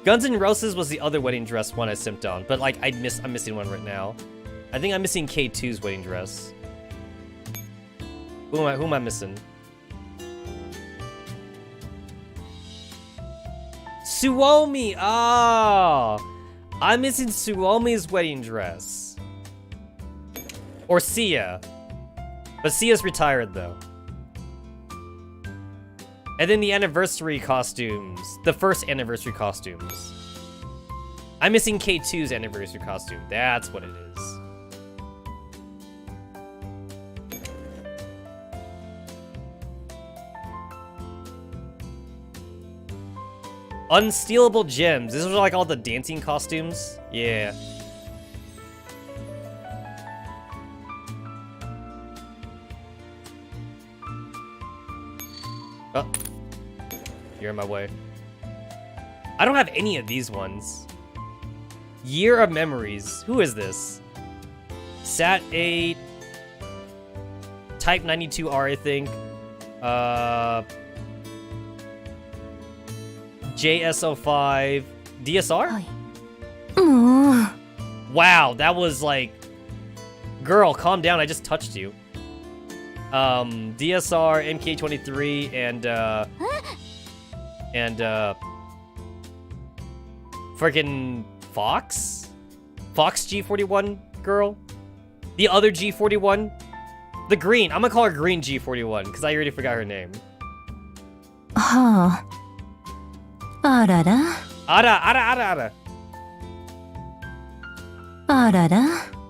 Guns N' Roses was the other wedding dress one I simped on, but like I'm missing one right now. I think I'm missing K2's wedding dress. Who am I missing? Suomi! Ah! I'm missing Suomi's wedding dress. Or Sia. But Sia's retired though. And then the anniversary costumes. The first anniversary costumes. I'm missing K2's anniversary costume. That's what it is. Unstealable gems. These are like all the dancing costumes. Yeah. Oh. You're in my way. I don't have any of these ones. Year of Memories. Who is this? Sat 8. Type 92R, I think. JSO5. DSR? Wow, that was like... Girl, calm down, I just touched you. DSR, MK23, and freaking Fox? Fox G41 girl? The other G41? The green. I'm gonna call her Green G41, because I already forgot her name. Huh. Arara. Ara. Arara.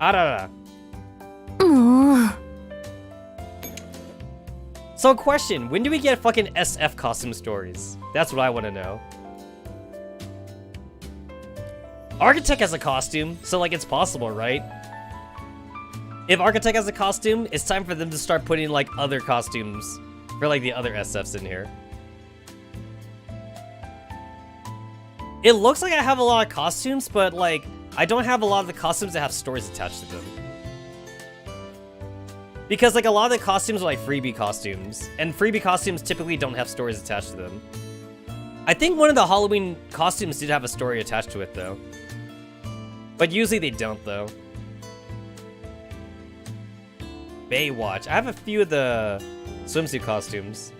Arara. Oh. So question, when do we get fucking SF costume stories? That's what I want to know. Architect has a costume, so like it's possible, right? If Architect has a costume, it's time for them to start putting like other costumes for like the other SFs in here. It looks like I have a lot of costumes, but like I don't have a lot of the costumes that have stories attached to them. Because like a lot of the costumes are like freebie costumes, and freebie costumes typically don't have stories attached to them. I think one of the Halloween costumes did have a story attached to it though. But usually they don't though. Baywatch. I have a few of the swimsuit costumes.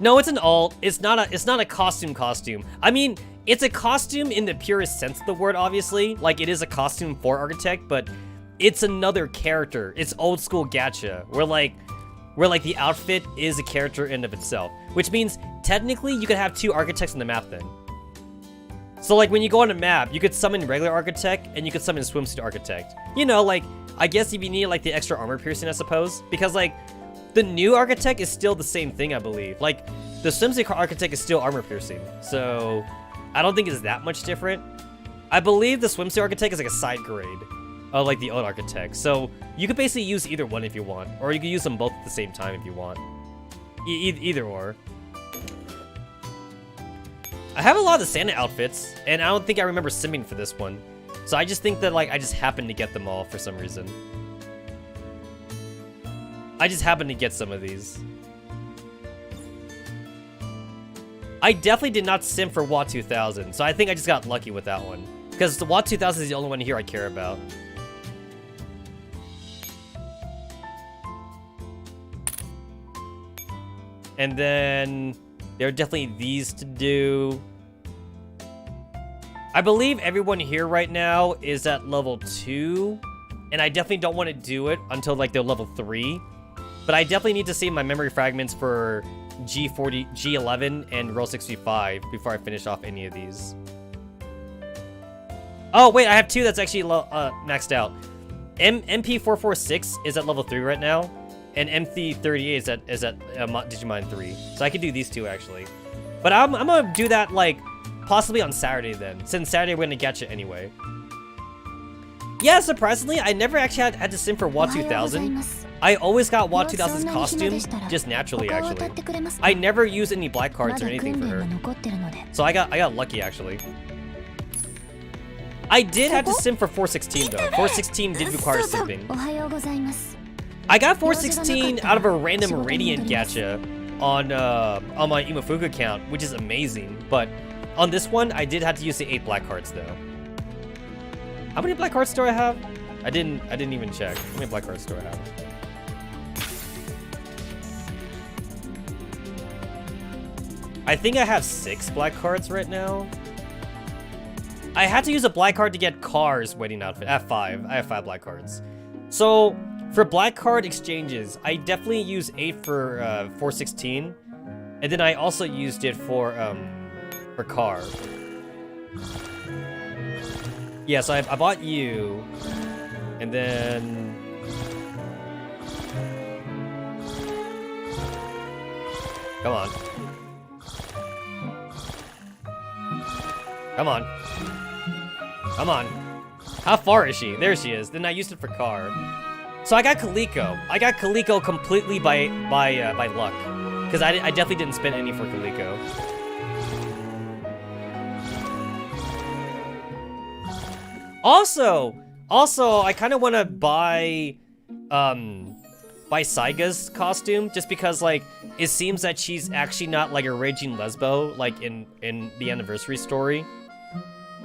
No, it's an alt. It's not a costume. I mean, it's a costume in the purest sense of the word, obviously. Like, it is a costume for Architect, but it's another character. It's old school gacha, where the outfit is a character in of itself. Which means, technically, you could have two Architects on the map then. So, like, when you go on a map, you could summon regular Architect, and you could summon swimsuit Architect. You know, like, I guess if you need, like, the extra armor piercing, I suppose. Because, like, the new Architect is still the same thing, I believe. Like, the swimsuit Architect is still armor piercing. So, I don't think it's that much different. I believe the swimsuit Architect is like a side grade of like the old Architect. So, you could basically use either one if you want. Or you could use them both at the same time if you want. Either or. I have a lot of the Santa outfits, and I don't think I remember simming for this one. So I just think that like I just happened to get them all for some reason. I just happened to get some of these. I definitely did not sim for WA 2000, so I think I just got lucky with that one. Because the WA 2000 is the only one here I care about. And then there are definitely these to do. I believe everyone here right now is at level 2. And I definitely don't want to do it until like they're level 3. But I definitely need to see my memory fragments for G40, G11, and Roll 65 before I finish off any of these. Oh, wait, I have 2 that's actually maxed out. MP446 is at level 3 right now. And MP38 is at Digimon 3. So I could do these 2 actually. But I'm gonna do that like possibly on Saturday then. Since Saturday we're gonna get you anyway. Yeah, surprisingly, I never actually had to sim for WA 2000. I always got WA 2000's costume just naturally actually. I never used any black cards or anything for her. So I got lucky actually. I did have to sim for 416 though. 416 did require simping. I got 416 out of a random Radiant gacha on my Imafuku account, which is amazing. But on this one, I did have to use the 8 black cards though. How many black cards do I have? I didn't even check. How many black cards do I have? I think I have 6 black cards right now. I had to use a black card to get Car's wedding outfit. I have 5. I have 5 black cards. So for black card exchanges, I definitely use 8 for 416, and then I also used it for Car. Yeah, so I bought you, and then come on. Come on. Come on. How far is she? There she is. Then I used it for Car. So I got Kaliko. I got Kaliko completely by luck. Because I definitely didn't spend any for Kaliko. Also, I kind of want to buy Saiga's costume, just because, like, it seems that she's actually not, like, a raging lesbo, like, in the anniversary story.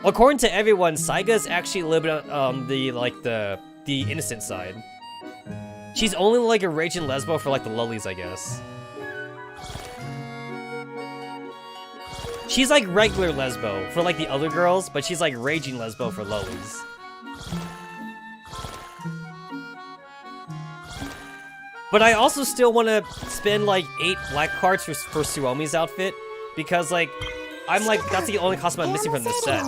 According to everyone, Saiga's actually a little bit on the innocent side. She's only, like, a raging lesbo for, like, the lullies, I guess. She's, like, regular lesbo for, like, the other girls, but she's, like, raging lesbo for lullies. But I also still want to spend, like, 8 black cards for Suomi's outfit, because, like, I'm like, that's the only costume I'm missing from this set.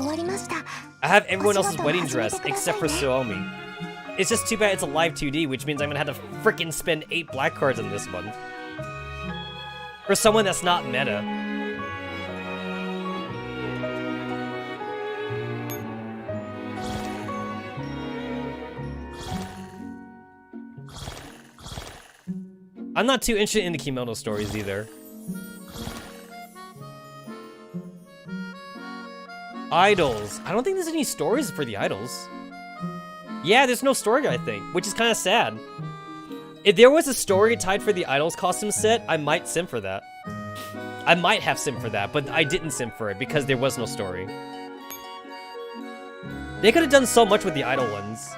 I have everyone else's wedding dress, except for Suomi. It's just too bad it's a live 2D, which means I'm gonna have to frickin' spend 8 black cards on this one. For someone that's not meta. I'm not too interested in the kimono stories either. Idols. I don't think there's any stories for the idols. Yeah, there's no story, I think, which is kind of sad. If there was a story tied for the idols costume set, I might sim for that. I might have sim for that, but I didn't sim for it because there was no story. They could have done so much with the idol ones.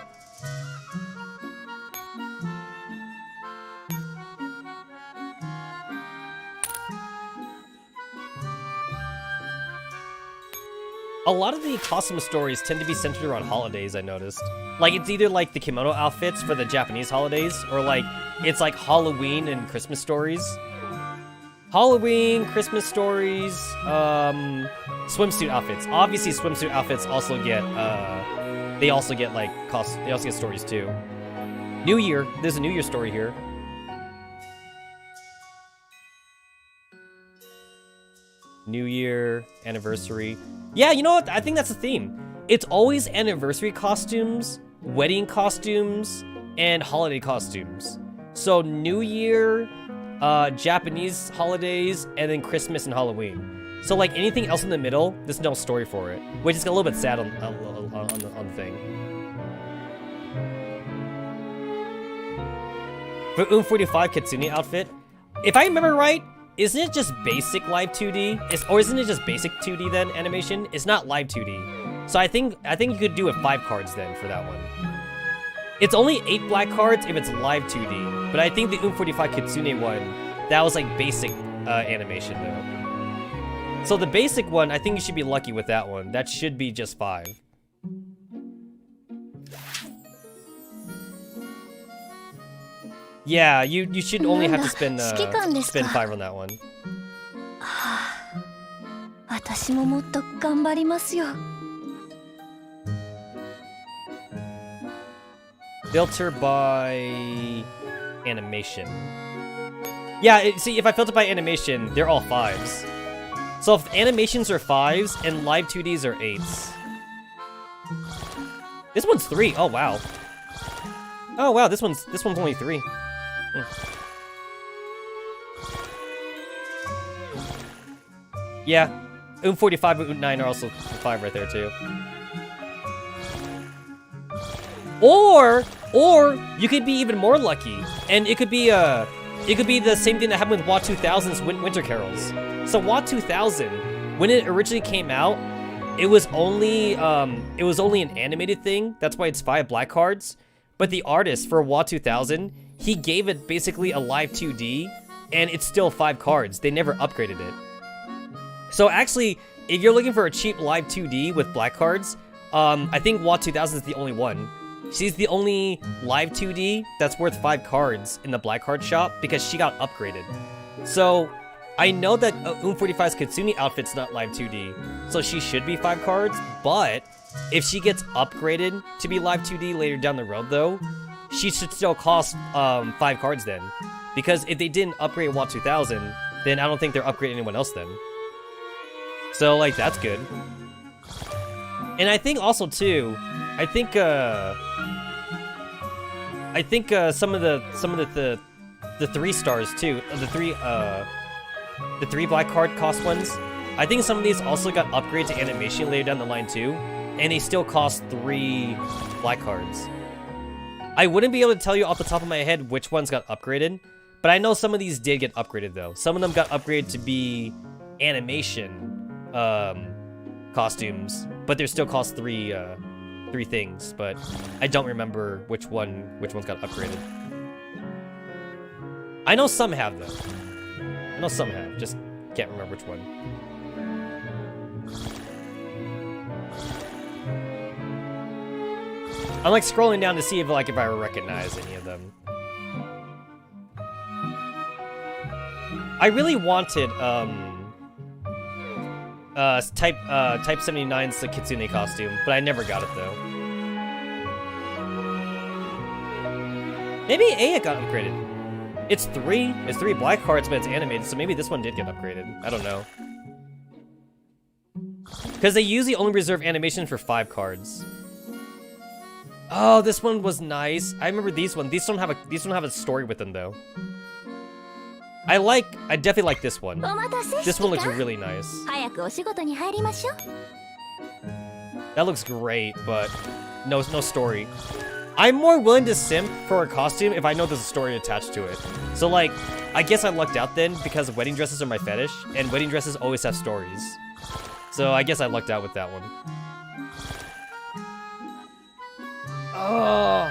A lot of the costume stories tend to be centered around holidays, I noticed. Like, it's either like the kimono outfits for the Japanese holidays, or like, it's like Halloween and Christmas stories. Halloween, Christmas stories, swimsuit outfits. Obviously, swimsuit outfits also get, they also get like, they also get stories too. New Year, there's a New Year story here. New Year, anniversary. Yeah, you know what? I think that's the theme. It's always anniversary costumes, wedding costumes, and holiday costumes. So New Year, Japanese holidays, and then Christmas and Halloween. So like anything else in the middle, there's no story for it, which is a little bit sad on the thing. For 45 Kitsune outfit, if I remember right, isn't it just basic live 2D? Or isn't it just basic 2D then, animation? It's not live 2D. So I think you could do it 5 cards then for that one. It's only 8 black cards if it's live 2D. But I think the 45 Kitsune one, that was like basic animation though. So the basic one, I think you should be lucky with that one. That should be just 5. Yeah, you should only have to spend 5 on that one. Filter by animation. Yeah, see, if I filter by animation, they're all 5s. So if animations are 5s and live 2Ds are 8s. This one's 3. Oh wow. Oh wow, this one's only 3. Yeah, 45 and 9 are also 5 right there too. Or you could be even more lucky, and it could be the same thing that happened with WoT 2000's Winter Carols. So WoT 2000, when it originally came out, it was only an animated thing. That's why it's 5 black cards. But the artist for WoT 2000, he gave it basically a live 2D, and it's still 5 cards. They never upgraded it. So actually, if you're looking for a cheap live 2D with black cards, I think WoT 2000 is the only one. She's the only live 2D that's worth 5 cards in the black card shop because she got upgraded. So I know that 45's Kitsune outfit's not live 2D, so she should be 5 cards, but if she gets upgraded to be live 2D later down the road though, she should still cost 5 cards then. Because if they didn't upgrade WoT 2000, then I don't think they're upgrading anyone else then. So like, that's good. And I think also too, I I think some of the 3 stars too. The three black card cost ones. I think some of these also got upgraded to animation later down the line too, and they still cost 3 black cards. I wouldn't be able to tell you off the top of my head which ones got upgraded, but I know some of these did get upgraded though. Some of them got upgraded to be animation costumes, but they still cost 3 things. But I don't remember which ones got upgraded. I know some have though. I know some have, just can't remember which one. I'm like scrolling down to see if I recognize any of them. I really wanted Type 79's the Kitsune costume, but I never got it though. Maybe Aya got upgraded. It's 3 black cards, but it's animated, so maybe this one did get upgraded. I don't know. Because they usually only reserve animation for 5 cards. Oh, this one was nice. I remember these ones. These don't have a story with them though. I definitely like this one. This one looks really nice. That looks great, but no story. I'm more willing to simp for a costume if I know there's a story attached to it. So like, I guess I lucked out then because wedding dresses are my fetish, and wedding dresses always have stories. So I guess I lucked out with that one. Oh,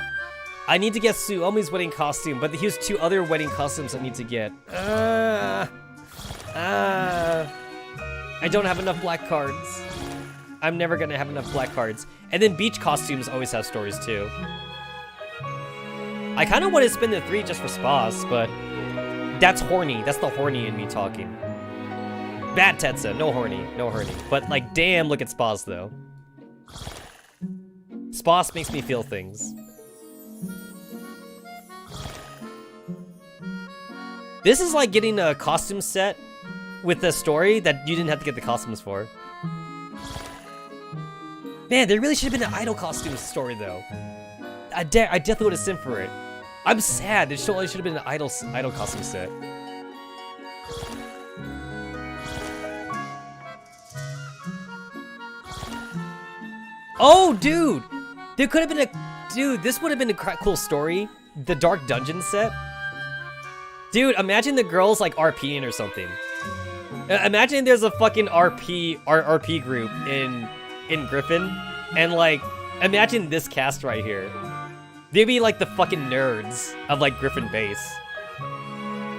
I need to get Suomi's wedding costume, but here's 2 other wedding costumes I need to get. I don't have enough black cards. I'm never gonna have enough black cards. And then beach costumes always have stories too. I kind of want to spend the 3 just for spas, but that's horny. That's the horny in me talking. Bad Tetsa, no horny. But like, damn, look at spas though. Spas makes me feel things. This is like getting a costume set with a story that you didn't have to get the costumes for. Man, there really should have been an idol costume story though. I definitely would have simmed for it. I'm sad. There should have been an idol costume set. Oh, dude! There could have been dude, this would have been a cool story. The Dark Dungeon set. Dude, imagine the girls like RPing or something. Imagine there's a fucking RP group in Griffin, and like, imagine this cast right here. They'd be like the fucking nerds of like Griffin base.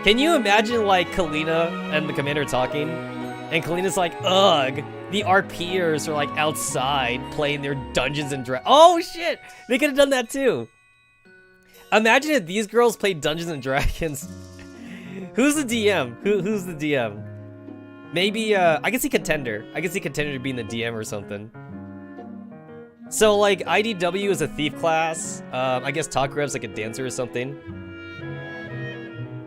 Can you imagine like Kalina and the commander talking? And Kalina's like, ugh, the RPers are like outside playing their Dungeons and Dragons. Oh shit, they could have done that too. Imagine if these girls played Dungeons and Dragons. Who's the DM? Who's the DM? Maybe, I can see Contender. I can see Contender being the DM or something. So, like, IDW is a thief class. I guess Takurev's like a dancer or something.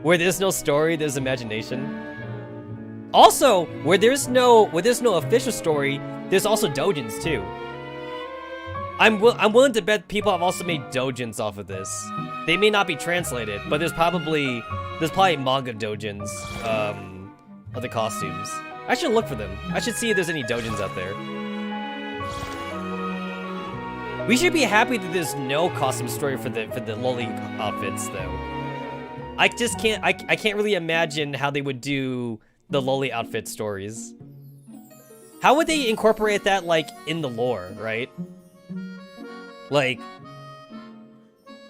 Where there's no story, there's imagination. Also, where there's no official story, there's also doujins too. I'm willing to bet people have also made doujins off of this. They may not be translated, but there's probably manga doujins of the costumes. I should look for them. I should see if there's any doujins out there. We should be happy that there's no costume story for the loli outfits though. I just can't I can't really imagine how they would do the loli outfit stories. How would they incorporate that like in the lore, right? Like,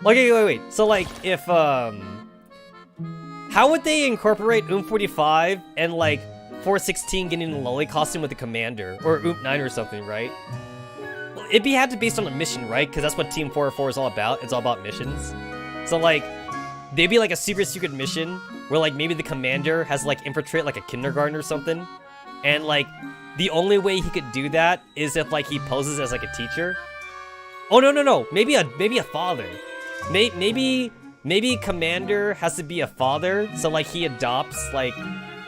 okay, wait. So like, if how would they incorporate 45 and like 416 getting a loli costume with the commander, or 9 or something, right? It'd have to be based on a mission, right? Because that's what Team 404 is all about. It's all about missions. So like, they'd be like a secret mission where like maybe the commander has like infiltrate like a kindergarten or something, and like the only way he could do that is if like he poses as like a teacher. Oh no, maybe a father. Maybe Commander has to be a father, so like he adopts like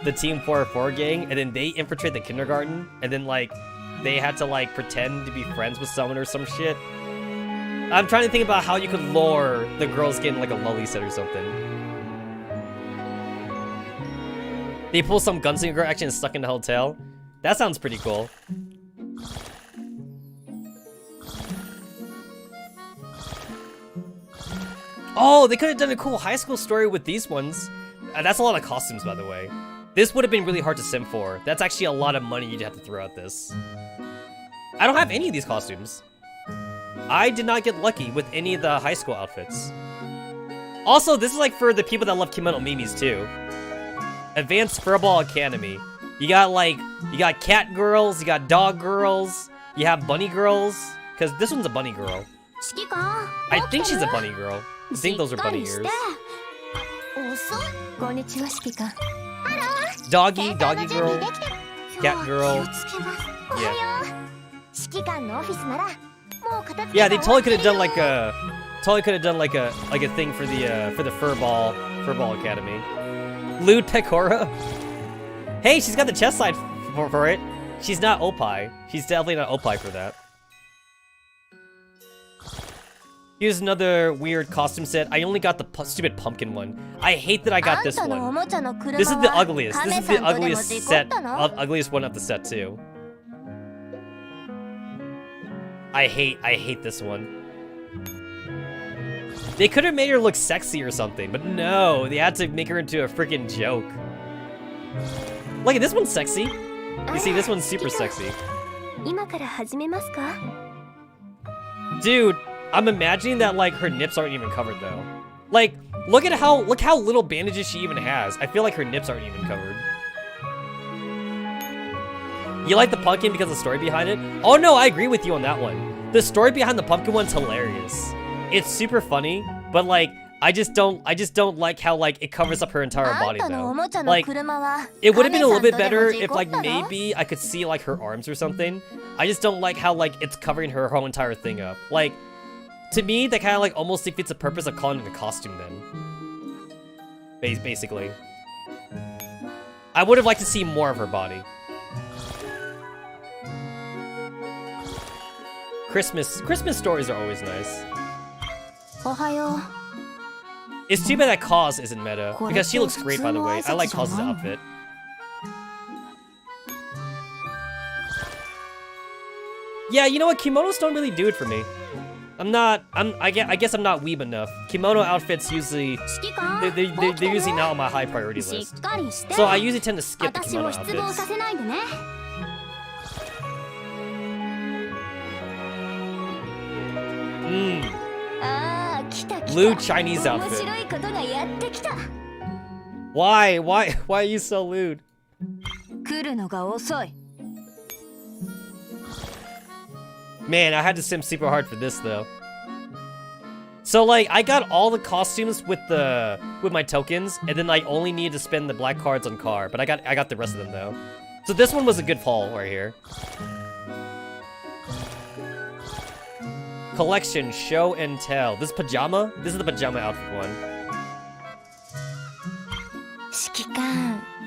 the Team 404 gang, and then they infiltrate the kindergarten, and then like they had to like pretend to be friends with someone or some shit. I'm trying to think about how you could lure the girls getting like a lolly set or something. They pull some gunslinger girl action and stuck in the hotel. That sounds pretty cool. Oh, they could have done a cool high school story with these ones. That's a lot of costumes, by the way. This would have been really hard to sim for. That's actually a lot of money you'd have to throw at this. I don't have any of these costumes. I did not get lucky with any of the high school outfits. Also, this is like for the people that love kimono memes too. Advanced Furball Academy. You got cat girls, you got dog girls, you have bunny girls. Because this one's a bunny girl. I think she's a bunny girl. I think those are bunny ears. Doggy girl, cat girl. Yeah, they totally could have done like a thing for the Furball Academy. Lewd Pecora. Hey, she's got the chest side for it. She's not Opie. She's definitely not Opie for that. Here's another weird costume set. I only got the stupid pumpkin one. I hate that I got this one. This is the ugliest. This is the ugliest one of the set too. I hate this one. They could have made her look sexy or something, but no, they had to make her into a freaking joke. Look at this one's sexy. You see, this one's super sexy. Dude, I'm imagining that like her nips aren't even covered though. Like, look how little bandages she even has. I feel like her nips aren't even covered. You like the pumpkin because of the story behind it? Oh no, I agree with you on that one. The story behind the pumpkin one's hilarious. It's super funny, but like I just don't like how like it covers up her entire body though. Like it would have been a little bit better if like maybe I could see like her arms or something. I just don't like how like it's covering her whole entire thing up. Like to me that kind of like almost defeats the purpose of calling it a costume then. Basically. I would have liked to see more of her body. Christmas stories are always nice. It's too bad that Kaz isn't meta, because she looks great by the way. I like Kaz's outfit. Yeah, you know what? Kimonos don't really do it for me. I guess I'm not weeb enough. Kimono outfits usually, they're usually not on my high priority list. So I usually tend to skip the kimono outfits. Blue Chinese outfit. Why are you so lewd? Man, I had to sim super hard for this though. So like, I got all the costumes with my tokens, and then I only needed to spend the black cards on car, but I got the rest of them though. So this one was a good haul right here. Collection, show and tell. This pajama? This is the pajama outfit one.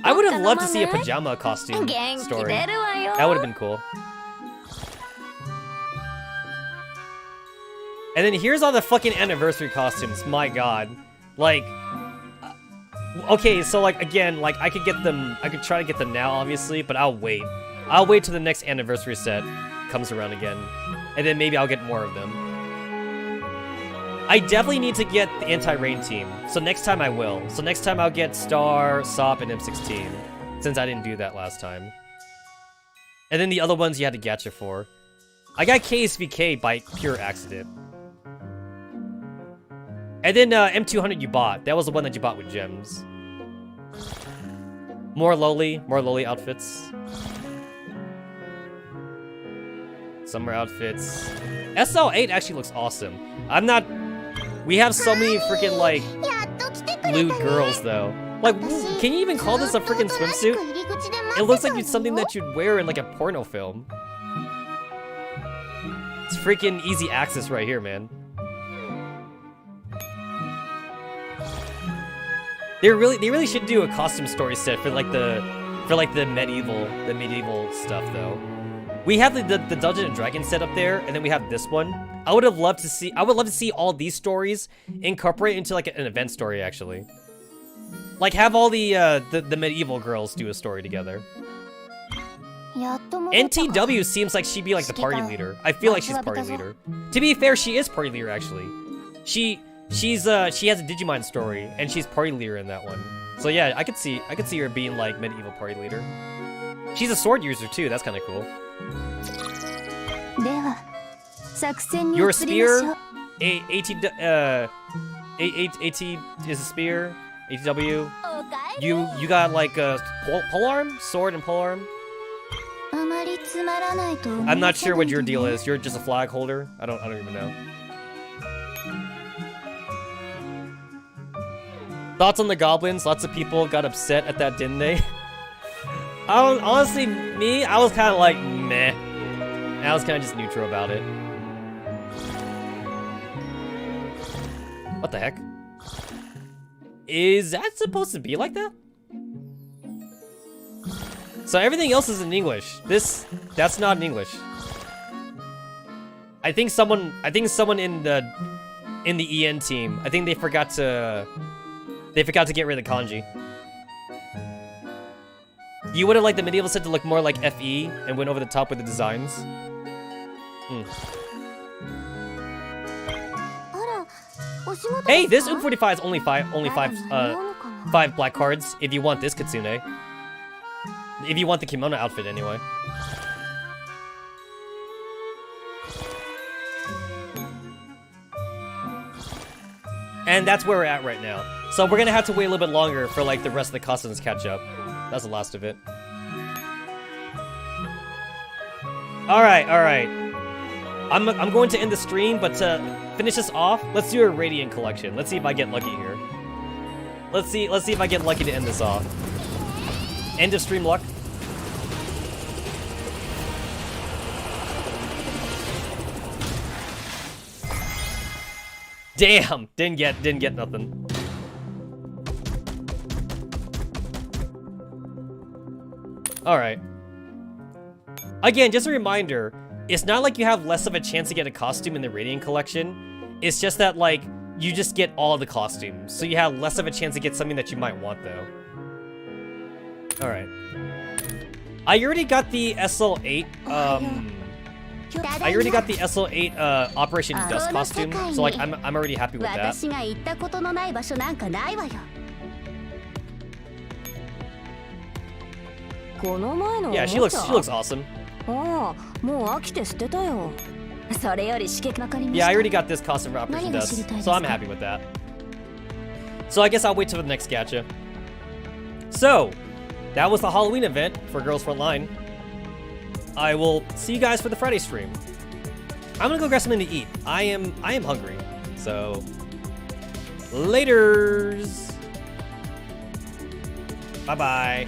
I would have loved to see a pajama costume story. That would have been cool. And then here's all the fucking anniversary costumes. My god. Like, okay, so like again, like I could try to get them now obviously, but I'll wait. I'll wait till the next anniversary set comes around again. And then maybe I'll get more of them. I definitely need to get the anti-rain team. So next time I will. So next time I'll get Star, Sop, and M16. Since I didn't do that last time. And then the other ones you had to gacha for. I got KSVK by pure accident. And then M200 you bought. That was the one that you bought with gems. More lowly outfits. Summer outfits. SL8 actually looks awesome. We have so many freaking like lewd girls though. Like, can you even call this a freaking swimsuit? It looks like it's something that you'd wear in like a porno film. It's freaking easy access right here, man. They really should do a costume story set for like the medieval stuff though. We have the Dungeons and Dragons set up there, and then we have this one. I would love to see all these stories incorporate into like an event story, actually. Like have all the medieval girls do a story together. NTW seems like she'd be like the party leader. I feel like she's party leader. To be fair, she is party leader actually. She has a Digimon story, and she's party leader in that one. So yeah, I could see her being like medieval party leader. She's a sword user too. That's kind of cool. You're a spear. AT is a spear. ATW. You got like a polearm, sword and polearm. I'm not sure what your deal is. You're just a flag holder. I don't even know. Thoughts on the goblins? Lots of people got upset at that, didn't they? Honestly, I was kind of like meh. I was kind of just neutral about it. What the heck? Is that supposed to be like that? So everything else is in English. That's not in English. I think someone in the EN team, I think they forgot to get rid of the kanji. You would have liked the medieval set to look more like FE and went over the top with the designs. Hey, this UM45 is only five black cards. If you want this Kitsune, if you want the kimono outfit anyway. And that's where we're at right now. So we're gonna have to wait a little bit longer for like the rest of the costumes to catch up. That's the last of it. All right. I'm going to end the stream, but to finish this off, let's do a Radiant collection. Let's see if I get lucky here. Let's see if I get lucky to end this off. End of stream luck. Damn, didn't get nothing. All right. Again, just a reminder, it's not like you have less of a chance to get a costume in the Radiant collection. It's just that, like, you just get all the costumes. So you have less of a chance to get something that you might want, though. All right. I already got the SL8, I already got the SL8 Operation Dust costume, so like I'm already happy with that. Yeah, she looks awesome. Yeah, I already got this costume for Operation Dust, so I'm happy with that. So I guess I'll wait till the next gacha. So, that was the Halloween event for Girls Frontline. I will see you guys for the Friday stream. I'm gonna go grab something to eat. I am hungry. So, laters. Bye-bye.